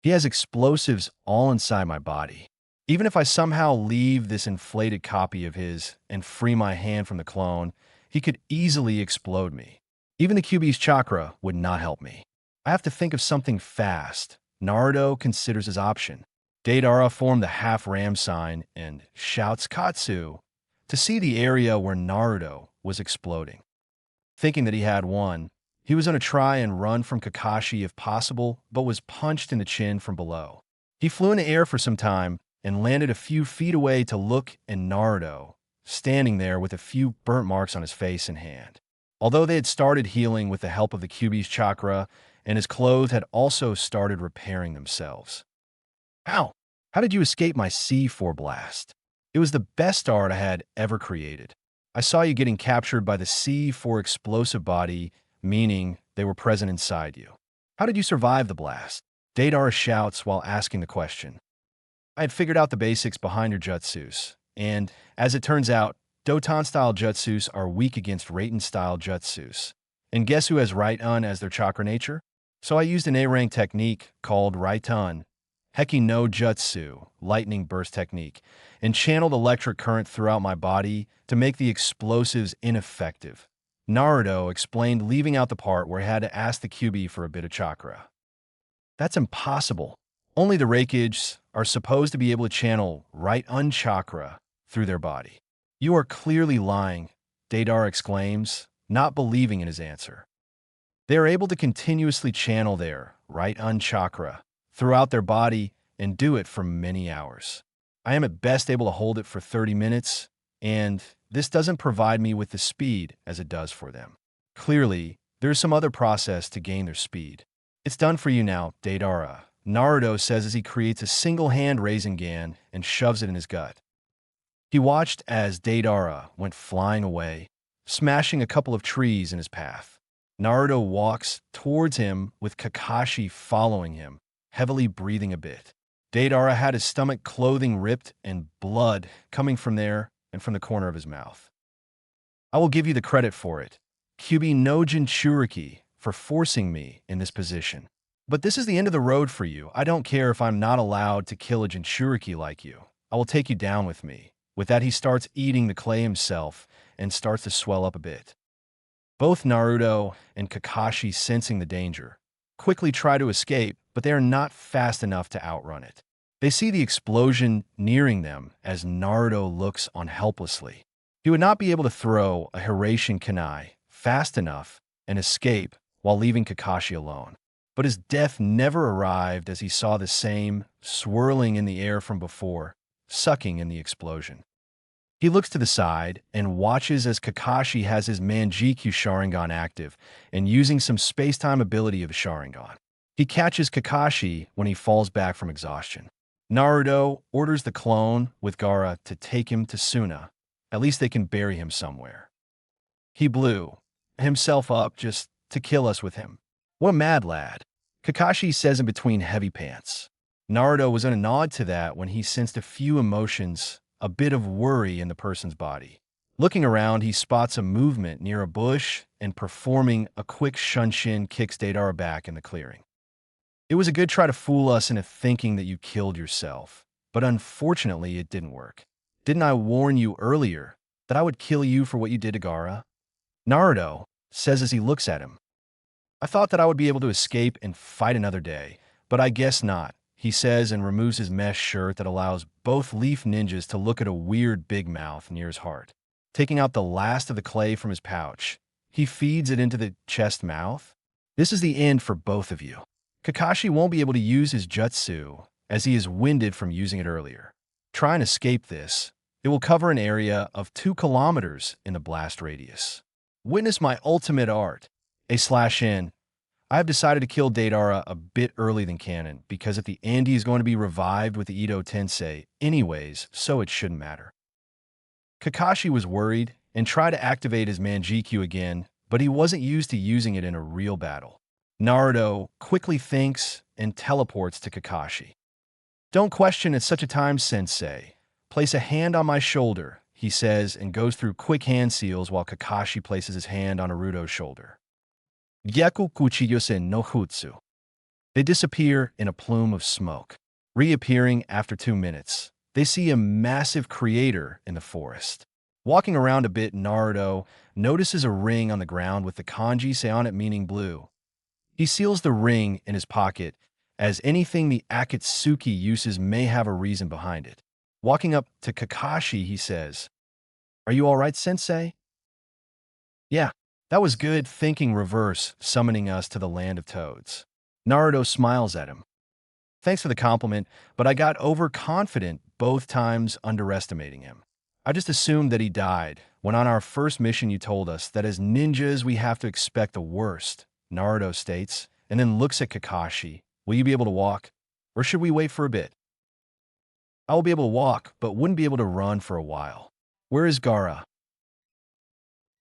He has explosives all inside my body. Even if I somehow leave this inflated copy of his and free my hand from the clone, he could easily explode me. Even the Kyuubi's chakra would not help me. I have to think of something fast. Naruto considers his option. Deidara formed the half-ram sign and shouts Katsu to see the area where Naruto was exploding. Thinking that he had won, he was going to try and run from Kakashi if possible, but was punched in the chin from below. He flew in the air for some time and landed a few feet away to look at Naruto, standing there with a few burnt marks on his face and hand. Although they had started healing with the help of the Kyuubi's chakra, and his clothes had also started repairing themselves. Ow! How did you escape my C4 blast? It was the best art I had ever created. I saw you getting captured by the C4 explosive body, meaning they were present inside you. How did you survive the blast? Deidara shouts while asking the question. I had figured out the basics behind your jutsus, and, as it turns out, Doton-style jutsus are weak against Raiten-style jutsus. And guess who has Raiten as their chakra nature? So I used an A-rank technique called Raiten, Heki no Jutsu, lightning burst technique, and channeled electric current throughout my body to make the explosives ineffective. Naruto explained, leaving out the part where he had to ask the Kyuubi for a bit of chakra. That's impossible. Only the Raikage are supposed to be able to channel Raiten chakra through their body. You are clearly lying, Deidara exclaims, not believing in his answer. They are able to continuously channel their Raiten chakra throughout their body and do it for many hours. I am at best able to hold it for 30 minutes, and this doesn't provide me with the speed as it does for them. Clearly, there is some other process to gain their speed. It's done for you now, Deidara, Naruto says as he creates a single-hand Rasengan and shoves it in his gut. He watched as Deidara went flying away, smashing a couple of trees in his path. Naruto walks towards him with Kakashi following him, heavily breathing a bit. Deidara had his stomach clothing ripped and blood coming from there and from the corner of his mouth. I will give you the credit for it, Kyuubi no Jinchuriki, for forcing me in this position. But this is the end of the road for you. I don't care if I'm not allowed to kill a Jinchuriki like you. I will take you down with me. With that, he starts eating the clay himself and starts to swell up a bit. Both Naruto and Kakashi, sensing the danger, quickly try to escape, but they are not fast enough to outrun it. They see the explosion nearing them as Naruto looks on helplessly. He would not be able to throw a Hiraishin Kunai fast enough and escape while leaving Kakashi alone. But his death never arrived as he saw the same swirling in the air from before, sucking in the explosion. He looks to the side and watches as Kakashi has his Manjikyu Sharingan active and using some space-time ability of Sharingan. He catches Kakashi when he falls back from exhaustion. Naruto orders the clone with Gaara to take him to Suna. At least they can bury him somewhere. He blew himself up just to kill us with him. What a mad lad. Kakashi says in between heavy pants. Naruto was in a nod to that when he sensed a few emotions, a bit of worry in the person's body. Looking around, he spots a movement near a bush and performing a quick shunshin kicks Deidara back in the clearing. It was a good try to fool us into thinking that you killed yourself, but unfortunately it didn't work. Didn't I warn you earlier that I would kill you for what you did to Gaara? Naruto says as he looks at him. I thought that I would be able to escape and fight another day, but I guess not, he says and removes his mesh shirt that allows both Leaf Ninjas to look at a weird big mouth near his heart. Taking out the last of the clay from his pouch, he feeds it into the chest mouth. This is the end for both of you. Kakashi won't be able to use his jutsu, as he is winded from using it earlier. Try and escape this. It will cover an area of 2 kilometers in the blast radius. Witness my ultimate art. A/N. I have decided to kill Deidara a bit early than canon, because at the end he is going to be revived with the Ito Tensei anyways, so it shouldn't matter. Kakashi was worried and tried to activate his Manjikyu again, but he wasn't used to using it in a real battle. Naruto quickly thinks and teleports to Kakashi. Don't question at such a time, sensei. Place a hand on my shoulder, he says and goes through quick hand seals while Kakashi places his hand on Naruto's shoulder. Gyaku Kuchiyose no Jutsu. They disappear in a plume of smoke. Reappearing after 2 minutes, they see a massive creator in the forest. Walking around a bit, Naruto notices a ring on the ground with the kanji say on it meaning blue. He seals the ring in his pocket, as anything the Akatsuki uses may have a reason behind it. Walking up to Kakashi, he says, "Are you all right, sensei?" "Yeah, that was good thinking reverse, summoning us to the land of toads." Naruto smiles at him. "Thanks for the compliment, but I got overconfident both times underestimating him. I just assumed that he died, when on our first mission you told us that as ninjas we have to expect the worst," Naruto states, and then looks at Kakashi. "Will you be able to walk? Or should we wait for a bit?" "I will be able to walk, but wouldn't be able to run for a while." "Where is Gaara?"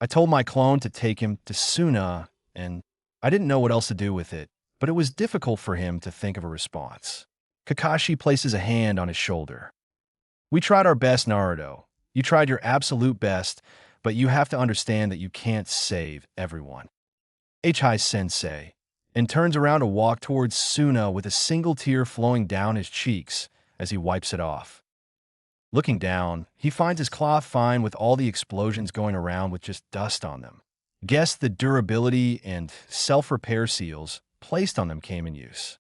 "I told my clone to take him to Suna, and I didn't know what else to do with it, but it was difficult for him to think of a response." Kakashi places a hand on his shoulder. "We tried our best, Naruto. You tried your absolute best, but you have to understand that you can't save everyone." Hi sensei, and turns around to walk towards Suna with a single tear flowing down his cheeks as he wipes it off. Looking down, he finds his cloth fine with all the explosions going around with just dust on them. Guess the durability and self-repair seals placed on them came in use.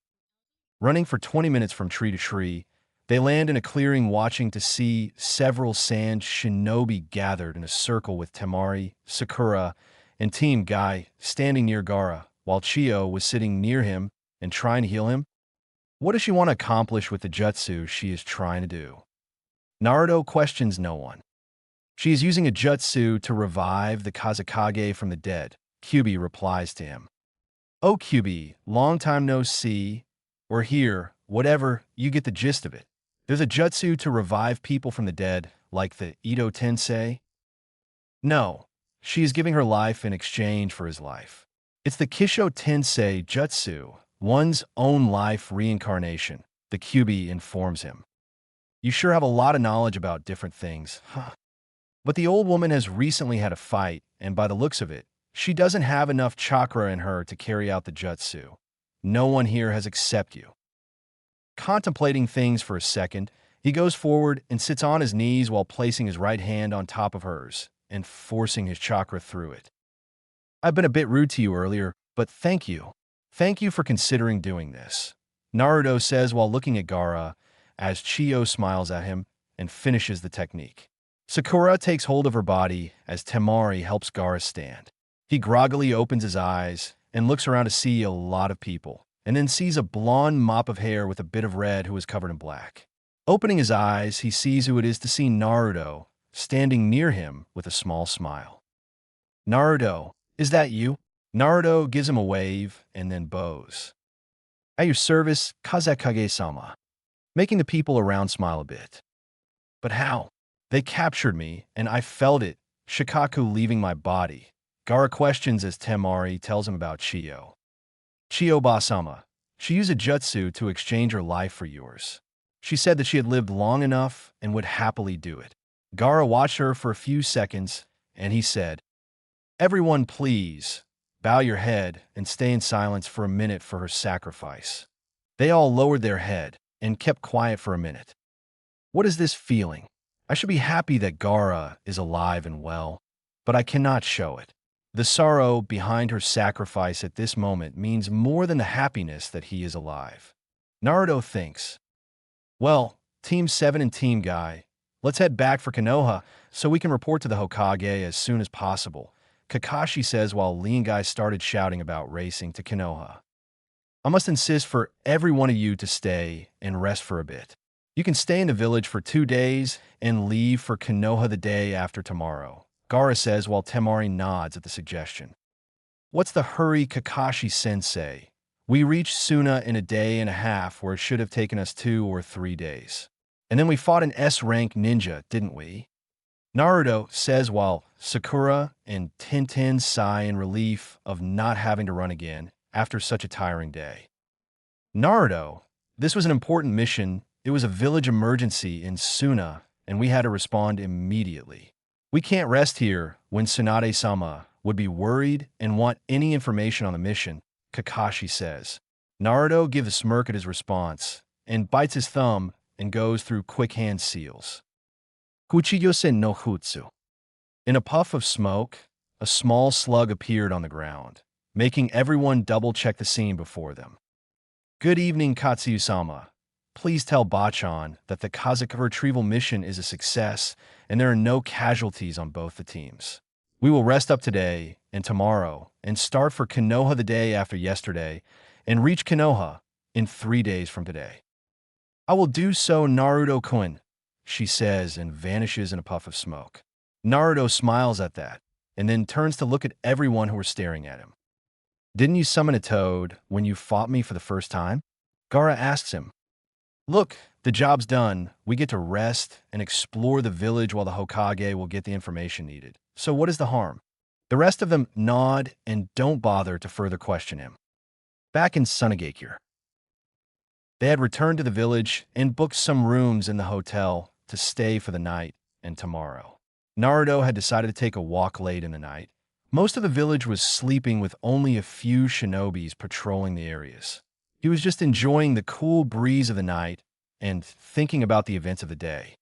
Running for 20 minutes from tree to tree, they land in a clearing watching to see several sand shinobi gathered in a circle with Temari, Sakura, and Team Guy standing near Gaara, while Chiyo was sitting near him and trying to heal him. What does she want to accomplish with the jutsu she is trying to do? Naruto questions no one. She is using a jutsu to revive the Kazekage from the dead. Kyubi replies to him. "Oh Kyubi, long time no see, or hear, whatever, you get the gist of it. There's a jutsu to revive people from the dead, like the Ito Tensei?" "No, she is giving her life in exchange for his life. It's the Kisho Tensei jutsu, one's own life reincarnation," the Kyubi informs him. "You sure have a lot of knowledge about different things, huh? But the old woman has recently had a fight, and by the looks of it, she doesn't have enough chakra in her to carry out the jutsu. No one here has accepted you." Contemplating things for a second, he goes forward and sits on his knees while placing his right hand on top of hers and forcing his chakra through it. "I've been a bit rude to you earlier, but thank you. Thank you for considering doing this," Naruto says while looking at Gaara, as Chiyo smiles at him and finishes the technique. Sakura takes hold of her body as Temari helps Gaara stand. He groggily opens his eyes and looks around to see a lot of people, and then sees a blonde mop of hair with a bit of red who is covered in black. Opening his eyes, he sees who it is to see Naruto standing near him with a small smile. "Naruto, is that you?" Naruto gives him a wave and then bows. "At your service, Kazekage-sama." making the people around smile a bit. But how? They captured me, and I felt it, Shikaku leaving my body. Gaara questions as Temari tells him about Chiyo. Chiyo Basama. She used a jutsu to exchange her life for yours. She said that she had lived long enough and would happily do it. Gaara watched her for a few seconds, and he said, "Everyone please, bow your head and stay in silence for a minute for her sacrifice." They all lowered their head and kept quiet for a minute. What is this feeling? I should be happy that Gaara is alive and well, but I cannot show it. The sorrow behind her sacrifice at this moment means more than the happiness that he is alive. Naruto thinks, well, Team 7 and Team Guy, let's head back for Konoha so we can report to the Hokage as soon as possible, Kakashi says while Lee and Guy started shouting about racing to Konoha. I must insist for every one of you to stay and rest for a bit. You can stay in the village for 2 days and leave for Konoha the day after tomorrow, Gaara says while Temari nods at the suggestion. What's the hurry, Kakashi-sensei? We reached Suna in a day and a half where it should have taken us 2 or 3 days. And then we fought an S-rank ninja, didn't we? Naruto says while Sakura and Tintin sigh in relief of not having to run again after such a tiring day. Naruto, this was an important mission. It was a village emergency in Suna, and we had to respond immediately. We can't rest here when Tsunade-sama would be worried and want any information on the mission, Kakashi says. Naruto gives a smirk at his response and bites his thumb and goes through quick hand seals. Kuchiyose no Jutsu. In a puff of smoke, a small slug appeared on the ground, making everyone double-check the scene before them. Good evening, Katsuyu-sama. Please tell Bachan that the Kazuka retrieval mission is a success and there are no casualties on both the teams. We will rest up today and tomorrow and start for Konoha the day after yesterday and reach Konoha in 3 days from today. I will do so, Naruto-kun, she says and vanishes in a puff of smoke. Naruto smiles at that and then turns to look at everyone who were staring at him. Didn't you summon a toad when you fought me for the first time? Gaara asks him. Look, the job's done. We get to rest and explore the village while the Hokage will get the information needed. So what is the harm? The rest of them nod and don't bother to further question him. Back in Sunagakure, they had returned to the village and booked some rooms in the hotel to stay for the night and tomorrow. Naruto had decided to take a walk late in the night. Most of the village was sleeping with only a few shinobis patrolling the areas. He was just enjoying the cool breeze of the night and thinking about the events of the day.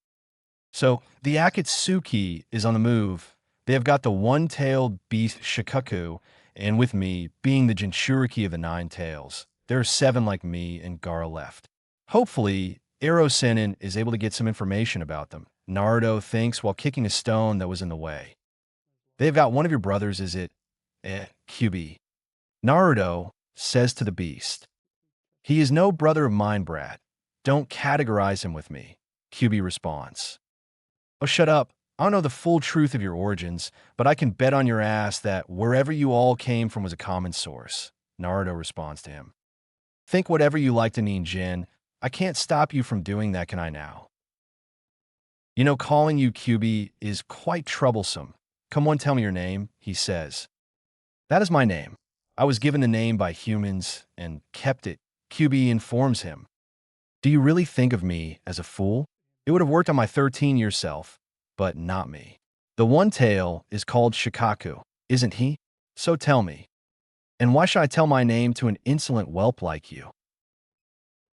So, the Akatsuki is on the move. They have got the one-tailed beast Shikaku, and with me, being the Jinchuriki of the 9 tails, there are 7 like me and Gaara left. Hopefully, Ero Sennin is able to get some information about them, Naruto thinks while kicking a stone that was in the way. They've got one of your brothers, is it? Kyuubi. Naruto says to the beast. He is no brother of mine, brat. Don't categorize him with me, Kyuubi responds. Oh, shut up. I don't know the full truth of your origins, but I can bet on your ass that wherever you all came from was a common source, Naruto responds to him. Think whatever you like to mean, Jin. I can't stop you from doing that, can I now? You know, calling you Kyuubi is quite troublesome. Come on, tell me your name, he says. That is my name. I was given the name by humans and kept it, Kyuubi informs him. Do you really think of me as a fool? It would have worked on my 13-year self, but not me. The one tail is called Shikaku, isn't he? So tell me. And why should I tell my name to an insolent whelp like you?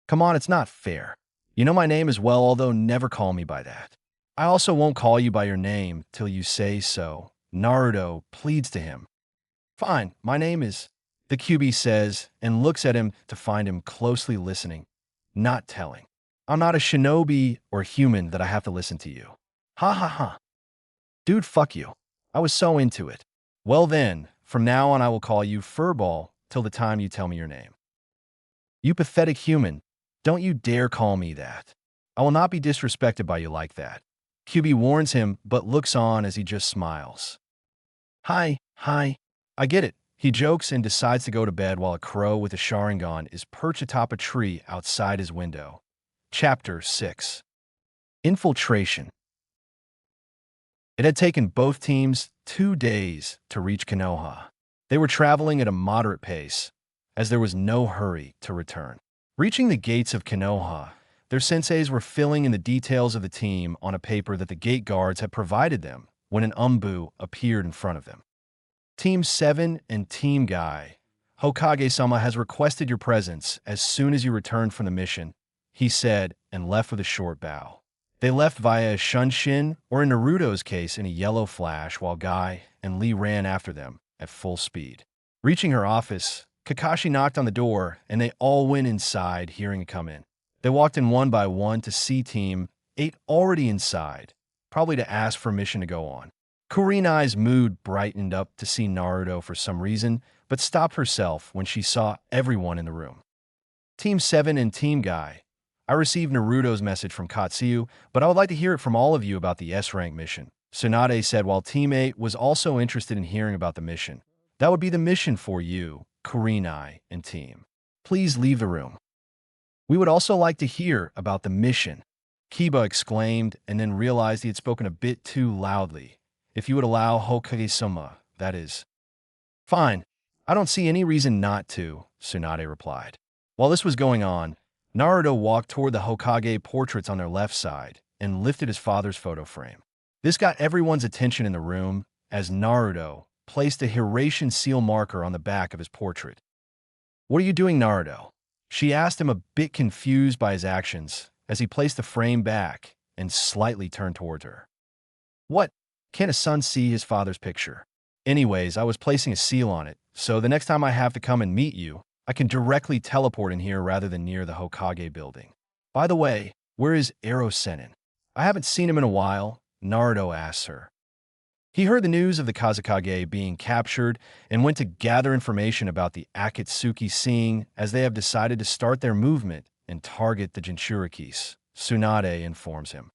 Come on, it's not fair. You know my name as well, although never call me by that. I also won't call you by your name till you say so, Naruto pleads to him. Fine, my name is, the Kyuubi says, and looks at him to find him closely listening, not telling. I'm not a shinobi or human that I have to listen to you. Ha ha ha. Dude, fuck you. I was so into it. Well then, from now on I will call you Furball till the time you tell me your name. You pathetic human, don't you dare call me that. I will not be disrespected by you like that. Kyuubi warns him but looks on as he just smiles. Hi. I get it. He jokes and decides to go to bed while a crow with a Sharingan is perched atop a tree outside his window. Chapter 6. Infiltration. It had taken both teams 2 days to reach Konoha. They were traveling at a moderate pace, as there was no hurry to return. Reaching the gates of Konoha, their senseis were filling in the details of the team on a paper that the gate guards had provided them when an umbu appeared in front of them. Team 7 and Team Guy, Hokage-sama has requested your presence as soon as you return from the mission, he said, and left with a short bow. They left via a shunshin, or in Naruto's case, in a yellow flash, while Guy and Lee ran after them at full speed. Reaching her office, Kakashi knocked on the door, and they all went inside, hearing it come in. They walked in one by one to see Team 8 already inside, probably to ask permission to go on. Kurenai's mood brightened up to see Naruto for some reason, but stopped herself when she saw everyone in the room. Team 7 and Team Guy, I received Naruto's message from Katsuyu, but I would like to hear it from all of you about the S-rank mission, Tsunade said, while Team 8 was also interested in hearing about the mission. That would be the mission for you, Kurenai and team. Please leave the room. We would also like to hear about the mission, Kiba exclaimed, and then realized he had spoken a bit too loudly. If you would allow Hokage-sama, that is. Fine. I don't see any reason not to, Tsunade replied. While this was going on, Naruto walked toward the Hokage portraits on their left side and lifted his father's photo frame. This got everyone's attention in the room as Naruto placed a Hiraition seal marker on the back of his portrait. What are you doing, Naruto? She asked him, a bit confused by his actions, as he placed the frame back and slightly turned towards her. What? Can't a son see his father's picture? Anyways, I was placing a seal on it, so the next time I have to come and meet you, I can directly teleport in here rather than near the Hokage building. By the way, where is Ero Sennin? I haven't seen him in a while, Naruto asks her. He heard the news of the Kazekage being captured and went to gather information about the Akatsuki, seeing as they have decided to start their movement and target the Jinchurikis, Tsunade informs him.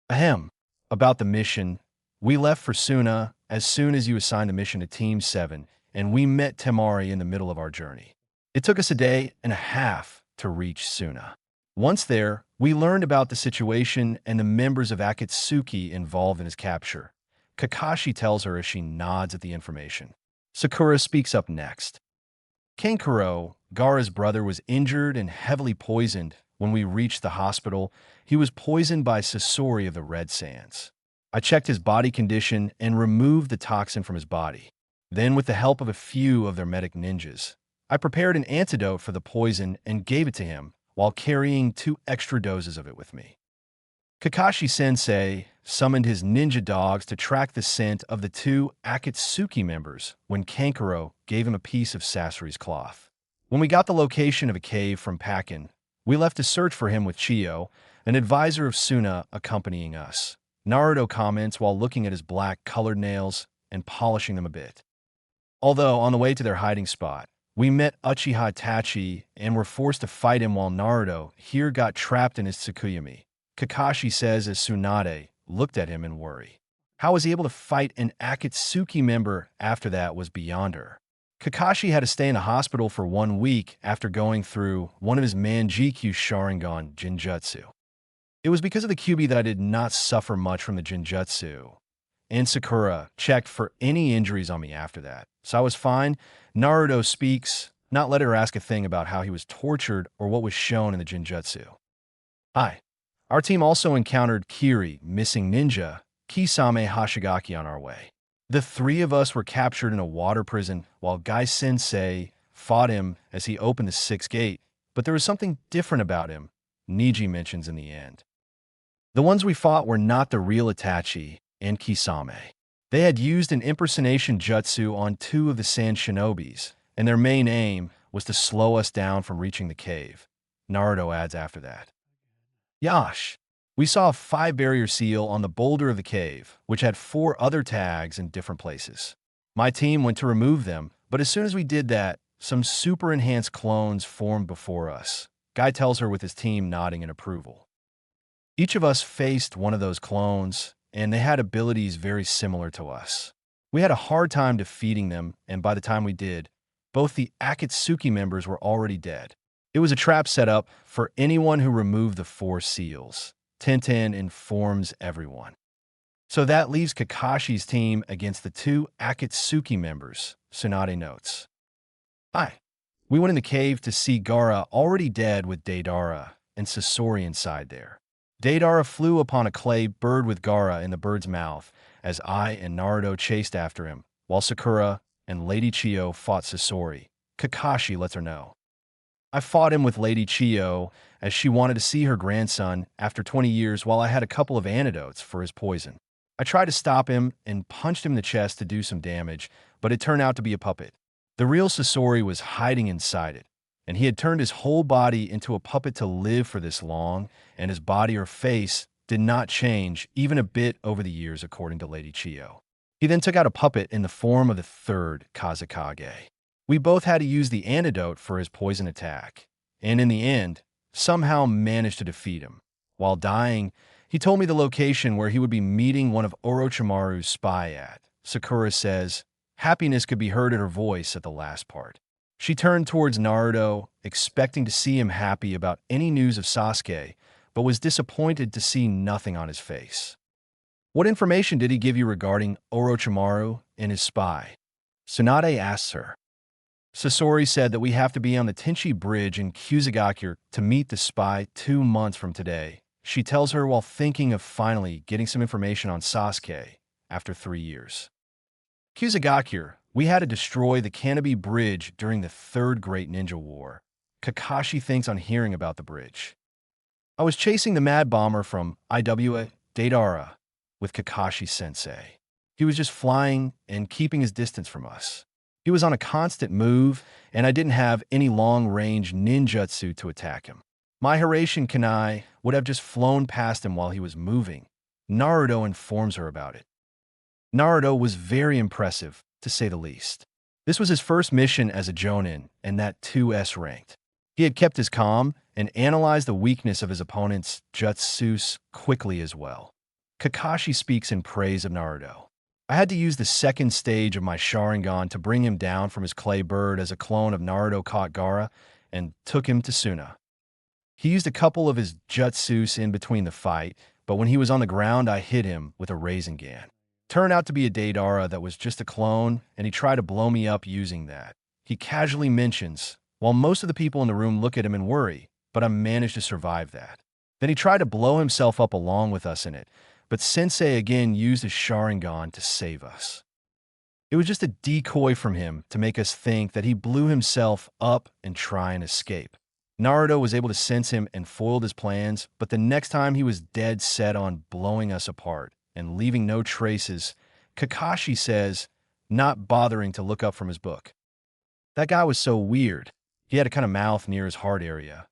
Ahem. About the mission, we left for Suna as soon as you assigned the mission to Team 7, and we met Temari in the middle of our journey. It took us a day and a half to reach Suna. Once there, we learned about the situation and the members of Akatsuki involved in his capture. Kakashi tells her as she nods at the information. Sakura speaks up next. Kankuro, Gaara's brother, was injured and heavily poisoned. When we reached the hospital, he was poisoned by Sasori of the Red Sands. I checked his body condition and removed the toxin from his body. Then, with the help of a few of their medic ninjas, I prepared an antidote for the poison and gave it to him while carrying 2 extra doses of it with me. Kakashi-sensei summoned his ninja dogs to track the scent of the 2 Akatsuki members when Kankuro gave him a piece of Sasori's cloth. When we got the location of a cave from Pakin, we left to search for him with Chiyo, an advisor of Suna, accompanying us. Naruto comments while looking at his black-colored nails and polishing them a bit. Although, on the way to their hiding spot, we met Uchiha Itachi and were forced to fight him while Naruto here got trapped in his Tsukuyami. Kakashi says as Tsunade looked at him in worry. How was he able to fight an Akatsuki member after that was beyond her. Kakashi had to stay in the hospital for 1 week after going through one of his Manjikyu Sharingan Jinjutsu. It was because of the Kyuubi that I did not suffer much from the Jinjutsu, and Sakura checked for any injuries on me after that, so I was fine. Naruto speaks, not let her ask a thing about how he was tortured or what was shown in the Jinjutsu. Hi. Our team also encountered Kiri, missing ninja, Kisame Hashigaki on our way. The 3 of us were captured in a water prison while Gai-sensei fought him as he opened the 6th gate, but there was something different about him, Niji mentions in the end. The ones we fought were not the real Itachi and Kisame. They had used an impersonation jutsu on 2 of the Sand Shinobis, and their main aim was to slow us down from reaching the cave, Naruto adds after that. Yash, we saw a 5-barrier seal on the boulder of the cave, which had 4 other tags in different places. My team went to remove them, but as soon as we did that, some super-enhanced clones formed before us. Guy tells her with his team nodding in approval. Each of us faced one of those clones, and they had abilities very similar to us. We had a hard time defeating them, and by the time we did, both the Akatsuki members were already dead. It was a trap set up for anyone who removed the four seals. Tintin informs everyone. So that leaves Kakashi's team against the two Akatsuki members, Tsunade notes. Hi. We went in the cave to see Gaara already dead with Deidara and Sasori inside there. Deidara flew upon a clay bird with Gaara in the bird's mouth as I and Naruto chased after him, while Sakura and Lady Chiyo fought Sasori. Kakashi lets her know. I fought him with Lady Chiyo as she wanted to see her grandson after 20 years while I had a couple of antidotes for his poison. I tried to stop him and punched him in the chest to do some damage, but it turned out to be a puppet. The real Sasori was hiding inside it, and he had turned his whole body into a puppet to live for this long, and his body or face did not change even a bit over the years, according to Lady Chiyo. He then took out a puppet in the form of the third Kazekage. We both had to use the antidote for his poison attack, and in the end, somehow managed to defeat him. While dying, he told me the location where he would be meeting one of Orochimaru's spy at. Sakura says, happiness could be heard in her voice at the last part. She turned towards Naruto, expecting to see him happy about any news of Sasuke, but was disappointed to see nothing on his face. What information did he give you regarding Orochimaru and his spy? Tsunade asks her. Sasori said that we have to be on the Tenchi Bridge in Kusagakure to meet the spy 2 months from today. She tells her while thinking of finally getting some information on Sasuke after 3 years. Kusagakure, we had to destroy the Kanobi Bridge during the Third Great Ninja War. Kakashi thinks on hearing about the bridge. I was chasing the Mad Bomber from Iwa Deidara with Kakashi-sensei. He was just flying and keeping his distance from us. He was on a constant move, and I didn't have any long-range ninjutsu to attack him. My Hiraishin Kunai would have just flown past him while he was moving. Naruto informs her about it. Naruto was very impressive, to say the least. This was his first mission as a Jonin, and that 2S ranked. He had kept his calm and analyzed the weakness of his opponent's jutsus quickly as well. Kakashi speaks in praise of Naruto. I had to use the second stage of my Sharingan to bring him down from his clay bird as a clone of Naruto caught Gaara and took him to Suna. He used a couple of his jutsus in between the fight, but when he was on the ground, I hit him with a Rasengan. Turned out to be a Deidara that was just a clone, and he tried to blow me up using that. He casually mentions, while most of the people in the room look at him and worry, but I managed to survive that. Then he tried to blow himself up along with us in it, but Sensei again used his Sharingan to save us. It was just a decoy from him to make us think that he blew himself up and try and escape. Naruto was able to sense him and foiled his plans, but the next time he was dead set on blowing us apart and leaving no traces. Kakashi says, not bothering to look up from his book. That guy was so weird. He had a kind of mouth near his heart area.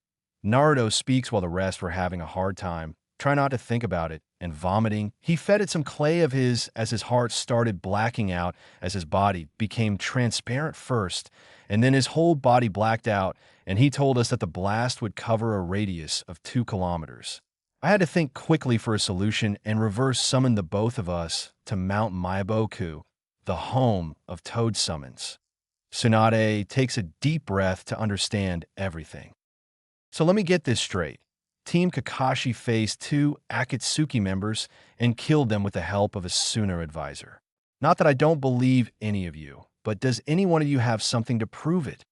Naruto speaks while the rest were having a hard time. Try not to think about it, and vomiting. He fed it some clay of his as his heart started blacking out as his body became transparent first, and then his whole body blacked out, and he told us that the blast would cover a radius of 2 kilometers. I had to think quickly for a solution and reverse summon the both of us to Mount Maiboku, the home of Toad summons. Tsunade takes a deep breath to understand everything. So let me get this straight. Team Kakashi faced 2 Akatsuki members and killed them with the help of a Suna advisor. Not that I don't believe any of you, but does any one of you have something to prove it?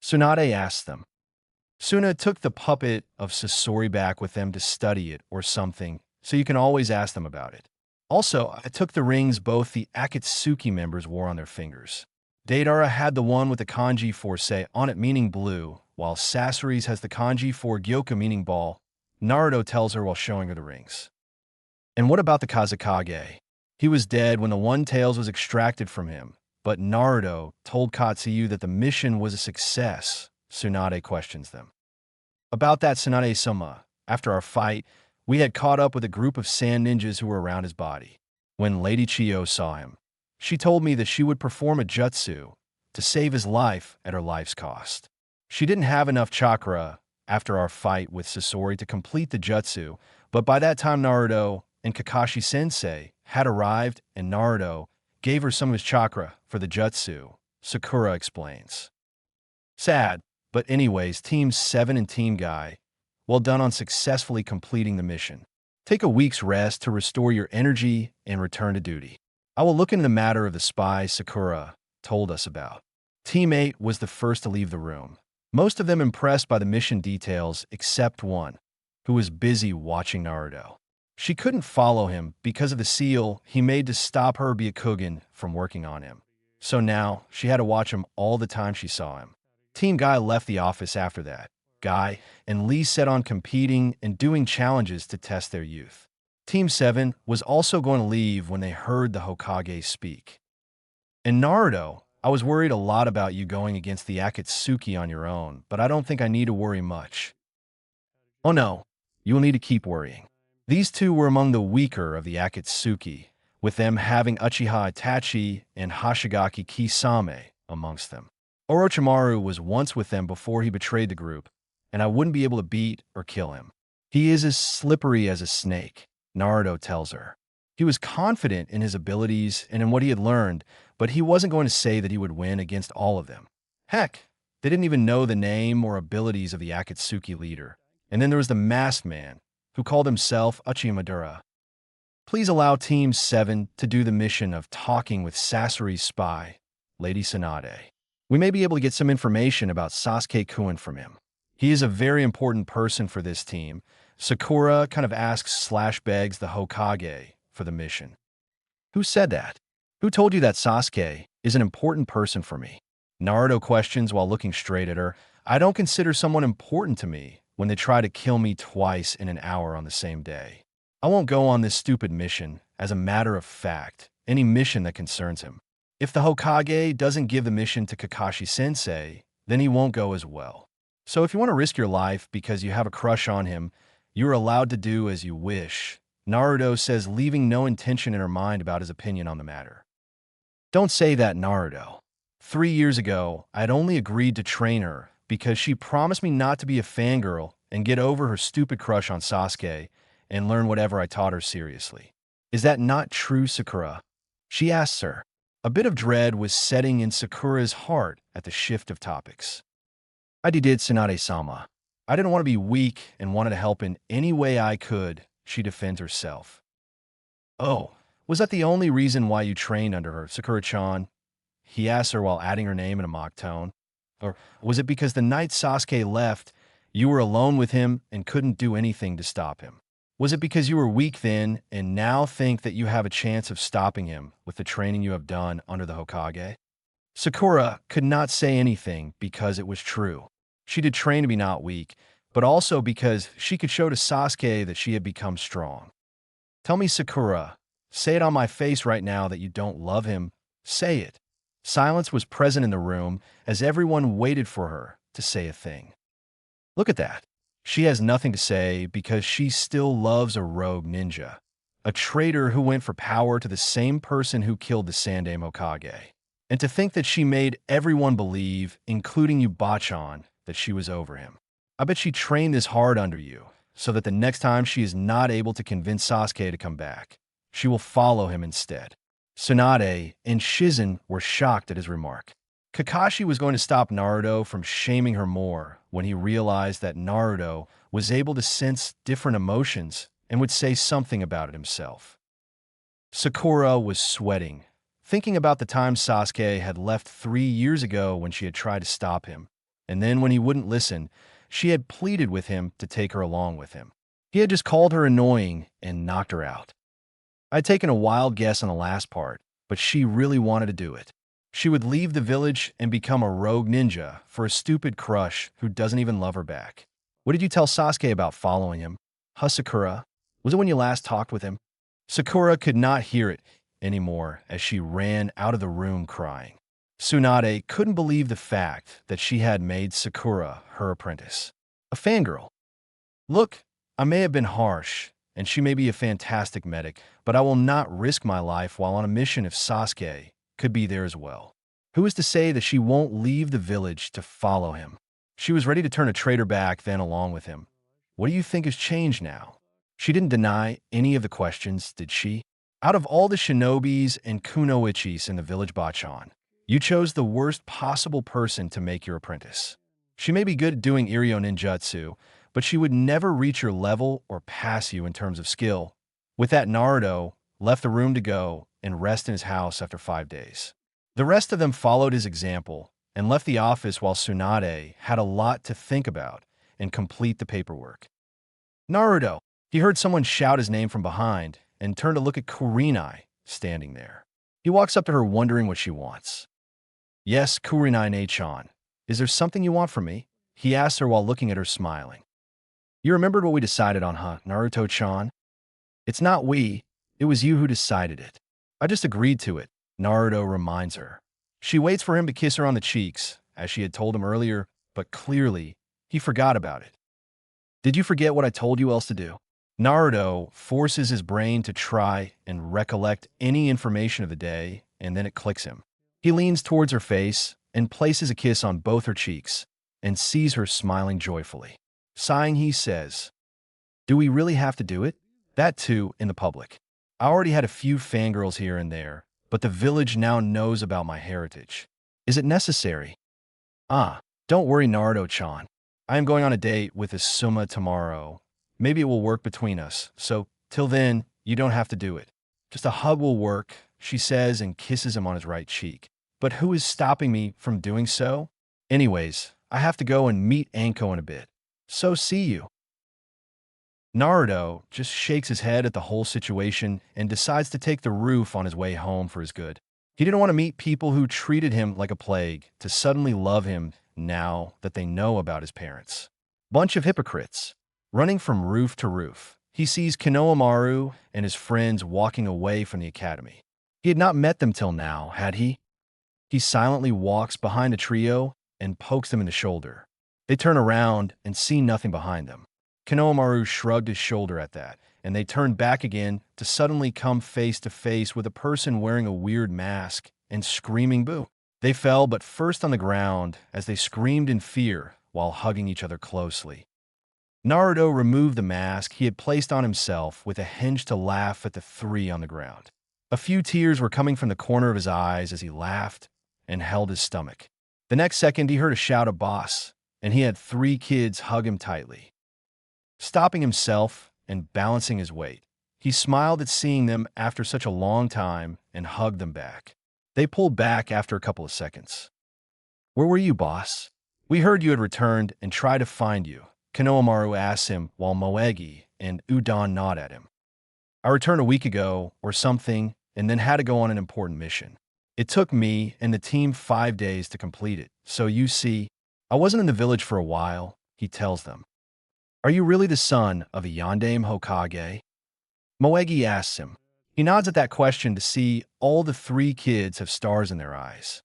Tsunade asked them. Suna took the puppet of Sasori back with them to study it or something, so you can always ask them about it. Also, I took the rings both the Akatsuki members wore on their fingers. Deidara had the one with the kanji for say on it meaning blue, while Sasori's has the kanji for Gyoka meaning ball. Naruto tells her while showing her the rings. And what about the Kazekage? He was dead when the One-Tails was extracted from him, but Naruto told Katsuyu that the mission was a success. Tsunade questions them. About that, Tsunade-sama, after our fight, we had caught up with a group of sand ninjas who were around his body. When Lady Chiyo saw him, she told me that she would perform a jutsu to save his life at her life's cost. She didn't have enough chakra after our fight with Sasori to complete the jutsu, but by that time Naruto and Kakashi-sensei had arrived and Naruto gave her some of his chakra for the jutsu, Sakura explains. Sad, But anyways, Team 7 and Team Guy, well done on successfully completing the mission. Take a week's rest to restore your energy and return to duty. I will look into the matter of the spy Sakura told us about. Team 8 was the first to leave the room, most of them impressed by the mission details except one, who was busy watching Naruto. She couldn't follow him because of the seal he made to stop her Byakugan from working on him. So now, she had to watch him all the time she saw him. Team Guy left the office after that. Guy and Lee set on competing and doing challenges to test their youth. Team 7 was also going to leave when they heard the Hokage speak. In Naruto, I was worried a lot about you going against the Akatsuki on your own, but I don't think I need to worry much. Oh no, you will need to keep worrying. These two were among the weaker of the Akatsuki, with them having Uchiha Itachi and Hoshigaki Kisame amongst them. Orochimaru was once with them before he betrayed the group, and I wouldn't be able to beat or kill him. He is as slippery as a snake, Naruto tells her. He was confident in his abilities and in what he had learned, but he wasn't going to say that he would win against all of them. Heck, they didn't even know the name or abilities of the Akatsuki leader. And then there was the masked man, who called himself Uchimadura. Please allow Team 7 to do the mission of talking with Sasori's spy, Lady Tsunade. We may be able to get some information about Sasuke-kun from him. He is a very important person for this team. Sakura kind of asks/begs the Hokage for the mission. Who said that? Who told you that Sasuke is an important person for me? Naruto questions while looking straight at her. I don't consider someone important to me when they try to kill me twice in an hour on the same day. I won't go on this stupid mission, as a matter of fact, any mission that concerns him. If the Hokage doesn't give the mission to Kakashi-sensei, then he won't go as well. So if you want to risk your life because you have a crush on him, you are allowed to do as you wish, Naruto says, leaving no intention in her mind about his opinion on the matter. Don't say that, Naruto. 3 years ago, I had only agreed to train her because she promised me not to be a fangirl and get over her stupid crush on Sasuke and learn whatever I taught her seriously. Is that not true, Sakura? She asks her. A bit of dread was setting in Sakura's heart at the shift of topics. I did, Tsunade-sama. I didn't want to be weak and wanted to help in any way I could, she defends herself. Oh, was that the only reason why you trained under her, Sakura-chan? He asks her while adding her name in a mock tone. Or was it because the night Sasuke left, you were alone with him and couldn't do anything to stop him? Was it because you were weak then and now think that you have a chance of stopping him with the training you have done under the Hokage? Sakura could not say anything because it was true. She did train to be not weak, but also because she could show to Sasuke that she had become strong. Tell me, Sakura, say it on my face right now that you don't love him. Say it. Silence was present in the room as everyone waited for her to say a thing. Look at that. She has nothing to say because she still loves a rogue ninja, a traitor who went for power to the same person who killed the Sandaime Hokage. And to think that she made everyone believe, including you Bachan, that she was over him. I bet she trained this hard under you, so that the next time she is not able to convince Sasuke to come back, she will follow him instead. Tsunade and Shizen were shocked at his remark. Kakashi was going to stop Naruto from shaming her more when he realized that Naruto was able to sense different emotions and would say something about it himself. Sakura was sweating, thinking about the time Sasuke had left 3 years ago when she had tried to stop him, and then when he wouldn't listen, she had pleaded with him to take her along with him. He had just called her annoying and knocked her out. I'd taken a wild guess on the last part, but she really wanted to do it. She would leave the village and become a rogue ninja for a stupid crush who doesn't even love her back. What did you tell Sasuke about following him? Huh, Sakura? Was it when you last talked with him? Sakura could not hear it anymore as she ran out of the room crying. Tsunade couldn't believe the fact that she had made Sakura her apprentice. A fangirl. Look, I may have been harsh, and she may be a fantastic medic, but I will not risk my life while on a mission if Sasuke could be there as well. Who is to say that she won't leave the village to follow him? She was ready to turn a traitor back then along with him. What do you think has changed now? She didn't deny any of the questions, did she? Out of all the shinobis and kunoichis in the village Bachan, you chose the worst possible person to make your apprentice. She may be good at doing Iryo ninjutsu, but she would never reach your level or pass you in terms of skill. With that, Naruto left the room to go and rest in his house after 5 days. The rest of them followed his example and left the office while Tsunade had a lot to think about and complete the paperwork. Naruto! He heard someone shout his name from behind and turned to look at Kurenai standing there. He walks up to her wondering what she wants. Yes, Kurenai-chan. Is there something you want from me? He asked her while looking at her smiling. You remembered what we decided on, huh, Naruto-chan? It's not we. It was you who decided it. I just agreed to it, Naruto reminds her. She waits for him to kiss her on the cheeks, as she had told him earlier, but clearly, he forgot about it. Did you forget what I told you else to do? Naruto forces his brain to try and recollect any information of the day, and then it clicks him. He leans towards her face and places a kiss on both her cheeks and sees her smiling joyfully. Sighing, he says, Do we really have to do it? That too, in the public. I already had a few fangirls here and there, but the village now knows about my heritage. Is it necessary? Don't worry, Naruto-chan. I am going on a date with Asuma tomorrow. Maybe it will work between us, so till then, you don't have to do it. Just a hug will work, she says and kisses him on his right cheek. But who is stopping me from doing so? Anyways, I have to go and meet Anko in a bit. So see you. Naruto just shakes his head at the whole situation and decides to take the roof on his way home for his good. He didn't want to meet people who treated him like a plague to suddenly love him now that they know about his parents. Bunch of hypocrites. Running from roof to roof, he sees Konohamaru and his friends walking away from the academy. He had not met them till now, had he? He silently walks behind a trio and pokes them in the shoulder. They turn around and see nothing behind them. Konohamaru shrugged his shoulder at that, and they turned back again to suddenly come face to face with a person wearing a weird mask and screaming boo. They fell but first on the ground as they screamed in fear while hugging each other closely. Naruto removed the mask he had placed on himself with a hinge to laugh at the three on the ground. A few tears were coming from the corner of his eyes as he laughed and held his stomach. The next second, he heard a shout of boss, and he had 3 kids hug him tightly. Stopping himself and balancing his weight, he smiled at seeing them after such a long time and hugged them back. They pulled back after a couple of seconds. Where were you, boss? We heard you had returned and tried to find you, Konohamaru asked him while Moegi and Udon nod at him. I returned a week ago or something and then had to go on an important mission. It took me and the team 5 days to complete it, so you see, I wasn't in the village for a while, he tells them. Are you really the son of a Yondaime Hokage? Moegi asks him. He nods at that question to see all the 3 kids have stars in their eyes.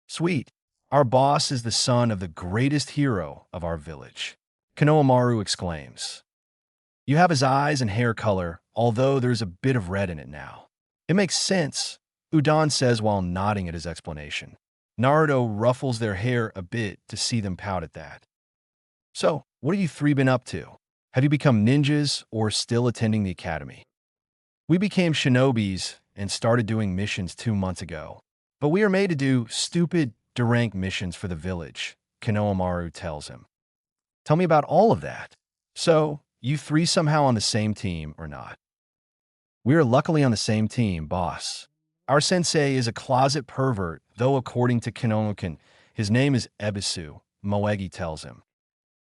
Sweet. Our boss is the son of the greatest hero of our village, Konohamaru exclaims. You have his eyes and hair color, although there's a bit of red in it now. It makes sense, Udon says while nodding at his explanation. Naruto ruffles their hair a bit to see them pout at that. So, what have you 3 been up to? Have you become ninjas or still attending the academy? We became shinobis and started doing missions 2 months ago. But we are made to do stupid, deranged missions for the village, Konohamaru tells him. Tell me about all of that. So, you 3 somehow on the same team or not? We are luckily on the same team, boss. Our sensei is a closet pervert, though according to Kononoken, his name is Ebisu, Moegi tells him.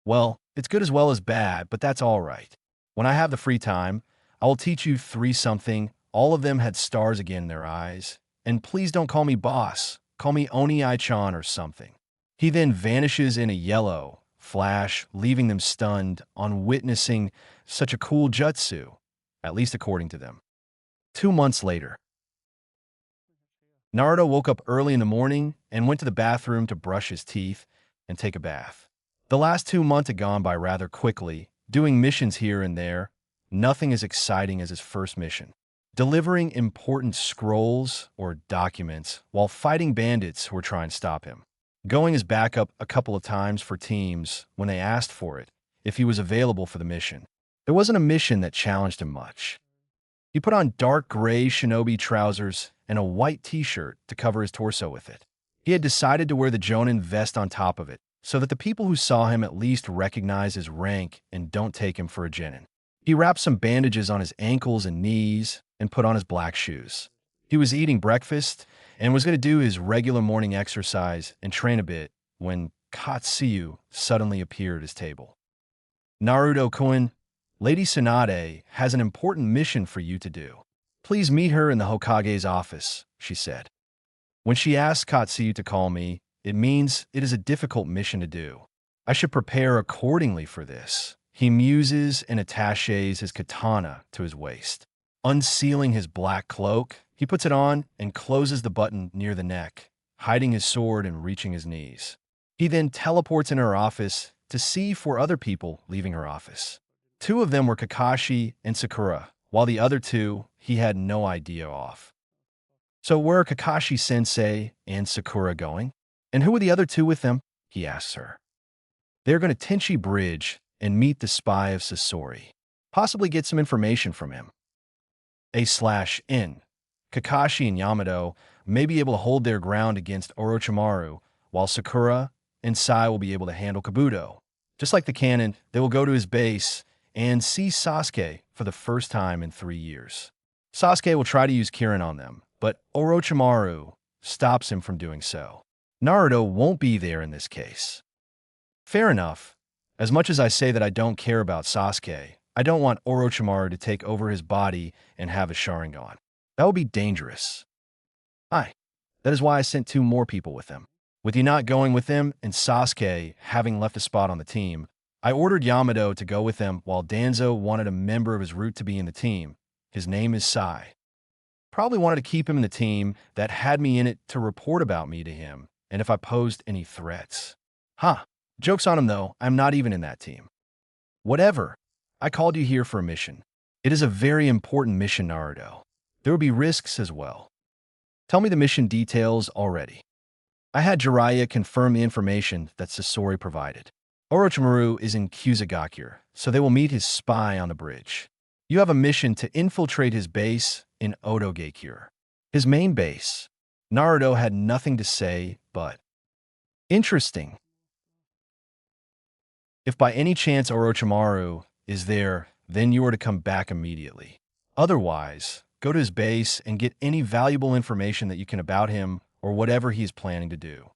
Well, it's good as well as bad, but that's all right. When I have the free time, I will teach you 3 something. All of them had stars again in their eyes. And please don't call me boss. Call me Oni-chan or something. He then vanishes in a yellow flash, leaving them stunned on witnessing such a cool jutsu, at least according to them. 2 months later. Naruto woke up early in the morning and went to the bathroom to brush his teeth and take a bath. The last 2 months had gone by rather quickly, doing missions here and there. Nothing as exciting as his first mission. Delivering important scrolls or documents while fighting bandits who were trying to stop him. Going as backup a couple of times for teams when they asked for it, if he was available for the mission. There wasn't a mission that challenged him much. He put on dark gray shinobi trousers and a white t-shirt to cover his torso with it. He had decided to wear the Jonin vest on top of it, so that the people who saw him at least recognize his rank and don't take him for a genin. He wrapped some bandages on his ankles and knees and put on his black shoes. He was eating breakfast and was going to do his regular morning exercise and train a bit when Katsuyu suddenly appeared at his table. Naruto-kun, Lady Tsunade has an important mission for you to do. Please meet her in the Hokage's office, she said. When she asked Katsuyu to call me, it means it is a difficult mission to do. I should prepare accordingly for this. He muses and attaches his katana to his waist. Unsealing his black cloak, he puts it on and closes the button near the neck, hiding his sword and reaching his knees. He then teleports into her office to see 4 other people leaving her office. 2 of them were Kakashi and Sakura, while the other 2 he had no idea of. So where are Kakashi-sensei and Sakura going? And who are the other 2 with them? He asks her. They're going to Tenchi Bridge and meet the spy of Sasori. Possibly get some information from him. A/N. Kakashi and Yamato may be able to hold their ground against Orochimaru, while Sakura and Sai will be able to handle Kabuto. Just like the canon, they will go to his base and see Sasuke for the first time in 3 years. Sasuke will try to use Kirin on them, but Orochimaru stops him from doing so. Naruto won't be there in this case. Fair enough. As much as I say that I don't care about Sasuke, I don't want Orochimaru to take over his body and have a Sharingan. That would be dangerous. That is why I sent 2 more people with him. With you not going with him and Sasuke having left a spot on the team, I ordered Yamato to go with them while Danzo wanted a member of his root to be in the team. His name is Sai. Probably wanted to keep him in the team that had me in it to report about me to him, and if I posed any threats. Joke's on him though, I'm not even in that team. Whatever. I called you here for a mission. It is a very important mission, Naruto. There will be risks as well. Tell me the mission details already. I had Jiraiya confirm the information that Sasori provided. Orochimaru is in Kusagakure, so they will meet his spy on the bridge. You have a mission to infiltrate his base in Odogakure, his main base. Naruto had nothing to say but, interesting. If by any chance Orochimaru is there, then you are to come back immediately. Otherwise, go to his base and get any valuable information that you can about him or whatever he is planning to do.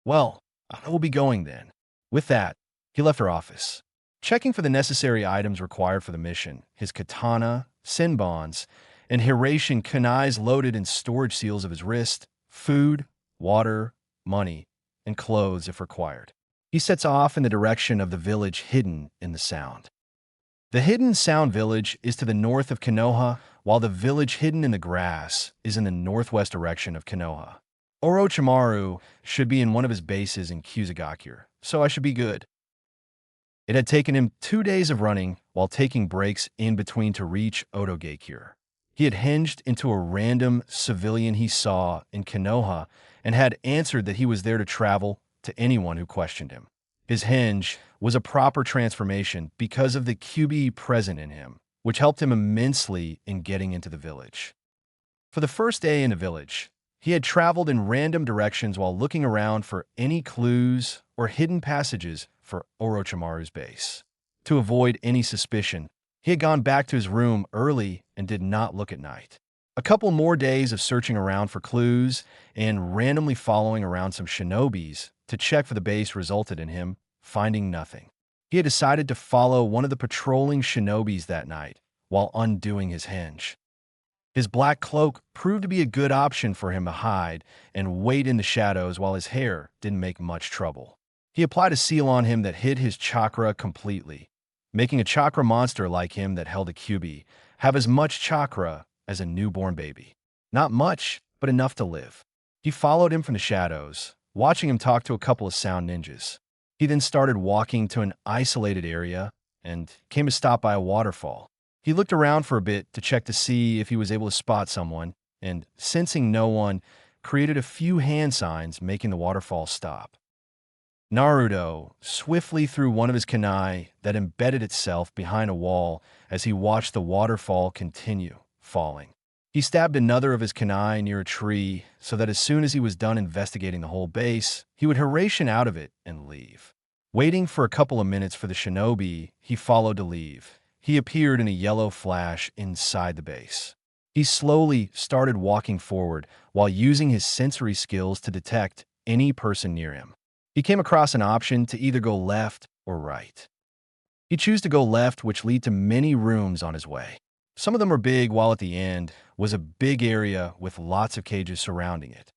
Well, I will be going then. With that, he left her office. Checking for the necessary items required for the mission, his katana, senbons, and Hiraishin kunais loaded in storage seals of his wrist, food, water, money, and clothes if required. He sets off in the direction of the village hidden in the sound. The hidden sound village is to the north of Konoha, while the village hidden in the grass is in the northwest direction of Konoha. Orochimaru should be in one of his bases in Kusagakure, so I should be good. It had taken him 2 days of running while taking breaks in between to reach Odogakure. He had hinged into a random civilian he saw in Konoha and had answered that he was there to travel to anyone who questioned him. His hinge was a proper transformation because of the QB present in him, which helped him immensely in getting into the village. For the first day in the village, he had traveled in random directions while looking around for any clues or hidden passages for Orochimaru's base. To avoid any suspicion, he had gone back to his room early and did not look at night. A couple more days of searching around for clues and randomly following around some shinobis to check for the base resulted in him finding nothing. He had decided to follow one of the patrolling shinobis that night while undoing his hinge. His black cloak proved to be a good option for him to hide and wait in the shadows while his hair didn't make much trouble. He applied a seal on him that hid his chakra completely, making a chakra monster like him that held a QB have as much chakra as a newborn baby. Not much, but enough to live. He followed him from the shadows, watching him talk to a couple of sound ninjas. He then started walking to an isolated area and came to stop by a waterfall. He looked around for a bit to check to see if he was able to spot someone, and sensing no one, created a few hand signs making the waterfall stop. Naruto swiftly threw one of his kunai that embedded itself behind a wall as he watched the waterfall continue falling. He stabbed another of his kunai near a tree so that as soon as he was done investigating the whole base, he would Haration out of it and leave. Waiting for a couple of minutes for the shinobi he followed to leave, he appeared in a yellow flash inside the base. He slowly started walking forward while using his sensory skills to detect any person near him. He came across an option to either go left or right. He chose to go left, which led to many rooms on his way. Some of them were big, while at the end was a big area with lots of cages surrounding it.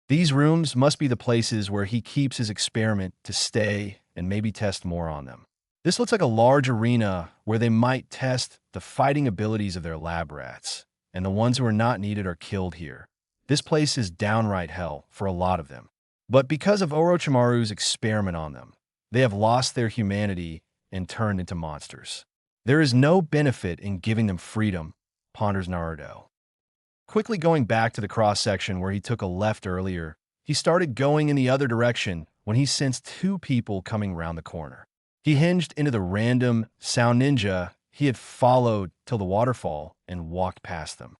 These rooms must be the places where he keeps his experiment to stay and maybe test more on them. This looks like a large arena where they might test the fighting abilities of their lab rats, and the ones who are not needed are killed here. This place is downright hell for a lot of them. But because of Orochimaru's experiment on them, they have lost their humanity and turned into monsters. There is no benefit in giving them freedom, ponders Naruto. Quickly going back to the cross-section where he took a left earlier, he started going in the other direction when he sensed two people coming round the corner. He hinged into the random sound ninja he had followed till the waterfall and walked past them.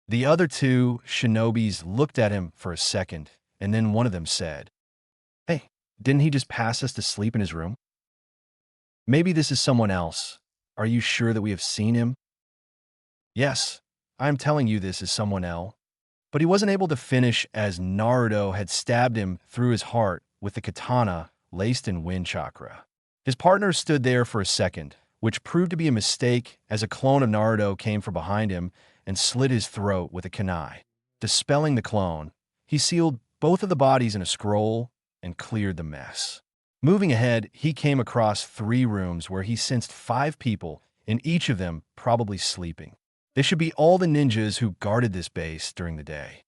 The other two shinobis looked at him for a second, and then one of them said, "Hey, didn't he just pass us to sleep in his room? Maybe this is someone else. Are you sure that we have seen him?" "Yes, I am telling you this is someone else." But he wasn't able to finish as Naruto had stabbed him through his heart with the katana laced in wind chakra. His partner stood there for a second, which proved to be a mistake as a clone of Naruto came from behind him and slit his throat with a kunai. Dispelling the clone, he sealed both of the bodies in a scroll and cleared the mess. Moving ahead, he came across 3 rooms where he sensed 5 people, in each of them probably sleeping. They should be all the ninjas who guarded this base during the day.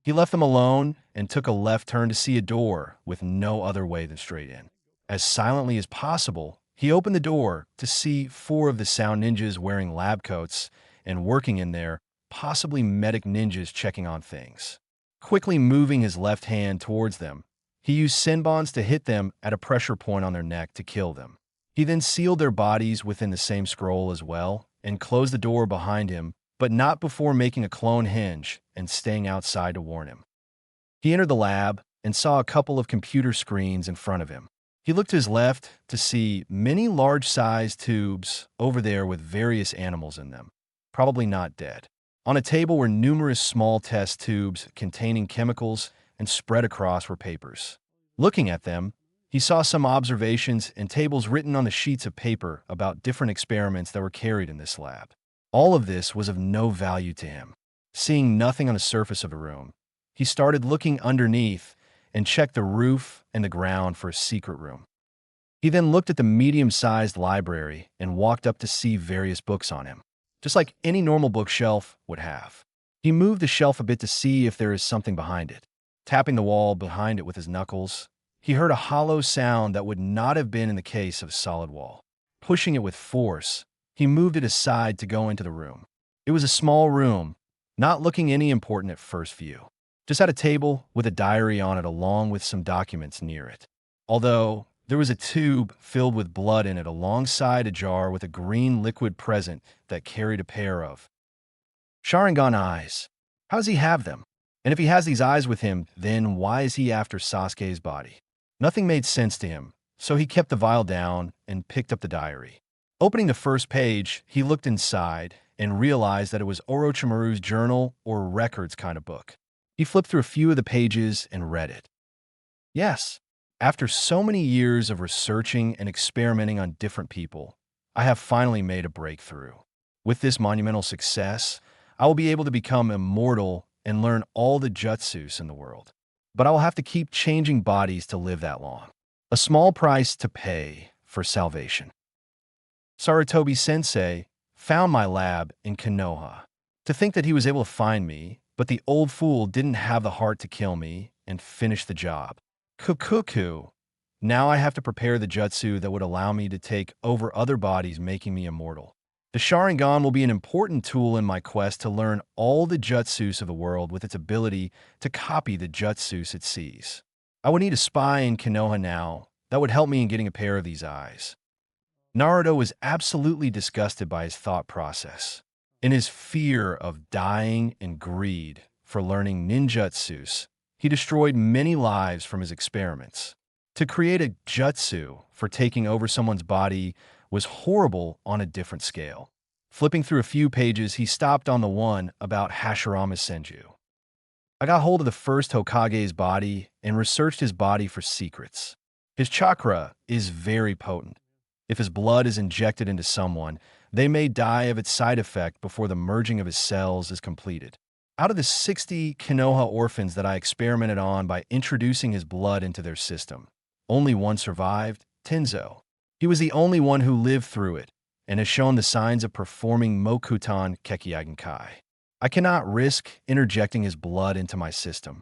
He left them alone and took a left turn to see a door with no other way than straight in. As silently as possible, he opened the door to see 4 of the sound ninjas wearing lab coats and working in there, possibly medic ninjas checking on things. Quickly moving his left hand towards them, he used senbons to hit them at a pressure point on their neck to kill them. He then sealed their bodies within the same scroll as well and closed the door behind him, but not before making a clone hinge and staying outside to warn him. He entered the lab and saw a couple of computer screens in front of him. He looked to his left to see many large-sized tubes over there with various animals in them, probably not dead. On a table were numerous small test tubes containing chemicals, and spread across were papers. Looking at them, he saw some observations and tables written on the sheets of paper about different experiments that were carried in this lab. All of this was of no value to him. Seeing nothing on the surface of the room, he started looking underneath and checked the roof and the ground for a secret room. He then looked at the medium-sized library and walked up to see various books on him, just like any normal bookshelf would have. He moved the shelf a bit to see if there is something behind it. Tapping the wall behind it with his knuckles, he heard a hollow sound that would not have been in the case of a solid wall. Pushing it with force, he moved it aside to go into the room. It was a small room, not looking any important at first view. Just had a table with a diary on it along with some documents near it. Although there was a tube filled with blood in it alongside a jar with a green liquid present that carried a pair of Sharingan eyes. How does he have them? And if he has these eyes with him, then why is he after Sasuke's body? Nothing made sense to him, so he kept the vial down and picked up the diary. Opening the first page, he looked inside and realized that it was Orochimaru's journal or records kind of book. He flipped through a few of the pages and read it. Yes, after so many years of researching and experimenting on different people, I have finally made a breakthrough. With this monumental success, I will be able to become immortal and learn all the jutsus in the world. But I will have to keep changing bodies to live that long. A small price to pay for salvation. Sarutobi-sensei found my lab in Konoha. To think that he was able to find me, but the old fool didn't have the heart to kill me and finish the job. Kukuku. Now I have to prepare the jutsu that would allow me to take over other bodies, making me immortal. The Sharingan will be an important tool in my quest to learn all the jutsus of the world with its ability to copy the jutsus it sees. I would need a spy in Konoha now that would help me in getting a pair of these eyes. Naruto was absolutely disgusted by his thought process. In his fear of dying and greed for learning ninjutsus, he destroyed many lives from his experiments. To create a jutsu for taking over someone's body was horrible on a different scale. Flipping through a few pages, he stopped on the one about Hashirama Senju. I got hold of the first Hokage's body and researched his body for secrets. His chakra is very potent. If his blood is injected into someone, they may die of its side effect before the merging of his cells is completed. Out of the 60 Konoha orphans that I experimented on by introducing his blood into their system, only one survived, Tenzo. He was the only one who lived through it and has shown the signs of performing Mokuton Kekiagenkai. I cannot risk interjecting his blood into my system.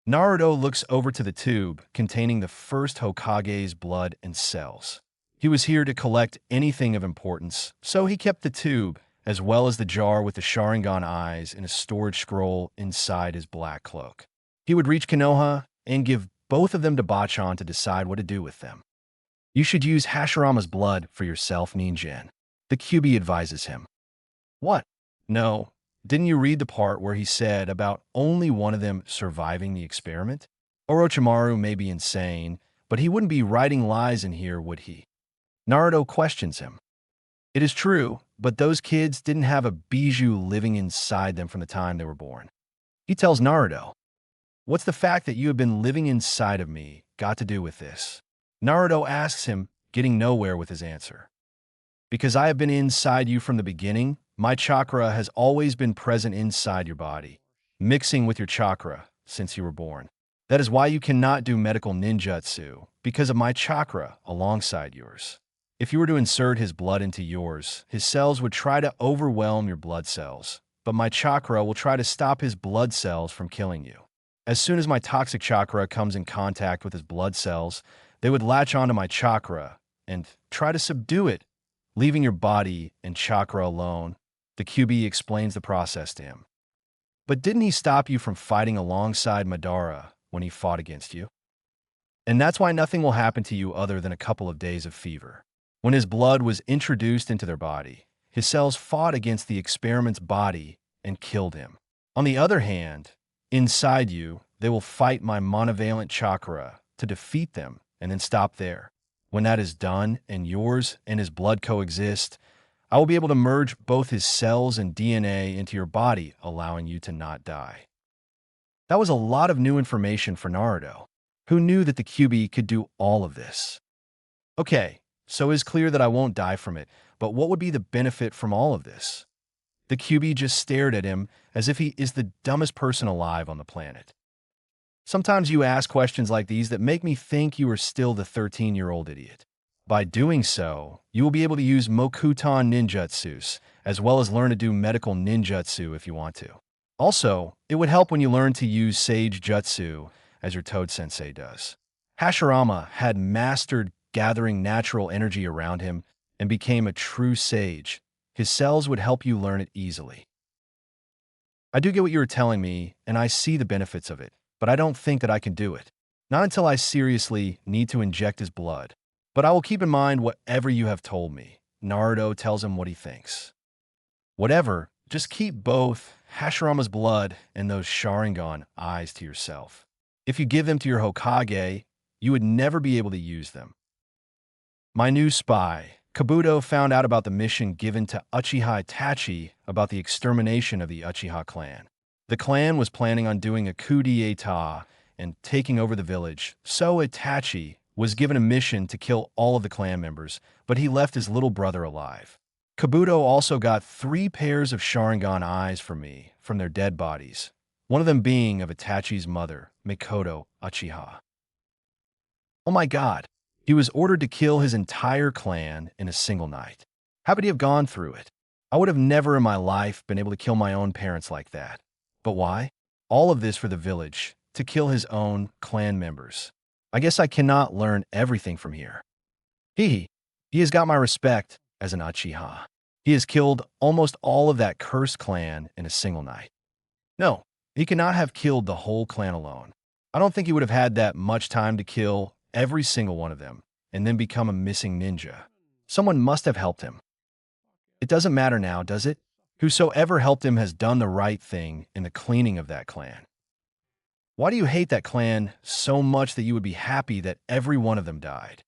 Naruto looks over to the tube containing the first Hokage's blood and cells. He was here to collect anything of importance, so he kept the tube, as well as the jar with the Sharingan eyes in a storage scroll inside his black cloak. He would reach Konoha and give both of them to Bachan to decide what to do with them. You should use Hashirama's blood for yourself, Ninjin. The Kyuubi advises him. What? No. Didn't you read the part where he said about only one of them surviving the experiment? Orochimaru may be insane, but he wouldn't be writing lies in here, would he? Naruto questions him. It is true, but those kids didn't have a bijou living inside them from the time they were born. He tells Naruto, "What's the fact that you have been living inside of me got to do with this?" Naruto asks him, getting nowhere with his answer. Because I have been inside you from the beginning, my chakra has always been present inside your body, mixing with your chakra since you were born. That is why you cannot do medical ninjutsu, because of my chakra alongside yours. If you were to insert his blood into yours, his cells would try to overwhelm your blood cells, but my chakra will try to stop his blood cells from killing you. As soon as my toxic chakra comes in contact with his blood cells, they would latch onto my chakra and try to subdue it, leaving your body and chakra alone. The Kyuubi explains the process to him. But didn't he stop you from fighting alongside Madara when he fought against you? And that's why nothing will happen to you other than a couple of days of fever. When his blood was introduced into their body, his cells fought against the experiment's body and killed him. On the other hand, inside you, they will fight my monovalent chakra to defeat them and then stop there. When that is done and yours and his blood coexist, I will be able to merge both his cells and DNA into your body, allowing you to not die. That was a lot of new information for Naruto, who knew that the Kyuubi could do all of this. Okay, so it's clear that I won't die from it, but what would be the benefit from all of this? The Kyuubi just stared at him as if he is the dumbest person alive on the planet. Sometimes you ask questions like these that make me think you are still the 13-year-old idiot. By doing so, you will be able to use Mokuton ninjutsus, as well as learn to do medical ninjutsu if you want to. Also, it would help when you learn to use Sage Jutsu, as your Toad Sensei does. Hashirama had mastered gathering natural energy around him and became a true sage. His cells would help you learn it easily. I do get what you were telling me, and I see the benefits of it, but I don't think that I can do it. Not until I seriously need to inject his blood. But I will keep in mind whatever you have told me. Naruto tells him what he thinks. Whatever, just keep both Hashirama's blood and those Sharingan eyes to yourself. If you give them to your Hokage, you would never be able to use them. My new spy, Kabuto, found out about the mission given to Uchiha Itachi about the extermination of the Uchiha clan. The clan was planning on doing a coup d'etat and taking over the village, so Itachi was given a mission to kill all of the clan members, but he left his little brother alive. Kabuto also got 3 pairs of Sharingan eyes for me from their dead bodies, one of them being of Itachi's mother, Mikoto Uchiha. Oh my god, he was ordered to kill his entire clan in a single night. How could he have gone through it? I would have never in my life been able to kill my own parents like that. But why? All of this for the village, to kill his own clan members. I guess I cannot learn everything from here. He has got my respect as an Uchiha. He has killed almost all of that cursed clan in a single night. No, he cannot have killed the whole clan alone. I don't think he would have had that much time to kill every single one of them and then become a missing ninja. Someone must have helped him. It doesn't matter now, does it? Whosoever helped him has done the right thing in the cleaning of that clan. Why do you hate that clan so much that you would be happy that every one of them died?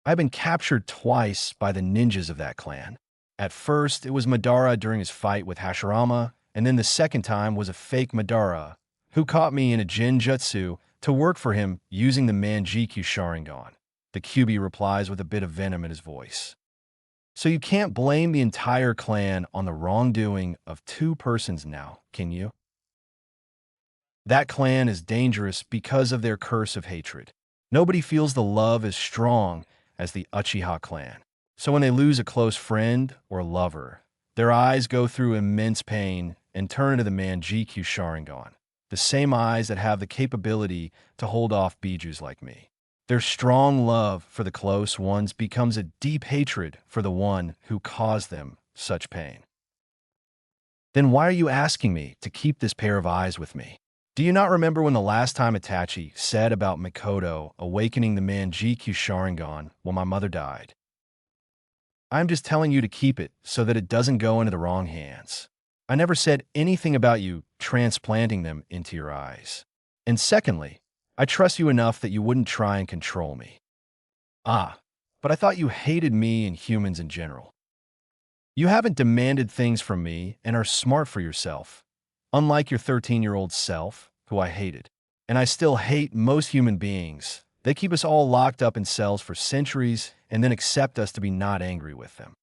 I've been captured twice by the ninjas of that clan. At first, it was Madara during his fight with Hashirama, and then the second time was a fake Madara, who caught me in a Jinjutsu to work for him using the Manjikyu Sharingan. The Kyuubi replies with a bit of venom in his voice. So you can't blame the entire clan on the wrongdoing of two persons now, can you? That clan is dangerous because of their curse of hatred. Nobody feels the love as strong as the Uchiha clan. So when they lose a close friend or lover, their eyes go through immense pain and turn into the Manjikyu Sharingan, the same eyes that have the capability to hold off Bijus like me. Their strong love for the close ones becomes a deep hatred for the one who caused them such pain. Then why are you asking me to keep this pair of eyes with me? Do you not remember when the last time Itachi said about Mikoto awakening the Manjikyu Sharingan when my mother died? I'm just telling you to keep it so that it doesn't go into the wrong hands. I never said anything about you transplanting them into your eyes. And secondly, I trust you enough that you wouldn't try and control me. Ah, but I thought you hated me and humans in general. You haven't demanded things from me and are smart for yourself, unlike your 13-year-old self, who I hated. And I still hate most human beings. They keep us all locked up in cells for centuries and then accept us to be not angry with them.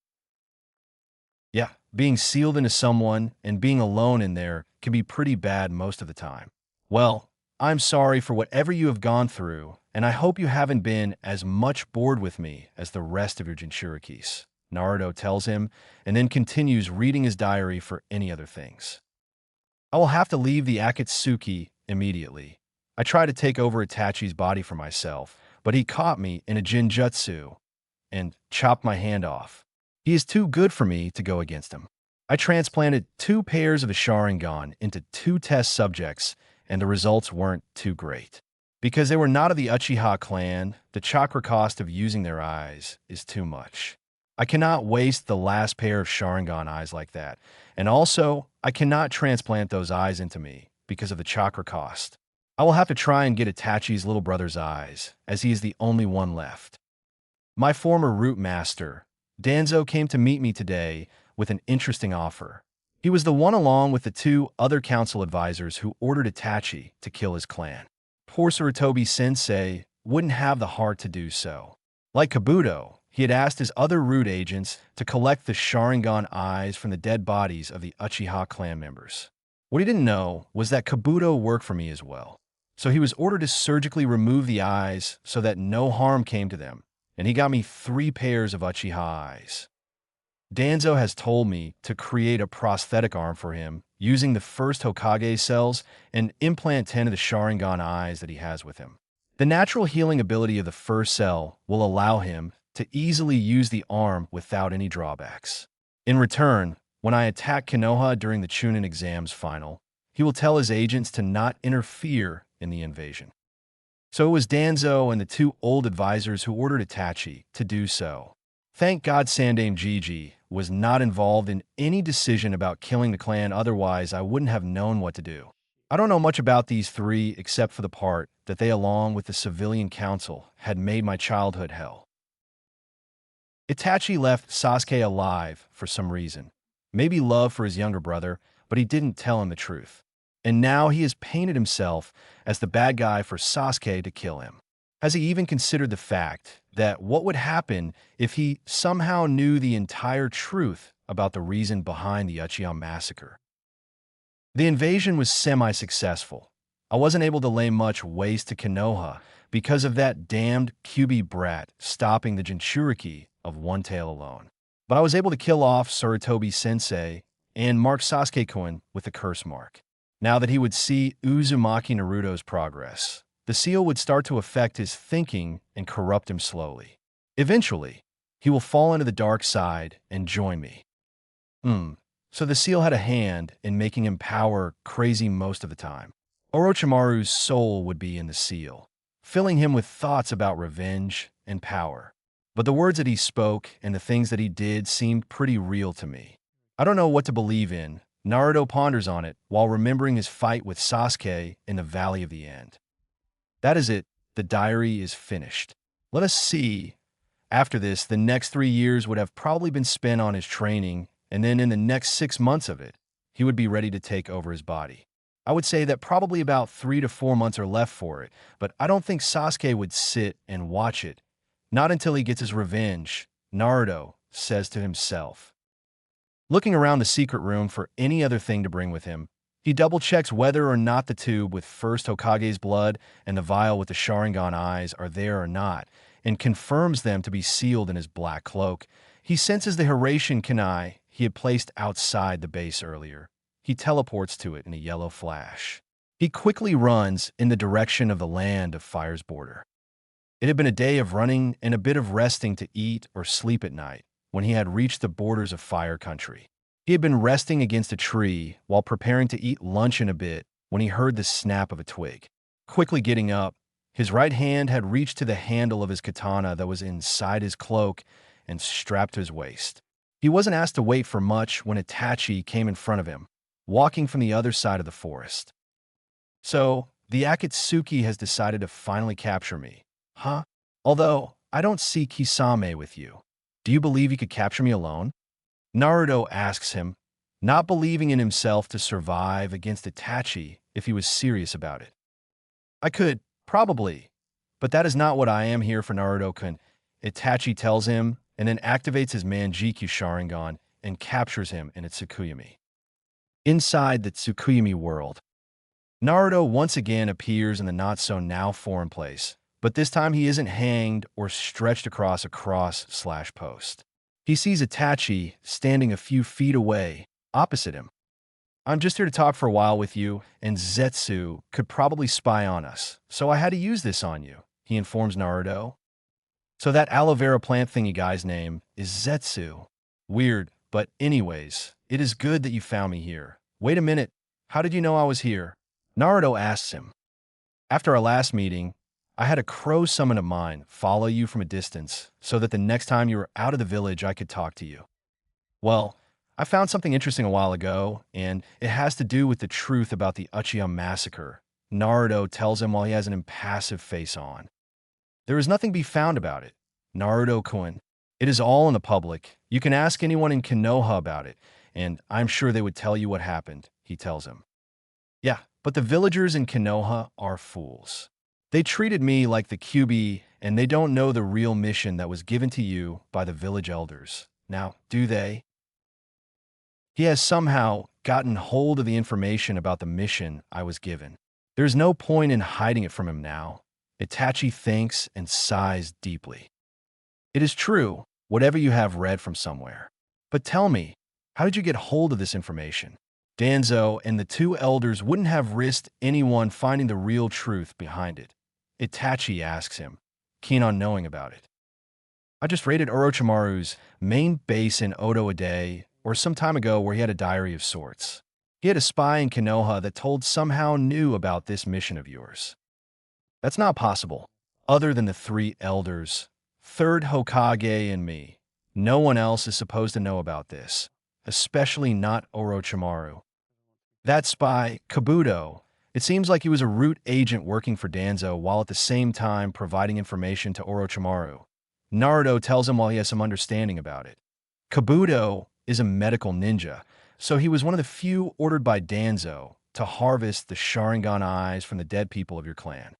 Yeah, being sealed into someone and being alone in there can be pretty bad most of the time. Well, I'm sorry for whatever you have gone through, and I hope you haven't been as much bored with me as the rest of your Jinchurikis, Naruto tells him, and then continues reading his diary for any other things. I will have to leave the Akatsuki immediately. I tried to take over Itachi's body for myself, but he caught me in a Jinjutsu and chopped my hand off. He is too good for me to go against him. I transplanted 2 pairs of the Sharingan into 2 test subjects, and the results weren't too great. Because they were not of the Uchiha clan, the chakra cost of using their eyes is too much. I cannot waste the last pair of Sharingan eyes like that, and also, I cannot transplant those eyes into me because of the chakra cost. I will have to try and get Itachi's little brother's eyes, as he is the only one left. My former root master, Danzo, came to meet me today with an interesting offer. He was the one along with the 2 other council advisors who ordered Itachi to kill his clan. Poor Sarutobi Sensei wouldn't have the heart to do so. Like Kabuto, he had asked his other root agents to collect the Sharingan eyes from the dead bodies of the Uchiha clan members. What he didn't know was that Kabuto worked for me as well. So he was ordered to surgically remove the eyes so that no harm came to them, and he got me 3 pairs of Uchiha eyes. Danzo has told me to create a prosthetic arm for him using the first Hokage cells and implant 10 of the Sharingan eyes that he has with him. The natural healing ability of the first cell will allow him to easily use the arm without any drawbacks. In return, when I attack Konoha during the Chunin exams final, he will tell his agents to not interfere in the invasion. So it was Danzo and the 2 old advisors who ordered Itachi to do so. Thank God Sandame Gigi was not involved in any decision about killing the clan, otherwise I wouldn't have known what to do. I don't know much about these 3 except for the part that they, along with the civilian council, had made my childhood hell. Itachi left Sasuke alive for some reason. Maybe love for his younger brother, but he didn't tell him the truth. And now he has painted himself as the bad guy for Sasuke to kill him. Has he even considered the fact that what would happen if he somehow knew the entire truth about the reason behind the Uchiha massacre? The invasion was semi-successful. I wasn't able to lay much waste to Konoha because of that damned Kyuubi brat stopping the Jinchuriki of One Tail alone. But I was able to kill off Sarutobi Sensei and mark Sasuke-kun with the curse mark. Now that he would see Uzumaki Naruto's progress, the seal would start to affect his thinking and corrupt him slowly. Eventually, he will fall into the dark side and join me. So the seal had a hand in making him power crazy most of the time. Orochimaru's soul would be in the seal, filling him with thoughts about revenge and power. But the words that he spoke and the things that he did seemed pretty real to me. I don't know what to believe in. Naruto ponders on it while remembering his fight with Sasuke in the Valley of the End. That is it. The diary is finished. Let us see. After this, the next 3 years would have probably been spent on his training, and then in the next 6 months of it, he would be ready to take over his body. I would say that probably about 3 to 4 months are left for it, but I don't think Sasuke would sit and watch it. Not until he gets his revenge, Naruto says to himself. Looking around the secret room for any other thing to bring with him, he double-checks whether or not the tube with first Hokage's blood and the vial with the Sharingan eyes are there or not, and confirms them to be sealed in his black cloak. He senses the Hiraishin kunai he had placed outside the base earlier. He teleports to it in a yellow flash. He quickly runs in the direction of the land of Fire's border. It had been a day of running and a bit of resting to eat or sleep at night when he had reached the borders of Fire Country. He had been resting against a tree while preparing to eat lunch in a bit when he heard the snap of a twig. Quickly getting up, his right hand had reached to the handle of his katana that was inside his cloak and strapped to his waist. He wasn't asked to wait for much when Itachi came in front of him, walking from the other side of the forest. So, the Akatsuki has decided to finally capture me, huh? Although, I don't see Kisame with you. Do you believe you could capture me alone? Naruto asks him, not believing in himself to survive against Itachi if he was serious about it. I could, probably, but that is not what I am here for, Naruto-kun, Itachi tells him, and then activates his Manjikyu Sharingan and captures him in its Tsukuyomi. Inside the Tsukuyomi world, Naruto once again appears in the not-so-now foreign place, but this time he isn't hanged or stretched across a cross/post. He sees Itachi standing a few feet away, opposite him. I'm just here to talk for a while with you, and Zetsu could probably spy on us, so I had to use this on you, he informs Naruto. So that aloe vera plant thingy guy's name is Zetsu. Weird, but anyways, it is good that you found me here. Wait a minute, how did you know I was here? Naruto asks him. After our last meeting, I had a crow summon of mine follow you from a distance so that the next time you were out of the village I could talk to you. Well, I found something interesting a while ago, and it has to do with the truth about the Uchiha massacre, Naruto tells him while he has an impassive face on. There is nothing to be found about it, Naruto-kun. It is all in the public. You can ask anyone in Konoha about it, and I'm sure they would tell you what happened, he tells him. Yeah, but the villagers in Konoha are fools. They treated me like the QB, and they don't know the real mission that was given to you by the village elders. Now, do they? He has somehow gotten hold of the information about the mission I was given. There's no point in hiding it from him now. Itachi thinks and sighs deeply. It is true, whatever you have read from somewhere. But tell me, how did you get hold of this information? Danzo and the two elders wouldn't have risked anyone finding the real truth behind it. Itachi asks him, keen on knowing about it. I just raided Orochimaru's main base in Odo-Ade, or some time ago where he had a diary of sorts. He had a spy in Konoha that told somehow knew about this mission of yours. That's not possible. Other than the three elders, third Hokage and me, no one else is supposed to know about this, especially not Orochimaru. That spy, Kabuto, it seems like he was a root agent working for Danzo while at the same time providing information to Orochimaru. Naruto tells him while he has some understanding about it. Kabuto is a medical ninja, so he was one of the few ordered by Danzo to harvest the Sharingan eyes from the dead people of your clan.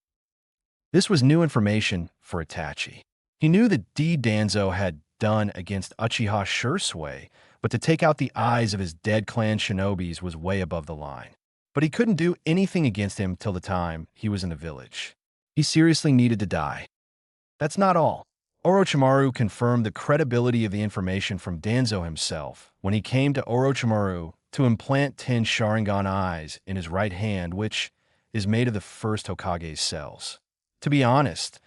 This was new information for Itachi. He knew the deed Danzo had done against Uchiha Shursui, but to take out the eyes of his dead clan shinobis was way above the line. But he couldn't do anything against him till the time he was in the village. He seriously needed to die. That's not all. Orochimaru confirmed the credibility of the information from Danzo himself when he came to Orochimaru to implant 10 Sharingan eyes in his right hand, which is made of the first Hokage's cells. To be honest,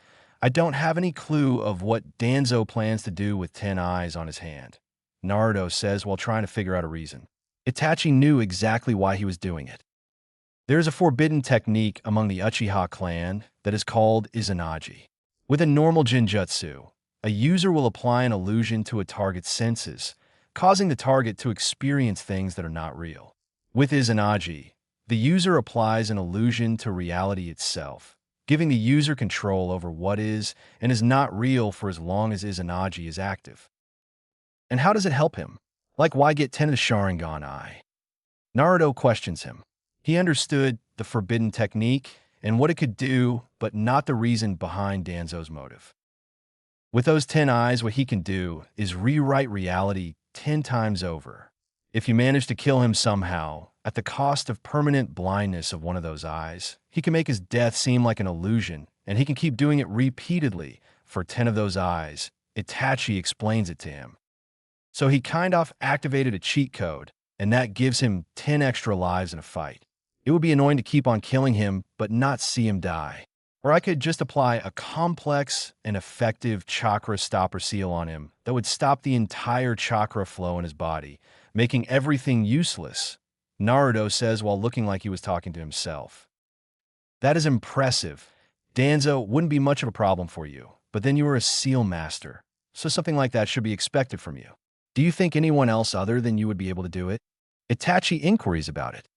I don't have any clue of what Danzo plans to do with 10 eyes on his hand, Naruto says while trying to figure out a reason. Itachi knew exactly why he was doing it. There is a forbidden technique among the Uchiha clan that is called Izanagi. With a normal Jinjutsu, A user will apply an illusion to a target's senses, causing the target to experience things that are not real. With Izanagi, the user applies an illusion to reality itself, giving the user control over what is and is not real for as long as Izanagi is active. And how does it help him? Like, why get 10 of the Sharingan Eye? Naruto questions him. He understood the forbidden technique and what it could do, but not the reason behind Danzo's motive. With those 10 eyes, what he can do is rewrite reality 10 times over. If you manage to kill him somehow, at the cost of permanent blindness of one of those eyes, he can make his death seem like an illusion, and he can keep doing it repeatedly for 10 of those eyes. Itachi explains it to him. So he kind of activated a cheat code, and that gives him 10 extra lives in a fight. It would be annoying to keep on killing him, but not see him die. Or I could just apply a complex and effective chakra stopper seal on him that would stop the entire chakra flow in his body, making everything useless, Naruto says while looking like he was talking to himself. That is impressive. Danzo wouldn't be much of a problem for you, but then you are a seal master, so something like that should be expected from you. Do you think anyone else other than you would be able to do it? Itachi inquiries about it.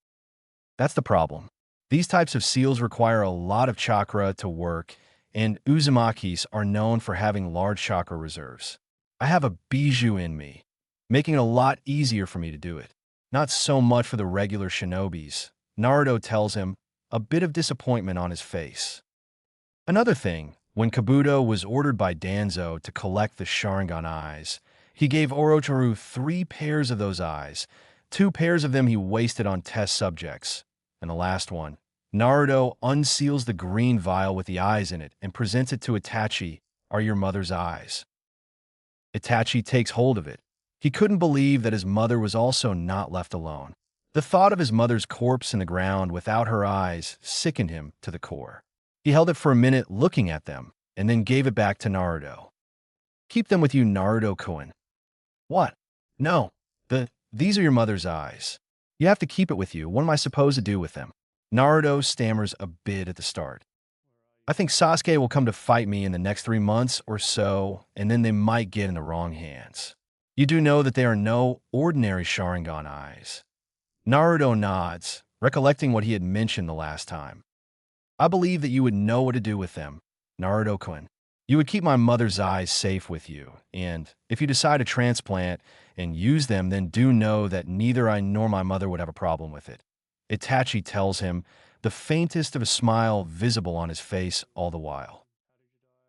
That's the problem. These types of seals require a lot of chakra to work, and Uzumakis are known for having large chakra reserves. I have a bijou in me, making it a lot easier for me to do it. Not so much for the regular shinobis, Naruto tells him, a bit of disappointment on his face. Another thing, when Kabuto was ordered by Danzo to collect the Sharingan eyes, he gave Orochimaru 3 pairs of those eyes. 2 pairs of them he wasted on test subjects. And the last one, Naruto unseals the green vial with the eyes in it and presents it to Itachi, are your mother's eyes. Itachi takes hold of it. He couldn't believe that his mother was also not left alone. The thought of his mother's corpse in the ground without her eyes sickened him to the core. He held it for a minute looking at them, and then gave it back to Naruto. Keep them with you, Naruto-kun. What? No. These are your mother's eyes. You have to keep it with you. What am I supposed to do with them? Naruto stammers a bit at the start. I think Sasuke will come to fight me in the next 3 months or so, and then they might get in the wrong hands. You do know that they are no ordinary Sharingan eyes. Naruto nods, recollecting what he had mentioned the last time. I believe that you would know what to do with them, Naruto-kun. You would keep my mother's eyes safe with you, and if you decide to transplant and use them, then do know that neither I nor my mother would have a problem with it. Itachi tells him, the faintest of a smile visible on his face all the while.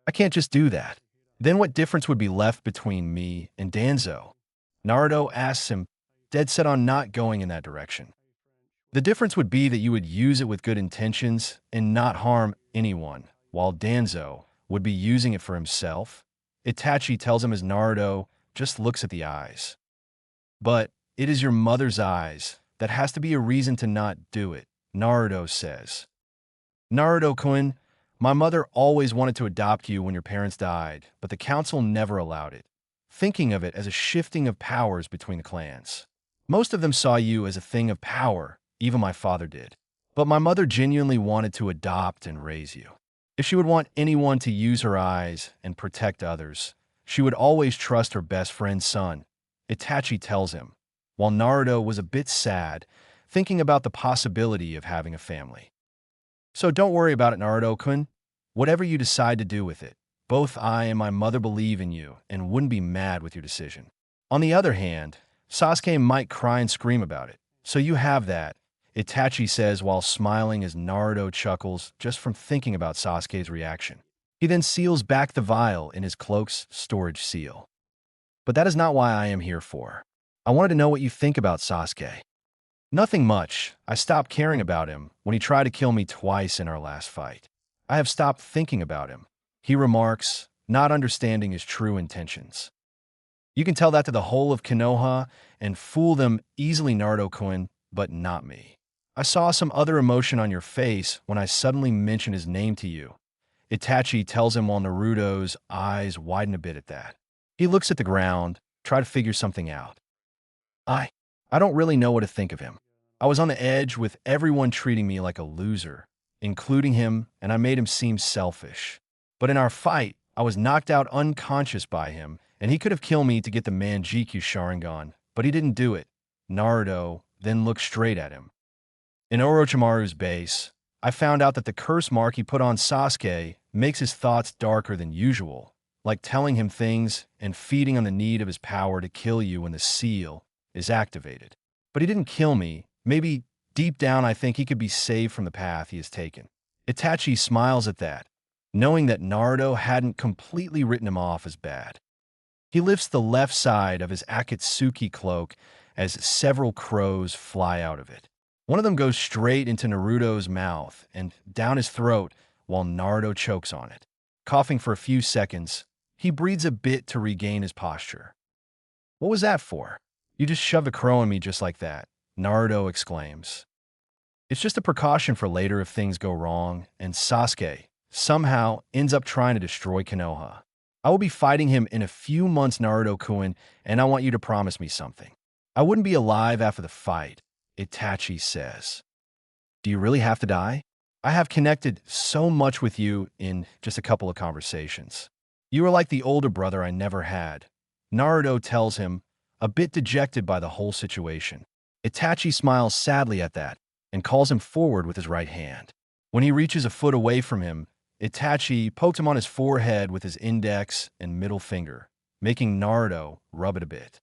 I can't just do that. Then what difference would be left between me and Danzo? Naruto asks him, dead set on not going in that direction. The difference would be that you would use it with good intentions and not harm anyone, while Danzo would be using it for himself. Itachi tells him as Naruto just looks at the eyes. But it is your mother's eyes. That has to be a reason to not do it, Naruto says. Naruto-kun, my mother always wanted to adopt you when your parents died, but the council never allowed it, thinking of it as a shifting of powers between the clans. Most of them saw you as a thing of power, even my father did. But my mother genuinely wanted to adopt and raise you. If she would want anyone to use her eyes and protect others, she would always trust her best friend's son, Itachi tells him, while Naruto was a bit sad, thinking about the possibility of having a family. So don't worry about it, Naruto-kun. Whatever you decide to do with it, both I and my mother believe in you and wouldn't be mad with your decision. On the other hand, Sasuke might cry and scream about it, so you have that, Itachi says while smiling as Naruto chuckles just from thinking about Sasuke's reaction. He then seals back the vial in his cloak's storage seal. But that is not why I am here for. I wanted to know what you think about Sasuke. Nothing much. I stopped caring about him when he tried to kill me twice in our last fight. I have stopped thinking about him, he remarks, not understanding his true intentions. You can tell that to the whole of Konoha and fool them easily, Naruto-kun, but not me. I saw some other emotion on your face when I suddenly mentioned his name to you. Itachi tells him while Naruto's eyes widen a bit at that. He looks at the ground, try to figure something out. I don't really know what to think of him. I was on the edge with everyone treating me like a loser, including him, and I made him seem selfish. But in our fight, I was knocked out unconscious by him, and he could have killed me to get the Manjikyu Sharingan, but he didn't do it. Naruto then looked straight at him. In Orochimaru's base, I found out that the curse mark he put on Sasuke makes his thoughts darker than usual, like telling him things and feeding on the need of his power to kill you when the seal is activated. But he didn't kill me. Maybe deep down I think he could be saved from the path he has taken. Itachi smiles at that, knowing that Naruto hadn't completely written him off as bad. He lifts the left side of his Akatsuki cloak as several crows fly out of it. One of them goes straight into Naruto's mouth and down his throat while Naruto chokes on it. Coughing for a few seconds, he breathes a bit to regain his posture. "What was that for? You just shoved a crow in me just like that," Naruto exclaims. "It's just a precaution for later if things go wrong, and Sasuke somehow ends up trying to destroy Konoha. I will be fighting him in a few months, Naruto-kun, and I want you to promise me something. I wouldn't be alive after the fight," Itachi says. "Do you really have to die? I have connected so much with you in just a couple of conversations. You are like the older brother I never had," Naruto tells him, a bit dejected by the whole situation. Itachi smiles sadly at that and calls him forward with his right hand. When he reaches a foot away from him, Itachi poked him on his forehead with his index and middle finger, making Naruto rub it a bit.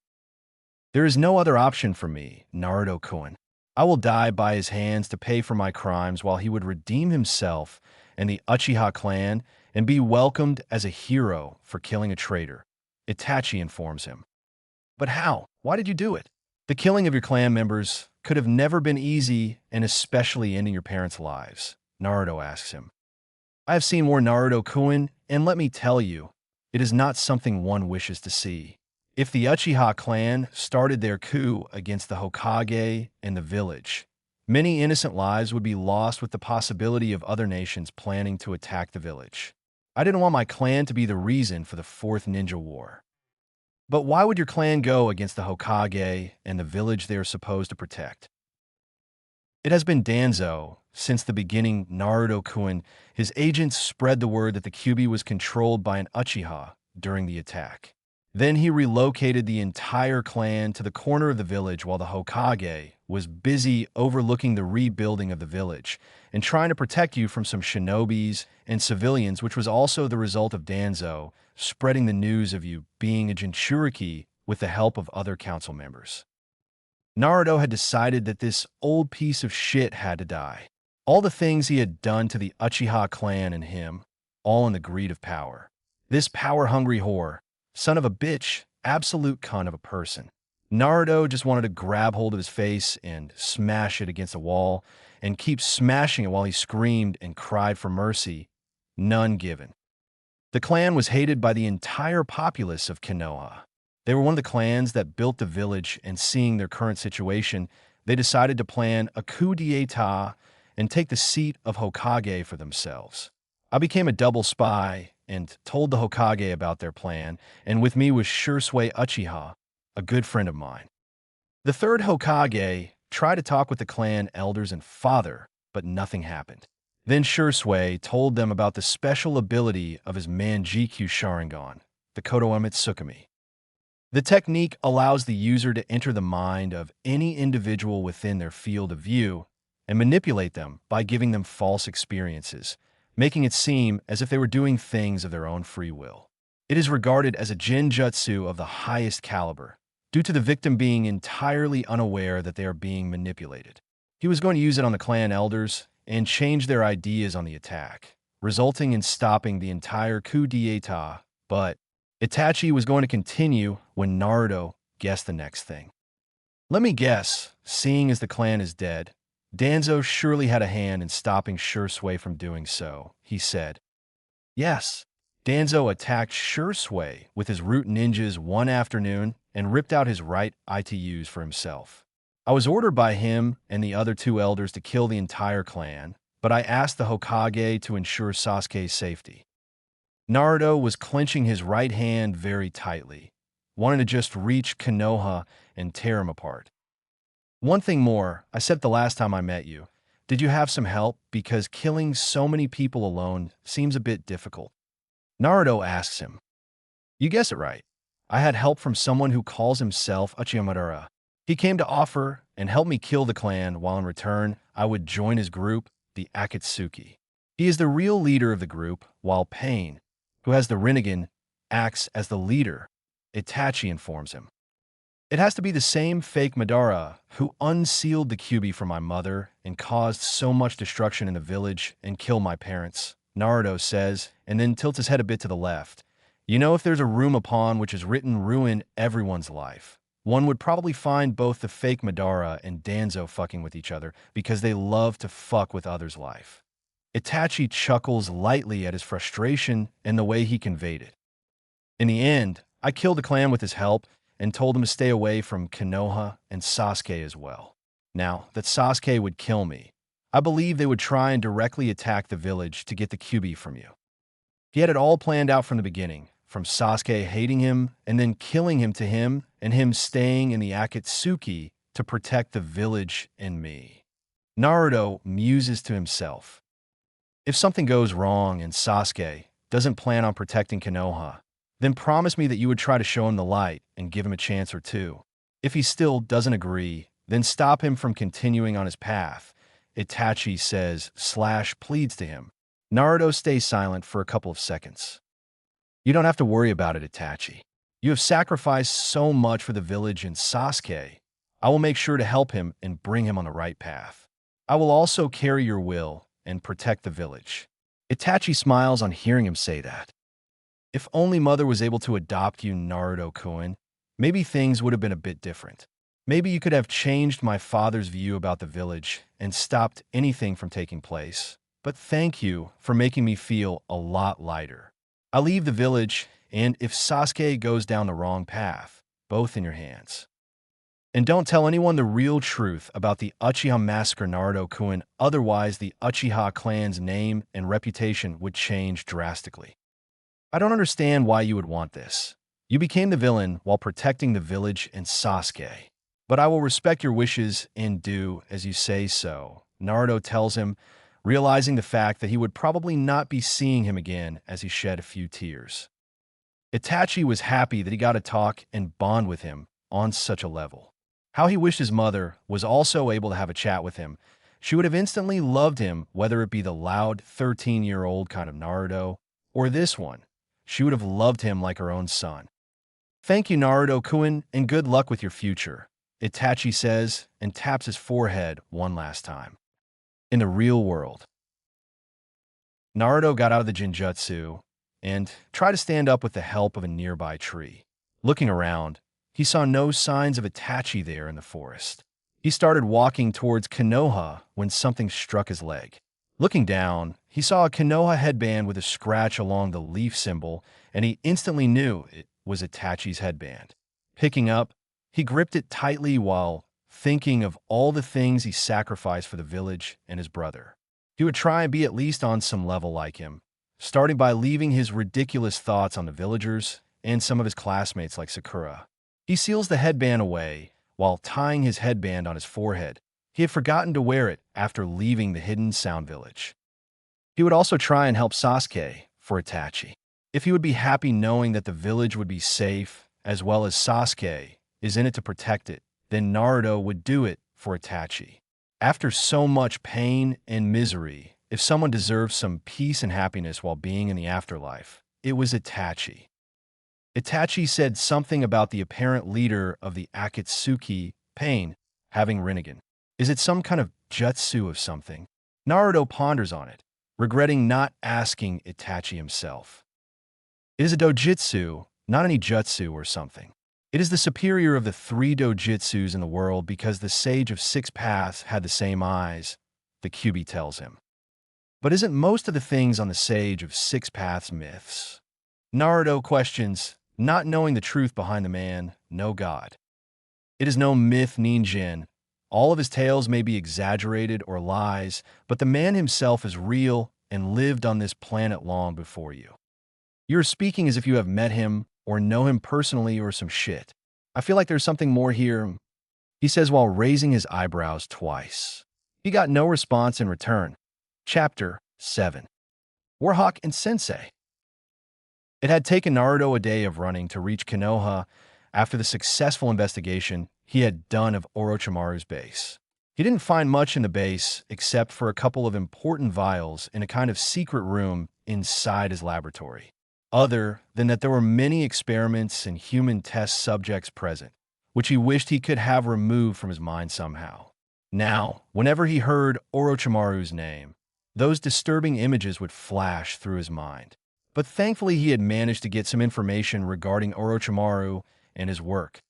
"There is no other option for me, Naruto-kun. I will die by his hands to pay for my crimes while he would redeem himself and the Uchiha clan and be welcomed as a hero for killing a traitor," Itachi informs him. "But how? Why did you do it? The killing of your clan members could have never been easy, and especially ending your parents' lives," Naruto asks him. "I have seen more Naruto-kun, and let me tell you, it is not something one wishes to see. If the Uchiha clan started their coup against the Hokage and the village, many innocent lives would be lost with the possibility of other nations planning to attack the village. I didn't want my clan to be the reason for the Fourth Ninja War." "But why would your clan go against the Hokage and the village they are supposed to protect?" "It has been Danzo since the beginning, Naruto-kun. His agents spread the word that the Kyuubi was controlled by an Uchiha during the attack. Then he relocated the entire clan to the corner of the village while the Hokage was busy overlooking the rebuilding of the village and trying to protect you from some shinobis and civilians, which was also the result of Danzo spreading the news of you being a Jinchuriki with the help of other council members. Naruto had decided that this old piece of shit had to die. All the things he had done to the Uchiha clan and him, all in the greed of power. This power-hungry whore, son of a bitch, absolute cunt of a person. Naruto just wanted to grab hold of his face and smash it against a wall and keep smashing it while he screamed and cried for mercy, none given. The clan was hated by the entire populace of Konoha. They were one of the clans that built the village, and seeing their current situation, they decided to plan a coup d'etat and take the seat of Hokage for themselves. I became a double spy and told the Hokage about their plan, and with me was Shursui Uchiha, a good friend of mine. The third Hokage tried to talk with the clan elders and father, but nothing happened. Then Shursui told them about the special ability of his Manjikyu Sharingan, the Kodoeme Tsukumi. The technique allows the user to enter the mind of any individual within their field of view and manipulate them by giving them false experiences, making it seem as if they were doing things of their own free will. It is regarded as a genjutsu of the highest caliber, due to the victim being entirely unaware that they are being manipulated. He was going to use it on the clan elders and change their ideas on the attack, resulting in stopping the entire coup d'etat, but Itachi was going to continue when Naruto guessed the next thing. "Let me guess, seeing as the clan is dead, Danzo surely had a hand in stopping Shursui from doing so," he said. "Yes, Danzo attacked Shursui with his root ninjas one afternoon and ripped out his right eye to use for himself. I was ordered by him and the other two elders to kill the entire clan, but I asked the Hokage to ensure Sasuke's safety." Naruto was clenching his right hand very tightly, wanting to just reach Konoha and tear him apart. "One thing more, I said the last time I met you. Did you have some help? Because killing so many people alone seems a bit difficult." Naruto asks him, "You guess it right. I had help from someone who calls himself Uchiha. He came to offer and help me kill the clan while in return I would join his group, the Akatsuki. He is the real leader of the group, while Pain, who has the Rinnegan, acts as the leader," Itachi informs him. "It has to be the same fake Madara who unsealed the Kyuubi for my mother and caused so much destruction in the village and killed my parents," Naruto says, and then tilts his head a bit to the left. "You know, if there's a room upon which is written ruin everyone's life, one would probably find both the fake Madara and Danzo fucking with each other because they love to fuck with others' life." Itachi chuckles lightly at his frustration and the way he conveyed it. "In the end, I killed the clan with his help and told him to stay away from Konoha and Sasuke as well. Now, that Sasuke would kill me, I believe they would try and directly attack the village to get the Kyuubi from you. He had it all planned out from the beginning, from Sasuke hating him and then killing him to him and him staying in the Akatsuki to protect the village and me." Naruto muses to himself. "If something goes wrong and Sasuke doesn't plan on protecting Konoha, then promise me that you would try to show him the light and give him a chance or two. If he still doesn't agree, then stop him from continuing on his path," Itachi says / pleads to him. Naruto stays silent for a couple of seconds. "You don't have to worry about it, Itachi. You have sacrificed so much for the village and Sasuke. I will make sure to help him and bring him on the right path. I will also carry your will and protect the village." Itachi smiles on hearing him say that. "If only Mother was able to adopt you, Naruto-kun, maybe things would have been a bit different. Maybe you could have changed my father's view about the village and stopped anything from taking place. But thank you for making me feel a lot lighter. I leave the village, and if Sasuke goes down the wrong path, both in your hands. And don't tell anyone the real truth about the Uchiha massacre, Naruto-kun, otherwise the Uchiha clan's name and reputation would change drastically. I don't understand why you would want this. You became the villain while protecting the village and Sasuke. But I will respect your wishes and do as you say so," Naruto tells him, realizing the fact that he would probably not be seeing him again as he shed a few tears. Itachi was happy that he got to talk and bond with him on such a level. How he wished his mother was also able to have a chat with him. She would have instantly loved him, whether it be the loud 13-year-old kind of Naruto or this one. She would have loved him like her own son. "Thank you, Naruto-kun, and good luck with your future," Itachi says and taps his forehead one last time. In the real world, Naruto got out of the Jinjutsu and tried to stand up with the help of a nearby tree. Looking around, he saw no signs of Itachi there in the forest. He started walking towards Konoha when something struck his leg. Looking down, he saw a Konoha headband with a scratch along the leaf symbol, and he instantly knew it was Itachi's headband. Picking up, he gripped it tightly while thinking of all the things he sacrificed for the village and his brother. He would try and be at least on some level like him, starting by leaving his ridiculous thoughts on the villagers and some of his classmates like Sakura. He seals the headband away while tying his headband on his forehead. He had forgotten to wear it after leaving the hidden sound village. He would also try and help Sasuke for Itachi. If he would be happy knowing that the village would be safe, as well as Sasuke is in it to protect it, then Naruto would do it for Itachi. After so much pain and misery, if someone deserves some peace and happiness while being in the afterlife, it was Itachi. Itachi said something about the apparent leader of the Akatsuki, Pain, having Rinnegan. Is it some kind of jutsu of something? Naruto ponders on it, regretting not asking Itachi himself. It is a dojutsu, not any jutsu or something. It is the superior of the 3 dojutsus in the world because the Sage of 6 Paths had the same eyes, the Kyuubi tells him. But isn't most of the things on the Sage of 6 Paths myths? Naruto questions, not knowing the truth behind the man, no god. It is no myth ninjin. All of his tales may be exaggerated or lies, but the man himself is real and lived on this planet long before you. You're speaking as if you have met him or know him personally or some shit. I feel like there's something more here, he says while raising his eyebrows twice. He got no response in return. Chapter 7. Warhawk and Sensei. It had taken Naruto a day of running to reach Konoha after the successful investigation he had done of Orochimaru's base. He didn't find much in the base except for a couple of important vials in a kind of secret room inside his laboratory. Other than that, there were many experiments and human test subjects present, which he wished he could have removed from his mind somehow. Now, whenever he heard Orochimaru's name, those disturbing images would flash through his mind. But thankfully, he had managed to get some information regarding Orochimaru and his work.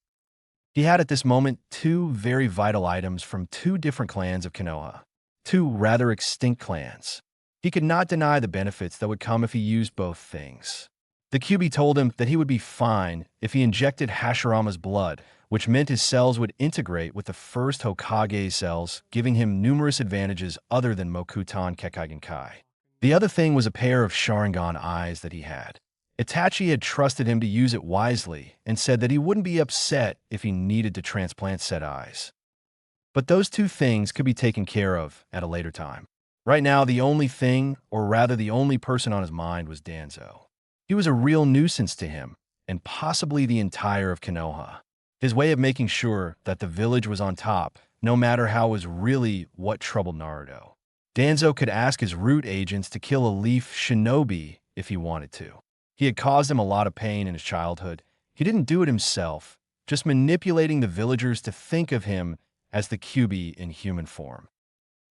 He had at this moment two very vital items from two different clans of Konoha, two rather extinct clans. He could not deny the benefits that would come if he used both things. The QB told him that he would be fine if he injected Hashirama's blood, which meant his cells would integrate with the first Hokage's cells, giving him numerous advantages other than Mokuton Kekkaigenkai. The other thing was a pair of Sharingan eyes that he had. Itachi had trusted him to use it wisely and said that he wouldn't be upset if he needed to transplant said eyes. But those two things could be taken care of at a later time. Right now, the only thing, or rather the only person on his mind was Danzo. He was a real nuisance to him, and possibly the entire of Konoha. His way of making sure that the village was on top, no matter how, was really what troubled Naruto. Danzo could ask his root agents to kill a leaf shinobi if he wanted to. He had caused him a lot of pain in his childhood. He didn't do it himself, just manipulating the villagers to think of him as the Kyuubi in human form.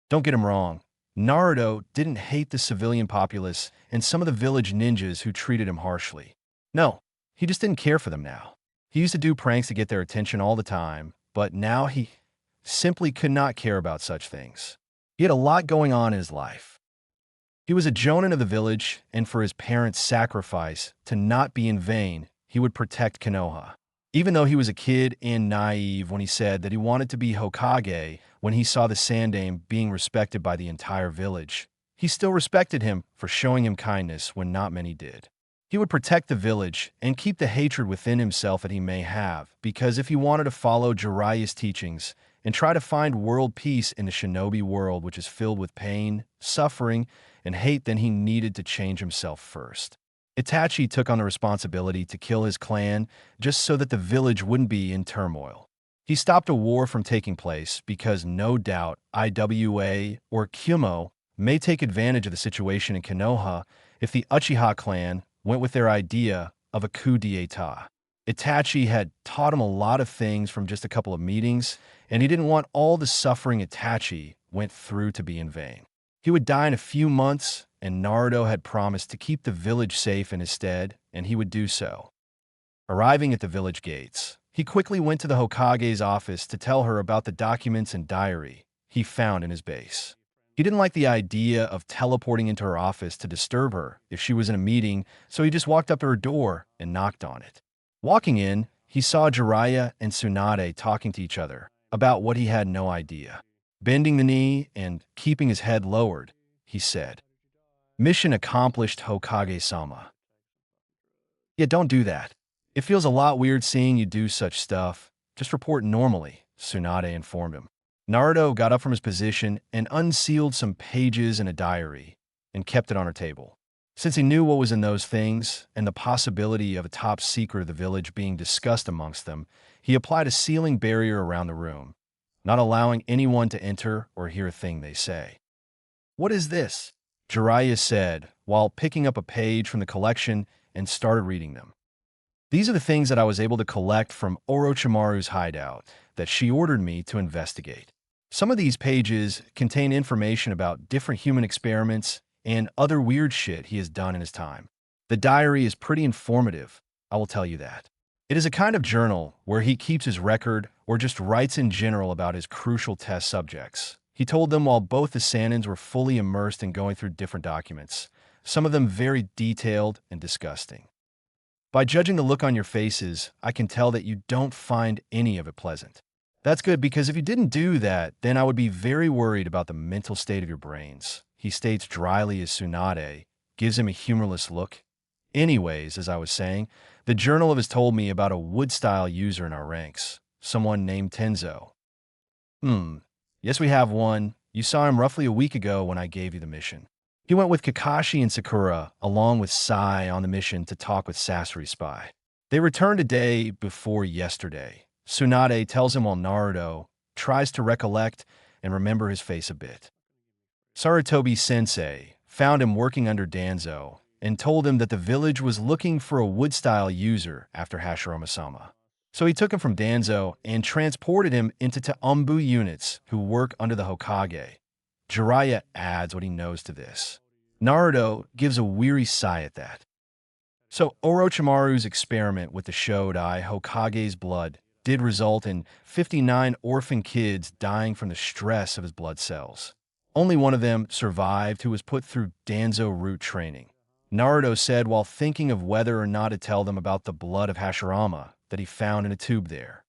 Don't get him wrong, Naruto didn't hate the civilian populace and some of the village ninjas who treated him harshly. No, he just didn't care for them now. He used to do pranks to get their attention all the time, but now he simply could not care about such things. He had a lot going on in his life. He was a jonin of the village, and for his parents' sacrifice to not be in vain, he would protect Konoha. Even though he was a kid and naive when he said that he wanted to be Hokage when he saw the Sandaime being respected by the entire village, he still respected him for showing him kindness when not many did. He would protect the village and keep the hatred within himself that he may have, because if he wanted to follow Jiraiya's teachings and try to find world peace in the shinobi world, which is filled with pain, suffering, and hate, then he needed to change himself first. Itachi took on the responsibility to kill his clan just so that the village wouldn't be in turmoil. He stopped a war from taking place because no doubt Iwa or Kyumo may take advantage of the situation in Konoha if the Uchiha clan went with their idea of a coup d'etat. Itachi had taught him a lot of things from just a couple of meetings, and he didn't want all the suffering Itachi went through to be in vain. He would die in a few months, and Naruto had promised to keep the village safe in his stead, and he would do so. Arriving at the village gates, he quickly went to the Hokage's office to tell her about the documents and diary he found in his base. He didn't like the idea of teleporting into her office to disturb her if she was in a meeting, so he just walked up to her door and knocked on it. Walking in, he saw Jiraiya and Tsunade talking to each other about what he had no idea. Bending the knee and keeping his head lowered, he said, "Mission accomplished, Hokage-sama." "Yeah, don't do that. It feels a lot weird seeing you do such stuff. Just report normally," Tsunade informed him. Naruto got up from his position and unsealed some pages in a diary and kept it on her table. Since he knew what was in those things and the possibility of a top secret of the village being discussed amongst them, he applied a sealing barrier around the room, not allowing anyone to enter or hear a thing they say. "What is this?" Jiraiya said while picking up a page from the collection and started reading them. "These are the things that I was able to collect from Orochimaru's hideout that she ordered me to investigate. Some of these pages contain information about different human experiments and other weird shit he has done in his time. The diary is pretty informative, I will tell you that. It is a kind of journal where he keeps his record or just writes in general about his crucial test subjects," he told them while both the Sanins were fully immersed in going through different documents, some of them very detailed and disgusting. "By judging the look on your faces, I can tell that you don't find any of it pleasant. That's good, because if you didn't do that, then I would be very worried about the mental state of your brains," he states dryly as Tsunade gives him a humorless look. "Anyways, as I was saying, the journal has told me about a wood-style user in our ranks, someone named Tenzo." Yes, we have one. You saw him roughly a week ago when I gave you the mission." He went with Kakashi and Sakura, along with Sai, on the mission to talk with Sasori's spy. They returned a day before yesterday. Tsunade tells him while Naruto tries to recollect and remember his face a bit. Sarutobi-sensei found him working under Danzo and told him that the village was looking for a wood-style user after Hashirama-sama. So he took him from Danzo and transported him into Umbu units who work under the Hokage. Jiraiya adds what he knows to this. Naruto gives a weary sigh at that. So Orochimaru's experiment with the Shodai Hokage's blood did result in 59 orphan kids dying from the stress of his blood cells. Only one of them survived, who was put through Danzo root training. Naruto said while thinking of whether or not to tell them about the blood of Hashirama that he found in a tube there.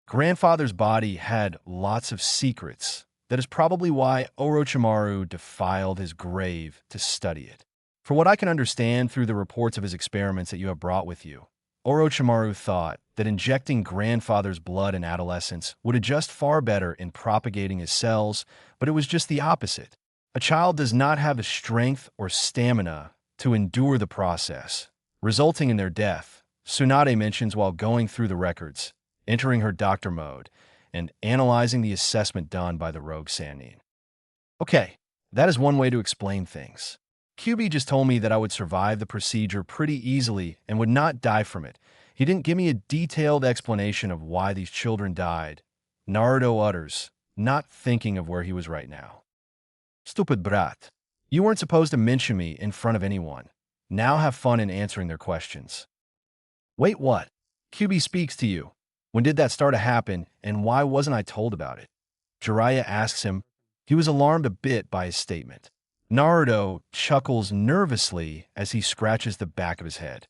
Grandfather's body had lots of secrets. That is probably why Orochimaru defiled his grave to study it. For what I can understand through the reports of his experiments that you have brought with you, Orochimaru thought that injecting grandfather's blood in adolescence would adjust far better in propagating his cells, but it was just the opposite. A child does not have the strength or stamina to endure the process, resulting in their death, Tsunade mentions while going through the records, entering her doctor mode, and analyzing the assessment done by the rogue Sannin. Okay, that is one way to explain things. QB just told me that I would survive the procedure pretty easily and would not die from it. He didn't give me a detailed explanation of why these children died. Naruto utters, not thinking of where he was right now. Stupid brat. You weren't supposed to mention me in front of anyone. Now have fun in answering their questions. Wait, what? QB speaks to you. When did that start to happen, and why wasn't I told about it? Jiraiya asks him. He was alarmed a bit by his statement. Naruto chuckles nervously as he scratches the back of his head.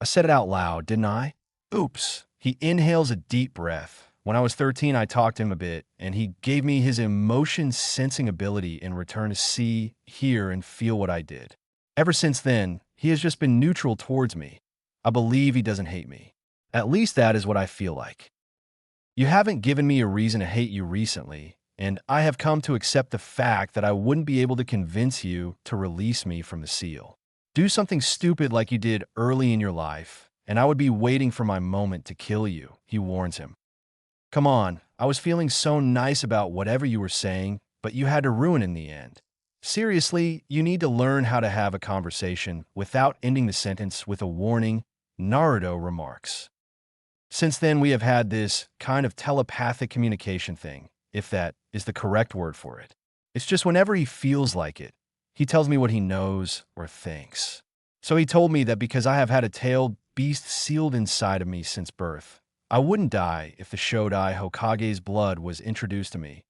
I said it out loud, didn't I? Oops. He inhales a deep breath. When I was 13, I talked to him a bit, and he gave me his emotion-sensing ability in return to see, hear, and feel what I did. Ever since then, he has just been neutral towards me. I believe he doesn't hate me. At least that is what I feel like. You haven't given me a reason to hate you recently, and I have come to accept the fact that I wouldn't be able to convince you to release me from the seal. Do something stupid like you did early in your life, and I would be waiting for my moment to kill you, he warns him. Come on, I was feeling so nice about whatever you were saying, but you had to ruin in the end. Seriously, you need to learn how to have a conversation without ending the sentence with a warning, Naruto remarks. Since then, we have had this kind of telepathic communication thing, if that is the correct word for it. It's just whenever he feels like it, he tells me what he knows or thinks. So he told me that because I have had a tailed beast sealed inside of me since birth, I wouldn't die if the Shodai Hokage's blood was introduced to me.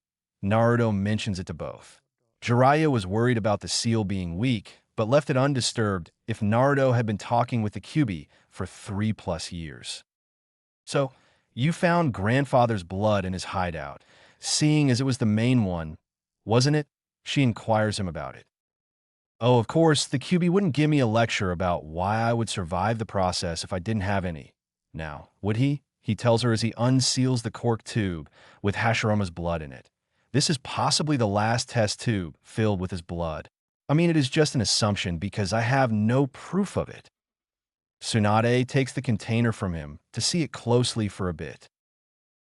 Naruto mentions it to both. Jiraiya was worried about the seal being weak, but left it undisturbed if Naruto had been talking with the Kyuubi for 3+ years. So, you found grandfather's blood in his hideout, seeing as it was the main one, wasn't it? She inquires him about it. Oh, of course, the Kyuubi wouldn't give me a lecture about why I would survive the process if I didn't have any. Now, would he? He tells her as he unseals the cork tube with Hashirama's blood in it. This is possibly the last test tube filled with his blood. I mean, it is just an assumption because I have no proof of it. Tsunade takes the container from him to see it closely for a bit.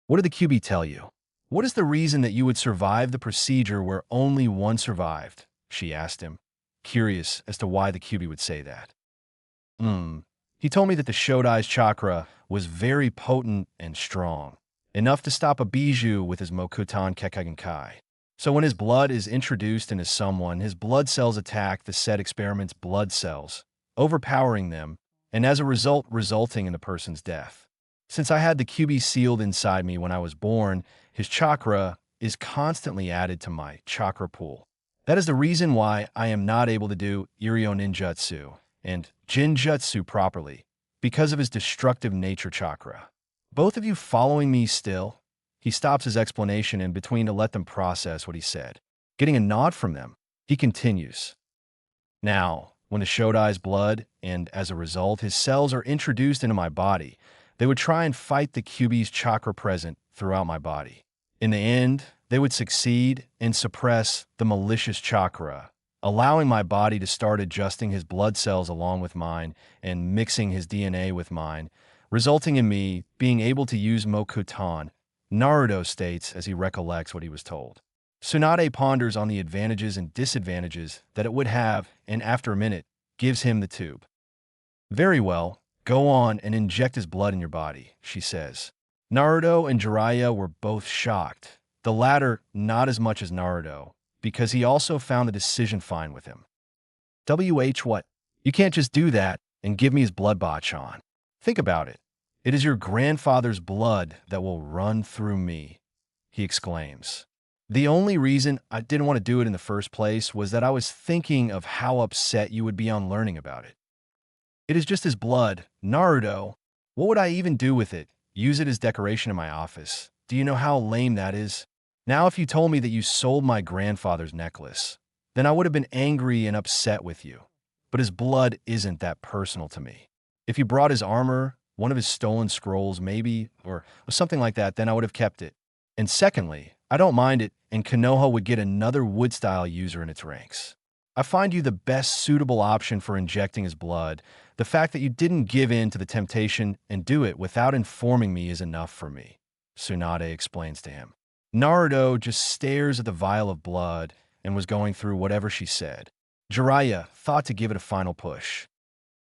What did the Kyuubi tell you? What is the reason that you would survive the procedure where only one survived? She asked him, curious as to why the Kyuubi would say that. He told me that the Shodai's chakra was very potent and strong, enough to stop a Bijuu with his Mokuton Kekagenkai. So when his blood is introduced into someone, his blood cells attack the said experiment's blood cells, overpowering them, and as a result, resulting in the person's death. Since I had the Kyuubi sealed inside me when I was born, his chakra is constantly added to my chakra pool. That is the reason why I am not able to do Iryo Ninjutsu and Jinjutsu properly, because of his destructive nature chakra. Both of you following me still? He stops his explanation in between to let them process what he said. Getting a nod from them, he continues. Now, when the Shodai's blood, and as a result, his cells are introduced into my body, they would try and fight the Kyuubi's chakra present throughout my body. In the end, they would succeed and suppress the malicious chakra, allowing my body to start adjusting his blood cells along with mine and mixing his DNA with mine, resulting in me being able to use Mokutan, Naruto states as he recollects what he was told. Tsunade ponders on the advantages and disadvantages that it would have, and after a minute, gives him the tube. Very well, go on and inject his blood in your body, she says. Naruto and Jiraiya were both shocked, the latter not as much as Naruto, because he also found the decision fine with him. What? You can't just do that and give me his blood Bachan. Think about it. It is your grandfather's blood that will run through me, he exclaims. The only reason I didn't want to do it in the first place was that I was thinking of how upset you would be on learning about it. It is just his blood, Naruto. What would I even do with it? Use it as decoration in my office. Do you know how lame that is? Now if you told me that you sold my grandfather's necklace, then I would have been angry and upset with you. But his blood isn't that personal to me. If you brought his armor, one of his stolen scrolls maybe, or something like that, then I would have kept it. And secondly, I don't mind it, and Konoha would get another wood-style user in its ranks. I find you the best suitable option for injecting his blood. The fact that you didn't give in to the temptation and do it without informing me is enough for me, Tsunade explains to him. Naruto just stares at the vial of blood and was going through whatever she said. Jiraiya thought to give it a final push.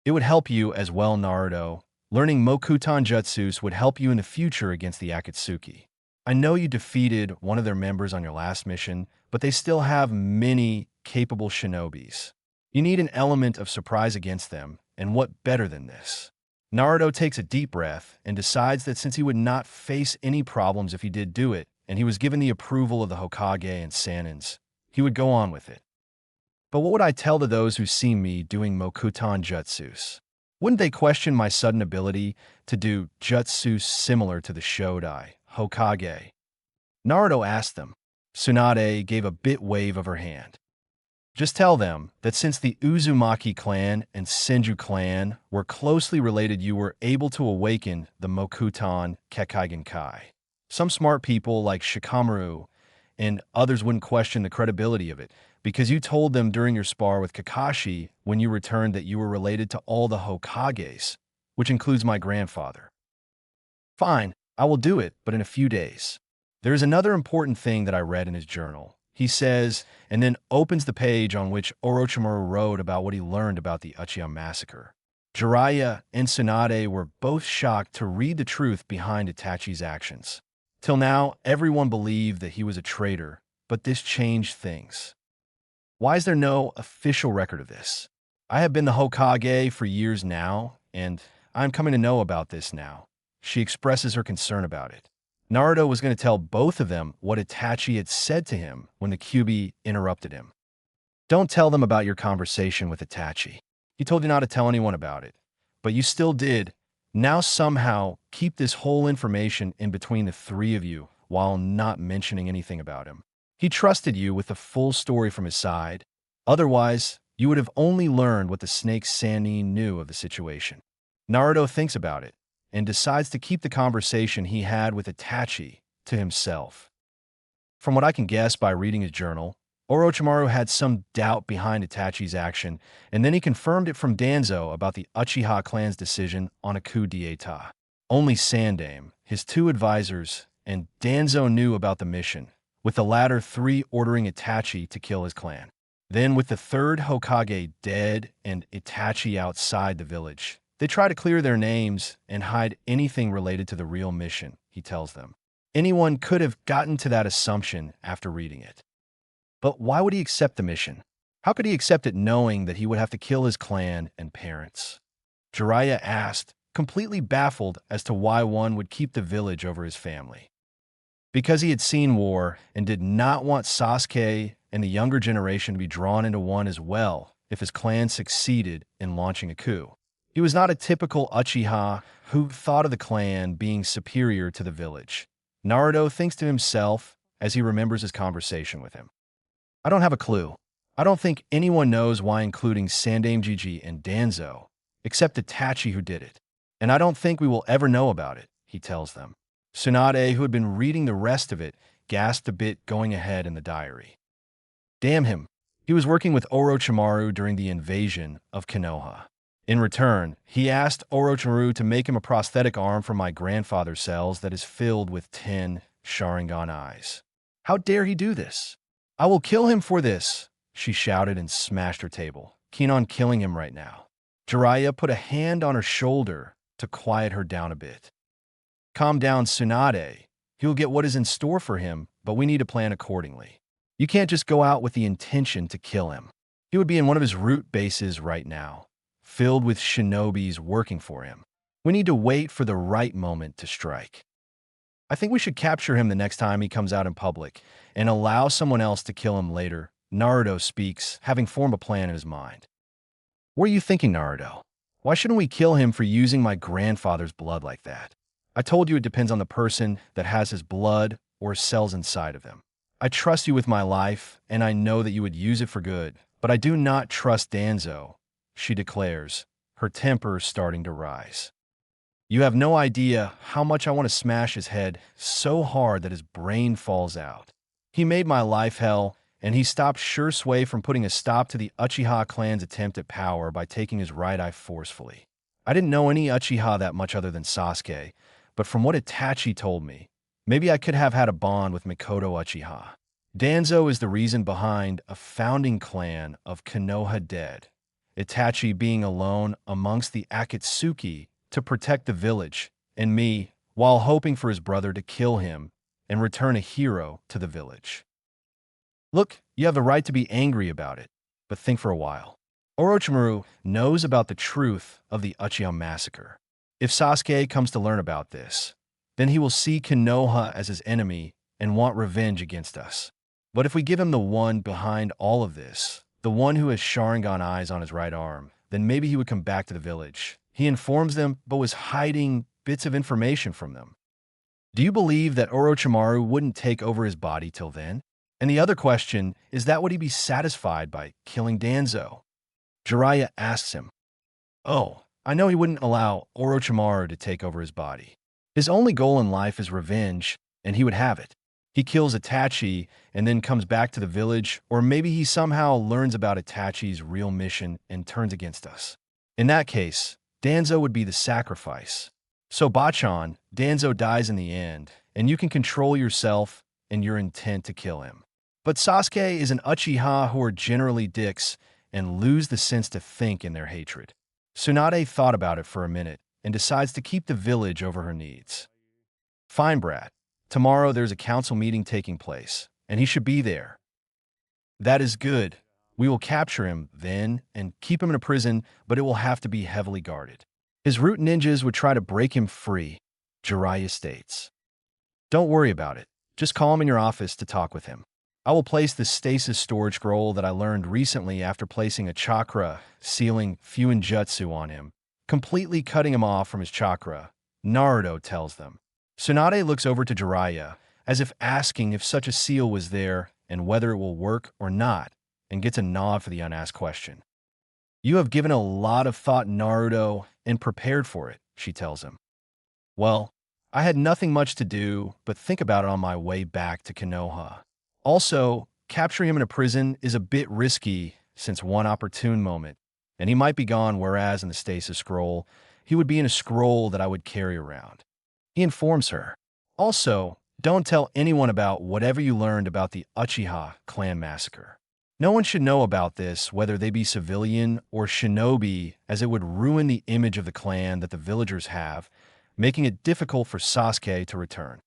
It would help you as well, Naruto. Learning Mokutan Jutsus would help you in the future against the Akatsuki. I know you defeated one of their members on your last mission, but they still have many capable shinobis. You need an element of surprise against them, and what better than this? Naruto takes a deep breath and decides that since he would not face any problems if he did do it, and he was given the approval of the Hokage and Sanins, he would go on with it. But what would I tell to those who see me doing Mokutan Jutsus? Wouldn't they question my sudden ability to do jutsus similar to the Shodai, Hokage? Naruto asked them. Tsunade gave a bit wave of her hand. Just tell them that since the Uzumaki clan and Senju clan were closely related, you were able to awaken the Mokutan Kekkaigenkai. Some smart people like Shikamaru and others wouldn't question the credibility of it, because you told them during your spar with Kakashi when you returned that you were related to all the Hokages, which includes my grandfather. Fine, I will do it, but in a few days. There is another important thing that I read in his journal, he says, and then opens the page on which Orochimaru wrote about what he learned about the Uchiha massacre. Jiraiya and Tsunade were both shocked to read the truth behind Itachi's actions. Till now, everyone believed that he was a traitor, but this changed things. Why is there no official record of this? I have been the Hokage for years now, and I'm coming to know about this now. She expresses her concern about it. Naruto was going to tell both of them what Itachi had said to him when the Kyuubi interrupted him. Don't tell them about your conversation with Itachi. He told you not to tell anyone about it, but you still did. Now somehow keep this whole information in between the three of you while not mentioning anything about him. He trusted you with the full story from his side. Otherwise, you would have only learned what the snake Sannin knew of the situation. Naruto thinks about it and decides to keep the conversation he had with Itachi to himself. From what I can guess by reading his journal, Orochimaru had some doubt behind Itachi's action, and then he confirmed it from Danzo about the Uchiha clan's decision on a coup d'etat. Only Sandaime, his two advisors, and Danzo knew about the mission, with the latter three ordering Itachi to kill his clan. Then, with the third Hokage dead and Itachi outside the village, they try to clear their names and hide anything related to the real mission, he tells them. Anyone could have gotten to that assumption after reading it. But why would he accept the mission? How could he accept it knowing that he would have to kill his clan and parents? Jiraiya asked, completely baffled as to why one would keep the village over his family. Because he had seen war and did not want Sasuke and the younger generation to be drawn into one as well if his clan succeeded in launching a coup. He was not a typical Uchiha who thought of the clan being superior to the village. Naruto thinks to himself as he remembers his conversation with him. I don't have a clue. I don't think anyone knows why, including Sandaime Gigi and Danzo, except Itachi who did it. And I don't think we will ever know about it, he tells them. Tsunade, who had been reading the rest of it, gasped a bit going ahead in the diary. Damn him. He was working with Orochimaru during the invasion of Konoha. In return, he asked Orochimaru to make him a prosthetic arm from my grandfather's cells that is filled with 10 Sharingan eyes. How dare he do this? I will kill him for this, she shouted and smashed her table, keen on killing him right now. Jiraiya put a hand on her shoulder to quiet her down a bit. Calm down, Tsunade. He will get what is in store for him, but we need to plan accordingly. You can't just go out with the intention to kill him. He would be in one of his root bases right now, filled with shinobis working for him. We need to wait for the right moment to strike. I think we should capture him the next time he comes out in public and allow someone else to kill him later, Naruto speaks, having formed a plan in his mind. What are you thinking, Naruto? Why shouldn't we kill him for using my grandfather's blood like that? I told you it depends on the person that has his blood or cells inside of him. I trust you with my life, and I know that you would use it for good, but I do not trust Danzo, she declares, her temper starting to rise. You have no idea how much I want to smash his head so hard that his brain falls out. He made my life hell, and he stopped Shursui from putting a stop to the Uchiha clan's attempt at power by taking his right eye forcefully. I didn't know any Uchiha that much other than Sasuke, but from what Itachi told me, maybe I could have had a bond with Mikoto Uchiha. Danzo is the reason behind a founding clan of Konoha dead, Itachi being alone amongst the Akatsuki to protect the village, and me, while hoping for his brother to kill him and return a hero to the village. Look, you have the right to be angry about it, but think for a while. Orochimaru knows about the truth of the Uchiha massacre. If Sasuke comes to learn about this, then he will see Konoha as his enemy and want revenge against us. But if we give him the one behind all of this, the one who has Sharingan eyes on his right arm, then maybe he would come back to the village. He informs them, but was hiding bits of information from them. Do you believe that Orochimaru wouldn't take over his body till then? And the other question is that would he be satisfied by killing Danzo? Jiraiya asks him. Oh, I know he wouldn't allow Orochimaru to take over his body. His only goal in life is revenge, and he would have it. He kills Itachi and then comes back to the village, or maybe he somehow learns about Itachi's real mission and turns against us. In that case, Danzo would be the sacrifice. So Bachan, Danzo dies in the end, and you can control yourself and your intent to kill him. But Sasuke is an Uchiha who are generally dicks and lose the sense to think in their hatred. Tsunade thought about it for a minute and decides to keep the village over her needs. Fine, Brat. Tomorrow there's a council meeting taking place, and he should be there. That is good. We will capture him then and keep him in a prison, but it will have to be heavily guarded. His root ninjas would try to break him free, Jiraiya states. Don't worry about it. Just call him in your office to talk with him. I will place the stasis storage scroll that I learned recently after placing a chakra sealing Fuinjutsu on him, completely cutting him off from his chakra, Naruto tells them. Tsunade looks over to Jiraiya, as if asking if such a seal was there and whether it will work or not, and gets a nod for the unasked question. You have given a lot of thought, Naruto, and prepared for it, she tells him. Well, I had nothing much to do but think about it on my way back to Konoha. Also, capturing him in a prison is a bit risky since one opportune moment, and he might be gone, whereas in the stasis scroll, he would be in a scroll that I would carry around. He informs her. Also, don't tell anyone about whatever you learned about the Uchiha clan massacre. No one should know about this, whether they be civilian or shinobi, as it would ruin the image of the clan that the villagers have, making it difficult for Sasuke to return.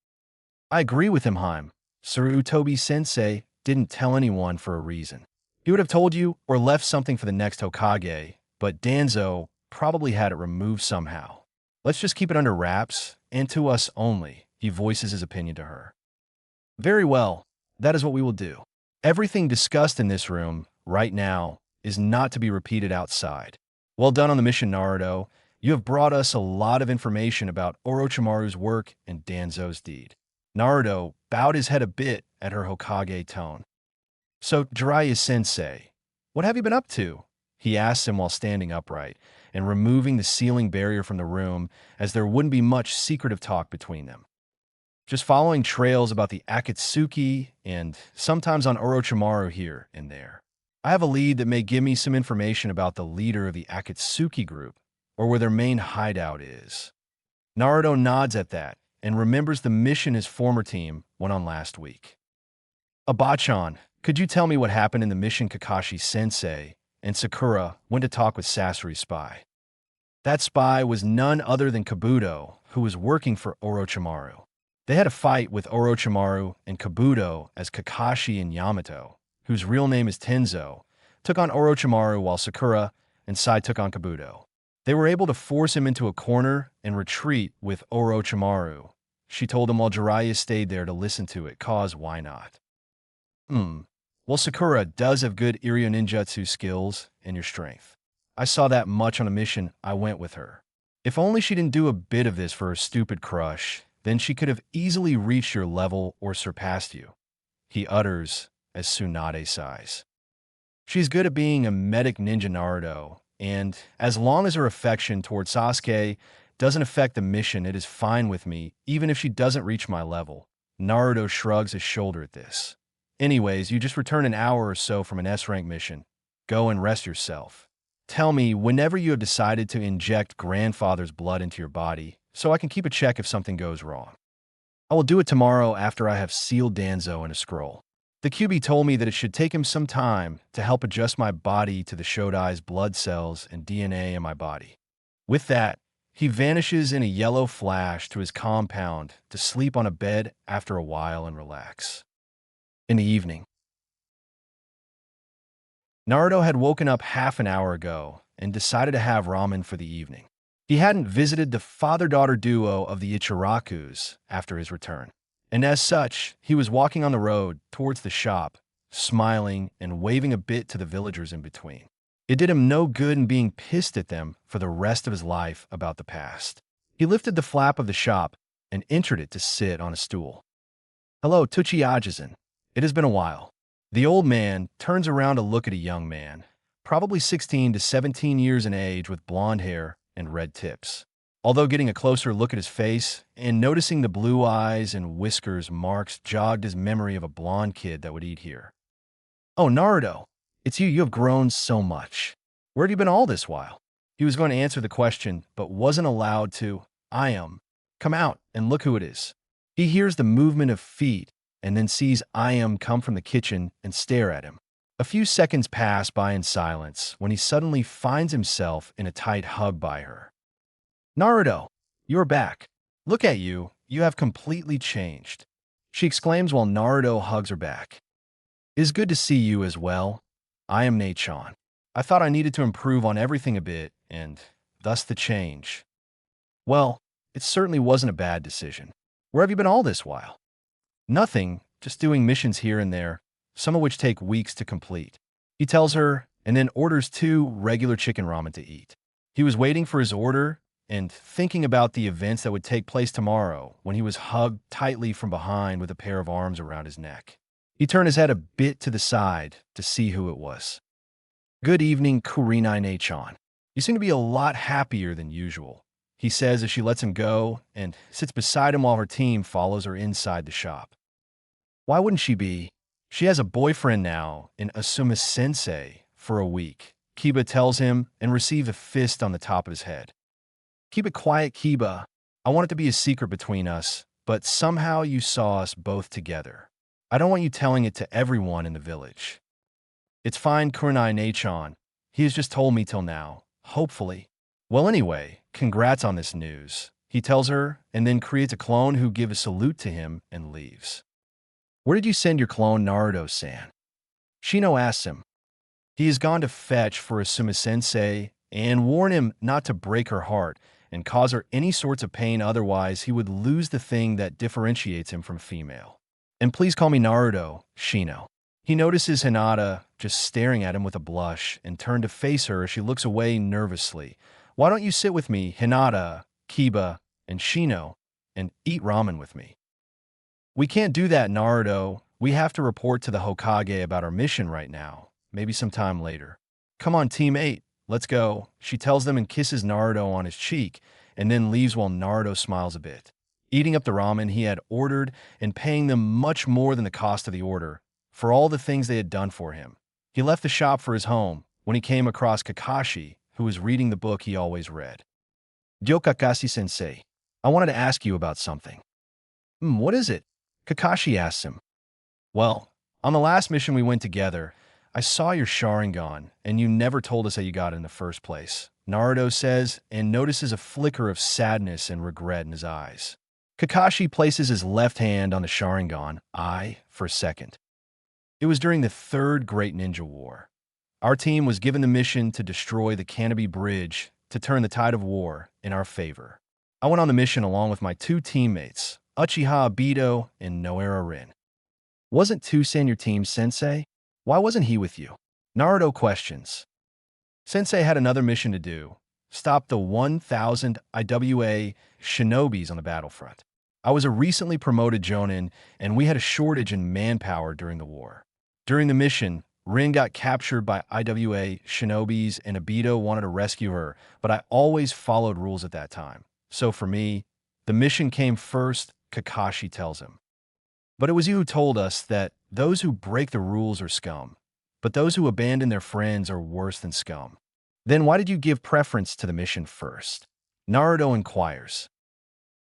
I agree with him, Haim. Sarutobi-sensei didn't tell anyone for a reason. He would have told you or left something for the next Hokage, but Danzo probably had it removed somehow. Let's just keep it under wraps, and to us only, he voices his opinion to her. Very well, that is what we will do. Everything discussed in this room, right now, is not to be repeated outside. Well done on the mission, Naruto. You have brought us a lot of information about Orochimaru's work and Danzo's deed. Naruto bowed his head a bit at her Hokage tone. So, Jiraiya-sensei, what have you been up to? He asks him while standing upright and removing the ceiling barrier from the room, as there wouldn't be much secretive talk between them. Just following trails about the Akatsuki and sometimes on Orochimaru here and there. I have a lead that may give me some information about the leader of the Akatsuki group, or where their main hideout is. Naruto nods at that and remembers the mission his former team went on last week. Abachan, could you tell me what happened in the mission Kakashi-sensei and Sakura went to talk with Sasori's spy? That spy was none other than Kabuto, who was working for Orochimaru. They had a fight with Orochimaru and Kabuto as Kakashi and Yamato, whose real name is Tenzo, took on Orochimaru while Sakura and Sai took on Kabuto. They were able to force him into a corner and retreat with Orochimaru. She told him while Jiraiya stayed there to listen to it, cause why not? Well, Sakura does have good Iryo Ninjutsu skills and your strength. I saw that much on a mission I went with her. If only she didn't do a bit of this for her stupid crush, then she could have easily reached your level or surpassed you, he utters as Tsunade sighs. She's good at being a medic ninja Naruto, and as long as her affection toward Sasuke doesn't affect the mission, it is fine with me, even if she doesn't reach my level. Naruto shrugs his shoulder at this. Anyways, you just returned an hour or so from an S-rank mission. Go and rest yourself. Tell me whenever you have decided to inject grandfather's blood into your body, so I can keep a check if something goes wrong. I will do it tomorrow after I have sealed Danzo in a scroll. The QB told me that it should take him some time to help adjust my body to the Shodai's blood cells and DNA in my body. With that, he vanishes in a yellow flash to his compound to sleep on a bed after a while and relax. In the evening, Naruto had woken up half an hour ago and decided to have ramen for the evening. He hadn't visited the father-daughter duo of the Ichirakus after his return, and as such, he was walking on the road towards the shop, smiling and waving a bit to the villagers in between. It did him no good in being pissed at them for the rest of his life about the past. He lifted the flap of the shop and entered it to sit on a stool. Hello, Tsuchiya-san. It has been a while. The old man turns around to look at a young man, probably 16 to 17 years in age with blonde hair and red tips. Although getting a closer look at his face and noticing the blue eyes and whiskers marks jogged his memory of a blonde kid that would eat here. Oh, Naruto, it's you. You have grown so much. Where have you been all this while? He was going to answer the question, but wasn't allowed to. Come out and look who it is. He hears the movement of feet and then sees come from the kitchen and stare at him. A few seconds pass by in silence when he suddenly finds himself in a tight hug by her. Naruto, you're back. Look at you. You have completely changed. She exclaims while Naruto hugs her back. It is good to see you as well. I am Nate-chan. I thought I needed to improve on everything a bit, and thus the change. Well, it certainly wasn't a bad decision. Where have you been all this while? Nothing, just doing missions here and there, some of which take weeks to complete. He tells her, and then orders 2 regular chicken ramen to eat. He was waiting for his order and thinking about the events that would take place tomorrow when he was hugged tightly from behind with a pair of arms around his neck. He turned his head a bit to the side to see who it was. Good evening, Kurenai Nate-chan. You seem to be a lot happier than usual, he says as she lets him go and sits beside him while her team follows her inside the shop. Why wouldn't she be? She has a boyfriend now in Asuma-sensei for a week, Kiba tells him and receives a fist on the top of his head. Keep it quiet, Kiba. I want it to be a secret between us, but somehow you saw us both together. I don't want you telling it to everyone in the village. It's fine, Kurenai Nate-chan. He has just told me till now. Hopefully. Well, anyway, congrats on this news, he tells her, and then creates a clone who gives a salute to him and leaves. Where did you send your clone, Naruto-san? Shino asks him. He has gone to fetch for Asuma-sensei and warn him not to break her heart and cause her any sorts of pain, otherwise he would lose the thing that differentiates him from female. And please call me Naruto, Shino. He notices Hinata just staring at him with a blush and turned to face her as she looks away nervously. Why don't you sit with me, Hinata, Kiba, and Shino, and eat ramen with me? We can't do that, Naruto. We have to report to the Hokage about our mission right now. Maybe sometime later. Come on, Team 8. Let's go. She tells them and kisses Naruto on his cheek, and then leaves while Naruto smiles a bit, eating up the ramen he had ordered and paying them much more than the cost of the order for all the things they had done for him. He left the shop for his home when he came across Kakashi, who was reading the book he always read. Yo Kakashi-sensei, I wanted to ask you about something. What is it? Kakashi asks him. Well, on the last mission we went together, I saw your Sharingan, and you never told us how you got it in the first place, Naruto says, and notices a flicker of sadness and regret in his eyes. Kakashi places his left hand on the Sharingan eye for a second. It was during the Third Great Ninja War. Our team was given the mission to destroy the Canopy Bridge to turn the tide of war in our favor. I went on the mission along with my two teammates, Uchiha Obito and Noara Rin. Wasn't Tusen your team's sensei? Why wasn't he with you? Naruto questions. Sensei had another mission to do, stop the 1,000 IWA shinobis on the battlefront. I was a recently promoted Jonin, and we had a shortage in manpower during the war. During the mission, Rin got captured by IWA shinobis and Obito wanted to rescue her, but I always followed rules at that time. So for me, the mission came first, Kakashi tells him. But it was you who told us that those who break the rules are scum, but those who abandon their friends are worse than scum. Then why did you give preference to the mission first? Naruto inquires.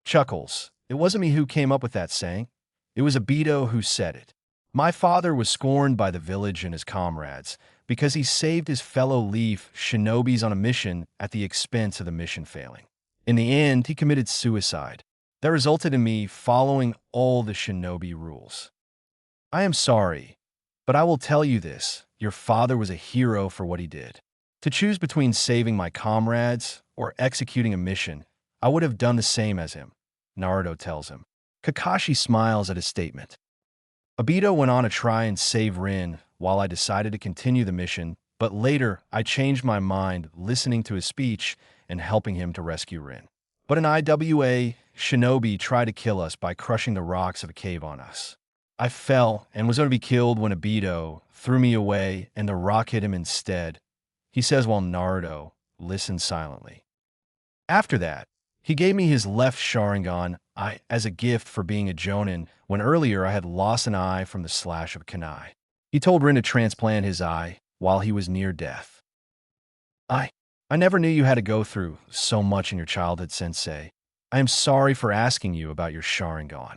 Chuckles. It wasn't me who came up with that saying. It was Obito who said it. My father was scorned by the village and his comrades because he saved his fellow Leaf shinobis on a mission at the expense of the mission failing. In the end, he committed suicide. That resulted in me following all the shinobi rules. I am sorry, but I will tell you this. Your father was a hero for what he did. To choose between saving my comrades or executing a mission, I would have done the same as him, Naruto tells him. Kakashi smiles at his statement. Obito went on to try and save Rin while I decided to continue the mission, but later I changed my mind listening to his speech and helping him to rescue Rin. But an IWA shinobi tried to kill us by crushing the rocks of a cave on us. I fell and was going to be killed when Obito threw me away and the rock hit him instead, he says while Naruto listens silently. After that, he gave me his left Sharingan as a gift for being a Jonin when earlier I had lost an eye from the slash of a kunai. He told Rin to transplant his eye while he was near death. I never knew you had to go through so much in your childhood, Sensei. I am sorry for asking you about your Sharingan.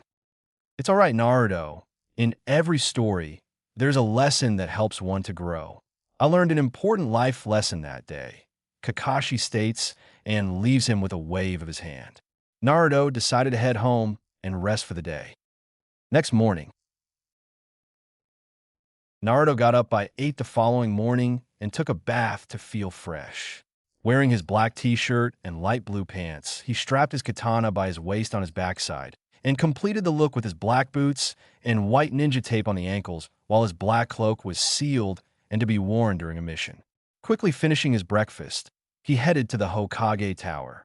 It's all right, Naruto. In every story, there's a lesson that helps one to grow. I learned an important life lesson that day, Kakashi states, and leaves him with a wave of his hand. Naruto decided to head home and rest for the day. Next morning, Naruto got up by 8 the following morning and took a bath to feel fresh. Wearing his black t-shirt and light blue pants, he strapped his katana by his waist on his backside and completed the look with his black boots and white ninja tape on the ankles while his black cloak was sealed and to be worn during a mission. Quickly finishing his breakfast, he headed to the Hokage Tower.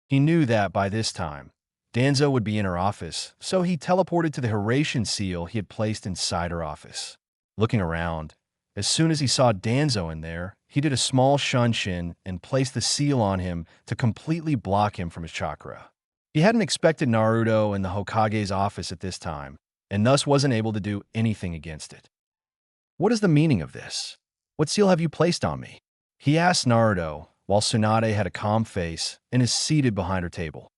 He knew that by this time, Danzo would be in her office, so he teleported to the Hiraishin seal he had placed inside her office. Looking around, as soon as he saw Danzo in there, he did a small shunshin and placed the seal on him to completely block him from his chakra. He hadn't expected Naruto in the Hokage's office at this time, and thus wasn't able to do anything against it. What is the meaning of this? What seal have you placed on me? He asked Naruto, while Tsunade had a calm face and is seated behind her table.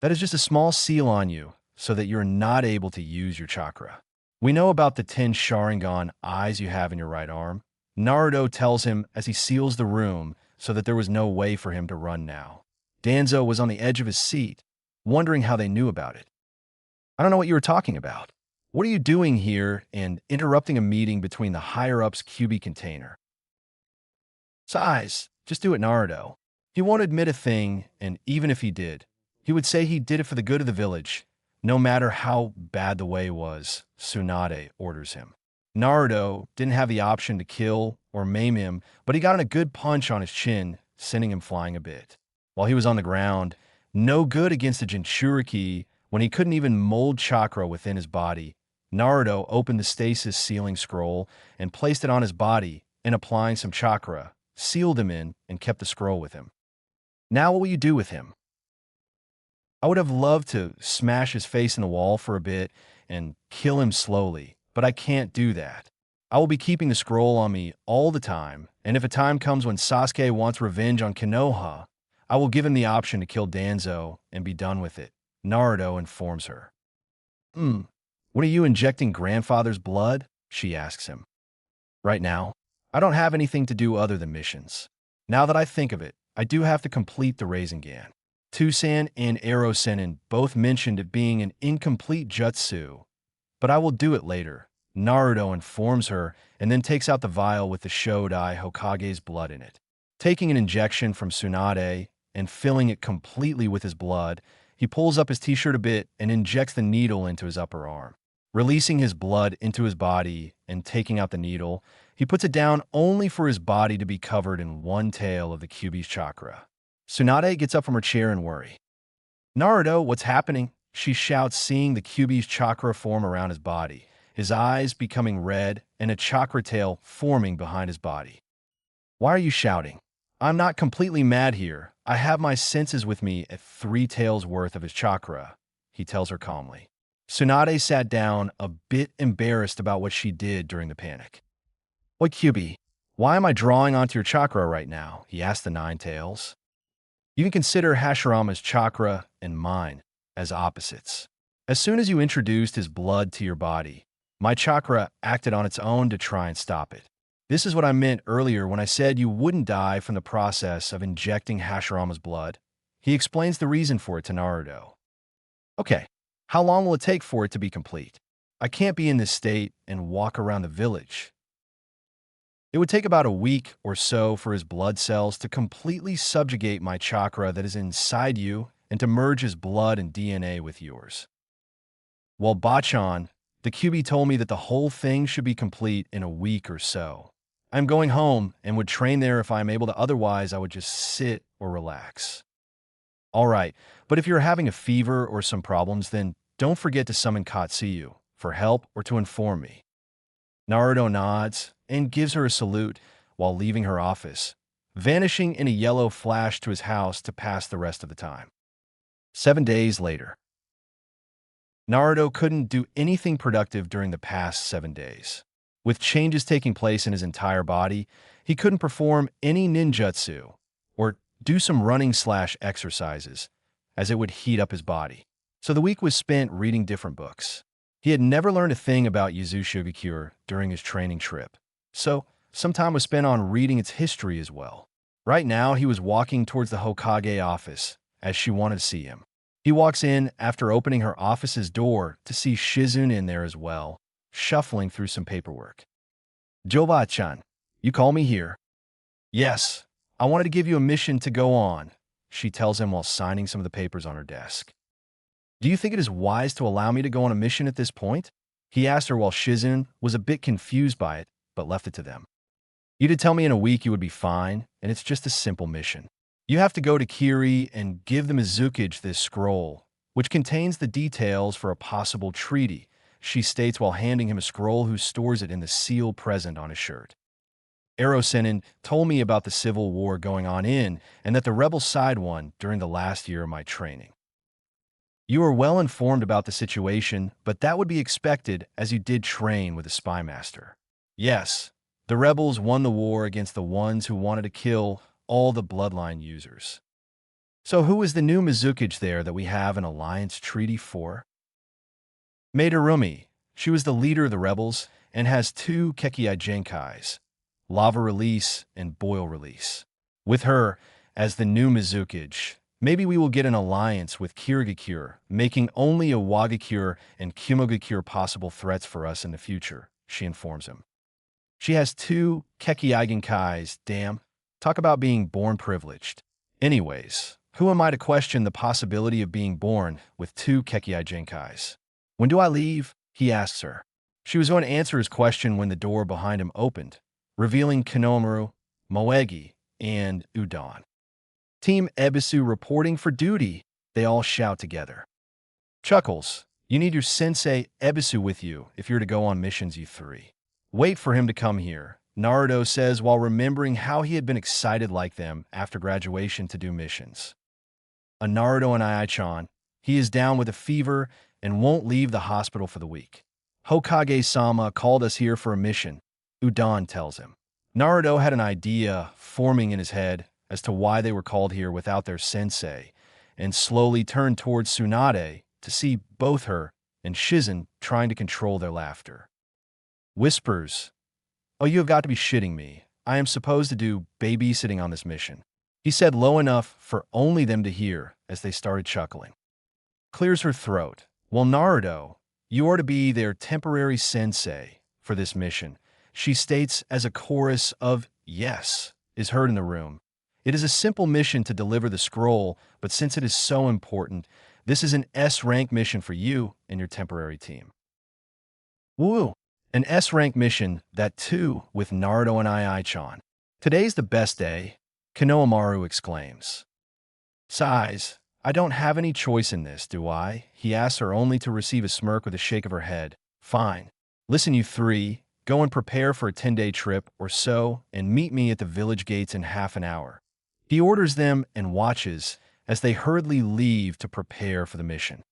That is just a small seal on you, so that you're not able to use your chakra. We know about the 10 Sharingan eyes you have in your right arm. Naruto tells him as he seals the room so that there was no way for him to run now. Danzo was on the edge of his seat, wondering how they knew about it. I don't know what you were talking about. What are you doing here and interrupting a meeting between the higher-ups QB container? Size, just do it, Naruto. He won't admit a thing, and even if he did, he would say he did it for the good of the village, no matter how bad the way was, Tsunade orders him. Naruto didn't have the option to kill or maim him, but he got in a good punch on his chin, sending him flying a bit. While he was on the ground, no good against the Jinchuriki, when he couldn't even mold chakra within his body, Naruto opened the stasis sealing scroll and placed it on his body, and applying some chakra, sealed him in and kept the scroll with him. Now what will you do with him? I would have loved to smash his face in the wall for a bit and kill him slowly, but I can't do that. I will be keeping the scroll on me all the time, and if a time comes when Sasuke wants revenge on Konoha, I will give him the option to kill Danzo and be done with it, Naruto informs her. Hmm, when are you injecting grandfather's blood? She asks him. Right now, I don't have anything to do other than missions. Now that I think of it, I do have to complete the Rasengan. Tusan and Erosenin both mentioned it being an incomplete jutsu, but I will do it later. Naruto informs her and then takes out the vial with the Shodai Hokage's blood in it. Taking an injection from Tsunade and filling it completely with his blood, he pulls up his t-shirt a bit and injects the needle into his upper arm. Releasing his blood into his body and taking out the needle, he puts it down only for his body to be covered in one tail of the Kyuubi's chakra. Tsunade gets up from her chair in worry. Naruto, what's happening? She shouts, seeing the Kyuubi's chakra form around his body, his eyes becoming red and a chakra tail forming behind his body. Why are you shouting? I'm not completely mad here. I have my senses with me at 3 tails worth of his chakra, he tells her calmly. Tsunade sat down, a bit embarrassed about what she did during the panic. What, Kyuubi? Why am I drawing onto your chakra right now? He asked the 9 tails. You can consider Hashirama's chakra and mine as opposites. As soon as you introduced his blood to your body, my chakra acted on its own to try and stop it. This is what I meant earlier when I said you wouldn't die from the process of injecting Hashirama's blood. He explains the reason for it to Naruto. Okay, how long will it take for it to be complete? I can't be in this state and walk around the village. It would take about a week or so for his blood cells to completely subjugate my chakra that is inside you and to merge his blood and DNA with yours. Well, Bachan, the Kyuubi told me that the whole thing should be complete in a week or so. I'm going home and would train there if I'm able to, otherwise I would just sit or relax. All right, but if you're having a fever or some problems, then don't forget to summon Katsuyu for help or to inform me. Naruto nods and gives her a salute while leaving her office, vanishing in a yellow flash to his house to pass the rest of the time. 7 days later. Naruto couldn't do anything productive during the past 7 days. With changes taking place in his entire body, he couldn't perform any ninjutsu or do some running/exercises, as it would heat up his body. So the week was spent reading different books. He had never learned a thing about Yuzushiogakure during his training trip, so some time was spent on reading its history as well. Right now, he was walking towards the Hokage office, as she wanted to see him. He walks in after opening her office's door to see Shizune in there as well, shuffling through some paperwork. Joba-chan, you call me here? Yes, I wanted to give you a mission to go on, she tells him while signing some of the papers on her desk. Do you think it is wise to allow me to go on a mission at this point? He asked her while Shizune was a bit confused by it, but left it to them. You did tell me in a week you would be fine, and it's just a simple mission. You have to go to Kiri and give the Mizukage this scroll, which contains the details for a possible treaty, she states while handing him a scroll who stores it in the seal present on his shirt. Erosenin told me about the civil war going on in and that the rebel side won during the last year of my training. You are well informed about the situation, but that would be expected as you did train with a spy master. Yes, the rebels won the war against the ones who wanted to kill all the bloodline users. So who is the new Mizukage there that we have an alliance treaty for? Madarumi. She was the leader of the rebels and has 2 Kekkei Genkais, Lava Release and Boil Release. With her as the new Mizukage, maybe we will get an alliance with Kirigakure, making only a Wagakure and Kimogakure possible threats for us in the future, she informs him. She has 2 Kekkei Genkais, damn. Talk about being born privileged. Anyways, who am I to question the possibility of being born with 2 Kekkei Genkais? When do I leave? He asks her. She was going to answer his question when the door behind him opened, revealing Konomaru, Moegi, and Udon. Team Ebisu reporting for duty, they all shout together. Chuckles, you need your sensei Ebisu with you if you're to go on missions, you 3. Wait for him to come here, Naruto says while remembering how he had been excited like them after graduation to do missions. A Naruto and Ai-chan, he is down with a fever and won't leave the hospital for the week. Hokage-sama called us here for a mission, Udon tells him. Naruto had an idea forming in his head as to why they were called here without their sensei, and slowly turned towards Tsunade to see both her and Shizen trying to control their laughter. Whispers, "Oh, you have got to be shitting me. I am supposed to do babysitting on this mission," he said low enough for only them to hear as they started chuckling. Clears her throat. "Well, Naruto, you are to be their temporary sensei for this mission," she states as a chorus of "yes" is heard in the room. "It is a simple mission to deliver the scroll, but since it is so important, this is an S-rank mission for you and your temporary team." Woo! An S-rank mission, that too, with Naruto and Ai-chan. "Today's the best day," Konohamaru exclaims. Sighs. "I don't have any choice in this, do I?" he asks her, only to receive a smirk with a shake of her head. "Fine. Listen, you three, go and prepare for a 10-day trip or so and meet me at the village gates in half an hour." He orders them and watches as they hurriedly leave to prepare for the mission.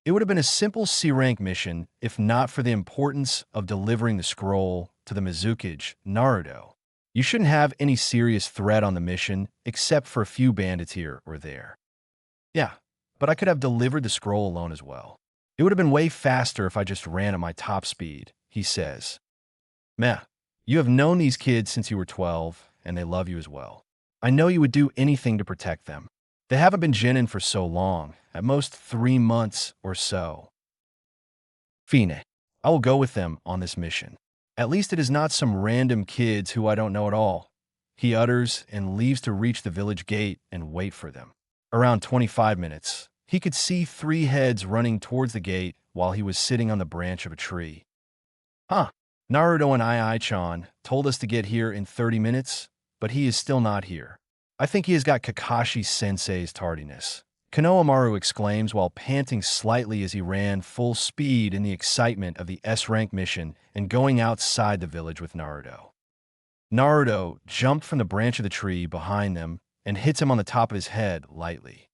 It would have been a simple C-rank mission if not for the importance of delivering the scroll to the Mizukage, Naruto. You shouldn't have any serious threat on the mission except for a few bandits here or there. Yeah, but I could have delivered the scroll alone as well. It would have been way faster if I just ran at my top speed, he says. Meh, you have known these kids since you were 12, and they love you as well. I know you would do anything to protect them. They haven't been genin for so long, at most 3 months or so. Fine, I will go with them on this mission. At least it is not some random kids who I don't know at all, he utters and leaves to reach the village gate and wait for them. Around 25 minutes, he could see 3 heads running towards the gate while he was sitting on the branch of a tree. Huh, Naruto and Ai-chan told us to get here in 30 minutes, but he is still not here. I think he has got Kakashi-sensei's tardiness, Konohamaru exclaims while panting slightly as he ran full speed in the excitement of the S-rank mission and going outside the village with Naruto. Naruto jumped from the branch of the tree behind them and hits him on the top of his head lightly.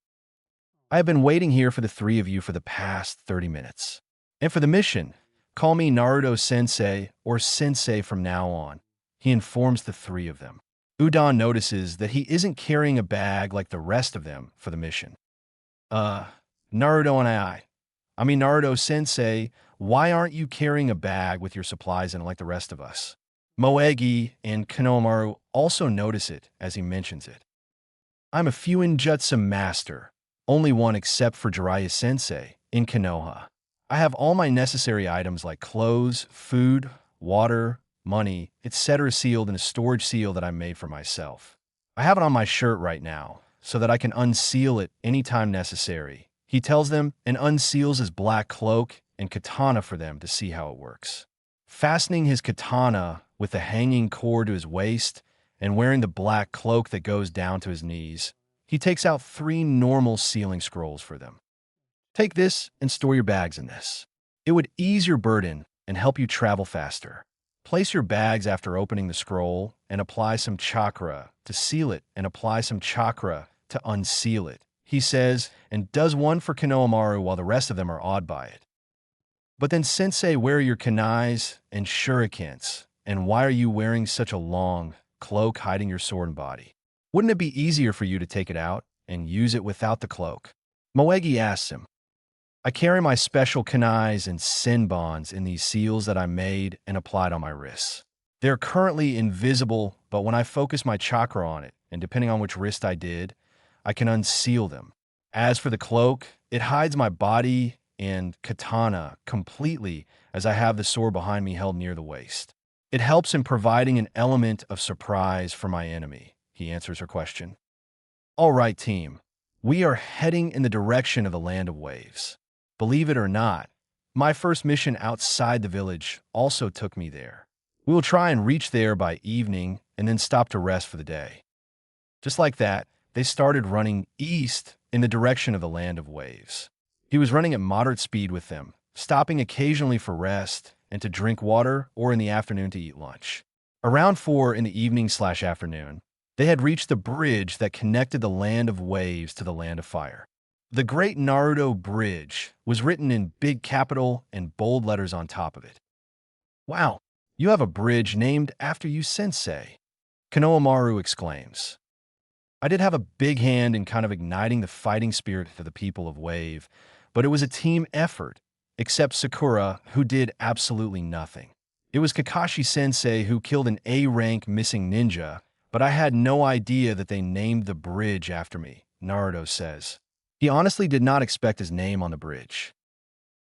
I have been waiting here for the 3 of you for the past 30 minutes. And for the mission, call me Naruto-sensei or sensei from now on, he informs the 3 of them. Udon notices that he isn't carrying a bag like the rest of them for the mission. Naruto and Naruto-sensei, why aren't you carrying a bag with your supplies in it like the rest of us? Moegi and Konohamaru also notice it as he mentions it. I'm a Fuinjutsu master, only one except for Jiraiya-sensei, in Konoha. I have all my necessary items like clothes, food, water, money, etc. sealed in a storage seal that I made for myself. I have it on my shirt right now, so that I can unseal it anytime necessary, he tells them, and unseals his black cloak and katana for them to see how it works. Fastening his katana with the hanging cord to his waist and wearing the black cloak that goes down to his knees, he takes out 3 normal sealing scrolls for them. Take this and store your bags in this. It would ease your burden and help you travel faster. Place your bags after opening the scroll and apply some chakra to seal it and apply some chakra to unseal it, he says, and does one for Konohamaru while the rest of them are awed by it. But then, sensei, where are your kunais and shurikens? And why are you wearing such a long cloak hiding your sword and body? Wouldn't it be easier for you to take it out and use it without the cloak? Moegi asks him. I carry my special kunais and senbons in these seals that I made and applied on my wrists. They're currently invisible, but when I focus my chakra on it, and depending on which wrist I did, I can unseal them. As for the cloak, it hides my body and katana completely as I have the sword behind me held near the waist. It helps in providing an element of surprise for my enemy, he answers her question. All right, team. We are heading in the direction of the Land of Waves. Believe it or not, my first mission outside the village also took me there. We will try and reach there by evening and then stop to rest for the day. Just like that, they started running east in the direction of the Land of Waves. He was running at moderate speed with them, stopping occasionally for rest and to drink water or in the afternoon to eat lunch. Around 4 in the evening/afternoon, they had reached the bridge that connected the Land of Waves to the Land of Fire. The Great Naruto Bridge was written in big capital and bold letters on top of it. Wow, You have a bridge named after you, sensei, Konohamaru exclaims. I did have a big hand in kind of igniting the fighting spirit of the people of Wave, but it was a team effort, except Sakura, who did absolutely nothing. It was Kakashi-sensei who killed an A-rank missing ninja, but I had no idea that they named the bridge after me, Naruto says. He honestly did not expect his name on the bridge.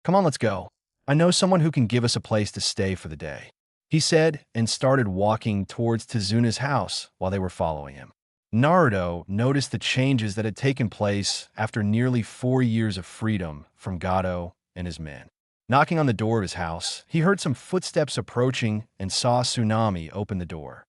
Come on, let's go. I know someone who can give us a place to stay for the day, he said, and started walking towards Tezuna's house while they were following him. Naruto noticed the changes that had taken place after nearly 4 years of freedom from Gato and his men. Knocking on the door of his house, he heard some footsteps approaching and saw Tsunami open the door.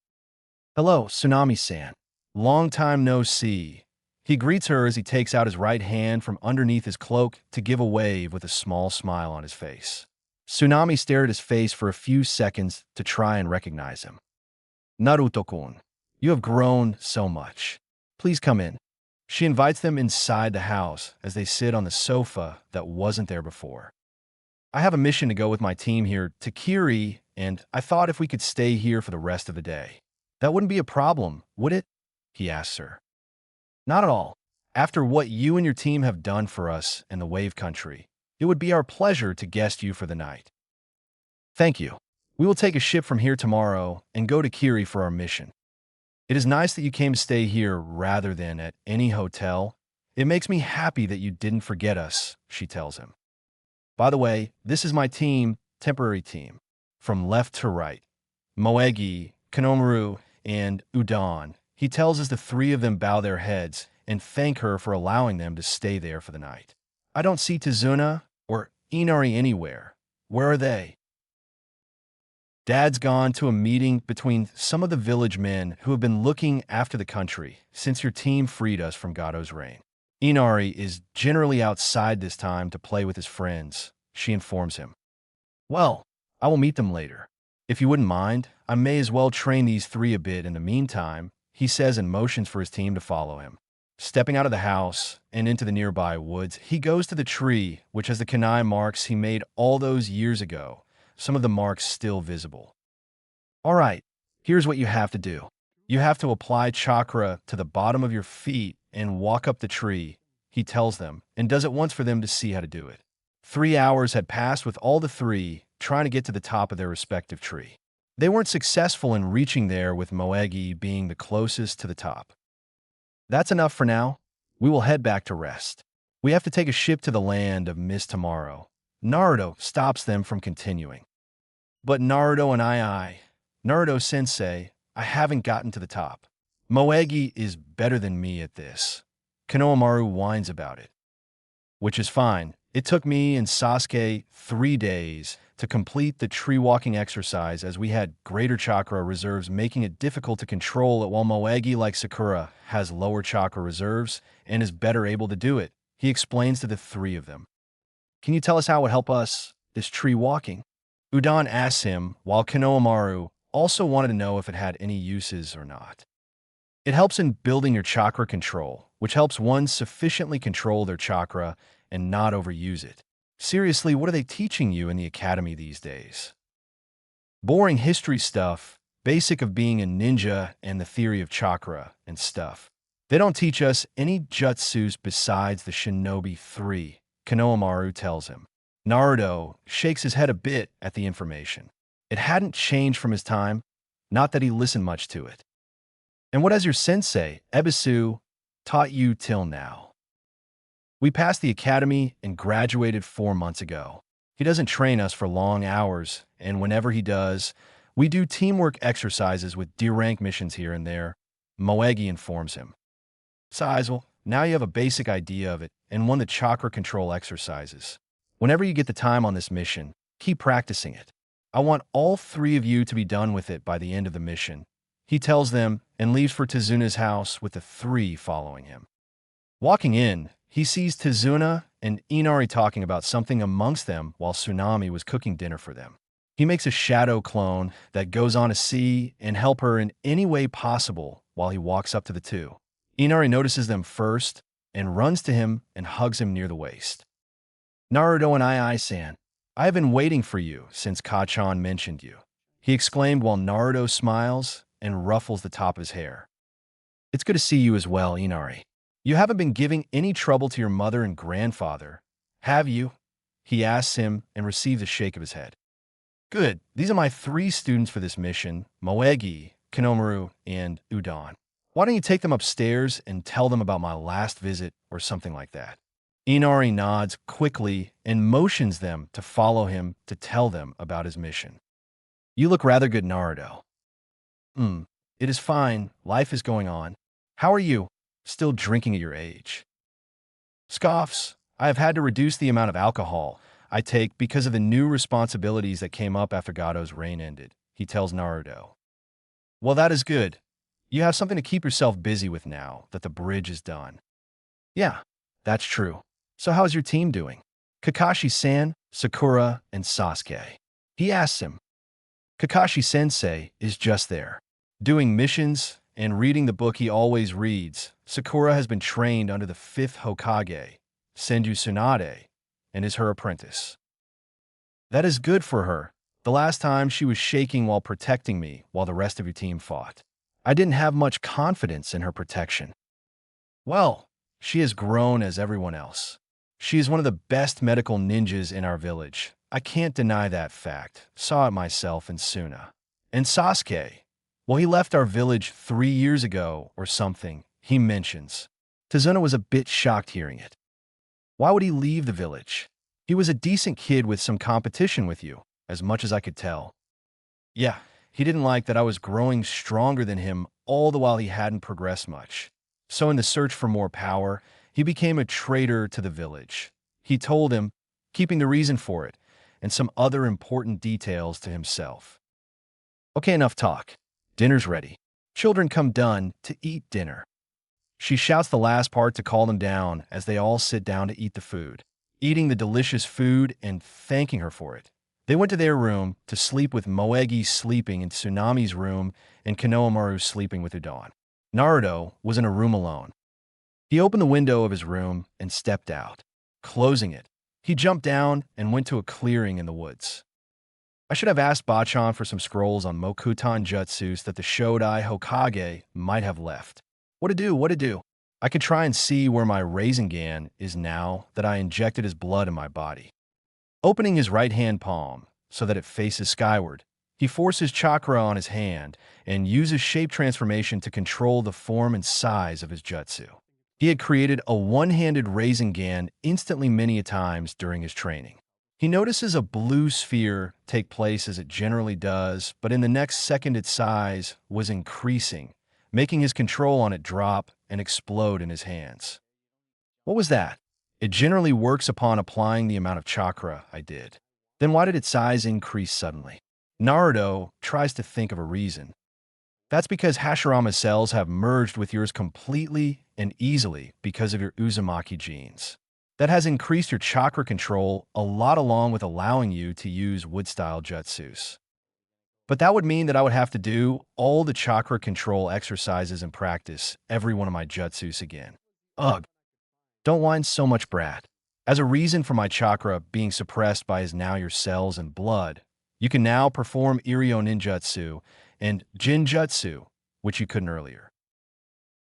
Hello, Tsunami-san. Long time no see. He greets her as he takes out his right hand from underneath his cloak to give a wave with a small smile on his face. Tsunami stared at his face for a few seconds to try and recognize him. Naruto-kun, you have grown so much. Please come in. She invites them inside the house as they sit on the sofa that wasn't there before. I have a mission to go with my team here to Kiri, and I thought if we could stay here for the rest of the day. That wouldn't be a problem, would it? He asks her. Not at all. After what you and your team have done for us in the Wave Country, it would be our pleasure to guest you for the night. Thank you. We will take a ship from here tomorrow and go to Kiri for our mission. It is nice that you came to stay here rather than at any hotel. It makes me happy that you didn't forget us, she tells him. By the way, this is my team, temporary team. From left to right. Moegi, Konohamaru, and Udon. He tells us the three of them bow their heads and thank her for allowing them to stay there for the night. I don't see Tezuna or Inari anywhere. Where are they? Dad's gone to a meeting between some of the village men who have been looking after the country since your team freed us from Gato's reign. Inari is generally outside this time to play with his friends, she informs him. Well, I will meet them later. If you wouldn't mind, I may as well train these three a bit in the meantime, he says and motions for his team to follow him. Stepping out of the house and into the nearby woods, he goes to the tree, which has the kunai marks he made all those years ago, some of the marks still visible. All right, here's what you have to do. You have to apply chakra to the bottom of your feet and walk up the tree, he tells them, and does it once for them to see how to do it. 3 hours had passed with all the three trying to get to the top of their respective tree. They weren't successful in reaching there, with Moegi being the closest to the top. That's enough for now. We will head back to rest. We have to take a ship to the land of mist tomorrow. Naruto stops them from continuing. But Naruto and Naruto-sensei, I haven't gotten to the top. Moegi is better than me at this. Konohamaru whines about it. Which is fine. It took me and Sasuke 3 days to complete the tree-walking exercise, as we had greater chakra reserves, making it difficult to control it, while Moegi, like Sakura, has lower chakra reserves and is better able to do it. He explains to the three of them. Can you tell us how it would help us, this tree-walking? Udon asks him, while Konohamaru also wanted to know if it had any uses or not. It helps in building your chakra control, which helps one sufficiently control their chakra and not overuse it. Seriously, what are they teaching you in the academy these days? Boring history stuff, basic of being a ninja and the theory of chakra and stuff. They don't teach us any jutsus besides the Shinobi 3, Konohamaru tells him. Naruto shakes his head a bit at the information. It hadn't changed from his time, not that he listened much to it. And what has your sensei, Ebisu, taught you till now? We passed the academy and graduated 4 months ago. He doesn't train us for long hours, and whenever he does, we do teamwork exercises with D-rank missions here and there, Moegi informs him. Besides, now you have a basic idea of it and one of the chakra control exercises. Whenever you get the time on this mission, keep practicing it. I want all 3 of you to be done with it by the end of the mission, he tells them, and leaves for Tezuna's house with the 3 following him. Walking in, he sees Tezuna and Inari talking about something amongst them while Tsunami was cooking dinner for them. He makes a shadow clone that goes on to see and help her in any way possible while he walks up to the 2. Inari notices them first and runs to him and hugs him near the waist. Naruto and Ai-san, I have been waiting for you since Kachan mentioned you, he exclaimed while Naruto smiles and ruffles the top of his hair. It's good to see you as well, Inari. You haven't been giving any trouble to your mother and grandfather, have you? He asks him and receives a shake of his head. Good. These are my 3 students for this mission, Moegi, Kinomaru, and Udon. Why don't you take them upstairs and tell them about my last visit or something like that? Inari nods quickly and motions them to follow him to tell them about his mission. You look rather good, Naruto. It is fine. Life is going on. How are you? Still drinking at your age. Scoffs. I have had to reduce the amount of alcohol I take because of the new responsibilities that came up after Gado's reign ended, he tells Naruto. Well, that is good. You have something to keep yourself busy with now that the bridge is done. Yeah, that's true. So how's your team doing? Kakashi-san, Sakura, and Sasuke. He asks him. Kakashi-sensei is just there, doing missions and reading the book he always reads. Sakura has been trained under the 5th Hokage, Senju Tsunade, and is her apprentice. That is good for her. The last time she was shaking while protecting me while the rest of your team fought. I didn't have much confidence in her protection. Well, she has grown as everyone else. She is one of the best medical ninjas in our village. I can't deny that fact. Saw it myself in Suna. And Sasuke, well, he left our village 3 years ago or something, he mentions. Tazuna was a bit shocked hearing it. Why would he leave the village? He was a decent kid with some competition with you, as much as I could tell. Yeah, he didn't like that I was growing stronger than him all the while he hadn't progressed much. So in the search for more power, he became a traitor to the village. He told him, keeping the reason for it, and some other important details to himself. Okay, enough talk. Dinner's ready. Children come done to eat dinner. She shouts the last part to call them down as they all sit down to eat the food, eating the delicious food and thanking her for it. They went to their room to sleep with Moegi sleeping in Tsunami's room and Konohamaru sleeping with Udon. Naruto was in a room alone. He opened the window of his room and stepped out. Closing it, he jumped down and went to a clearing in the woods. I should have asked Bachan for some scrolls on Mokutan Jutsus that the Shodai Hokage might have left. What to do? I could try and see where my Rasengan is now that I injected his blood in my body. Opening his right hand palm so that it faces skyward, he forces chakra on his hand and uses shape transformation to control the form and size of his jutsu. He had created a one-handed Rasengan instantly many times during his training. He notices a blue sphere take place as it generally does, but in the next second its size was increasing, making his control on it drop and explode in his hands. What was that? It generally works upon applying the amount of chakra I did. Then why did its size increase suddenly? Naruto tries to think of a reason. That's because Hashirama's cells have merged with yours completely and easily because of your Uzumaki genes. That has increased your chakra control a lot along with allowing you to use wood-style jutsus. But that would mean that I would have to do all the chakra control exercises and practice every one of my jutsus again. Ugh. Don't whine so much, brat. As a reason for my chakra being suppressed by his now your cells and blood, you can now perform Iryo Ninjutsu and Jinjutsu, which you couldn't earlier.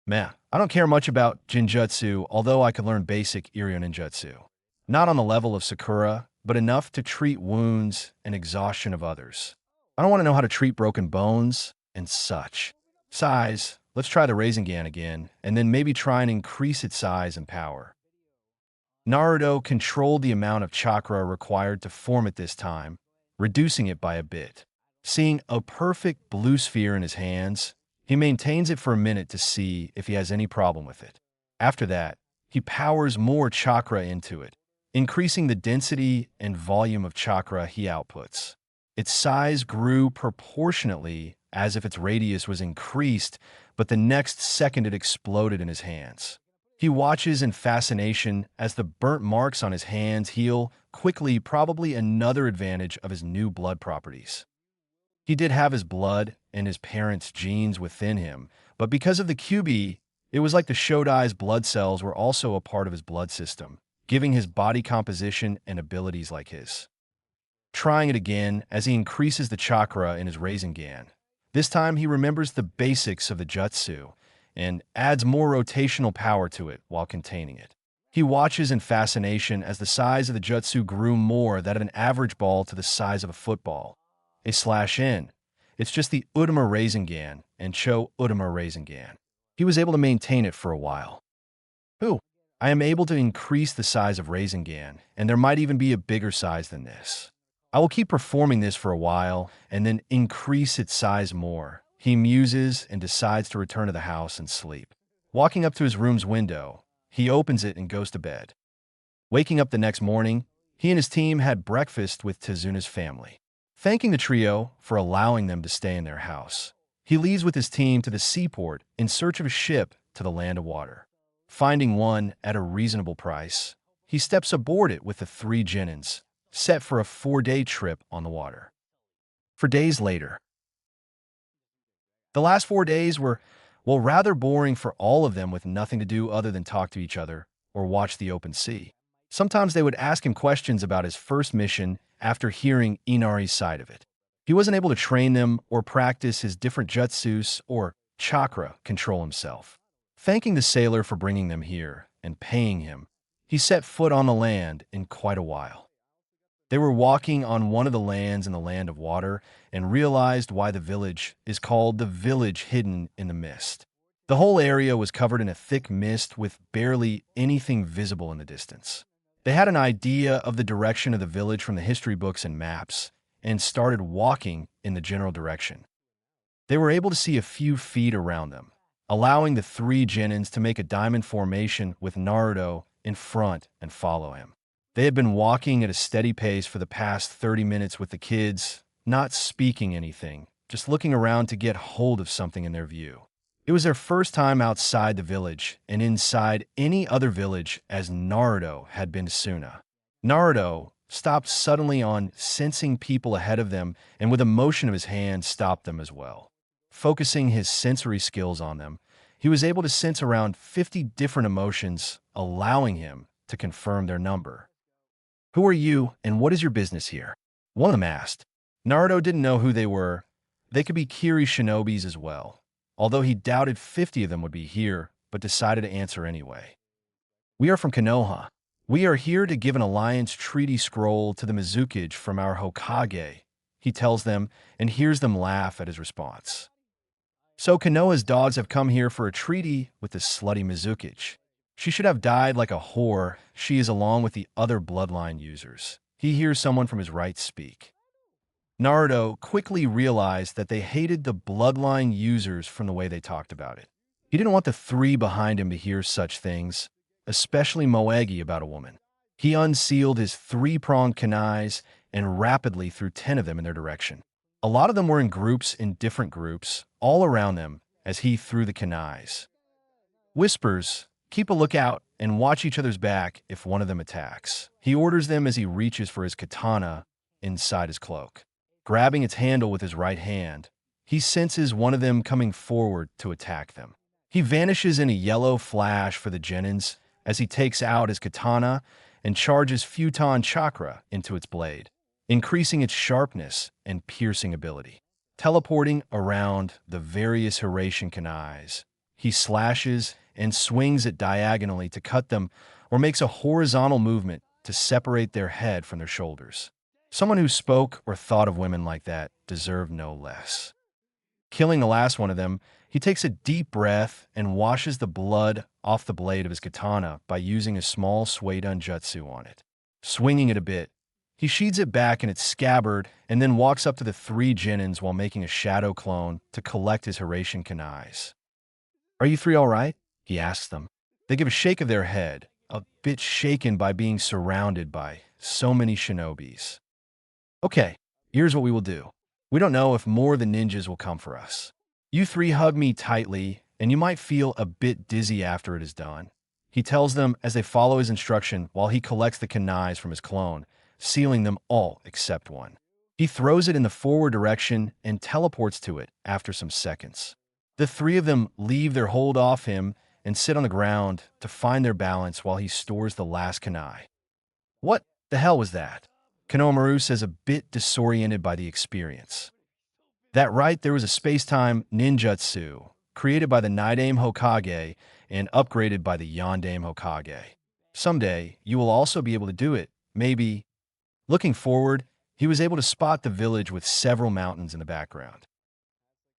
Meh, I don't care much about Jinjutsu, although I could learn basic Iryo Ninjutsu. Not on the level of Sakura, but enough to treat wounds and exhaustion of others. I don't want to know how to treat broken bones and such. Size, let's try the Rasengan again, and then maybe try and increase its size and power. Naruto controlled the amount of chakra required to form it this time, reducing it by a bit. Seeing a perfect blue sphere in his hands, he maintains it for a minute to see if he has any problem with it. After that, he powers more chakra into it, increasing the density and volume of chakra he outputs. Its size grew proportionately as if its radius was increased, but the next second it exploded in his hands. He watches in fascination as the burnt marks on his hands heal quickly, probably another advantage of his new blood properties. He did have his blood and his parents' genes within him, but because of the QB, it was like the Shodai's blood cells were also a part of his blood system, giving his body composition and abilities like his. trying it again as he increases the chakra in his Rasengan. This time he remembers the basics of the jutsu and adds more rotational power to it while containing it. He watches in fascination as the size of the jutsu grew more than an average ball to the size of a football. A slash in. It's just the Udama Rasengan and Cho Udama Rasengan. He was able to maintain it for a while. Ooh, I am able to increase the size of Rasengan, and there might even be a bigger size than this. I will keep performing this for a while and then increase its size more. He muses and decides to return to the house and sleep. Walking up to his room's window, he opens it and goes to bed. Waking up the next morning, he and his team had breakfast with Tezuna's family, thanking the trio for allowing them to stay in their house. He leaves with his team to the seaport in search of a ship to the land of water. Finding one at a reasonable price, he steps aboard it with the 3 genins, set for a 4-day trip on the water. For days later. The last 4 days were, well, rather boring for all of them with nothing to do other than talk to each other or watch the open sea. Sometimes they would ask him questions about his first mission after hearing Inari's side of it. He wasn't able to train them or practice his different jutsus or chakra control himself. Thanking the sailor for bringing them here and paying him, he set foot on the land in quite a while. They were walking on one of the lands in the land of water and realized why the village is called the village hidden in the mist. The whole area was covered in a thick mist with barely anything visible in the distance. They had an idea of the direction of the village from the history books and maps and started walking in the general direction. They were able to see a few feet around them, allowing the 3 genins to make a diamond formation with Naruto in front and follow him. They had been walking at a steady pace for the past 30 minutes with the kids, not speaking anything, just looking around to get hold of something in their view. It was their first time outside the village and inside any other village as Naruto had been to Suna. Naruto stopped suddenly on sensing people ahead of them and with a motion of his hand stopped them as well. Focusing his sensory skills on them, he was able to sense around 50 different emotions, allowing him to confirm their number. Who are you, and what is your business here? One of them asked. Naruto didn't know who they were. They could be Kiri shinobis as well, although he doubted 50 of them would be here, but decided to answer anyway. We are from Konoha. We are here to give an alliance treaty scroll to the Mizukage from our Hokage, he tells them, and hears them laugh at his response. So Konoha's dogs have come here for a treaty with the slutty Mizukage. She should have died like a whore. She is along with the other bloodline users. He hears someone from his right speak. Naruto quickly realized that they hated the bloodline users from the way they talked about it. He didn't want the 3 behind him to hear such things, especially Moegi about a woman. He unsealed his 3-pronged kunais and rapidly threw 10 of them in their direction. A lot of them were in groups in different groups, all around them as he threw the kunais. Whispers, keep a lookout and watch each other's back if one of them attacks. He orders them as he reaches for his katana inside his cloak. Grabbing its handle with his right hand, he senses one of them coming forward to attack them. He vanishes in a yellow flash for the genins as he takes out his katana and charges Futon chakra into its blade, increasing its sharpness and piercing ability. Teleporting around the various Hiraishin kunais, he slashes and swings it diagonally to cut them or makes a horizontal movement to separate their head from their shoulders. Someone who spoke or thought of women like that deserved no less. Killing the last one of them, he takes a deep breath and washes the blood off the blade of his katana by using a small Suidan jutsu on it. Swinging it a bit, he sheathes it back in its scabbard and then walks up to the 3 genins while making a shadow clone to collect his Hiraishin kunais. Are you 3 all right? He asks them. They give a shake of their head, a bit shaken by being surrounded by so many shinobis. Okay, here's what we will do. We don't know if more of the ninjas will come for us. You 3 hug me tightly, and you might feel a bit dizzy after it is done. He tells them as they follow his instruction while he collects the kunais from his clone, sealing them all except one. He throws it in the forward direction and teleports to it after some seconds. The 3 of them leave their hold off him and sit on the ground to find their balance while he stores the last kunai. What the hell was that? Konohamaru says, a bit disoriented by the experience. That right, there was a space-time ninjutsu created by the Nidaime Hokage and upgraded by the Yondaime Hokage. Someday, you will also be able to do it, maybe. Looking forward, he was able to spot the village with several mountains in the background.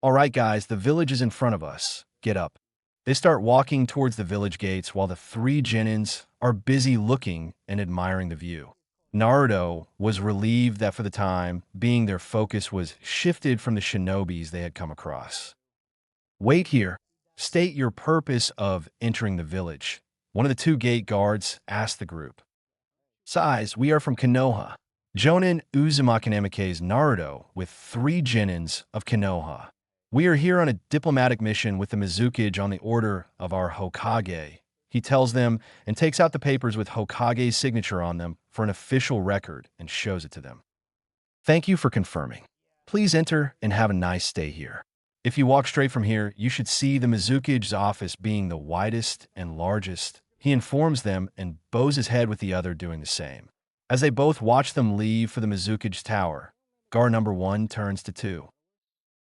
All right, guys, the village is in front of us. Get up. They start walking towards the village gates while the three Genins are busy looking and admiring the view. Naruto was relieved that for the time being their focus was shifted from the shinobis they had come across. Wait here. State your purpose of entering the village. One of the two gate guards asked the group. Size, we are from Konoha. Jonin Uzumaki Naruto with three Genins of Konoha. We are here on a diplomatic mission with the Mizukage on the order of our Hokage. He tells them and takes out the papers with Hokage's signature on them for an official record and shows it to them. Thank you for confirming. Please enter and have a nice stay here. If you walk straight from here, you should see the Mizukage's office being the widest and largest. He informs them and bows his head with the other doing the same. As they both watch them leave for the Mizukage tower, guard number 1 turns to 2.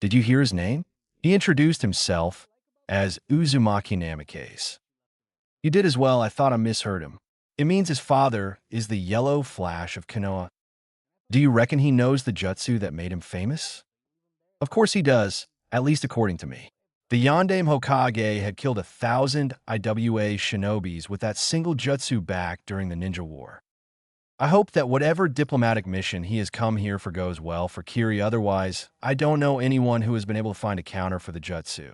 Did you hear his name? He introduced himself as Uzumaki Namikaze. You did as well. I thought I misheard him. It means his father is the yellow flash of Konoha. Do you reckon he knows the jutsu that made him famous? Of course he does, at least according to me. The Yondaime Hokage had killed 1,000 IWA shinobis with that single jutsu back during the Ninja War. I hope that whatever diplomatic mission he has come here for goes well for Kiri. Otherwise, I don't know anyone who has been able to find a counter for the jutsu.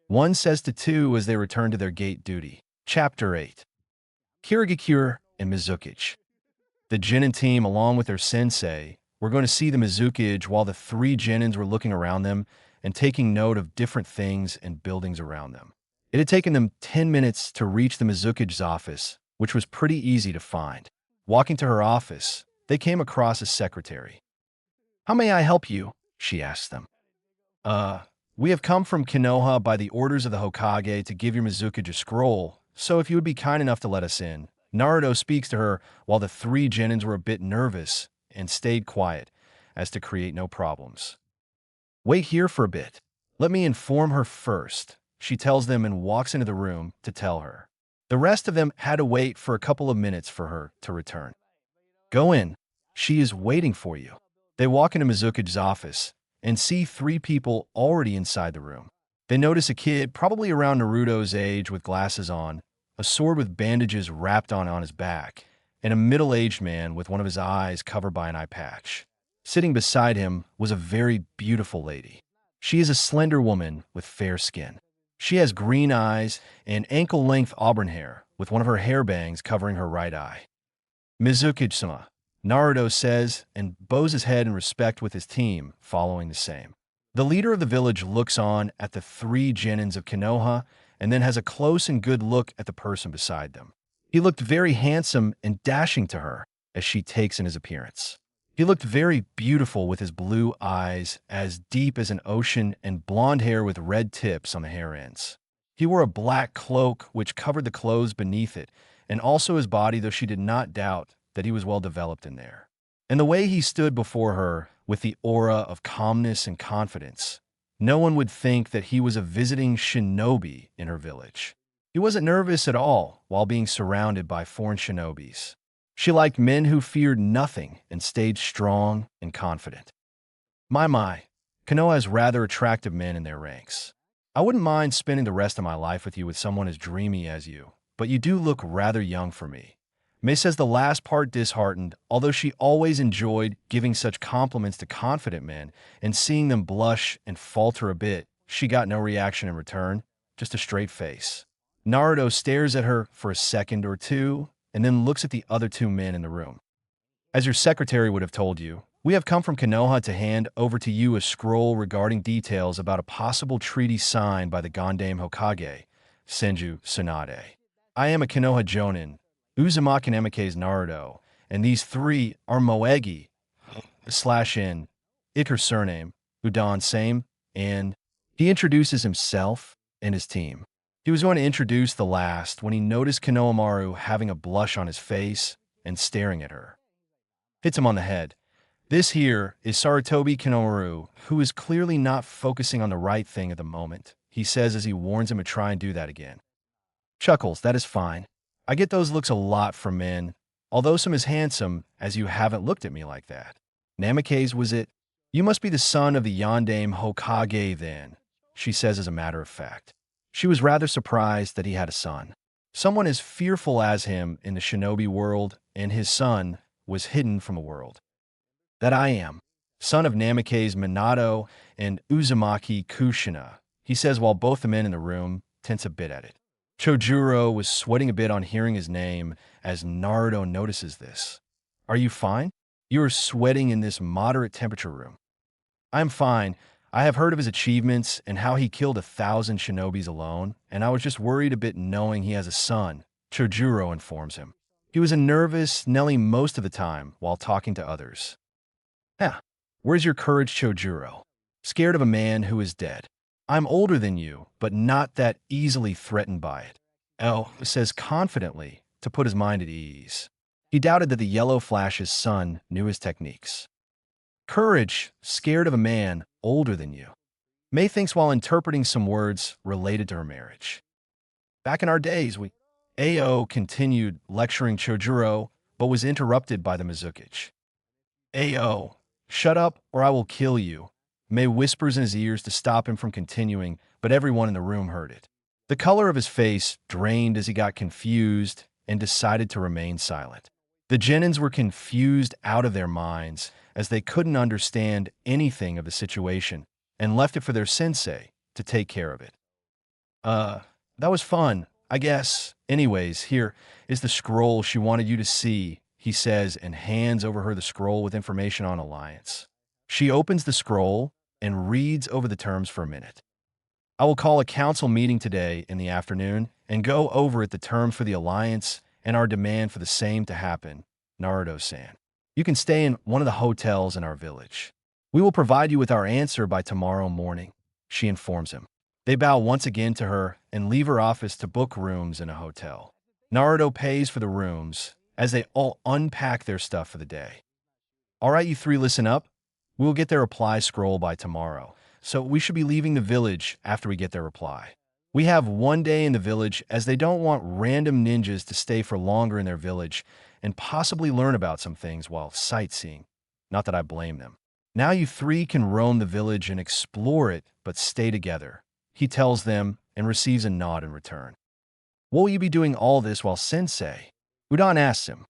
1 says to 2 as they return to their gate duty. Chapter 8. Kirigakure and Mizukage. The Genin team, along with their sensei, were going to see the Mizukage while the three Genins were looking around them and taking note of different things and buildings around them. It had taken them 10 minutes to reach the Mizukage's office, which was pretty easy to find. Walking to her office, they came across a secretary. How may I help you? She asked them. We have come from Konoha by the orders of the Hokage to give your Mizukage a scroll, so if you would be kind enough to let us in. Naruto speaks to her while the three Genins were a bit nervous and stayed quiet, as to create no problems. Wait here for a bit. Let me inform her first, she tells them and walks into the room to tell her. The rest of them had to wait for a couple of minutes for her to return. Go in. She is waiting for you. They walk into Mizukage's office and see 3 people already inside the room. They notice a kid, probably around Naruto's age, with glasses on, a sword with bandages wrapped on his back, and a middle-aged man with one of his eyes covered by an eye patch. Sitting beside him was a very beautiful lady. She is a slender woman with fair skin. She has green eyes and ankle-length auburn hair, with one of her hair bangs covering her right eye. Mizukage-sama, Naruto says, and bows his head in respect with his team, following the same. The leader of the village looks on at the 3 Genins of Konoha and then has a close and good look at the person beside them. He looked very handsome and dashing to her as she takes in his appearance. He looked very beautiful with his blue eyes as deep as an ocean and blonde hair with red tips on the hair ends. He wore a black cloak which covered the clothes beneath it and also his body, though she did not doubt that he was well developed in there. And the way he stood before her with the aura of calmness and confidence, no one would think that he was a visiting shinobi in her village. He wasn't nervous at all while being surrounded by foreign shinobis. She liked men who feared nothing and stayed strong and confident. My, Konoha has rather attractive men in their ranks. I wouldn't mind spending the rest of my life with you with someone as dreamy as you, but you do look rather young for me. Mei says the last part disheartened, although she always enjoyed giving such compliments to confident men, and seeing them blush and falter a bit, she got no reaction in return, just a straight face. Naruto stares at her for a second or two, and then looks at the other 2 men in the room. As your secretary would have told you, we have come from Konoha to hand over to you a scroll regarding details about a possible treaty signed by the Yondaime Hokage, Senju Tsunade. I am a Konoha Jonin, Uzumaki Namikaze Naruto, and these 3 are Moegi, /in, her surname, Udan same, and he introduces himself and his team. He was going to introduce the last when he noticed Konohamaru having a blush on his face and staring at her. hits him on the head. This here is Sarutobi Kinomaru, who is clearly not focusing on the right thing at the moment, he says as he warns him to try and do that again. Chuckles, that is fine. I get those looks a lot from men, although some is handsome, as you haven't looked at me like that. Namikaze, was it? You must be the son of the Yondaime Hokage then, she says as a matter of fact. She was rather surprised that he had a son. Someone as fearful as him in the shinobi world, and his son was hidden from the world. That I am, son of Namikaze Minato and Uzumaki Kushina, he says while both the men in the room tense a bit at it. Chojuro was sweating a bit on hearing his name as Naruto notices this. Are you fine? You are sweating in this moderate temperature room. I'm fine. I have heard of his achievements and how he killed 1,000 shinobis alone, and I was just worried a bit knowing he has a son, Chojuro informs him. He was a nervous Nelly most of the time while talking to others. Where's your courage, Chojuro? Scared of a man who is dead. I'm older than you, but not that easily threatened by it. El says confidently to put his mind at ease. He doubted that the Yellow Flash's son knew his techniques. Courage, scared of a man older than you. May thinks while interpreting some words related to her marriage. Back in our days, Ao continued lecturing Chojuro, but was interrupted by the Mizukichi. Ao, shut up or I will kill you. May whispers in his ears to stop him from continuing, but everyone in the room heard it. The color of his face drained as he got confused and decided to remain silent. The Genins were confused out of their minds as they couldn't understand anything of the situation and left it for their sensei to take care of it. That was fun, I guess. Anyways, here is the scroll she wanted you to see, he says and hands over her the scroll with information on Alliance. She opens the scroll and reads over the terms for a minute. I will call a council meeting today in the afternoon and go over it the terms for the Alliance and our demand for the same to happen, Naruto-san. You can stay in one of the hotels in our village. We will provide you with our answer by tomorrow morning, she informs him. They bow once again to her and leave her office to book rooms in a hotel. Naruto pays for the rooms as they all unpack their stuff for the day. All right, you three, listen up. We will get their reply scroll by tomorrow, so we should be leaving the village after we get their reply. We have one day in the village as they don't want random ninjas to stay for longer in their village and possibly learn about some things while sightseeing. Not that I blame them. Now you three can roam the village and explore it, but stay together, he tells them and receives a nod in return. Will you be doing all this while Sensei? Udon asks him.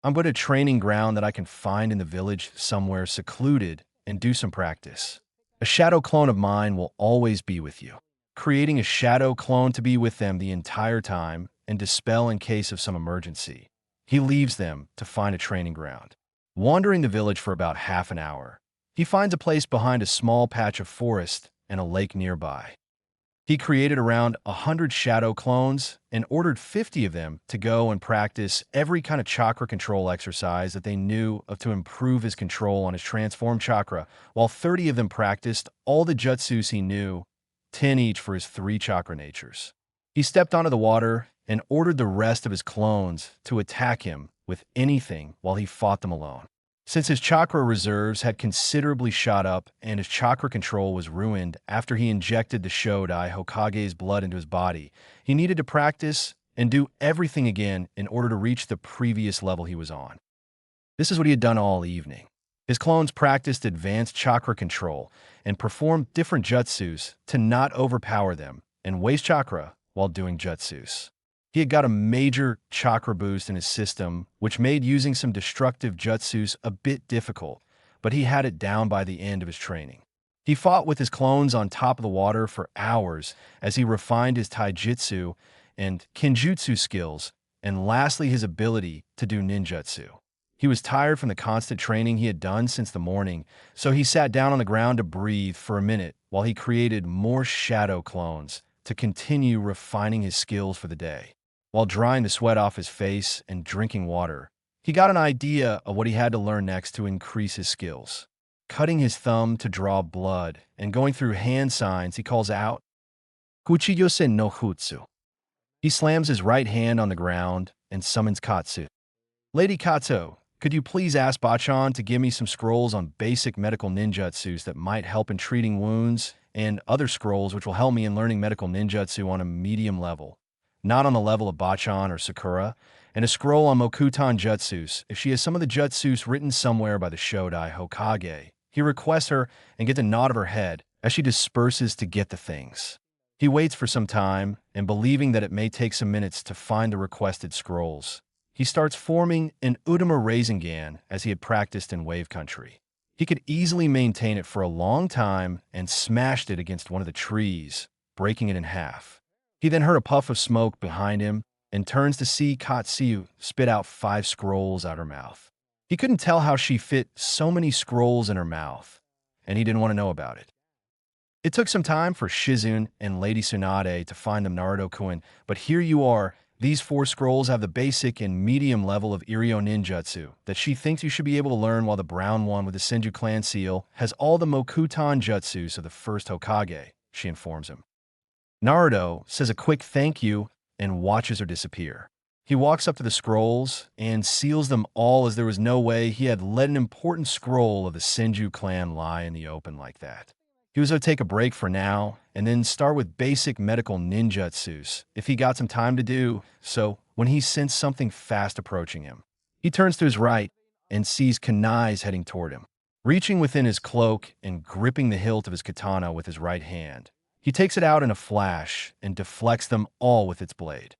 I'm going to a training ground that I can find in the village somewhere secluded and do some practice. A shadow clone of mine will always be with you. Creating a shadow clone to be with them the entire time and dispel in case of some emergency. He leaves them to find a training ground. Wandering the village for about half an hour, he finds a place behind a small patch of forest and a lake nearby. He created around 100 shadow clones and ordered 50 of them to go and practice every kind of chakra control exercise that they knew of to improve his control on his transformed chakra, while 30 of them practiced all the jutsus he knew, 10 each for his 3 chakra natures. He stepped onto the water and ordered the rest of his clones to attack him with anything while he fought them alone. Since his chakra reserves had considerably shot up and his chakra control was ruined after he injected the Shodai Hokage's blood into his body, he needed to practice and do everything again in order to reach the previous level he was on. This is what he had done all evening. His clones practiced advanced chakra control and performed different jutsus to not overpower them and waste chakra while doing jutsus. He had got a major chakra boost in his system, which made using some destructive jutsus a bit difficult, but he had it down by the end of his training. He fought with his clones on top of the water for hours as he refined his taijutsu and kinjutsu skills, and lastly his ability to do ninjutsu. He was tired from the constant training he had done since the morning, so he sat down on the ground to breathe for a minute while he created more shadow clones to continue refining his skills for the day. While drying the sweat off his face and drinking water, he got an idea of what he had to learn next to increase his skills. Cutting his thumb to draw blood and going through hand signs, he calls out, Kuchiyose no Jutsu. He slams his right hand on the ground and summons Katsu. Lady Kato, Could you please ask Bachan to give me some scrolls on basic medical ninjutsus that might help in treating wounds, and other scrolls which will help me in learning medical ninjutsu on a medium level, not on the level of Bachan or Sakura, and a scroll on Mokutan Jutsus if she has some of the jutsus written somewhere by the Shodai Hokage. He requests her and gets a nod of her head as she disperses to get the things. He waits for some time, and believing that it may take some minutes to find the requested scrolls, he starts forming an Udama Rasengan as he had practiced in Wave Country. He could easily maintain it for a long time and smashed it against one of the trees, breaking it in half. He then heard a puff of smoke behind him and turns to see Katsiu spit out 5 scrolls out her mouth. He couldn't tell how she fit so many scrolls in her mouth, and he didn't want to know about it. It took some time for Shizune and Lady Tsunade to find them Naruto-kun, but here you are. These 4 scrolls have the basic and medium level of Iryo Ninjutsu that she thinks you should be able to learn, while the brown one with the Senju clan seal has all the Mokutan Jutsus of the first Hokage, she informs him. Naruto says a quick thank you and watches her disappear. He walks up to the scrolls and seals them all, as there was no way he had let an important scroll of the Senju clan lie in the open like that. He was going to take a break for now and then start with basic medical ninjutsus if he got some time to do so when he sensed something fast approaching him. He turns to his right and sees Kanai's heading toward him. Reaching within his cloak and gripping the hilt of his katana with his right hand, he takes it out in a flash and deflects them all with its blade.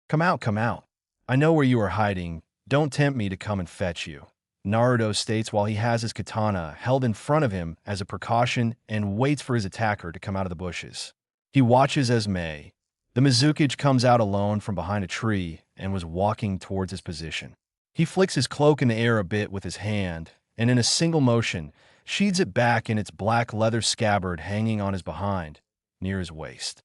Come out, come out. I know where you are hiding. Don't tempt me to come and fetch you," Naruto states while he has his katana held in front of him as a precaution and waits for his attacker to come out of the bushes. He watches as the Mizukage, comes out alone from behind a tree and was walking towards his position. He flicks his cloak in the air a bit with his hand, and in a single motion, sheathes it back in its black leather scabbard hanging on his behind, near his waist.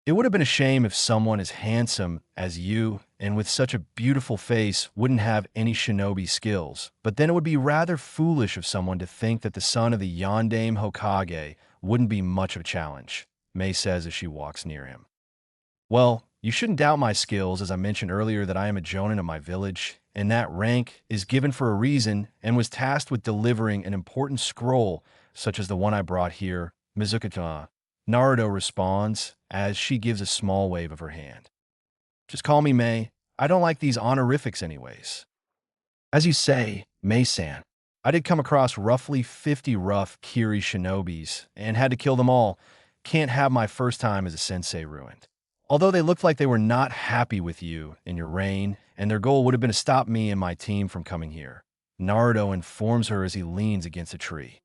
It would have been a shame if someone as handsome as you and with such a beautiful face wouldn't have any shinobi skills, but then it would be rather foolish of someone to think that the son of the Yondaime Hokage wouldn't be much of a challenge, Mei says as she walks near him. Well, you shouldn't doubt my skills, as I mentioned earlier that I am a jonin of my village, and that rank is given for a reason and was tasked with delivering an important scroll such as the one I brought here, Mizukata. Naruto responds as she gives a small wave of her hand. Just call me Mei. I don't like these honorifics anyways. As you say, Mei-san, I did come across roughly 50 rough Kiri shinobis and had to kill them all. Can't have my first time as a sensei ruined. Although they looked like they were not happy with you in your reign, and their goal would have been to stop me and my team from coming here, Naruto informs her as he leans against a tree.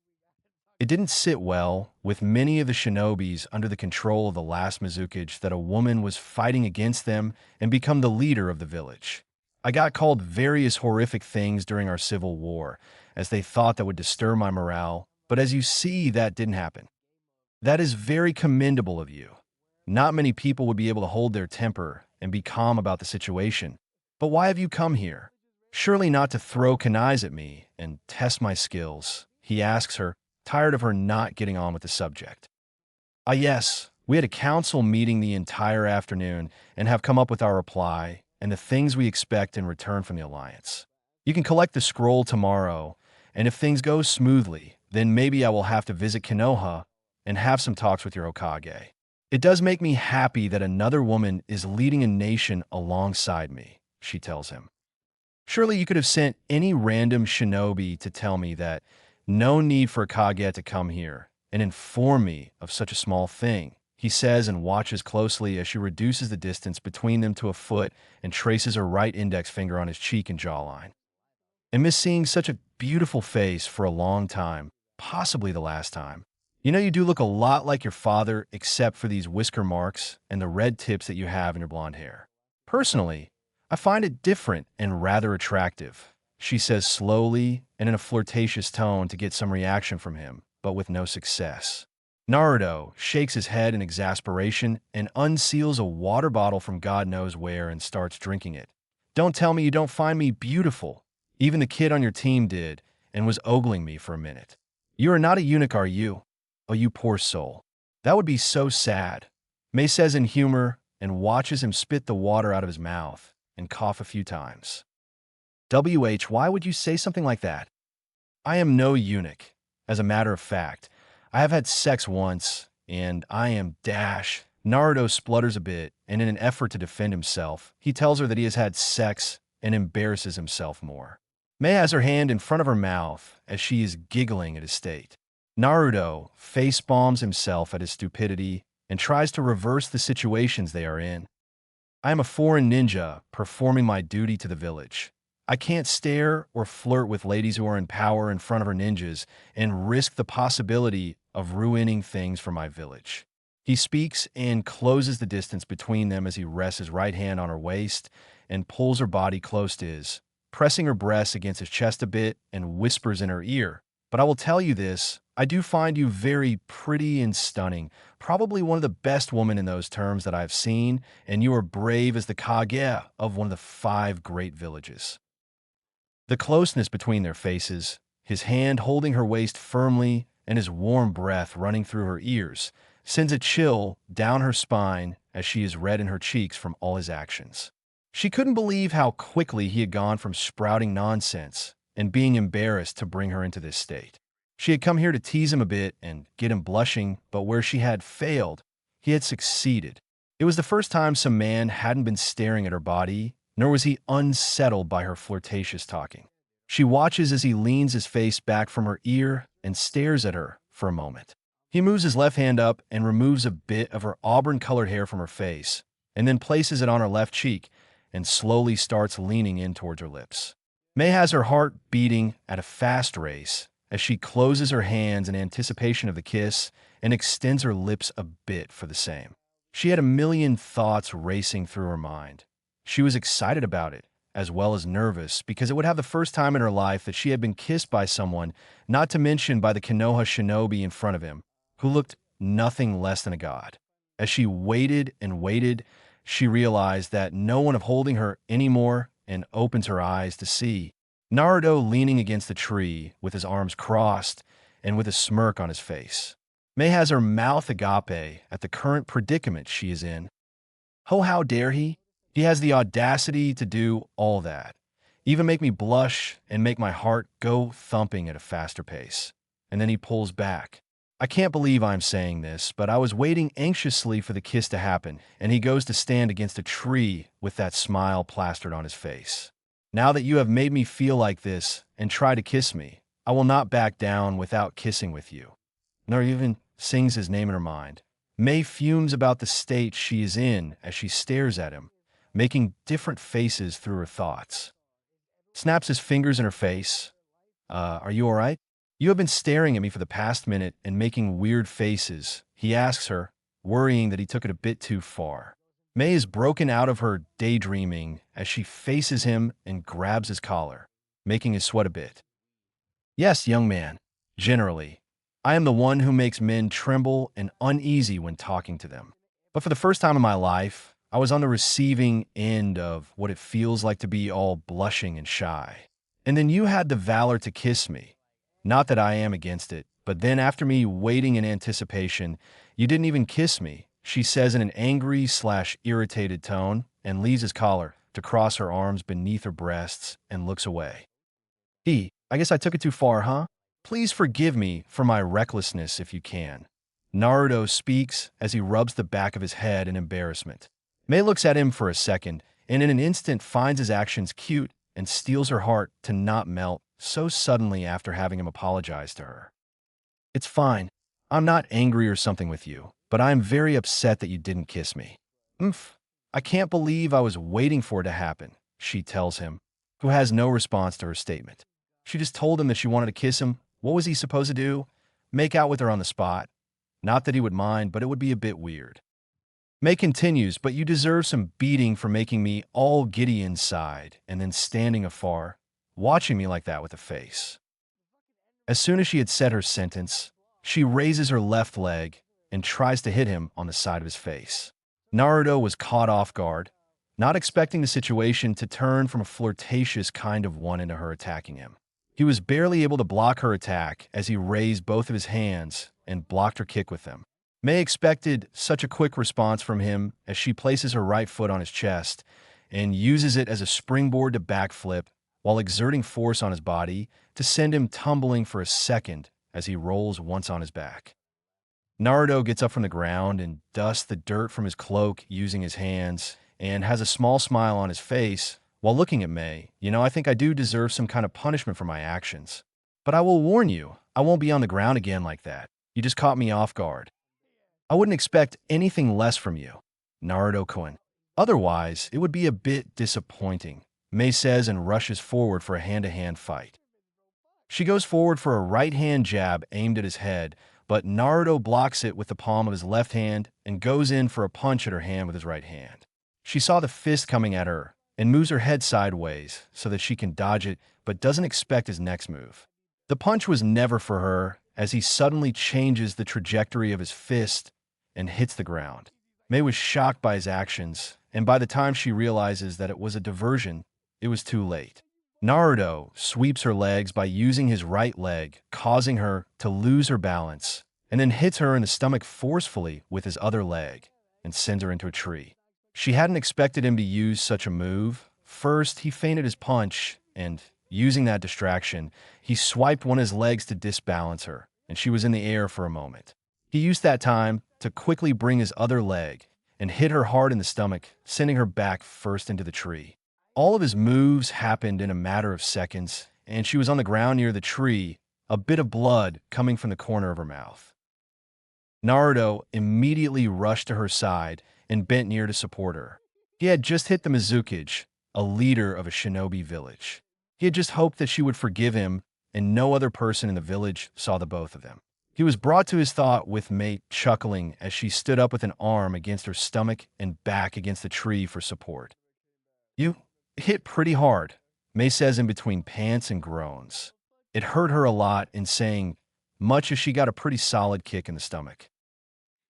It didn't sit well with many of the shinobis under the control of the last Mizukage that a woman was fighting against them and become the leader of the village. I got called various horrific things during our civil war, as they thought that would disturb my morale, but as you see, that didn't happen. That is very commendable of you. Not many people would be able to hold their temper and be calm about the situation. But why have you come here? Surely not to throw kunais at me and test my skills, he asks her, tired of her not getting on with the subject. Yes, we had a council meeting the entire afternoon and have come up with our reply and the things we expect in return from the Alliance. You can collect the scroll tomorrow, and if things go smoothly, then maybe I will have to visit Konoha and have some talks with your Hokage. It does make me happy that another woman is leading a nation alongside me, she tells him. Surely you could have sent any random shinobi to tell me that. No need for a Kage to come here and inform me of such a small thing, he says and watches closely as she reduces the distance between them to a foot and traces her right index finger on his cheek and jawline. I miss seeing such a beautiful face for a long time, possibly the last time. You know, you do look a lot like your father except for these whisker marks and the red tips that you have in your blonde hair. Personally, I find it different and rather attractive, she says slowly and in a flirtatious tone to get some reaction from him, but with no success. Naruto shakes his head in exasperation and unseals a water bottle from God knows where and starts drinking it. Don't tell me you don't find me beautiful. Even the kid on your team did and was ogling me for a minute. You are not a eunuch, are you? Oh, you poor soul. That would be so sad, Mei says in humor and watches him spit the water out of his mouth and cough a few times. Why would you say something like that? I am no eunuch. As a matter of fact, I have had sex once, and I am dash. Naruto splutters a bit, and in an effort to defend himself, he tells her that he has had sex and embarrasses himself more. Mei has her hand in front of her mouth as she is giggling at his state. Naruto face bombs himself at his stupidity and tries to reverse the situations they are in. I am a foreign ninja performing my duty to the village. I can't stare or flirt with ladies who are in power in front of her ninjas and risk the possibility of ruining things for my village. He speaks and closes the distance between them as he rests his right hand on her waist and pulls her body close to his, pressing her breasts against his chest a bit and whispers in her ear. But I will tell you this, I do find you very pretty and stunning, probably one of the best women in those terms that I've seen, and you are brave as the Kage of one of the 5 great villages. The closeness between their faces, his hand holding her waist firmly and his warm breath running through her ears, sends a chill down her spine as she is red in her cheeks from all his actions. She couldn't believe how quickly he had gone from sprouting nonsense and being embarrassed to bring her into this state. She had come here to tease him a bit and get him blushing, but where she had failed, he had succeeded. It was the first time some man hadn't been staring at her body, nor was he unsettled by her flirtatious talking. She watches as he leans his face back from her ear and stares at her for a moment. He moves his left hand up and removes a bit of her auburn-colored hair from her face, and then places it on her left cheek and slowly starts leaning in towards her lips. Mei has her heart beating at a fast race as she closes her hands in anticipation of the kiss and extends her lips a bit for the same. She had a million thoughts racing through her mind. She was excited about it, as well as nervous, because it would have the first time in her life that she had been kissed by someone, not to mention by the Konoha shinobi in front of him, who looked nothing less than a god. As she waited and waited, she realized that no one of holding her anymore and opens her eyes to see Naruto leaning against the tree with his arms crossed and with a smirk on his face. Mei has her mouth agape at the current predicament she is in. Oh, how dare he? He has the audacity to do all that, even make me blush and make my heart go thumping at a faster pace. And then he pulls back. I can't believe I'm saying this, but I was waiting anxiously for the kiss to happen, and he goes to stand against a tree with that smile plastered on his face. Now that you have made me feel like this and try to kiss me, I will not back down without kissing with you. Nor even sings his name in her mind. Mei fumes about the state she is in as she stares at him, making different faces through her thoughts. Snaps his fingers in her face. Are you all right? You have been staring at me for the past minute and making weird faces, he asks her, worrying that he took it a bit too far. Mei is broken out of her daydreaming as she faces him and grabs his collar, making his sweat a bit. Yes, young man, generally. I am the one who makes men tremble and uneasy when talking to them. But for the first time in my life, I was on the receiving end of what it feels like to be all blushing and shy. And then you had the valor to kiss me. Not that I am against it, but then after me waiting in anticipation, you didn't even kiss me, she says in an angry/irritated tone, and leaves his collar to cross her arms beneath her breasts and looks away. I guess I took it too far, huh? Please forgive me for my recklessness if you can. Naruto speaks as he rubs the back of his head in embarrassment. Mei looks at him for a second, and in an instant finds his actions cute and steals her heart to not melt so suddenly after having him apologize to her. It's fine. I'm not angry or something with you, but I'm very upset that you didn't kiss me. I can't believe I was waiting for it to happen, she tells him, who has no response to her statement. She just told him that she wanted to kiss him. What was he supposed to do? Make out with her on the spot? Not that he would mind, but it would be a bit weird. Mei continues, but you deserve some beating for making me all giddy inside and then standing afar, watching me like that with a face. As soon as she had said her sentence, she raises her left leg and tries to hit him on the side of his face. Naruto was caught off guard, not expecting the situation to turn from a flirtatious kind of one into her attacking him. He was barely able to block her attack as he raised both of his hands and blocked her kick with them. Mei expected such a quick response from him as she places her right foot on his chest and uses it as a springboard to backflip, while exerting force on his body to send him tumbling for a second as he rolls once on his back. Naruto gets up from the ground and dusts the dirt from his cloak using his hands and has a small smile on his face while looking at Mei. I think I do deserve some kind of punishment for my actions. But I will warn you, I won't be on the ground again like that. You just caught me off guard. I wouldn't expect anything less from you, Naruto-kun. Otherwise, it would be a bit disappointing, Mei says and rushes forward for a hand-to-hand fight. She goes forward for a right-hand jab aimed at his head, but Naruto blocks it with the palm of his left hand and goes in for a punch at her hand with his right hand. She saw the fist coming at her and moves her head sideways so that she can dodge it, but doesn't expect his next move. The punch was never for her, as he suddenly changes the trajectory of his fist and hits the ground. Mei was shocked by his actions, and by the time she realizes that it was a diversion, it was too late. Naruto sweeps her legs by using his right leg, causing her to lose her balance, and then hits her in the stomach forcefully with his other leg and sends her into a tree. She hadn't expected him to use such a move. First, he feinted his punch, and using that distraction, he swiped one of his legs to disbalance her, and she was in the air for a moment. He used that time to quickly bring his other leg and hit her hard in the stomach, sending her back first into the tree. All of his moves happened in a matter of seconds, and she was on the ground near the tree, a bit of blood coming from the corner of her mouth. Naruto immediately rushed to her side and bent near to support her. He had just hit the Mizukage, a leader of a shinobi village. He had just hoped that she would forgive him, and no other person in the village saw the both of them. He was brought to his thought with Mei chuckling as she stood up with an arm against her stomach and back against the tree for support. "You hit pretty hard," Mei says in between pants and groans. It hurt her a lot in saying, much as she got a pretty solid kick in the stomach.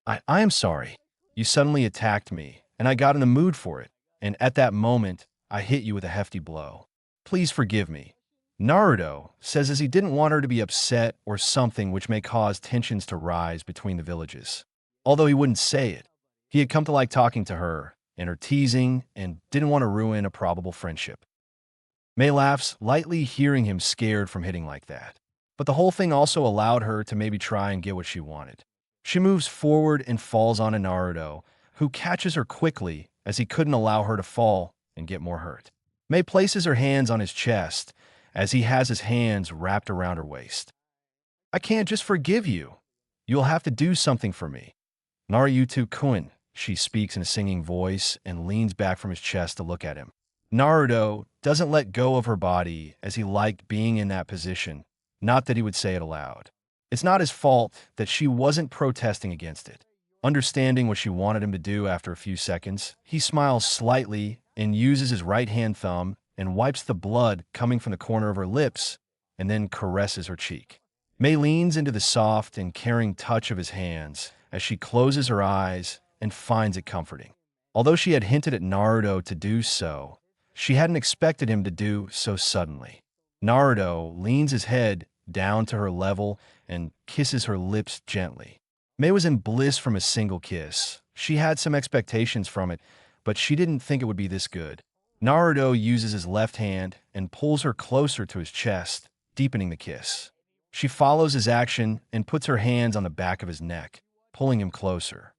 I am sorry. You suddenly attacked me, and I got in the mood for it, and at that moment, I hit you with a hefty blow. Please forgive me." Naruto says as he didn't want her to be upset or something which may cause tensions to rise between the villages. Although he wouldn't say it, he had come to like talking to her and her teasing and didn't want to ruin a probable friendship. Mei laughs lightly, hearing him scared from hitting like that. But the whole thing also allowed her to maybe try and get what she wanted. She moves forward and falls on Naruto, who catches her quickly as he couldn't allow her to fall and get more hurt. Mei places her hands on his chest as he has his hands wrapped around her waist. "I can't just forgive you. You'll have to do something for me." "Naruto-kun," she speaks in a singing voice and leans back from his chest to look at him. Naruto doesn't let go of her body as he liked being in that position, not that he would say it aloud. It's not his fault that she wasn't protesting against it. Understanding what she wanted him to do after a few seconds, he smiles slightly and uses his right-hand thumb and wipes the blood coming from the corner of her lips and then caresses her cheek. Mei leans into the soft and caring touch of his hands as she closes her eyes and finds it comforting. Although she had hinted at Naruto to do so, she hadn't expected him to do so suddenly. Naruto leans his head down to her level and kisses her lips gently. Mei was in bliss from a single kiss. She had some expectations from it, but she didn't think it would be this good. Naruto uses his left hand and pulls her closer to his chest, deepening the kiss. She follows his action and puts her hands on the back of his neck, pulling him closer.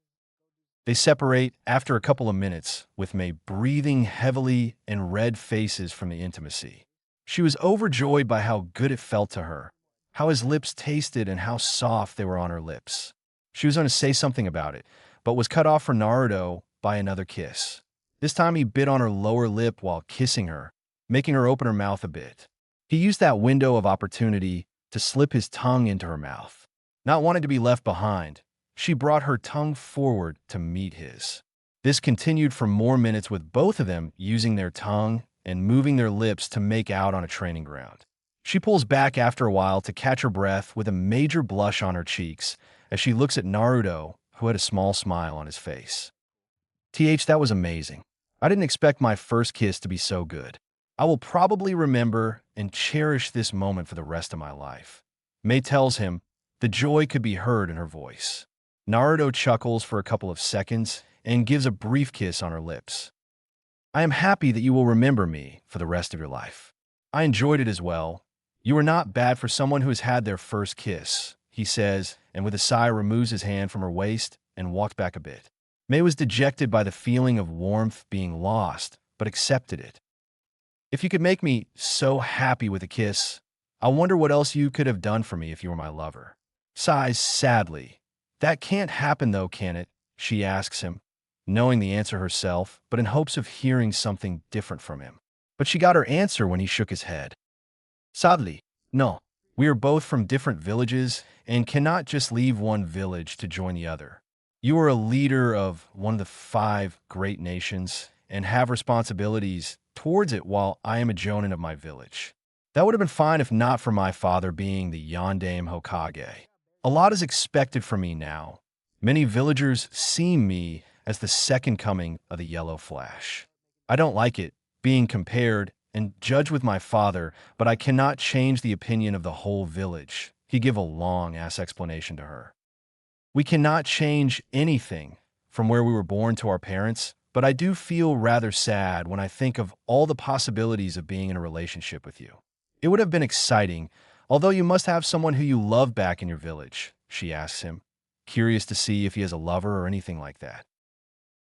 They separate after a couple of minutes, with Mei breathing heavily and red faces from the intimacy. She was overjoyed by how good it felt to her, how his lips tasted and how soft they were on her lips. She was going to say something about it, but was cut off for Naruto by another kiss. This time he bit on her lower lip while kissing her, making her open her mouth a bit. He used that window of opportunity to slip his tongue into her mouth. Not wanting to be left behind, she brought her tongue forward to meet his. This continued for more minutes, with both of them using their tongue and moving their lips to make out on a training ground. She pulls back after a while to catch her breath with a major blush on her cheeks as she looks at Naruto, who had a small smile on his face. That was amazing. I didn't expect my first kiss to be so good. I will probably remember and cherish this moment for the rest of my life. Mei tells him. The joy could be heard in her voice. Naruto chuckles for a couple of seconds and gives a brief kiss on her lips. "I am happy that you will remember me for the rest of your life." I enjoyed it as well. You are not bad for someone who has had their first kiss, he says, and with a sigh removes his hand from her waist and walked back a bit. May was dejected by the feeling of warmth being lost, but accepted it. If you could make me so happy with a kiss, I wonder what else you could have done for me if you were my lover. Sighs sadly. That can't happen though, can it? She asks him, knowing the answer herself, but in hopes of hearing something different from him. But she got her answer when he shook his head. Sadly, no. We are both from different villages and cannot just leave one village to join the other. You are a leader of one of the 5 great nations and have responsibilities towards it while I am a jonin of my village. That would have been fine if not for my father being the Yondaime Hokage. A lot is expected from me now. Many villagers see me as the second coming of the Yellow Flash. I don't like it, being compared and judged with my father, but I cannot change the opinion of the whole village. He gave a long-ass explanation to her. We cannot change anything from where we were born to our parents, but I do feel rather sad when I think of all the possibilities of being in a relationship with you. It would have been exciting, although you must have someone who you love back in your village, she asks him, curious to see if he has a lover or anything like that.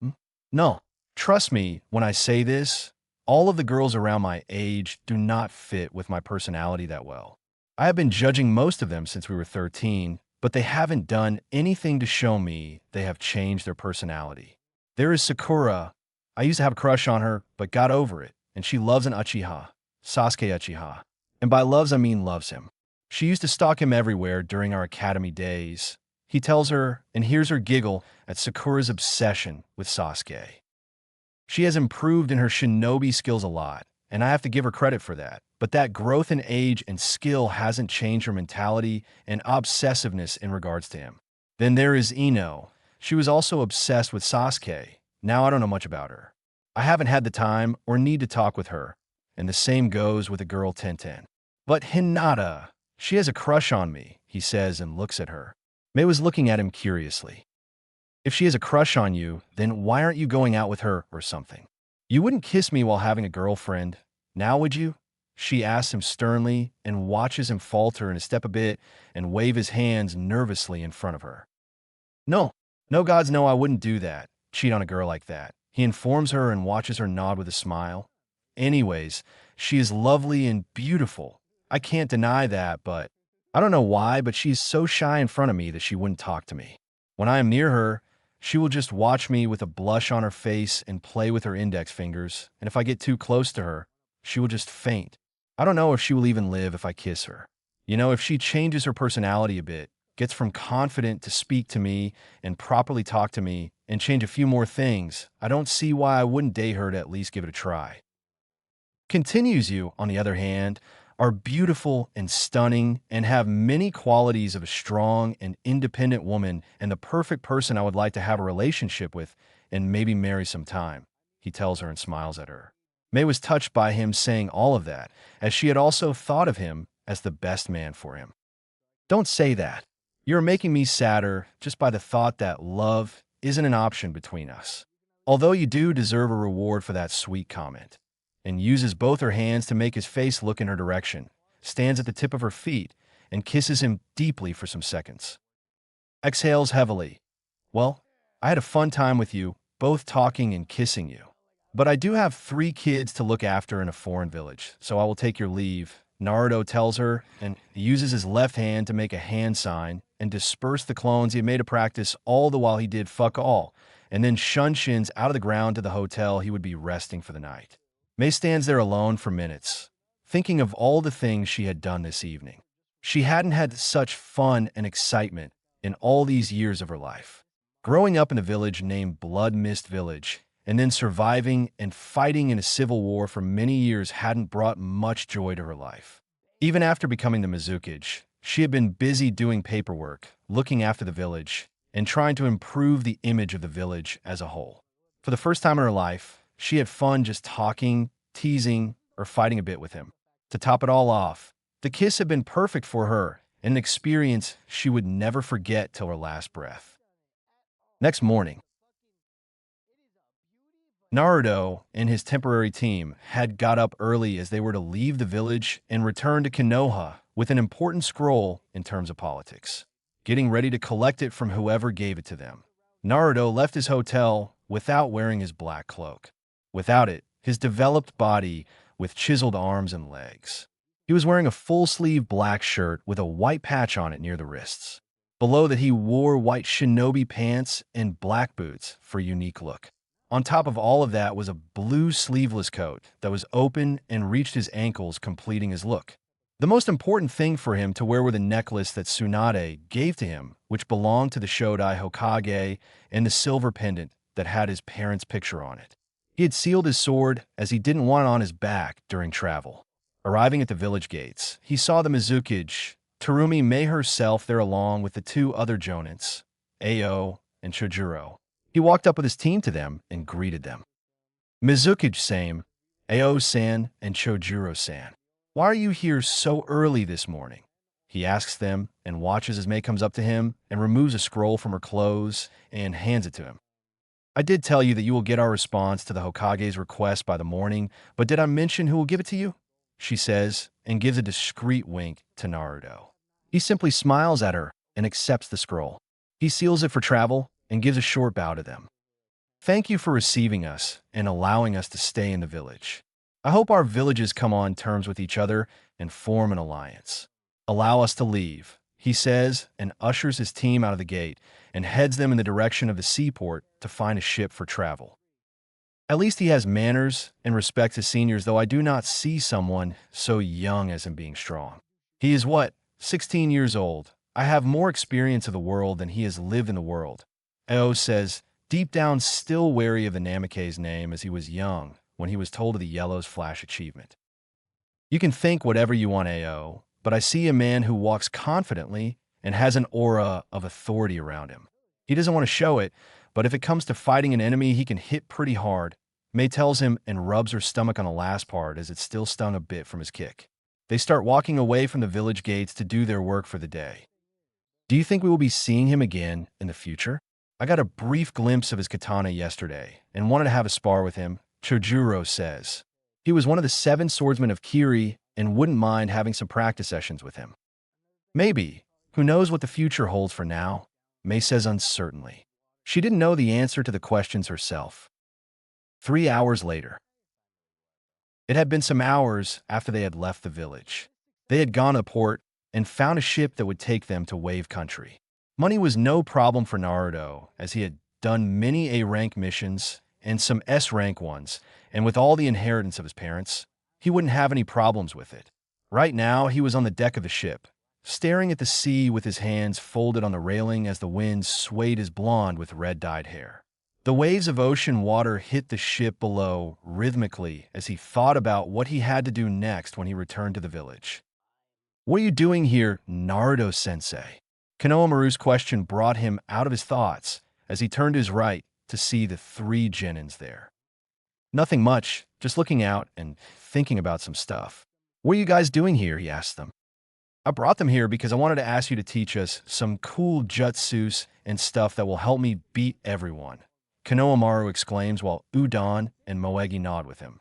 "Hmm? No, trust me when I say this, all of the girls around my age do not fit with my personality that well. I have been judging most of them since we were 13, but they haven't done anything to show me they have changed their personality. There is Sakura. I used to have a crush on her, but got over it, and she loves an Uchiha, Sasuke Uchiha. And by loves, I mean loves him. She used to stalk him everywhere during our academy days. He tells her and hears her giggle at Sakura's obsession with Sasuke. She has improved in her shinobi skills a lot, and I have to give her credit for that. But that growth in age and skill hasn't changed her mentality and obsessiveness in regards to him. Then there is Ino. She was also obsessed with Sasuke. Now I don't know much about her. I haven't had the time or need to talk with her, and the same goes with the girl Tenten. But Hinata, she has a crush on me, he says and looks at her. Mei was looking at him curiously. If she has a crush on you, then why aren't you going out with her or something? You wouldn't kiss me while having a girlfriend, now would you? She asks him sternly and watches him falter and step a bit and wave his hands nervously in front of her. No, no gods no, I wouldn't do that, cheat on a girl like that. He informs her and watches her nod with a smile. Anyways, she is lovely and beautiful. I can't deny that, but I don't know why, but she's so shy in front of me that she wouldn't talk to me. When I am near her, she will just watch me with a blush on her face and play with her index fingers, and if I get too close to her, she will just faint. I don't know if she will even live if I kiss her. You know, if she changes her personality a bit, gets from confident to speak to me and properly talk to me and change a few more things, I don't see why I wouldn't date her to at least give it a try. Continues you, on the other hand, are beautiful and stunning and have many qualities of a strong and independent woman and the perfect person I would like to have a relationship with and maybe marry sometime, he tells her and smiles at her. Mei was touched by him saying all of that, as she had also thought of him as the best man for him. Don't say that. You're making me sadder just by the thought that love isn't an option between us. Although you do deserve a reward for that sweet comment. And uses both her hands to make his face look in her direction, stands at the tip of her feet, and kisses him deeply for some seconds. Exhales heavily. Well, I had a fun time with you, both talking and kissing you. But I do have 3 kids to look after in a foreign village, so I will take your leave, Naruto tells her, and uses his left hand to make a hand sign and disperse the clones he had made a practice all the while he did fuck all, and then shunshins out of the ground to the hotel he would be resting for the night. Mei stands there alone for minutes, thinking of all the things she had done this evening. She hadn't had such fun and excitement in all these years of her life. Growing up in a village named Blood Mist Village, and then surviving and fighting in a civil war for many years hadn't brought much joy to her life. Even after becoming the Mizukage, she had been busy doing paperwork, looking after the village, and trying to improve the image of the village as a whole. For the first time in her life, she had fun just talking, teasing, or fighting a bit with him. To top it all off, the kiss had been perfect for her, an experience she would never forget till her last breath. Next morning, Naruto and his temporary team had got up early as they were to leave the village and return to Konoha with an important scroll in terms of politics, getting ready to collect it from whoever gave it to them. Naruto left his hotel without wearing his black cloak. Without it, his developed body with chiseled arms and legs. He was wearing a full-sleeve black shirt with a white patch on it near the wrists. Below that, he wore white shinobi pants and black boots for a unique look. On top of all of that was a blue sleeveless coat that was open and reached his ankles, completing his look. The most important thing for him to wear were the necklace that Tsunade gave to him, which belonged to the Shodai Hokage, and the silver pendant that had his parents' picture on it. He had sealed his sword as he didn't want it on his back during travel. Arriving at the village gates, he saw the Mizukage, Terumi May herself there along with the two other Jonins, Ao and Chojuro. He walked up with his team to them and greeted them. Mizukage-san, Ao-san, and Chojuro-san, why are you here so early this morning? He asks them and watches as May comes up to him and removes a scroll from her clothes and hands it to him. I did tell you that you will get our response to the Hokage's request by the morning, but did I mention who will give it to you? She says, and gives a discreet wink to Naruto. He simply smiles at her and accepts the scroll. He seals it for travel and gives a short bow to them. Thank you for receiving us and allowing us to stay in the village. I hope our villages come on terms with each other and form an alliance. Allow us to leave, he says, and ushers his team out of the gate and heads them in the direction of the seaport to find a ship for travel. At least he has manners and respects his seniors, though I do not see someone so young as him being strong. He is what? 16 years old. I have more experience of the world than he has lived in the world. Ao says, deep down still wary of the Namake's name as he was young when he was told of the Yellow's flash achievement. You can think whatever you want, Ao, but I see a man who walks confidently and has an aura of authority around him. He doesn't want to show it, but if it comes to fighting an enemy, he can hit pretty hard. May tells him and rubs her stomach on the last part as it still stung a bit from his kick. They start walking away from the village gates to do their work for the day. Do you think we will be seeing him again in the future? I got a brief glimpse of his katana yesterday and wanted to have a spar with him, Chojuro says. He was one of the 7 swordsmen of Kiri and wouldn't mind having some practice sessions with him. Maybe. Who knows what the future holds for now? May says uncertainly. She didn't know the answer to the questions herself. 3 hours later. It had been some hours after they had left the village. They had gone to port and found a ship that would take them to Wave Country. Money was no problem for Naruto, as he had done many A-rank missions and some S-rank ones, and with all the inheritance of his parents, he wouldn't have any problems with it. Right now, he was on the deck of the ship, staring at the sea with his hands folded on the railing as the wind swayed his blonde with red-dyed hair. The waves of ocean water hit the ship below rhythmically as he thought about what he had to do next when he returned to the village. What are you doing here, Naruto-sensei? Konohamaru's question brought him out of his thoughts as he turned to his right to see the 3 genins there. Nothing much, just looking out and thinking about some stuff. What are you guys doing here? He asked them. I brought them here because I wanted to ask you to teach us some cool jutsus and stuff that will help me beat everyone, Konohamaru exclaims while Udon and Moegi nod with him.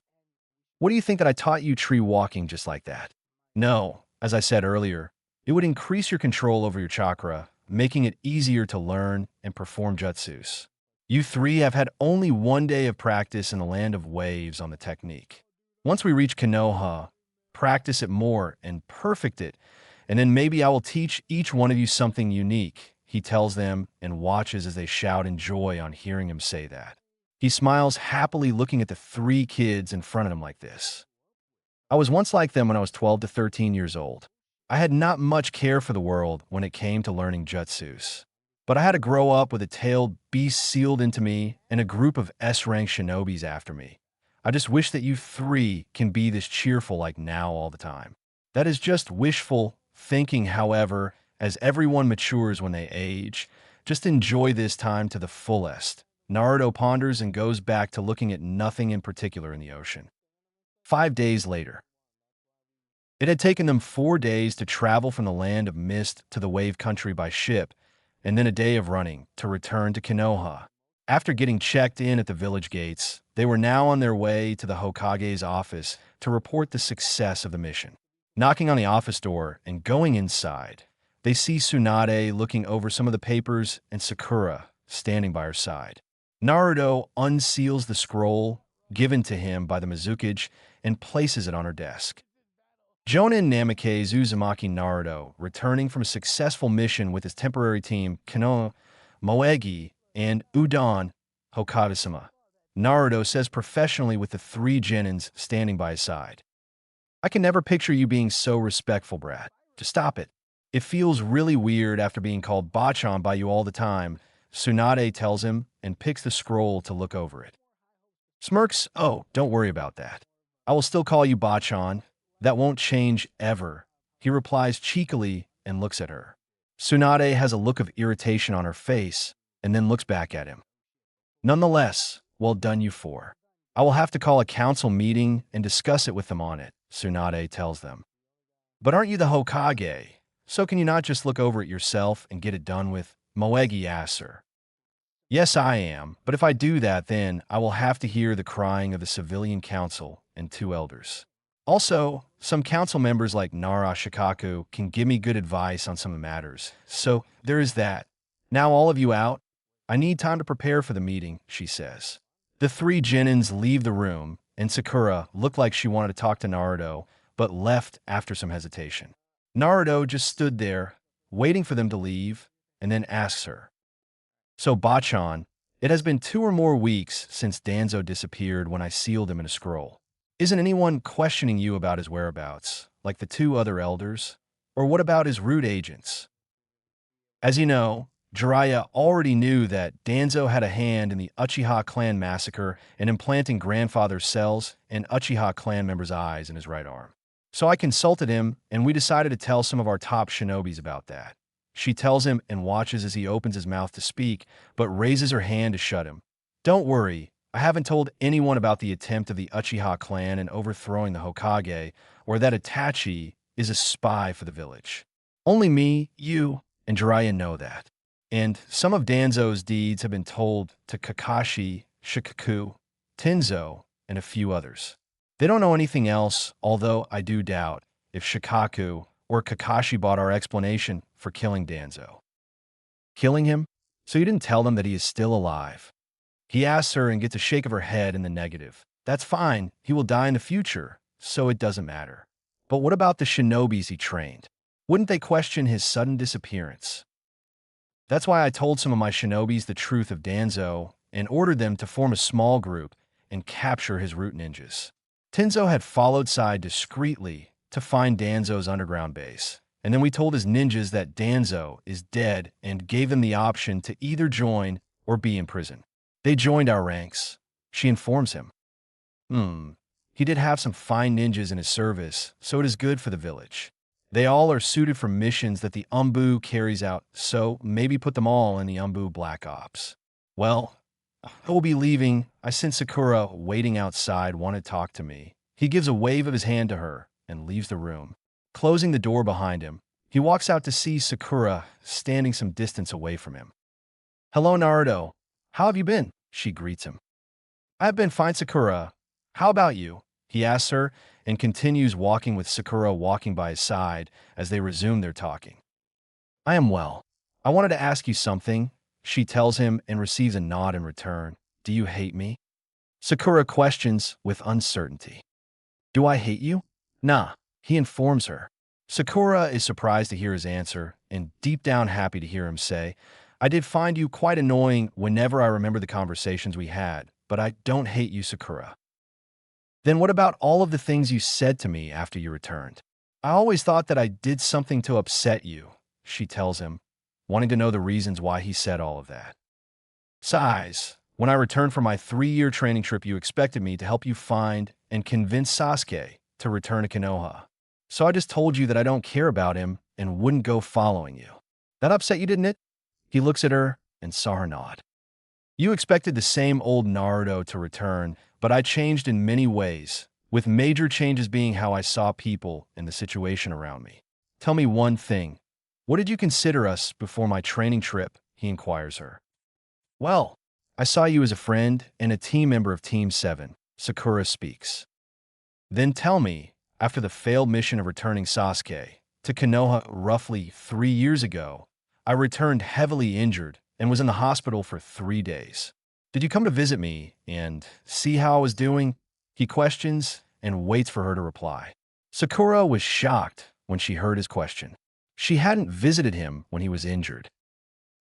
What do you think that I taught you tree walking just like that? No, as I said earlier, it would increase your control over your chakra, making it easier to learn and perform jutsus. You 3 have had only 1 day of practice in the land of waves on the technique. Once we reach Konoha, practice it more and perfect it, and then maybe I will teach each one of you something unique, he tells them and watches as they shout in joy on hearing him say that. He smiles happily looking at the 3 kids in front of him like this. I was once like them when I was 12 to 13 years old. I had not much care for the world when it came to learning jutsus. But I had to grow up with a tailed beast sealed into me and a group of S-rank shinobis after me. I just wish that you 3 can be this cheerful like now all the time. That is just wishful thinking, however, as everyone matures when they age. Just enjoy this time to the fullest. Naruto ponders and goes back to looking at nothing in particular in the ocean. 5 days later. It had taken them 4 days to travel from the land of mist to the wave country by ship, and then a day of running to return to Konoha. After getting checked in at the village gates, they were now on their way to the Hokage's office to report the success of the mission. Knocking on the office door and going inside, they see Tsunade looking over some of the papers and Sakura standing by her side. Naruto unseals the scroll given to him by the Mizukage and places it on her desk. Jonin Namikaze Uzumaki Naruto, returning from a successful mission with his temporary team Kanoa, Moegi, and Udon Hokage-sama. Naruto says professionally with the three genins standing by his side. I can never picture you being so respectful, Brad. Just stop it. It feels really weird after being called Bachan by you all the time, Tsunade tells him and picks the scroll to look over it. Smirks, oh, don't worry about that. I will still call you Bachan. That won't change ever. He replies cheekily and looks at her. Tsunade has a look of irritation on her face and then looks back at him. Nonetheless, well done you four. I will have to call a council meeting and discuss it with them on it, Tsunade tells them. But aren't you the Hokage? So can you not just look over it yourself and get it done with? Moegi asks her. Yes, I am, but if I do that, then I will have to hear the crying of the civilian council and two elders. Also, some council members like Nara Shikaku can give me good advice on some matters, so there is that. Now all of you out? I need time to prepare for the meeting, she says. The three genins leave the room, and Sakura looked like she wanted to talk to Naruto, but left after some hesitation. Naruto just stood there, waiting for them to leave, and then asks her, So Bachan, it has been 2 or more weeks since Danzo disappeared when I sealed him in a scroll. Isn't anyone questioning you about his whereabouts, like the 2 other elders? Or what about his root agents? As you know, Jiraiya already knew that Danzo had a hand in the Uchiha clan massacre and implanting grandfather's cells in Uchiha clan members' eyes in his right arm. So I consulted him, and we decided to tell some of our top shinobis about that. She tells him and watches as he opens his mouth to speak, but raises her hand to shut him. Don't worry, I haven't told anyone about the attempt of the Uchiha clan in overthrowing the Hokage, or that Itachi is a spy for the village. Only me, you, and Jiraiya know that. And some of Danzo's deeds have been told to Kakashi, Shikaku, Tenzo, and a few others. They don't know anything else, although I do doubt if Shikaku or Kakashi bought our explanation for killing Danzo. Killing him? So you didn't tell them that he is still alive? He asks her and gets a shake of her head in the negative. That's fine, he will die in the future, so it doesn't matter. But what about the shinobis he trained? Wouldn't they question his sudden disappearance? That's why I told some of my shinobis the truth of Danzo and ordered them to form a small group and capture his root ninjas. Tenzo had followed Sai discreetly to find Danzo's underground base, and then we told his ninjas that Danzo is dead and gave them the option to either join or be in prison. They joined our ranks, she informs him. He did have some fine ninjas in his service, so it is good for the village. They all are suited for missions that the Umbu carries out, so maybe put them all in the Umbu Black Ops. Well, I will be leaving. I sent Sakura waiting outside, wanted to talk to me. He gives a wave of his hand to her and leaves the room. Closing the door behind him, he walks out to see Sakura standing some distance away from him. Hello, Naruto. How have you been? She greets him. I've been fine, Sakura. How about you? He asks her and continues walking with Sakura walking by his side as they resume their talking. I am well. I wanted to ask you something, she tells him and receives a nod in return. Do you hate me? Sakura questions with uncertainty. Do I hate you? Nah, he informs her. Sakura is surprised to hear his answer and deep down happy to hear him say, I did find you quite annoying whenever I remember the conversations we had, but I don't hate you, Sakura. Then what about all of the things you said to me after you returned? I always thought that I did something to upset you, she tells him, wanting to know the reasons why he said all of that. Sighs. When I returned from my 3-year training trip, you expected me to help you find and convince Sasuke to return to Konoha. So I just told you that I don't care about him and wouldn't go following you. That upset you, didn't it? He looks at her and saw her nod. You expected the same old Naruto to return, but I changed in many ways, with major changes being how I saw people and the situation around me. Tell me one thing. What did you consider us before my training trip? He inquires her. Well, I saw you as a friend and a team member of Team 7, Sakura speaks. Then tell me, after the failed mission of returning Sasuke to Konoha roughly 3 years ago, I returned heavily injured and was in the hospital for 3 days. Did you come to visit me and see how I was doing? He questions and waits for her to reply. Sakura was shocked when she heard his question. She hadn't visited him when he was injured.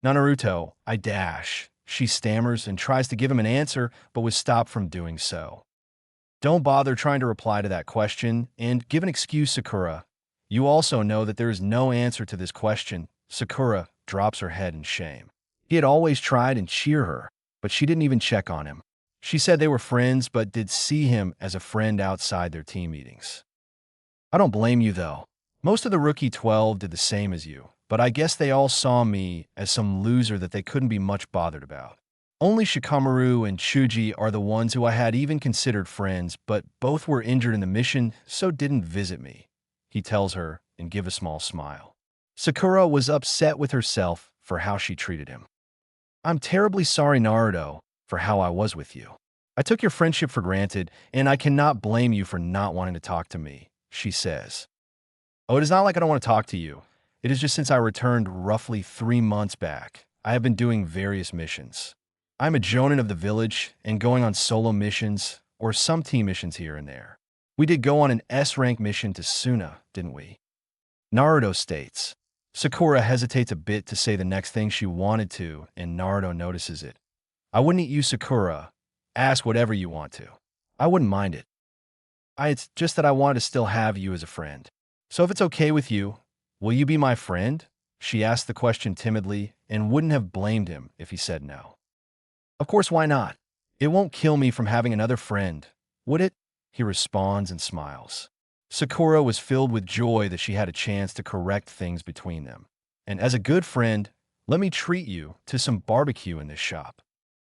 Naruto, I dash. She stammers and tries to give him an answer, but was stopped from doing so. Don't bother trying to reply to that question and give an excuse, Sakura. You also know that there is no answer to this question. Sakura drops her head in shame. He had always tried and cheer her, but she didn't even check on him. She said they were friends, but did see him as a friend outside their team meetings. I don't blame you, though. Most of the Rookie 12 did the same as you, but I guess they all saw me as some loser that they couldn't be much bothered about. Only Shikamaru and Chuji are the ones who I had even considered friends, but both were injured in the mission, so didn't visit me, he tells her and gives a small smile. Sakura was upset with herself for how she treated him. I'm terribly sorry, Naruto, for how I was with you. I took your friendship for granted, and I cannot blame you for not wanting to talk to me, she says. Oh, it is not like I don't want to talk to you. It is just since I returned roughly 3 months back, I have been doing various missions. I'm a jonin of the village and going on solo missions or some team missions here and there. We did go on an S-rank mission to Suna, didn't we? Naruto states. Sakura hesitates a bit to say the next thing she wanted to, and Naruto notices it. I wouldn't eat you, Sakura. Ask whatever you want to. I wouldn't mind it. It's just that I wanted to still have you as a friend. So if it's okay with you, will you be my friend? She asked the question timidly and wouldn't have blamed him if he said no. Of course, why not? It won't kill me from having another friend, would it? He responds and smiles. Sakura was filled with joy that she had a chance to correct things between them. And as a good friend, let me treat you to some barbecue in this shop,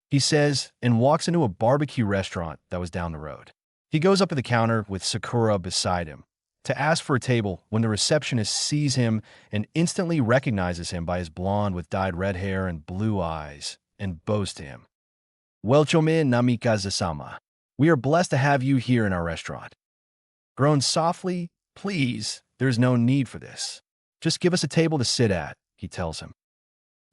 he says, and walks into a barbecue restaurant that was down the road. He goes up to the counter with Sakura beside him to ask for a table when the receptionist sees him and instantly recognizes him by his blonde with dyed red hair and blue eyes and bows to him. Welchome namikaze-sama. We are blessed to have you here in our restaurant. Groan softly, please, there's no need for this. Just give us a table to sit at, he tells him.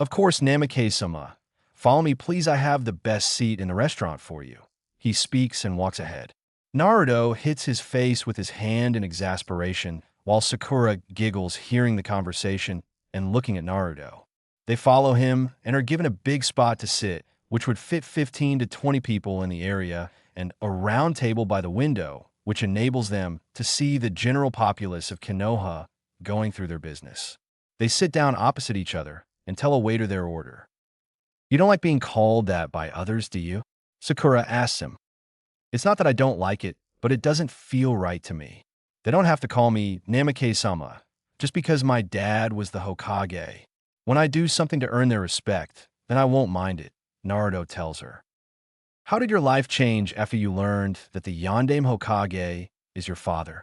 Of course, Namikaze-sama. Follow me, please, I have the best seat in the restaurant for you. He speaks and walks ahead. Naruto hits his face with his hand in exasperation, while Sakura giggles hearing the conversation and looking at Naruto. They follow him and are given a big spot to sit, which would fit 15 to 20 people in the area, and a round table by the window, which enables them to see the general populace of Konoha going through their business. They sit down opposite each other and tell a waiter their order. You don't like being called that by others, do you? Sakura asks him. It's not that I don't like it, but it doesn't feel right to me. They don't have to call me Namikaze-sama just because my dad was the Hokage. When I do something to earn their respect, then I won't mind it, Naruto tells her. How did your life change after you learned that the Yondaime Hokage is your father?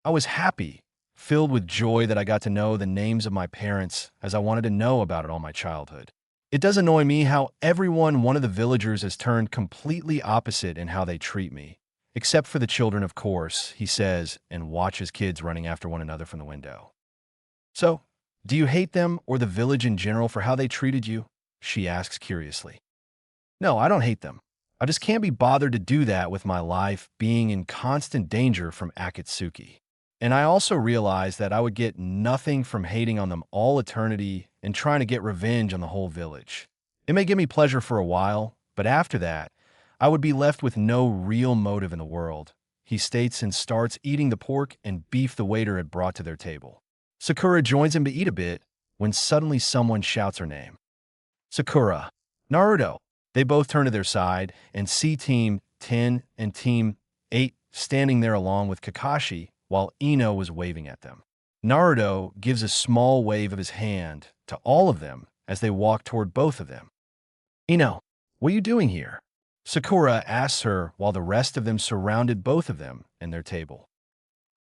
I was happy, filled with joy that I got to know the names of my parents as I wanted to know about it all my childhood. It does annoy me how one of the villagers has turned completely opposite in how they treat me. Except for the children, of course, he says, and watches kids running after one another from the window. So, do you hate them or the village in general for how they treated you? She asks curiously. No, I don't hate them. I just can't be bothered to do that with my life being in constant danger from Akatsuki. And I also realized that I would get nothing from hating on them all eternity and trying to get revenge on the whole village. It may give me pleasure for a while, but after that, I would be left with no real motive in the world, he states and starts eating the pork and beef the waiter had brought to their table. Sakura joins him to eat a bit when suddenly someone shouts her name. Sakura. Naruto. They both turn to their side and see Team 10 and Team 8 standing there along with Kakashi while Ino was waving at them. Naruto gives a small wave of his hand to all of them as they walk toward both of them. Ino, what are you doing here? Sakura asks her while the rest of them surrounded both of them and their table.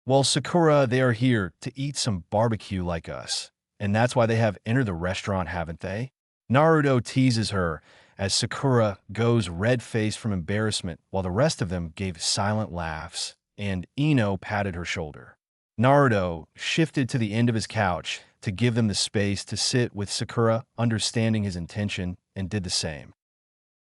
Well, Sakura, they are here to eat some barbecue like us, and that's why they have entered the restaurant, haven't they? Naruto teases her as Sakura goes red-faced from embarrassment while the rest of them gave silent laughs, and Ino patted her shoulder. Naruto shifted to the end of his couch to give them the space to sit with Sakura, understanding his intention, and did the same.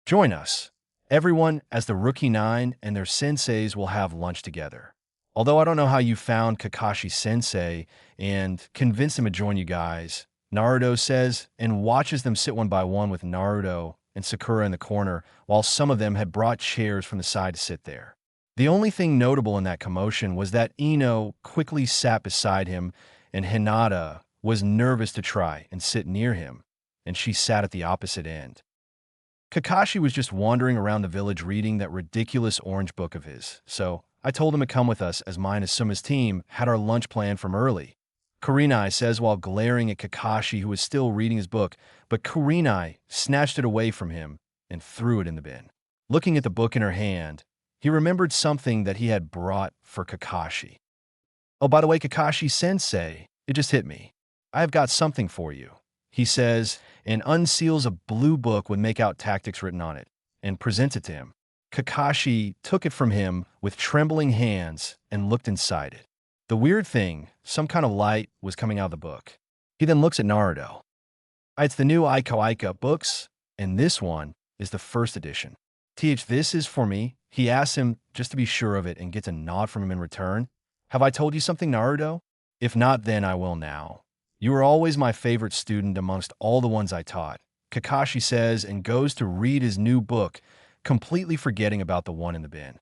Join us, everyone, as the Rookie Nine and their senseis will have lunch together. Although I don't know how you found Kakashi-sensei and convinced him to join you guys, Naruto says, and watches them sit one by one with Naruto and Sakura in the corner, while some of them had brought chairs from the side to sit there. The only thing notable in that commotion was that Ino quickly sat beside him, and Hinata was nervous to try and sit near him, and she sat at the opposite end. Kakashi was just wandering around the village reading that ridiculous orange book of his, so I told him to come with us as mine and Suma's team had our lunch planned from early. Kurenai says while glaring at Kakashi, who was still reading his book, but Kurenai snatched it away from him and threw it in the bin. Looking at the book in her hand, he remembered something that he had brought for Kakashi. "Oh, by the way, Kakashi-sensei, it just hit me. I have got something for you," he says, and unseals a blue book with make-out tactics written on it, and presents it to him. Kakashi took it from him with trembling hands and looked inside it. The weird thing, some kind of light was coming out of the book. He then looks at Naruto. It's the new Aiko Aika books, and this one is the first edition. This is for me. He asks him just to be sure of it and gets a nod from him in return. Have I told you something, Naruto? If not, then I will now. You were always my favorite student amongst all the ones I taught, Kakashi says and goes to read his new book, completely forgetting about the one in the bin.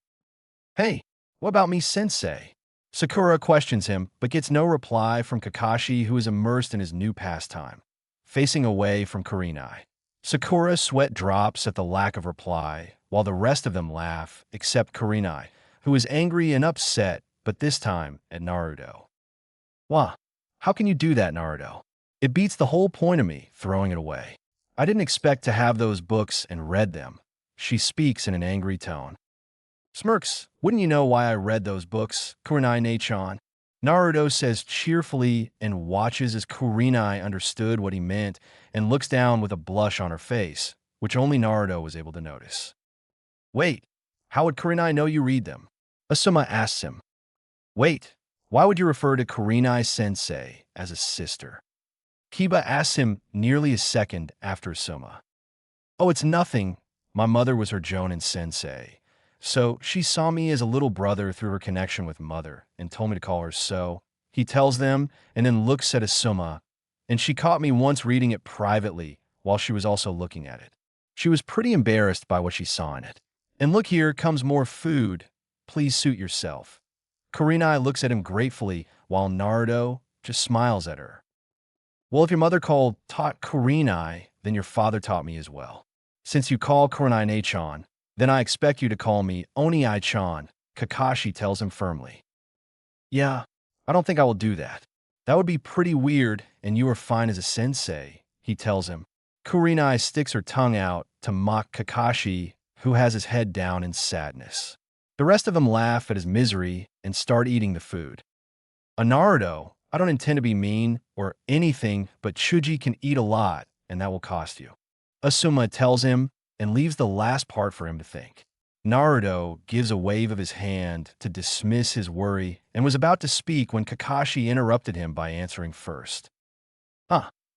Hey, what about me, sensei? Sakura questions him, but gets no reply from Kakashi, who is immersed in his new pastime, facing away from Kurenai. Sakura's sweat drops at the lack of reply, while the rest of them laugh, except Kurenai, who is angry and upset, but this time at Naruto. Wah, how can you do that, Naruto? It beats the whole point of me throwing it away. I didn't expect to have those books and read them. She speaks in an angry tone. Smirks, wouldn't you know why I read those books, Kurenai-chan? Naruto says cheerfully and watches as Kurenai understood what he meant and looks down with a blush on her face, which only Naruto was able to notice. Wait, how would Kurenai know you read them? Asuma asks him. Wait, why would you refer to Kurenai-sensei as a sister? Kiba asks him nearly a second after Asuma. Oh, it's nothing. My mother was her Jonin-sensei. So she saw me as a little brother through her connection with mother and told me to call her so. He tells them and then looks at Asuma, and she caught me once reading it privately while she was also looking at it. She was pretty embarrassed by what she saw in it. And look, here comes more food. Please suit yourself. Kurenai looks at him gratefully while Naruto just smiles at her. Well, if your mother taught Kurenai, then your father taught me as well. Since you call Kurenai-chan, then I expect you to call me Oni-chan, Kakashi tells him firmly. Yeah, I don't think I will do that. That would be pretty weird, and you are fine as a sensei, he tells him. Kurenai sticks her tongue out to mock Kakashi, who has his head down in sadness. The rest of them laugh at his misery and start eating the food. Naruto, I don't intend to be mean or anything, but Chuji can eat a lot, and that will cost you. Asuma tells him and leaves the last part for him to think. Naruto gives a wave of his hand to dismiss his worry and was about to speak when Kakashi interrupted him by answering first.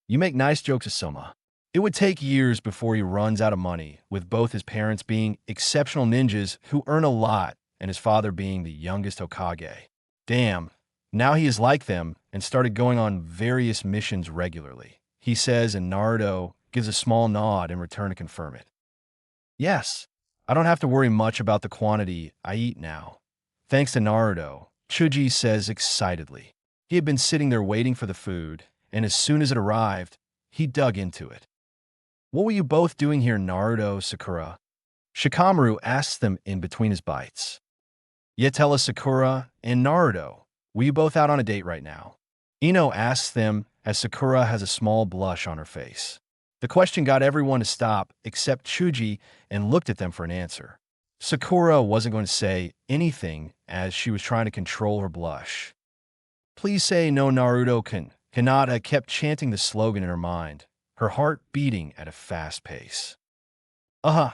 You make nice jokes, Asuma. It would take years before he runs out of money, with both his parents being exceptional ninjas who earn a lot and his father being the youngest Hokage. Damn, now he is like them and started going on various missions regularly, he says, and Naruto gives a small nod in return to confirm it. Yes, I don't have to worry much about the quantity I eat now. Thanks to Naruto, Chuji says excitedly. He had been sitting there waiting for the food, and as soon as it arrived, he dug into it. What were you both doing here, Naruto, Sakura? Shikamaru asks them in between his bites. Tell us, Sakura and Naruto, were you both out on a date right now? Ino asks them as Sakura has a small blush on her face. The question got everyone to stop except Chuji and looked at them for an answer. Sakura wasn't going to say anything as she was trying to control her blush. Please say no, Naruto-kun. Hinata kept chanting the slogan in her mind, her heart beating at a fast pace. Uh-huh.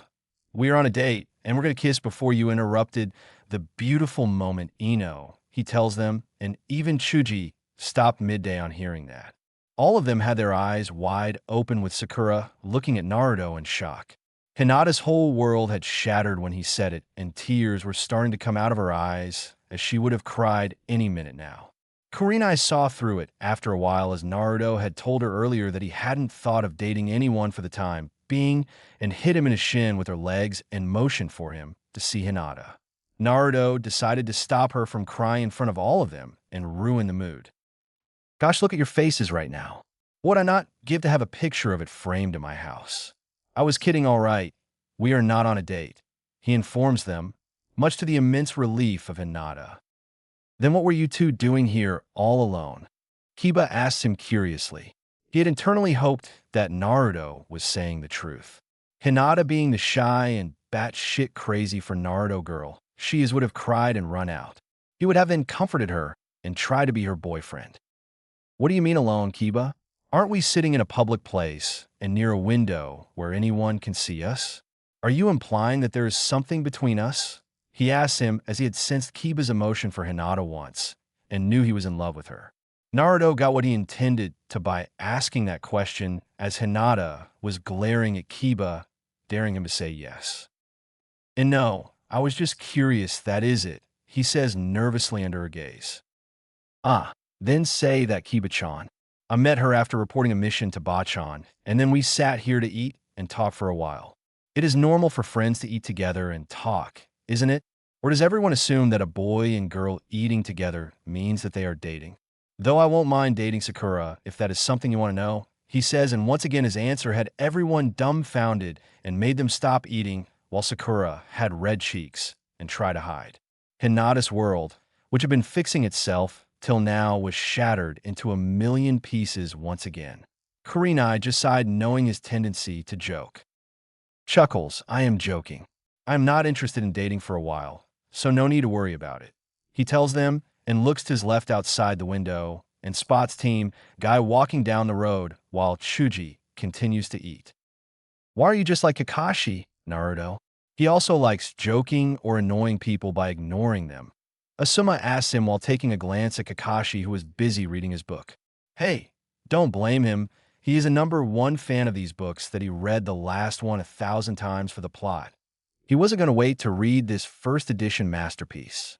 We're on a date, and we're going to kiss before you interrupted the beautiful moment, Ino, he tells them, and even Chuji stopped midday on hearing that. All of them had their eyes wide open with Sakura looking at Naruto in shock. Hinata's whole world had shattered when he said it, and tears were starting to come out of her eyes as she would have cried any minute now. Kurenai saw through it after a while as Naruto had told her earlier that he hadn't thought of dating anyone for the time being and hit him in his shin with her legs and motioned for him to see Hinata. Naruto decided to stop her from crying in front of all of them and ruin the mood. Gosh, look at your faces right now. Would I not give to have a picture of it framed in my house? I was kidding, all right. We are not on a date, he informs them, much to the immense relief of Hinata. Then what were you two doing here all alone? Kiba asks him curiously. He had internally hoped that Naruto was saying the truth. Hinata being the shy and batshit crazy for Naruto girl, she would have cried and run out. He would have then comforted her and tried to be her boyfriend. What do you mean alone, Kiba? Aren't we sitting in a public place and near a window where anyone can see us? Are you implying that there is something between us? He asked him as he had sensed Kiba's emotion for Hinata once and knew he was in love with her. Naruto got what he intended to by asking that question as Hinata was glaring at Kiba, daring him to say yes. And no, I was just curious, that is it, he says nervously under her gaze. Ah, then say that, Kiba-chan. I met her after reporting a mission to Bachan, and then we sat here to eat and talk for a while. It is normal for friends to eat together and talk, isn't it? Or does everyone assume that a boy and girl eating together means that they are dating? Though I won't mind dating Sakura if that is something you want to know, he says, and once again his answer had everyone dumbfounded and made them stop eating while Sakura had red cheeks and tried to hide. Hinata's world, which had been fixing itself till now, was shattered into a million pieces once again. Kurenai just sighed, knowing his tendency to joke. Chuckles, I am joking. I am not interested in dating for a while, so no need to worry about it. He tells them and looks to his left outside the window and spots team guy walking down the road while Chuji continues to eat. Why are you just like Kakashi, Naruto? He also likes joking or annoying people by ignoring them. Asuma asks him while taking a glance at Kakashi, who is busy reading his book. Hey, don't blame him. He is a #1 fan of these books that he read the last one 1,000 times for the plot. He wasn't going to wait to read this first edition masterpiece.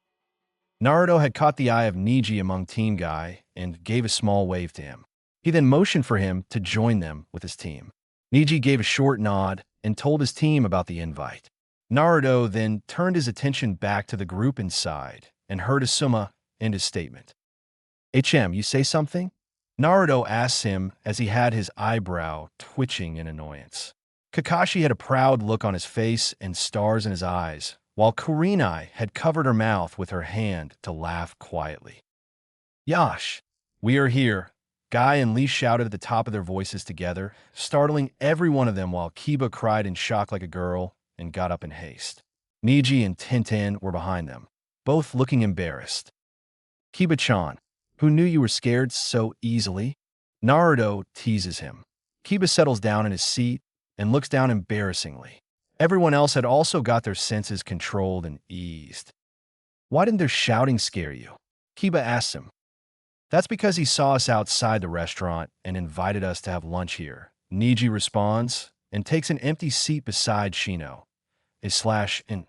Naruto had caught the eye of Niji among Team Guy and gave a small wave to him. He then motioned for him to join them with his team. Niji gave a short nod and told his team about the invite. Naruto then turned his attention back to the group inside and heard Asuma end his statement. HM, you say something? Naruto asks him as he had his eyebrow twitching in annoyance. Kakashi had a proud look on his face and stars in his eyes, while Kurenai had covered her mouth with her hand to laugh quietly. Yash, we are here, Guy and Lee shouted at the top of their voices together, startling every one of them while Kiba cried in shock like a girl and got up in haste. Niji and Tintin were behind them, both looking embarrassed. Kiba-chan, who knew you were scared so easily? Naruto teases him. Kiba settles down in his seat and looks down embarrassingly. Everyone else had also got their senses controlled and eased. Why didn't their shouting scare you? Kiba asks him. That's because he saw us outside the restaurant and invited us to have lunch here. Niji responds and takes an empty seat beside Shino. And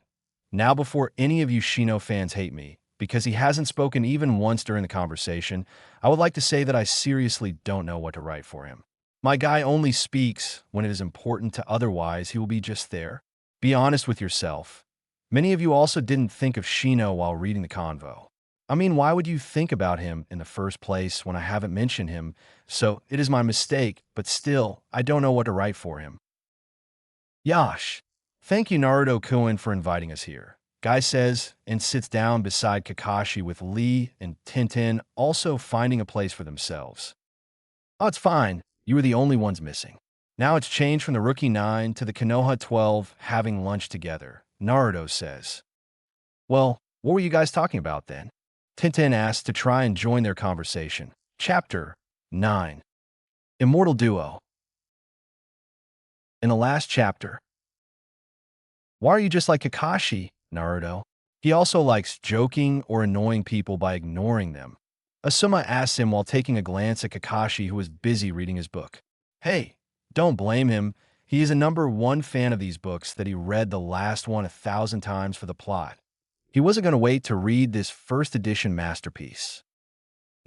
now before any of you Shino fans hate me, because he hasn't spoken even once during the conversation, I would like to say that I seriously don't know what to write for him. My guy only speaks when it is important to, otherwise he will be just there. Be honest with yourself. Many of you also didn't think of Shino while reading the convo. I mean, why would you think about him in the first place when I haven't mentioned him? So it is my mistake, but still, I don't know what to write for him. Yash, thank you Naruto-kun for inviting us here, Guy says and sits down beside Kakashi with Lee and Tintin also finding a place for themselves. Oh, it's fine. You were the only ones missing. Now it's changed from the Rookie 9 to the Konoha 12 having lunch together, Naruto says. Well, what were you guys talking about then? Tintin asks to try and join their conversation. Chapter 9. Immortal Duo. In the last chapter, Why are you just like Kakashi, Naruto? He also likes joking or annoying people by ignoring them. Asuma asks him while taking a glance at Kakashi, who was busy reading his book. Hey, don't blame him. He is a #1 fan of these books that he read the last one 1,000 times for the plot. He wasn't going to wait to read this first edition masterpiece.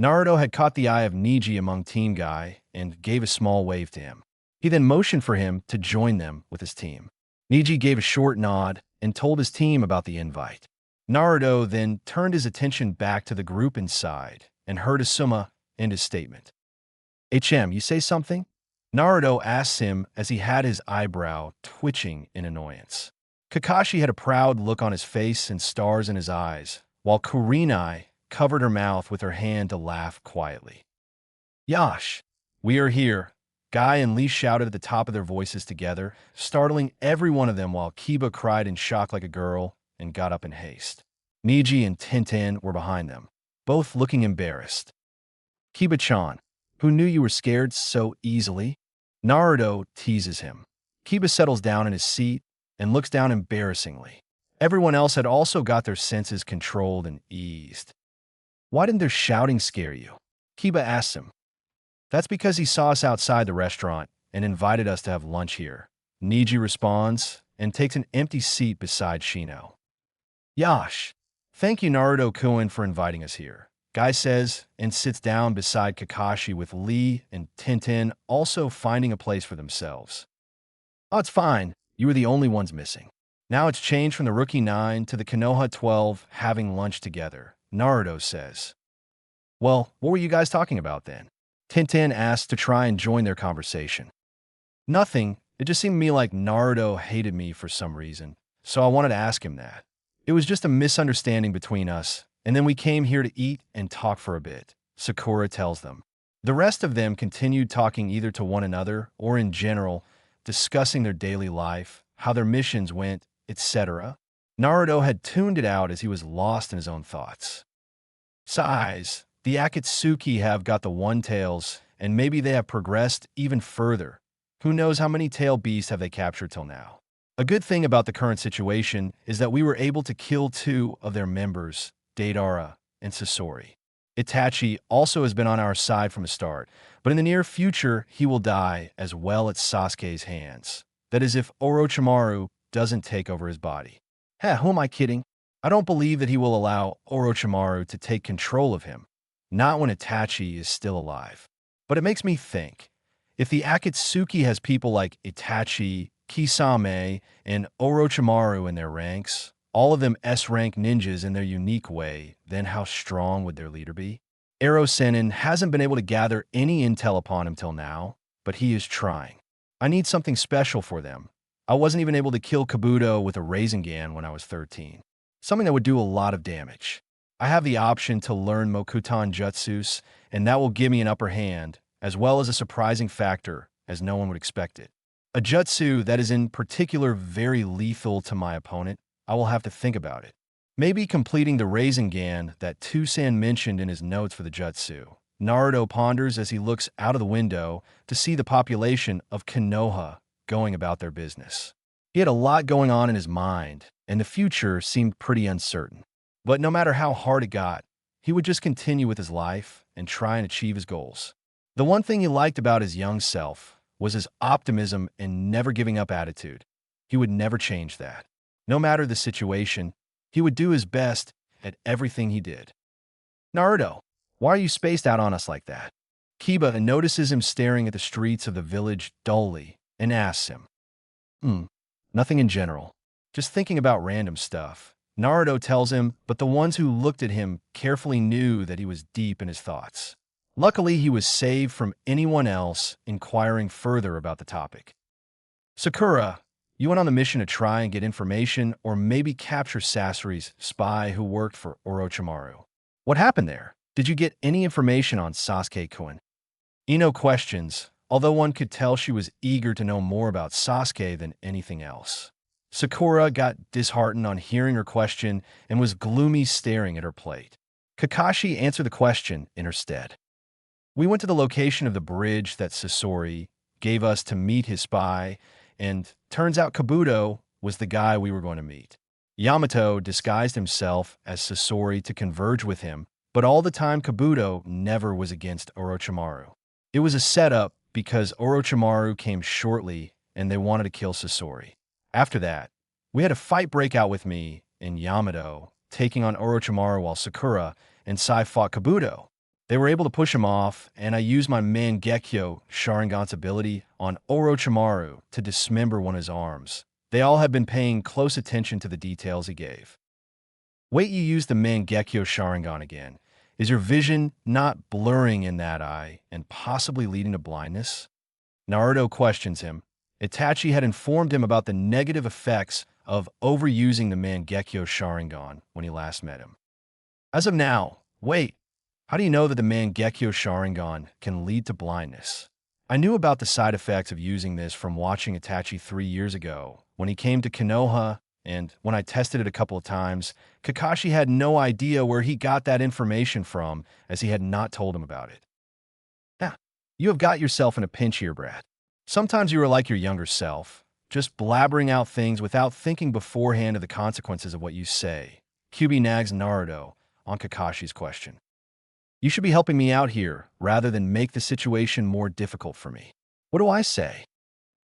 Naruto had caught the eye of Neji among Team Guy and gave a small wave to him. He then motioned for him to join them with his team. Neji gave a short nod and told his team about the invite. Naruto then turned his attention back to the group inside and heard Asuma end his statement. HM, you say something? Naruto asks him as he had his eyebrow twitching in annoyance. Kakashi had a proud look on his face and stars in his eyes, while Kurenai covered her mouth with her hand to laugh quietly. Yash, we are here, Guy and Lee shouted at the top of their voices together, startling every one of them, while Kiba cried in shock like a girl and got up in haste. Neji and Tintin were behind them, both looking embarrassed. Kiba-chan, who knew you were scared so easily? Naruto teases him. Kiba settles down in his seat and looks down embarrassingly. Everyone else had also got their senses controlled and eased. Why didn't their shouting scare you? Kiba asks him. That's because he saw us outside the restaurant and invited us to have lunch here. Neji responds and takes an empty seat beside Shino. Yash, thank you Naruto-kun for inviting us here, Guy says and sits down beside Kakashi, with Lee and Tintin also finding a place for themselves. Oh, it's fine. You were the only ones missing. Now it's changed from the Rookie 9 to the Konoha 12 having lunch together, Naruto says. Well, what were you guys talking about then? Tintin asks to try and join their conversation. Nothing. It just seemed to me like Naruto hated me for some reason, so I wanted to ask him that. It was just a misunderstanding between us, and then we came here to eat and talk for a bit, Sakura tells them. The rest of them continued talking either to one another or in general, discussing their daily life, how their missions went, etc. Naruto had tuned it out as he was lost in his own thoughts. Sighs. The Akatsuki have got the one-tails, and maybe they have progressed even further. Who knows how many tail beasts have they captured till now? A good thing about the current situation is that we were able to kill 2 of their members, Deidara and Sasori. Itachi also has been on our side from the start, but in the near future he will die as well at Sasuke's hands. That is if Orochimaru doesn't take over his body. Who am I kidding? I don't believe that he will allow Orochimaru to take control of him. Not when Itachi is still alive. But it makes me think, if the Akatsuki has people like Itachi, Kisame, and Orochimaru in their ranks, all of them S-rank ninjas in their unique way, then how strong would their leader be? Ero Sennin hasn't been able to gather any intel upon him till now, but he is trying. I need something special for them. I wasn't even able to kill Kabuto with a Rasengan when I was 13. Something that would do a lot of damage. I have the option to learn Mokutan Jutsus, and that will give me an upper hand, as well as a surprising factor, as no one would expect it. A jutsu that is in particular very lethal to my opponent, I will have to think about it. Maybe completing the Rasengan that Tusan mentioned in his notes for the jutsu. Naruto ponders as he looks out of the window to see the population of Konoha going about their business. He had a lot going on in his mind, and the future seemed pretty uncertain. But no matter how hard it got, he would just continue with his life and try and achieve his goals. The one thing he liked about his young self was his optimism and never giving up attitude. He would never change that. No matter the situation, he would do his best at everything he did. Naruto, why are you spaced out on us like that? Kiba notices him staring at the streets of the village dully and asks him. Nothing in general. Just thinking about random stuff. Naruto tells him, but the ones who looked at him carefully knew that he was deep in his thoughts. Luckily, he was saved from anyone else inquiring further about the topic. Sakura, you went on the mission to try and get information or maybe capture Sasori's spy who worked for Orochimaru. What happened there? Did you get any information on Sasuke-kun? Ino questions, although one could tell she was eager to know more about Sasuke than anything else. Sakura got disheartened on hearing her question and was gloomy, staring at her plate. Kakashi answered the question in her stead. We went to the location of the bridge that Sasori gave us to meet his spy, and turns out Kabuto was the guy we were going to meet. Yamato disguised himself as Sasori to converge with him, but all the time Kabuto never was against Orochimaru. It was a setup because Orochimaru came shortly and they wanted to kill Sasori. After that, we had a fight break out with me and Yamato taking on Orochimaru while Sakura and Sai fought Kabuto. They were able to push him off, and I used my Mangekyo Sharingan's ability on Orochimaru to dismember one of his arms. They all had been paying close attention to the details he gave. Wait, you used the Mangekyo Sharingan again. Is your vision not blurring in that eye and possibly leading to blindness? Naruto questions him. Itachi had informed him about the negative effects of overusing the Mangekyo Sharingan when he last met him. As of now, wait, how do you know that the Mangekyo Sharingan can lead to blindness? I knew about the side effects of using this from watching Itachi 3 years ago when he came to Konoha, and when I tested it a couple of times, Kakashi had no idea where he got that information from, as he had not told him about it. Now, you have got yourself in a pinch here, Brad. Sometimes you are like your younger self, just blabbering out things without thinking beforehand of the consequences of what you say. Kyuubi nags Naruto on Kakashi's question. You should be helping me out here, rather than make the situation more difficult for me. What do I say?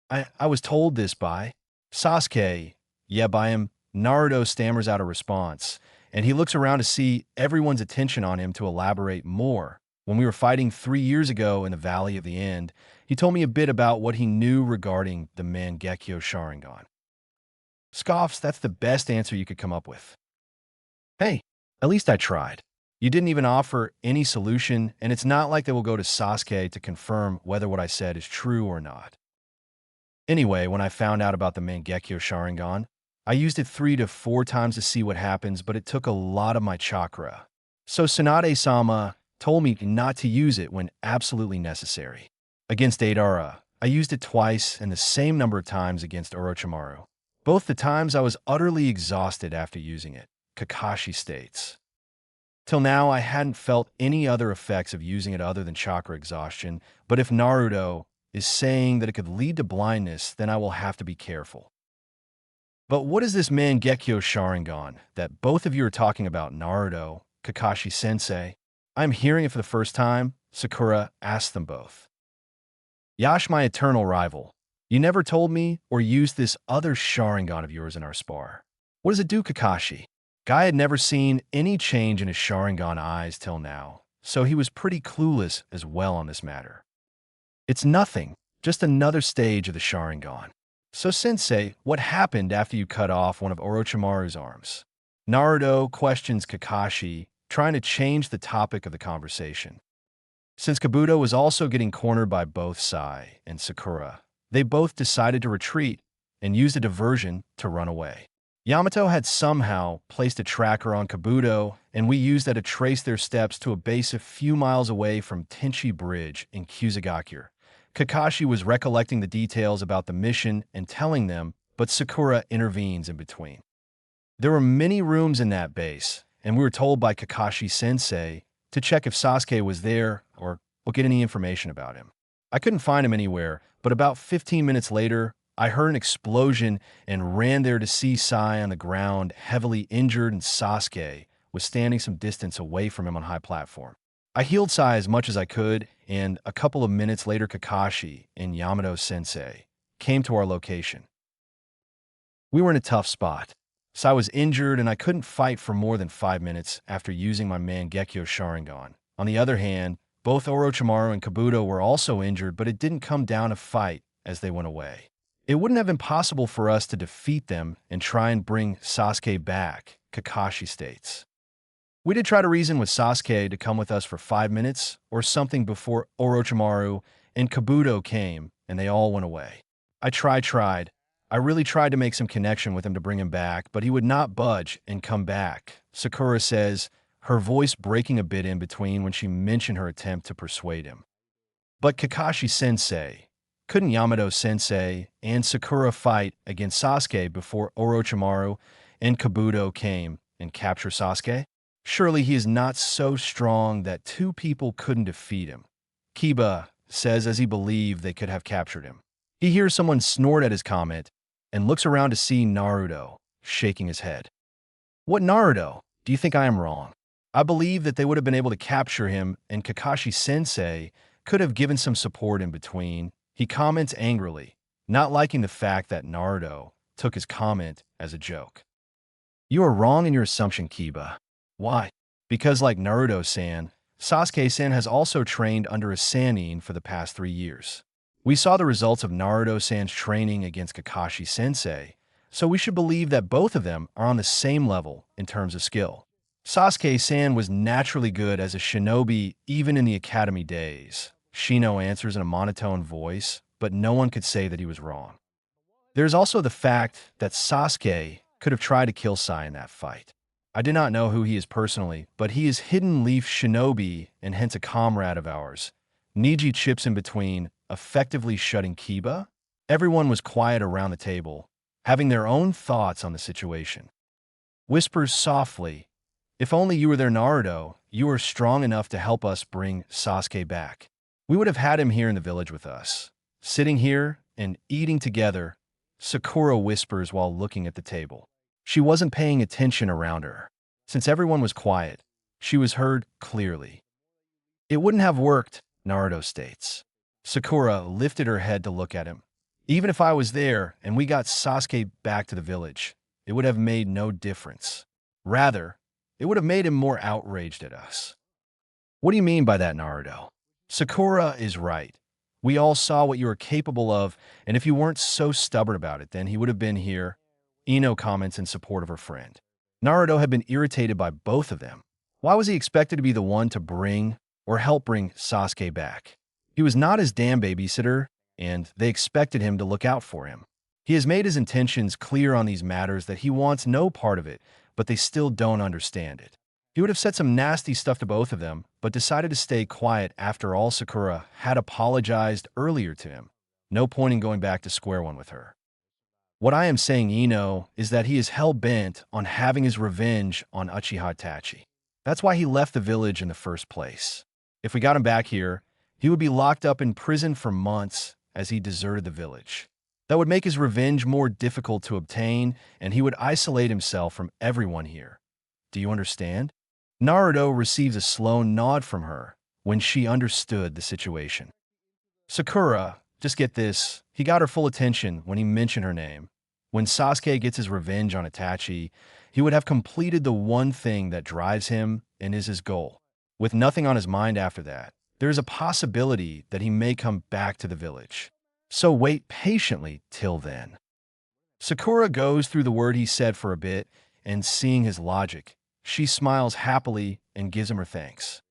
I was told this by Sasuke. Yeah, by him. Naruto stammers out a response, and he looks around to see everyone's attention on him to elaborate more. When we were fighting 3 years ago in the Valley of the End, he told me a bit about what he knew regarding the Mangekyo Sharingan. Scoffs, that's the best answer you could come up with. Hey, at least I tried. You didn't even offer any solution, and it's not like they will go to Sasuke to confirm whether what I said is true or not. Anyway, when I found out about the Mangekyo Sharingan, I used it 3 to 4 times to see what happens, but it took a lot of my chakra. So Tsunade-sama told me not to use it when absolutely necessary. Against Deidara, I used it twice and the same number of times against Orochimaru. Both the times I was utterly exhausted after using it, Kakashi states. Till now, I hadn't felt any other effects of using it other than chakra exhaustion, but if Naruto is saying that it could lead to blindness, then I will have to be careful. But what is this Mangekyo Sharingan that both of you are talking about, Naruto, Kakashi-sensei? I'm hearing it for the first time, Sakura asked them both. Yash, my eternal rival, you never told me or used this other Sharingan of yours in our spar. What does it do, Kakashi? Guy had never seen any change in his Sharingan eyes till now, so he was pretty clueless as well on this matter. It's nothing, just another stage of the Sharingan. So sensei, what happened after you cut off one of Orochimaru's arms? Naruto questions Kakashi, trying to change the topic of the conversation. Since Kabuto was also getting cornered by both Sai and Sakura, they both decided to retreat and used a diversion to run away. Yamato had somehow placed a tracker on Kabuto, and we used that to trace their steps to a base a few miles away from Tenchi Bridge in Kusagakure. Kakashi was recollecting the details about the mission and telling them, but Sakura intervenes in between. There were many rooms in that base, and we were told by Kakashi-sensei to check if Sasuke was there or get any information about him. I couldn't find him anywhere, but about 15 minutes later, I heard an explosion and ran there to see Sai on the ground, heavily injured, and Sasuke was standing some distance away from him on a high platform. I healed Sai as much as I could, and a couple of minutes later Kakashi and Yamato-sensei came to our location. We were in a tough spot. Sai was injured, and I couldn't fight for more than 5 minutes after using my Mangekyo Sharingan. On the other hand, both Orochimaru and Kabuto were also injured, but it didn't come down to fight as they went away. It wouldn't have been possible for us to defeat them and try and bring Sasuke back, Kakashi states. We did try to reason with Sasuke to come with us for 5 minutes or something before Orochimaru and Kabuto came, and they all went away. I tried. I really tried to make some connection with him to bring him back, but he would not budge and come back, Sakura says, her voice breaking a bit in between when she mentioned her attempt to persuade him. But Kakashi-sensei, couldn't Yamato-sensei and Sakura fight against Sasuke before Orochimaru and Kabuto came and capture Sasuke? Surely he is not so strong that 2 people couldn't defeat him, Kiba says as he believed they could have captured him. He hears someone snort at his comment, and looks around to see Naruto, shaking his head. What Naruto? Do you think I am wrong? I believe that they would have been able to capture him, and Kakashi-sensei could have given some support in between. He comments angrily, not liking the fact that Naruto took his comment as a joke. You are wrong in your assumption, Kiba. Why? Because like Naruto-san, Sasuke-san has also trained under a Sannin for the past 3 years. We saw the results of Naruto-san's training against Kakashi-sensei, so we should believe that both of them are on the same level in terms of skill. Sasuke-san was naturally good as a shinobi even in the academy days. Shino answers in a monotone voice, but no one could say that he was wrong. There's also the fact that Sasuke could have tried to kill Sai in that fight. I do not know who he is personally, but he is Hidden Leaf Shinobi and hence a comrade of ours. Niji chips in between, effectively shutting Kiba. Everyone was quiet around the table, having their own thoughts on the situation. Whispers softly, "If only you were there, Naruto, you are strong enough to help us bring Sasuke back. We would have had him here in the village with us, sitting here and eating together," Sakura whispers while looking at the table. She wasn't paying attention around her. Since everyone was quiet, she was heard clearly. "It wouldn't have worked," Naruto states. Sakura lifted her head to look at him. "Even if I was there and we got Sasuke back to the village, it would have made no difference. Rather, it would have made him more outraged at us." "What do you mean by that, Naruto?" "Sakura is right. We all saw what you were capable of, and if you weren't so stubborn about it, then he would have been here." Ino comments in support of her friend. Naruto had been irritated by both of them. Why was he expected to be the one to bring or help bring Sasuke back? He was not his damn babysitter, and they expected him to look out for him. He has made his intentions clear on these matters that he wants no part of it, but they still don't understand it. He would have said some nasty stuff to both of them, but decided to stay quiet after all. Sakura had apologized earlier to him. No point in going back to square one with her. What I am saying, Ino, is that he is hell-bent on having his revenge on Uchiha Itachi. That's why he left the village in the first place. If we got him back here, he would be locked up in prison for months as he deserted the village. That would make his revenge more difficult to obtain, and he would isolate himself from everyone here. Do you understand? Naruto receives a slow nod from her when she understood the situation. Sakura, just get this, he got her full attention when he mentioned her name. When Sasuke gets his revenge on Itachi, he would have completed the one thing that drives him and is his goal. With nothing on his mind after that, there is a possibility that he may come back to the village. So wait patiently till then. Sakura goes through the word he said for a bit, and seeing his logic, she smiles happily and gives him her thanks.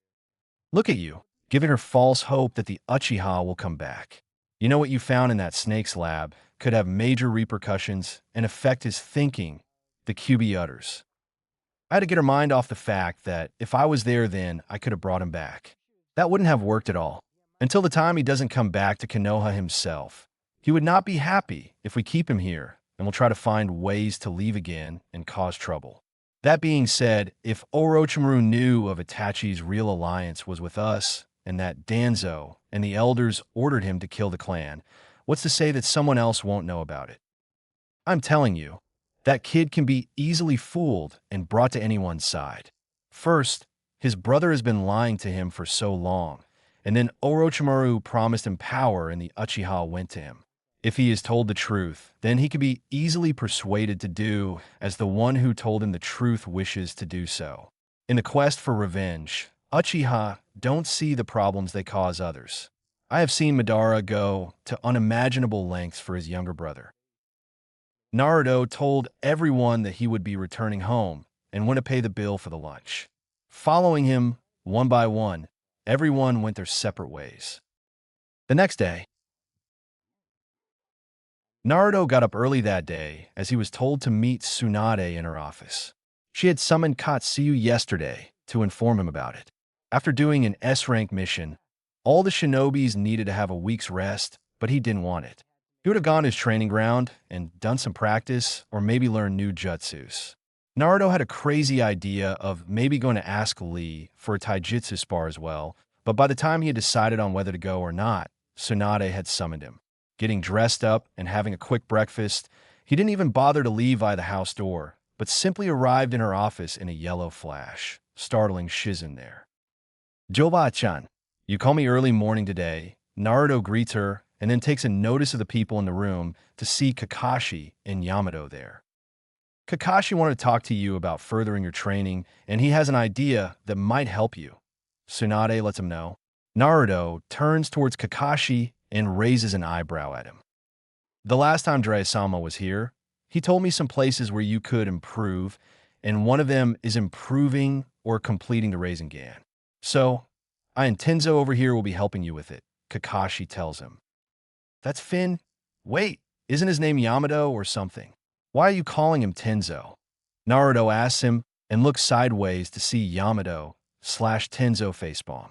Look at you, giving her false hope that the Uchiha will come back. You know what you found in that snake's lab could have major repercussions and affect his thinking, the QB utters. I had to get her mind off the fact that if I was there then, I could have brought him back. That wouldn't have worked at all. Until the time he doesn't come back to Konoha himself. He would not be happy if we keep him here, and we'll try to find ways to leave again and cause trouble. That being said, if Orochimaru knew of Itachi's real alliance was with us, and that Danzo and the elders ordered him to kill the clan, what's to say that someone else won't know about it? I'm telling you, that kid can be easily fooled and brought to anyone's side. First, his brother has been lying to him for so long, and then Orochimaru promised him power and the Uchiha went to him. If he is told the truth, then he could be easily persuaded to do as the one who told him the truth wishes to do so. In the quest for revenge, Uchiha don't see the problems they cause others. I have seen Madara go to unimaginable lengths for his younger brother. Naruto told everyone that he would be returning home and want to pay the bill for the lunch. Following him, one by one, everyone went their separate ways. The next day, Naruto got up early that day as he was told to meet Tsunade in her office. She had summoned Katsuyu yesterday to inform him about it. After doing an S-rank mission, all the shinobis needed to have a week's rest, but he didn't want it. He would have gone to his training ground and done some practice or maybe learn new jutsus. Naruto had a crazy idea of maybe going to ask Lee for a taijutsu spar as well, but by the time he had decided on whether to go or not, Tsunade had summoned him. Getting dressed up and having a quick breakfast, He didn't even bother to leave via the house door, but simply arrived in her office in a yellow flash, startling Shizen there. Joba-chan, you call me early morning today. Naruto greets her and then takes a notice of the people in the room to see Kakashi and Yamato there. Kakashi wanted to talk to you about furthering your training, and he has an idea that might help you. Tsunade lets him know. Naruto turns towards Kakashi and raises an eyebrow at him. The last time Dre-sama was here, he told me some places where you could improve, and one of them is improving or completing the Rasengan. So, I and Tenzo over here will be helping you with it, Kakashi tells him. That's Finn. Wait, isn't his name Yamato or something? Why are you calling him Tenzo? Naruto asks him and looks sideways to see Yamato/Tenzo facepalm.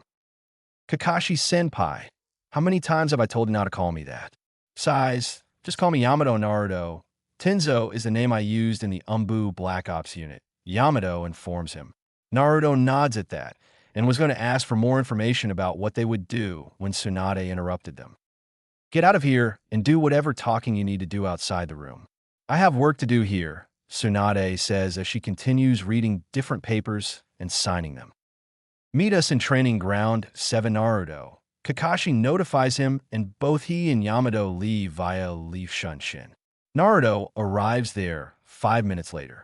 Kakashi-senpai, how many times have I told you not to call me that? Size, just call me Yamato Naruto. Tenzo is the name I used in the Umbu Black Ops unit. Yamato informs him. Naruto nods at that and was going to ask for more information about what they would do when Tsunade interrupted them. Get out of here and do whatever talking you need to do outside the room. I have work to do here, Tsunade says as she continues reading different papers and signing them. Meet us in Training Ground 7 Naruto. Kakashi notifies him and both he and Yamato leave via Leaf Shunshin. Naruto arrives there 5 minutes later.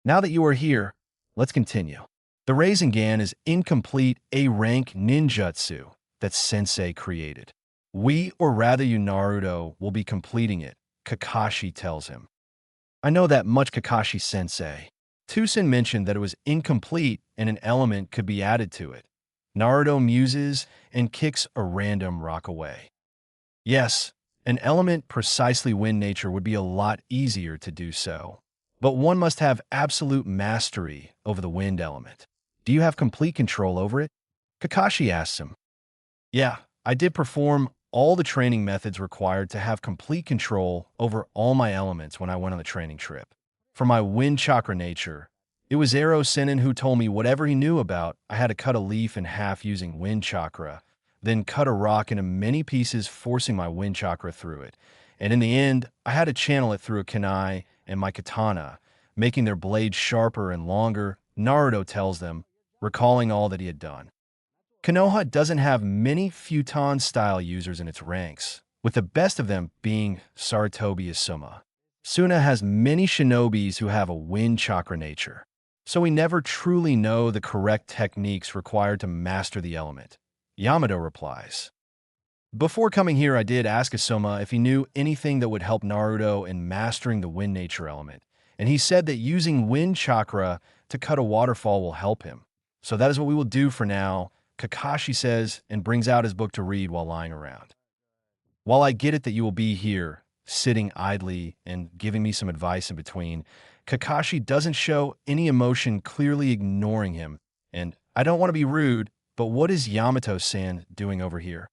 Now that you are here, let's continue. The Rasengan is incomplete A-rank ninjutsu that Sensei created. We, or rather you Naruto, will be completing it, Kakashi tells him. I know that much, Kakashi-sensei. Tusen mentioned that it was incomplete and an element could be added to it. Naruto muses and kicks a random rock away. Yes, an element precisely wind nature would be a lot easier to do so. But one must have absolute mastery over the wind element. Do you have complete control over it? Kakashi asks him. Yeah, I did perform all the training methods required to have complete control over all my elements when I went on the training trip. For my wind chakra nature, it was Ero Sennin who told me whatever he knew about, I had to cut a leaf in half using wind chakra, then cut a rock into many pieces, forcing my wind chakra through it. And in the end, I had to channel it through a kunai and my katana, making their blades sharper and longer, Naruto tells them, recalling all that he had done. Konoha doesn't have many futon-style users in its ranks, with the best of them being Sarutobi Asuma. Suna has many shinobis who have a wind chakra nature, so we never truly know the correct techniques required to master the element. Yamato replies. Before coming here, I did ask Asuma if he knew anything that would help Naruto in mastering the wind nature element, and he said that using wind chakra to cut a waterfall will help him. So that is what we will do for now, Kakashi says and brings out his book to read while lying around. While I get it that you will be here, sitting idly and giving me some advice in between, Kakashi doesn't show any emotion, clearly ignoring him. And I don't want to be rude, but what is Yamato-san doing over here?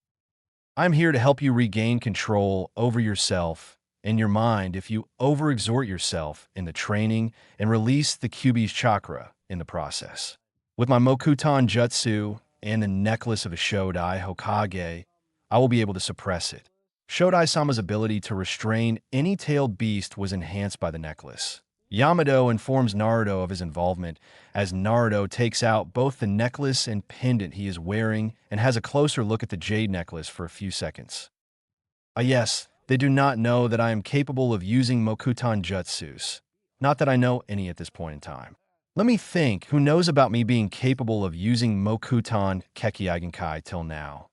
I'm here to help you regain control over yourself and your mind if you overexert yourself in the training and release the Kyuubi's chakra in the process. With my Mokuton Jutsu and the necklace of a Shodai Hokage, I will be able to suppress it. Shodai-sama's ability to restrain any tailed beast was enhanced by the necklace. Yamato informs Naruto of his involvement as Naruto takes out both the necklace and pendant he is wearing and has a closer look at the jade necklace for a few seconds. Yes, they do not know that I am capable of using Mokuton Jutsus. Not that I know any at this point in time. Let me think, who knows about me being capable of using Mokuton Kekkei till now?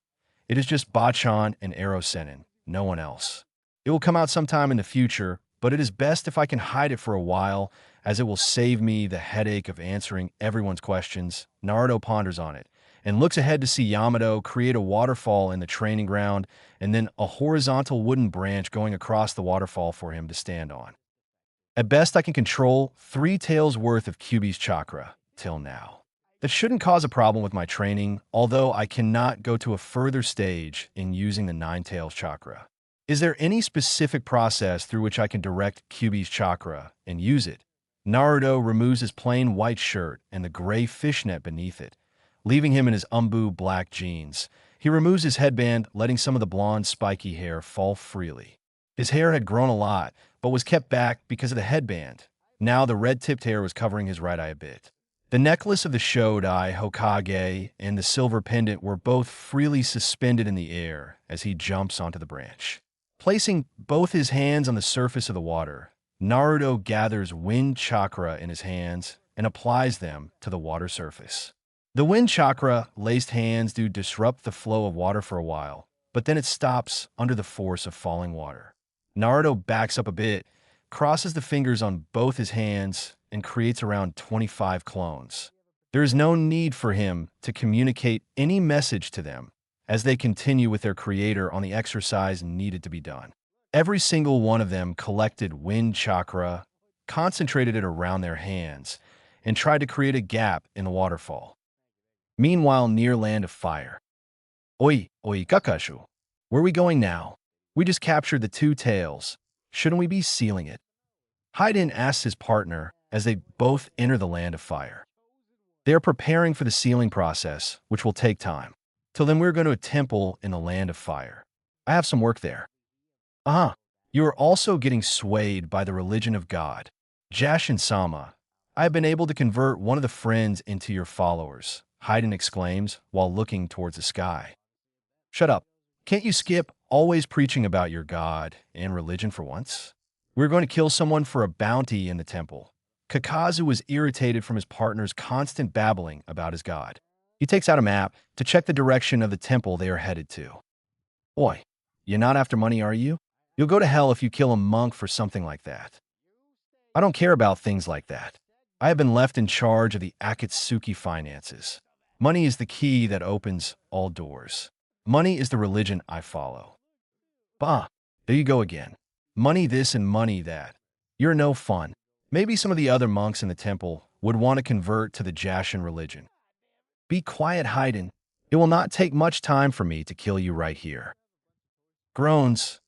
It is just Bachan and Ero Sennin, no one else. It will come out sometime in the future, but it is best if I can hide it for a while, as it will save me the headache of answering everyone's questions. Naruto ponders on it, and looks ahead to see Yamato create a waterfall in the training ground, and then a horizontal wooden branch going across the waterfall for him to stand on. At best, I can control 3 tails worth of Kyuubi's chakra, till now. That shouldn't cause a problem with my training, although I cannot go to a further stage in using the 9 tails chakra. Is there any specific process through which I can direct Kyuubi's chakra and use it? Naruto removes his plain white shirt and the gray fishnet beneath it, leaving him in his Umbu black jeans. He removes his headband, letting some of the blonde spiky hair fall freely. His hair had grown a lot, but was kept back because of the headband. Now the red-tipped hair was covering his right eye a bit. The necklace of the Shodai Hokage and the silver pendant were both freely suspended in the air as he jumps onto the branch. Placing both his hands on the surface of the water, Naruto gathers wind chakra in his hands and applies them to the water surface. The wind chakra-laced hands do disrupt the flow of water for a while, but then it stops under the force of falling water. Naruto backs up a bit, crosses the fingers on both his hands, and creates around 25 clones. There is no need for him to communicate any message to them as they continue with their creator on the exercise needed to be done. Every single one of them collected wind chakra, concentrated it around their hands, and tried to create a gap in the waterfall. Meanwhile, near Land of Fire. Oi, Kakashu. Where are we going now? We just captured the two tails. Shouldn't we be sealing it? Haiden asks his partner as they both enter the Land of Fire. They are preparing for the sealing process, which will take time. Till then, we're going to a temple in the Land of Fire. I have some work there. You are also getting swayed by the religion of God. Jashin-sama, I have been able to convert one of the friends into your followers, Haiden exclaims while looking towards the sky. Shut up. Can't you skip always preaching about your God and religion for once? We're going to kill someone for a bounty in the temple. Kakazu was irritated from his partner's constant babbling about his god. He takes out a map to check the direction of the temple they are headed to. Oi, you're not after money, are you? You'll go to hell if you kill a monk for something like that. I don't care about things like that. I have been left in charge of the Akatsuki finances. Money is the key that opens all doors. Money is the religion I follow. Bah, there you go again. Money this and money that. You're no fun. Maybe some of the other monks in the temple would want to convert to the Jashin religion. Be quiet, Haiden. It will not take much time for me to kill you right here. Groans.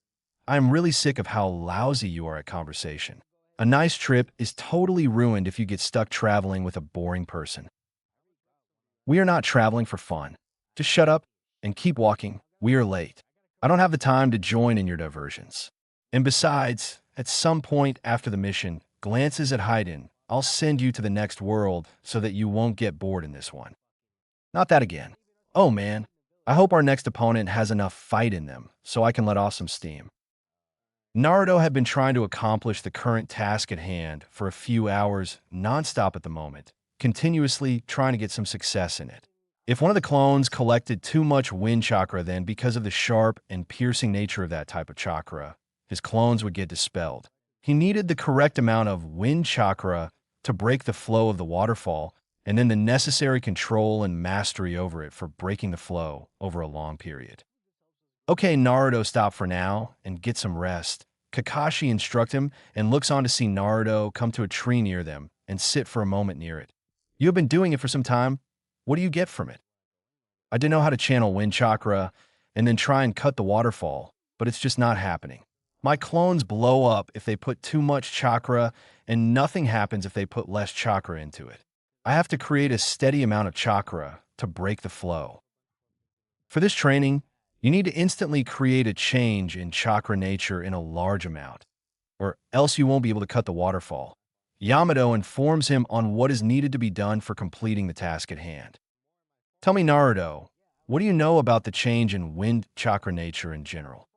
I'm really sick of how lousy you are at conversation. A nice trip is totally ruined if you get stuck traveling with a boring person. We are not traveling for fun. Just shut up and keep walking. We are late. I don't have the time to join in your diversions. And besides, at some point after the mission, glances at Haiden, I'll send you to the next world so that you won't get bored in this one. Not that again. Oh man, I hope our next opponent has enough fight in them so I can let off some steam. Naruto had been trying to accomplish the current task at hand for a few hours non-stop at the moment, continuously trying to get some success in it. If one of the clones collected too much wind chakra, then because of the sharp and piercing nature of that type of chakra, his clones would get dispelled. He needed the correct amount of wind chakra to break the flow of the waterfall, and then the necessary control and mastery over it for breaking the flow over a long period. Okay, Naruto, stop for now and get some rest. Kakashi instructs him and looks on to see Naruto come to a tree near them and sit for a moment near it. You have been doing it for some time. What do you get from it? I didn't know how to channel wind chakra and then try and cut the waterfall, but it's just not happening. My clones blow up if they put too much chakra, and nothing happens if they put less chakra into it. I have to create a steady amount of chakra to break the flow. For this training, you need to instantly create a change in chakra nature in a large amount, or else you won't be able to cut the waterfall. Yamato informs him on what is needed to be done for completing the task at hand. Tell me, Naruto, what do you know about the change in wind chakra nature in general?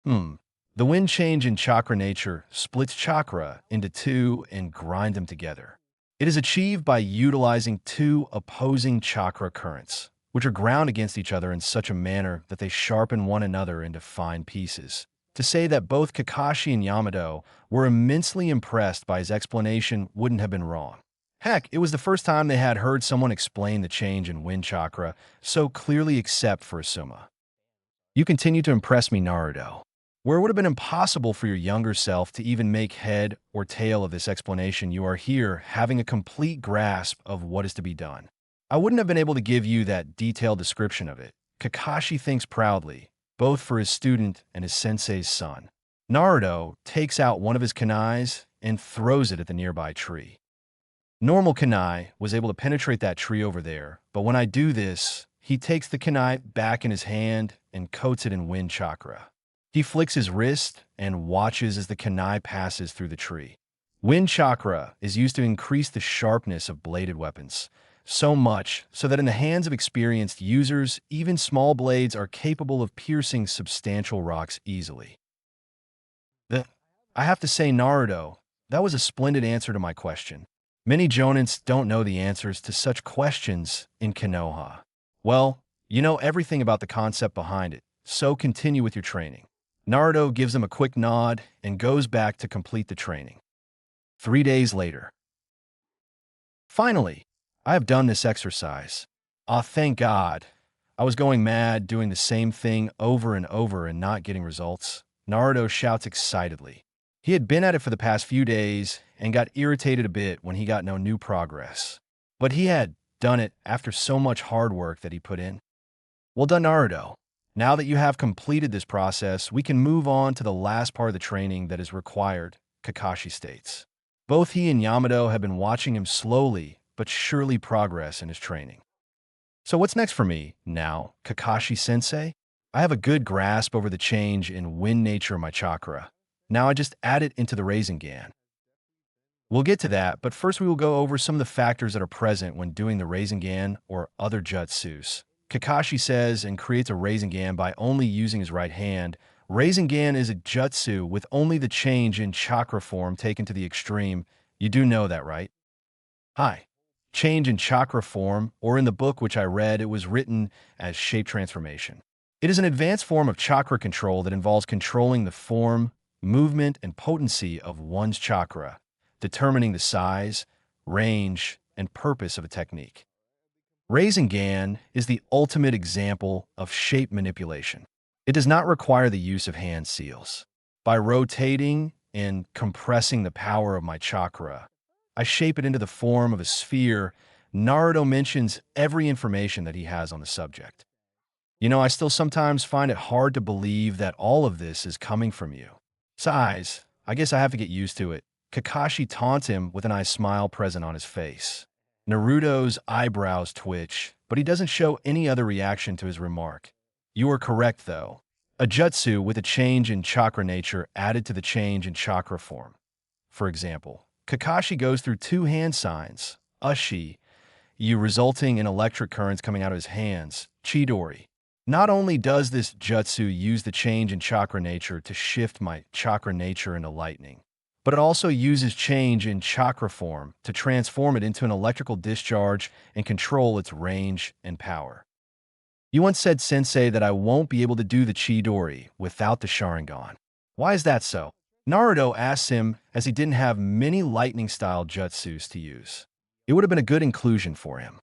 The wind change in chakra nature splits chakra into two and grind them together. It is achieved by utilizing two opposing chakra currents, which are ground against each other in such a manner that they sharpen one another into fine pieces. To say that both Kakashi and Yamato were immensely impressed by his explanation wouldn't have been wrong. Heck, it was the first time they had heard someone explain the change in wind chakra so clearly except for Asuma. You continue to impress me, Naruto. Where it would have been impossible for your younger self to even make head or tail of this explanation, you are here having a complete grasp of what is to be done. I wouldn't have been able to give you that detailed description of it. Kakashi thinks proudly, both for his student and his sensei's son. Naruto takes out one of his kunais and throws it at the nearby tree. Normal kunai was able to penetrate that tree over there, but when I do this, he takes the kunai back in his hand and coats it in wind chakra. He flicks his wrist and watches as the kunai passes through the tree. Wind chakra is used to increase the sharpness of bladed weapons, so much so that in the hands of experienced users, even small blades are capable of piercing substantial rocks easily. The, I have to say, Naruto, that was a splendid answer to my question. Many jonins don't know the answers to such questions in Konoha. Well, you know everything about the concept behind it, so continue with your training. Naruto gives him a quick nod and goes back to complete the training. 3 days later. Finally, I have done this exercise. Ah, thank God. I was going mad doing the same thing over and over and not getting results. Naruto shouts excitedly. He had been at it for the past few days and got irritated a bit when he got no new progress. But he had done it after so much hard work that he put in. Well done, Naruto. Now that you have completed this process, we can move on to the last part of the training that is required, Kakashi states. Both he and Yamato have been watching him slowly but surely progress in his training. So what's next for me now, Kakashi-sensei? I have a good grasp over the change in wind nature of my chakra. Now I just add it into the Rasengan. We'll get to that, but first we will go over some of the factors that are present when doing the Rasengan or other jutsus. Kakashi says and creates a Rasengan by only using his right hand. Rasengan is a jutsu with only the change in chakra form taken to the extreme. You do know that, right? Hi. Change in chakra form, or in the book which I read, it was written as shape transformation. It is an advanced form of chakra control that involves controlling the form, movement, and potency of one's chakra, determining the size, range, and purpose of a technique. Rasengan is the ultimate example of shape manipulation. It does not require the use of hand seals. By rotating and compressing the power of my chakra, I shape it into the form of a sphere. Naruto mentions every information that he has on the subject. You know, I still sometimes find it hard to believe that all of this is coming from you. Size, I guess I have to get used to it. Kakashi taunts him with an eye smile present on his face. Naruto's eyebrows twitch, but he doesn't show any other reaction to his remark. You are correct, though. A jutsu with a change in chakra nature added to the change in chakra form. For example, Kakashi goes through two hand signs, Ushi, you resulting in electric currents coming out of his hands, Chidori. Not only does this jutsu use the change in chakra nature to shift my chakra nature into lightning, but it also uses change in chakra form to transform it into an electrical discharge and control its range and power. You once said, Sensei, that I won't be able to do the Chidori without the Sharingan. Why is that so? Naruto asks him as he didn't have many lightning-style jutsus to use. It would have been a good inclusion for him.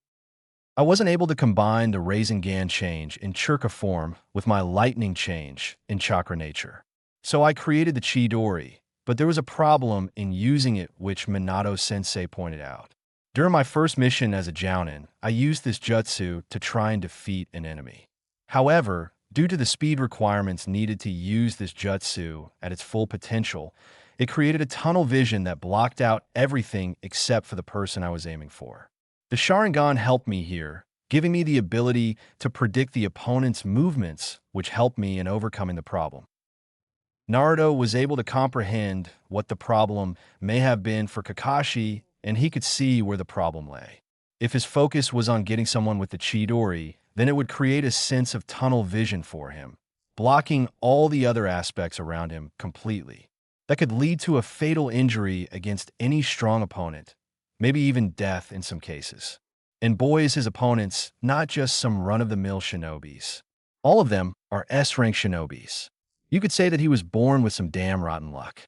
I wasn't able to combine the Rasengan change in chakra form with my lightning change in chakra nature. So I created the Chidori, but there was a problem in using it, which Minato-sensei pointed out. During my first mission as a Jounin, I used this jutsu to try and defeat an enemy. However, due to the speed requirements needed to use this jutsu at its full potential, it created a tunnel vision that blocked out everything except for the person I was aiming for. The Sharingan helped me here, giving me the ability to predict the opponent's movements, which helped me in overcoming the problem. Naruto was able to comprehend what the problem may have been for Kakashi, and he could see where the problem lay. If his focus was on getting someone with the Chidori, then it would create a sense of tunnel vision for him, blocking all the other aspects around him completely. That could lead to a fatal injury against any strong opponent, maybe even death in some cases. And boy, is his opponents not just some run-of-the-mill shinobis. All of them are S-rank shinobis. You could say that he was born with some damn rotten luck.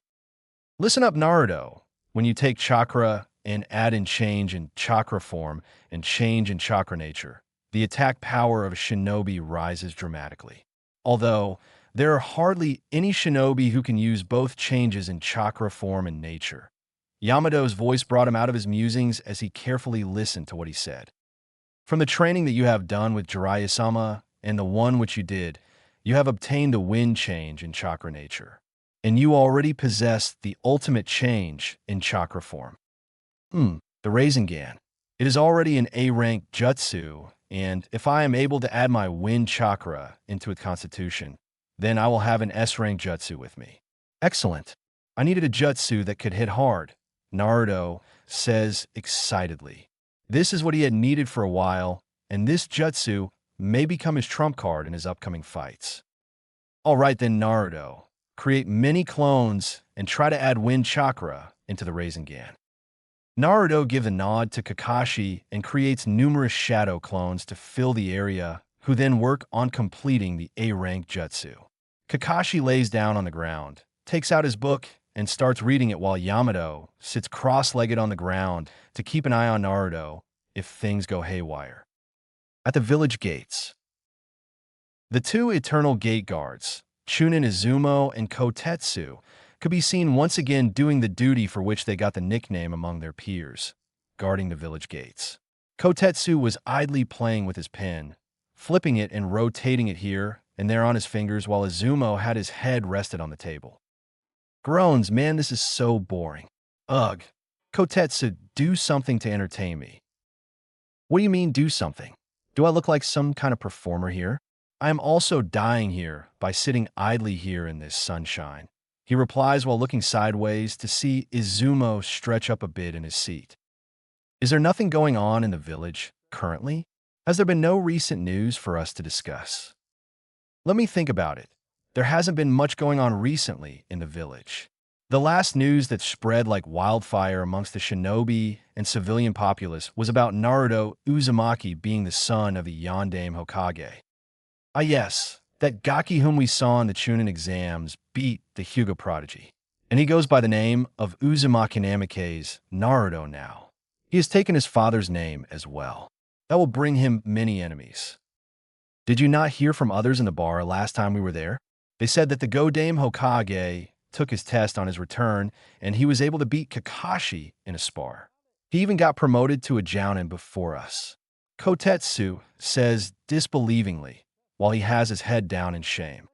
Listen up, Naruto. When you take chakra and add in change in chakra form and change in chakra nature, the attack power of a shinobi rises dramatically. Although, there are hardly any shinobi who can use both changes in chakra form and nature. Yamato's voice brought him out of his musings as he carefully listened to what he said. From the training that you have done with Jiraiya-sama and the one which you did, you have obtained the wind change in chakra nature, and you already possess the ultimate change in chakra form. The Rasengan. It is already an A-rank jutsu, and if I am able to add my wind chakra into its constitution, Then I will have an S-rank jutsu with me. Excellent. I needed a jutsu that could hit hard, Naruto says excitedly. This is what he had needed for a while, and this jutsu may become his trump card in his upcoming fights. All right then, Naruto. Create many clones and try to add wind chakra into the Rasengan. Naruto gives a nod to Kakashi and creates numerous shadow clones to fill the area, who then work on completing the A-rank jutsu. Kakashi lays down on the ground, takes out his book, and starts reading it while Yamato sits cross-legged on the ground to keep an eye on Naruto if things go haywire. At the village gates, the two eternal gate guards, Chunin Izumo and Kotetsu, could be seen once again doing the duty for which they got the nickname among their peers, guarding the village gates. Kotetsu was idly playing with his pen, flipping it and rotating it here and there on his fingers while Izumo had his head rested on the table. Groans, man, this is so boring. Ugh. Kotetsu, do something to entertain me. What do you mean, do something? Do I look like some kind of performer here? I am also dying here by sitting idly here in this sunshine. He replies while looking sideways to see Izumo stretch up a bit in his seat. Is there nothing going on in the village currently? Has there been no recent news for us to discuss? Let me think about it. There hasn't been much going on recently in the village. The last news that spread like wildfire amongst the shinobi and civilian populace was about Naruto Uzumaki being the son of the Yondaime Hokage. Ah yes, that Gaki whom we saw in the Chunin exams beat the Hyuga prodigy, and he goes by the name of Uzumaki Namikaze Naruto now. He has taken his father's name as well. That will bring him many enemies. Did you not hear from others in the bar last time we were there? They said that the Godaime Hokage took his test on his return, and he was able to beat Kakashi in a spar. He even got promoted to a jounin before us. Kotetsu says disbelievingly, while he has his head down in shame.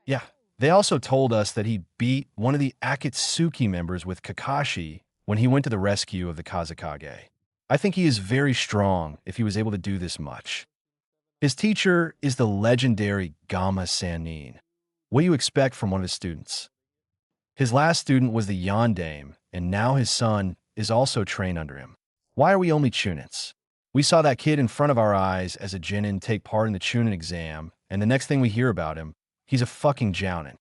Yeah, they also told us that he beat one of the Akatsuki members with Kakashi when he went to the rescue of the Kazekage. I think he is very strong if he was able to do this much. His teacher is the legendary Gamma Sannin. What do you expect from one of his students? His last student was the Yondaime, and now his son is also trained under him. Why are we only Chunins? We saw that kid in front of our eyes as a Genin take part in the Chunin exam, and the next thing we hear about him, he's a fucking jounin.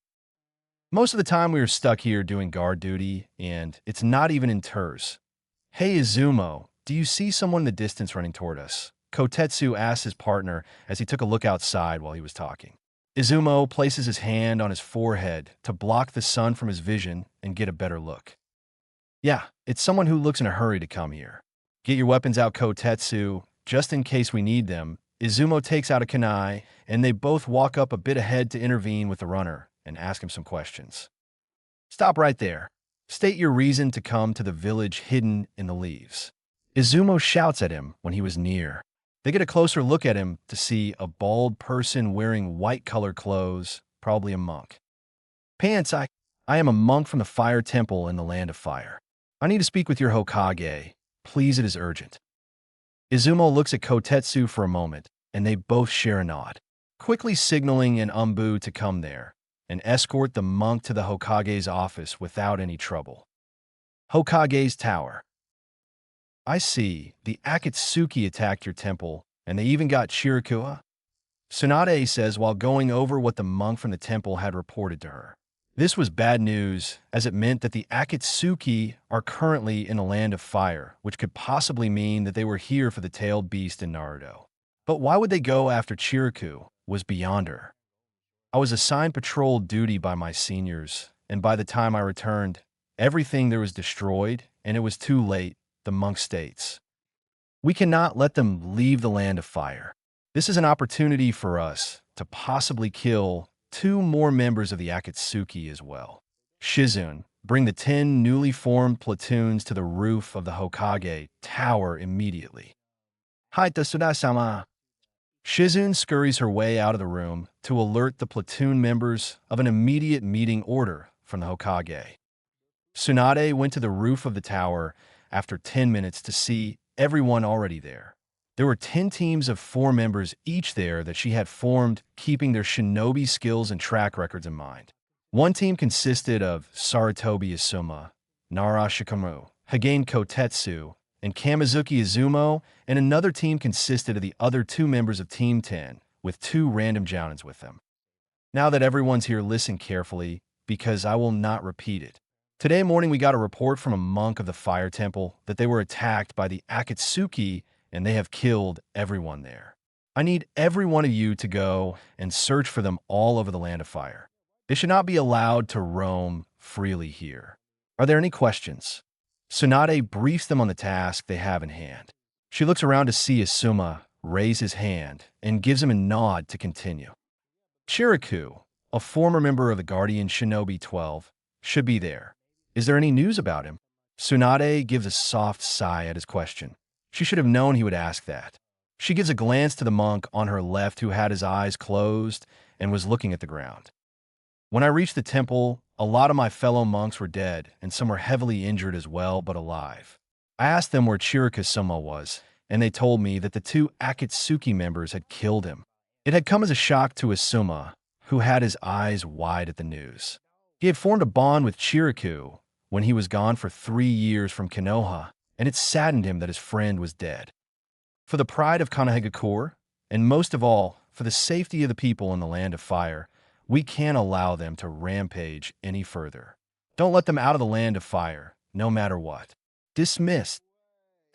Most of the time we are stuck here doing guard duty, and it's not even in tours. Hey Izumo, do you see someone in the distance running toward us? Kotetsu asked his partner as he took a look outside while he was talking. Izumo places his hand on his forehead to block the sun from his vision and get a better look. Yeah, it's someone who looks in a hurry to come here. Get your weapons out, Kotetsu, just in case we need them. Izumo takes out a kunai, and they both walk up a bit ahead to intervene with the runner and ask him some questions. Stop right there. State your reason to come to the village hidden in the leaves. Izumo shouts at him when he was near. They get a closer look at him to see a bald person wearing white-colored clothes, probably a monk. Pants, I am a monk from the Fire Temple in the Land of Fire. I need to speak with your Hokage. Please, it is urgent. Izumo looks at Kotetsu for a moment, and they both share a nod, quickly signaling an Umbu to come there and escort the monk to the Hokage's office without any trouble. Hokage's Tower. I see, the Akatsuki attacked your temple, and they even got Chirikua? Tsunade says while going over what the monk from the temple had reported to her. This was bad news, as it meant that the Akatsuki are currently in a land of fire, which could possibly mean that they were here for the tailed beast in Naruto. But why would they go after Chiriku was beyond her. I was assigned patrol duty by my seniors, and by the time I returned, everything there was destroyed, and it was too late, the monk states. We cannot let them leave the land of fire. This is an opportunity for us to possibly kill 2 more members of the Akatsuki as well. Shizune, bring the 10 newly formed platoons to the roof of the Hokage tower immediately. Haita Suda-sama. Shizune scurries her way out of the room to alert the platoon members of an immediate meeting order from the Hokage. Tsunade went to the roof of the tower after 10 minutes to see everyone already there. There were 10 teams of 4 members each there that she had formed, keeping their shinobi skills and track records in mind. One team consisted of Sarutobi Asuma, Nara Shikamaru, Hagane Kotetsu, and Kamizuki Izumo, and another team consisted of the other 2 members of Team 10, with 2 random jounins with them. Now that everyone's here, listen carefully, because I will not repeat it. Today morning we got a report from a monk of the Fire Temple that they were attacked by the Akatsuki and they have killed everyone there. I need every one of you to go and search for them all over the Land of Fire. They should not be allowed to roam freely here. Are there any questions? Tsunade briefs them on the task they have in hand. She looks around to see Asuma raise his hand and gives him a nod to continue. Chiriku, a former member of the Guardian Shinobi 12, should be there. Is there any news about him? Tsunade gives a soft sigh at his question. She should have known he would ask that. She gives a glance to the monk on her left who had his eyes closed and was looking at the ground. When I reached the temple, a lot of my fellow monks were dead and some were heavily injured as well, but alive. I asked them where Chirika-sama was, and they told me that the 2 Akatsuki members had killed him. It had come as a shock to Asuma, who had his eyes wide at the news. He had formed a bond with Chiriku when he was gone for 3 years from Konoha, and it saddened him that his friend was dead. For the pride of Konohagakure, and most of all, for the safety of the people in the Land of Fire, we can't allow them to rampage any further. Don't let them out of the Land of Fire, no matter what. Dismissed.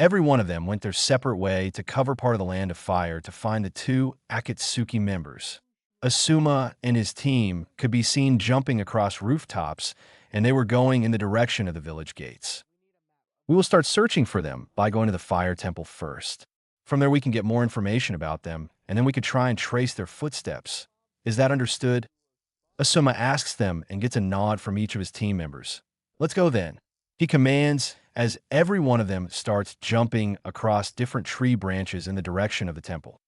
Every one of them went their separate way to cover part of the Land of Fire to find the 2 Akatsuki members. Asuma and his team could be seen jumping across rooftops, and they were going in the direction of the village gates. We will start searching for them by going to the Fire Temple first. From there we can get more information about them, and then we could try and trace their footsteps. Is that understood? Asuma asks them and gets a nod from each of his team members. Let's go then. He commands as every one of them starts jumping across different tree branches in the direction of the temple.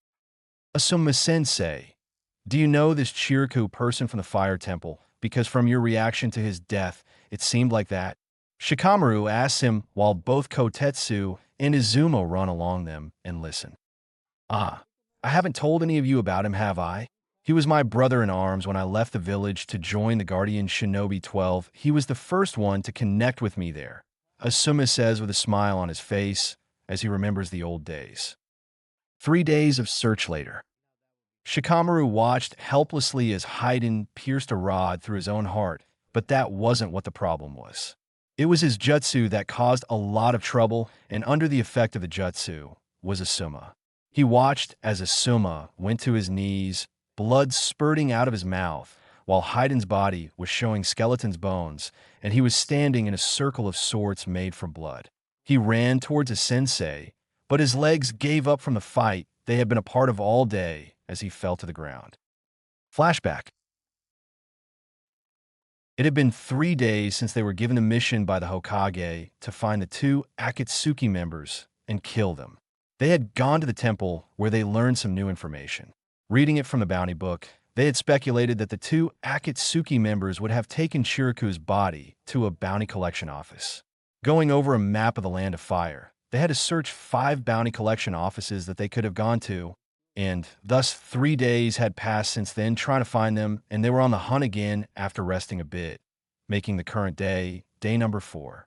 Asuma-sensei, do you know this Chiriku person from the Fire Temple? Because from your reaction to his death, it seemed like that. Shikamaru asks him while both Kotetsu and Izumo run along them and listen. I haven't told any of you about him, have I? He was my brother in arms when I left the village to join the Guardian Shinobi 12. He was the first one to connect with me there, Asuma says with a smile on his face as he remembers the old days. 3 days of search later. Shikamaru watched helplessly as Haiden pierced a rod through his own heart, but that wasn't what the problem was. It was his jutsu that caused a lot of trouble, and under the effect of the jutsu was Asuma. He watched as Asuma went to his knees, blood spurting out of his mouth, while Haiden's body was showing skeleton's bones, and he was standing in a circle of swords made from blood. He ran towards his sensei, but his legs gave up from the fight they had been a part of all day as he fell to the ground. Flashback. It had been 3 days since they were given the mission by the Hokage to find the 2 Akatsuki members and kill them. They had gone to the temple where they learned some new information. Reading it from the bounty book, they had speculated that the 2 Akatsuki members would have taken Chiriku's body to a bounty collection office. Going over a map of the Land of Fire, they had to search 5 bounty collection offices that they could have gone to, and thus 3 days had passed since then trying to find them, and they were on the hunt again after resting a bit, making the current day, day number 4.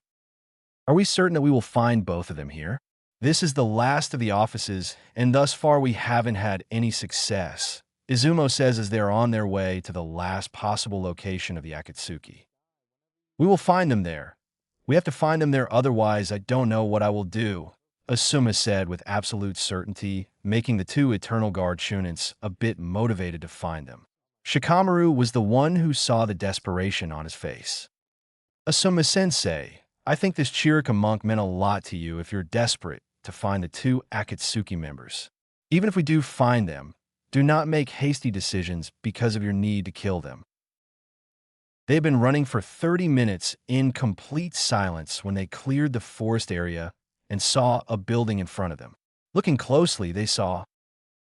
Are we certain that we will find both of them here? This is the last of the offices, and thus far we haven't had any success, Izumo says as they are on their way to the last possible location of the Akatsuki. We will find them there. We have to find them there, otherwise I don't know what I will do, Asuma said with absolute certainty, making the 2 Eternal Guard Shunins a bit motivated to find them. Shikamaru was the one who saw the desperation on his face. Asuma-sensei, I think this Chirika monk meant a lot to you if you're desperate to find the 2 Akatsuki members. Even if we do find them, do not make hasty decisions because of your need to kill them. They had been running for 30 minutes in complete silence when they cleared the forest area and saw a building in front of them. Looking closely, they saw,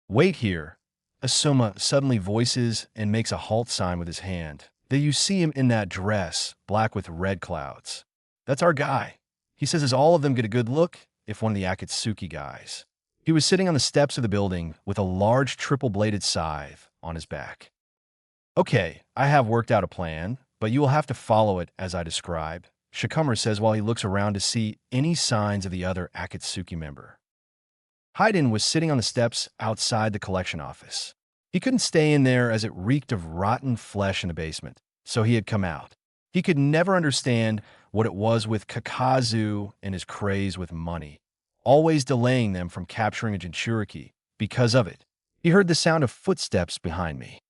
"Wait here," Asuma suddenly voices and makes a halt sign with his hand. There you see him in that dress, black with red clouds. That's our guy. He says as all of them get a good look, if one of the Akatsuki guys. He was sitting on the steps of the building with a large triple-bladed scythe on his back. Okay, I have worked out a plan, but you will have to follow it as I describe, Shikamaru says while he looks around to see any signs of the other Akatsuki member. Hayden was sitting on the steps outside the collection office. He couldn't stay in there as it reeked of rotten flesh in the basement, so he had come out. He could never understand what it was with Kakazu and his craze with money, always delaying them from capturing a Jinchuriki. Because of it, he heard the sound of footsteps behind me.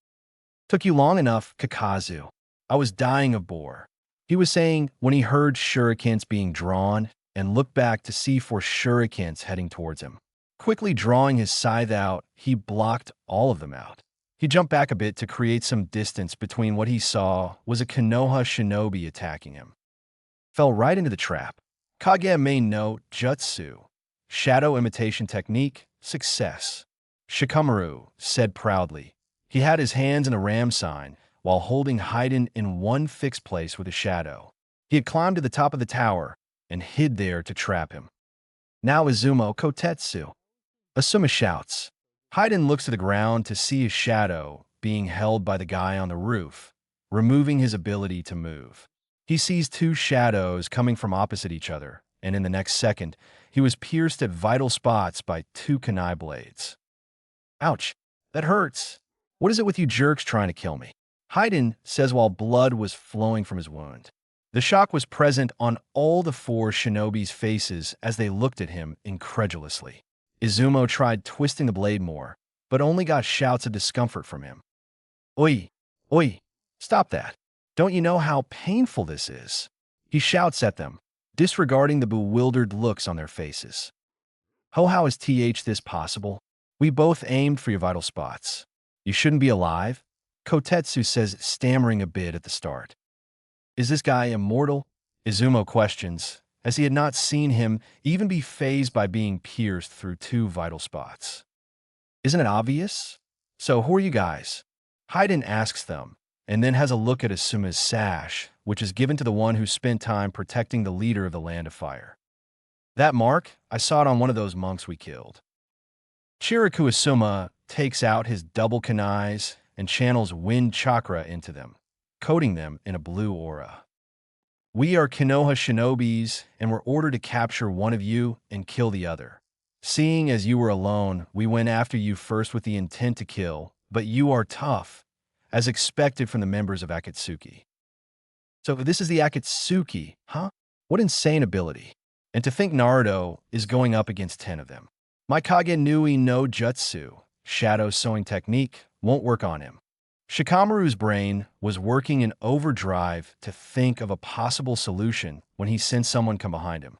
Took you long enough, Kakazu. I was dying of bore. He was saying when he heard shurikens being drawn and looked back to see 4 shurikens heading towards him. Quickly drawing his scythe out, he blocked all of them out. He jumped back a bit to create some distance between what he saw was a Konoha shinobi attacking him. Fell right into the trap. Kagame no Jutsu. Shadow imitation technique, success. Shikamaru said proudly. He had his hands in a ram sign while holding Hayden in one fixed place with a shadow. He had climbed to the top of the tower and hid there to trap him. Now Izumo Kotetsu. Asuma shouts. Hayden looks to the ground to see his shadow being held by the guy on the roof, removing his ability to move. He sees 2 shadows coming from opposite each other, and in the next second, he was pierced at vital spots by 2 kunai blades. Ouch, that hurts. What is it with you jerks trying to kill me? Hayden says while blood was flowing from his wound. The shock was present on all the 4 shinobi's faces as they looked at him incredulously. Izumo tried twisting the blade more, but only got shouts of discomfort from him. Oi, oi, stop that. Don't you know how painful this is? He shouts at them, disregarding the bewildered looks on their faces. How is this possible? We both aimed for your vital spots. You shouldn't be alive? Kotetsu says, stammering a bit at the start. Is this guy immortal? Izumo questions, as he had not seen him even be fazed by being pierced through 2 vital spots. Isn't it obvious? So who are you guys? Hayden asks them, and then has a look at Asuma's sash, which is given to the one who spent time protecting the leader of the Land of Fire. That mark, I saw it on one of those monks we killed. Chiriku Asuma takes out his double kunais and channels wind chakra into them, coating them in a blue aura. We are Konoha shinobis and were ordered to capture one of you and kill the other. Seeing as you were alone, we went after you first with the intent to kill, but you are tough, as expected from the members of Akatsuki. So this is the Akatsuki, huh? What insane ability. And to think Naruto is going up against 10 of them. My Kage Nui no Jutsu, shadow sewing technique, won't work on him. Shikamaru's brain was working in overdrive to think of a possible solution when he sensed someone come behind him.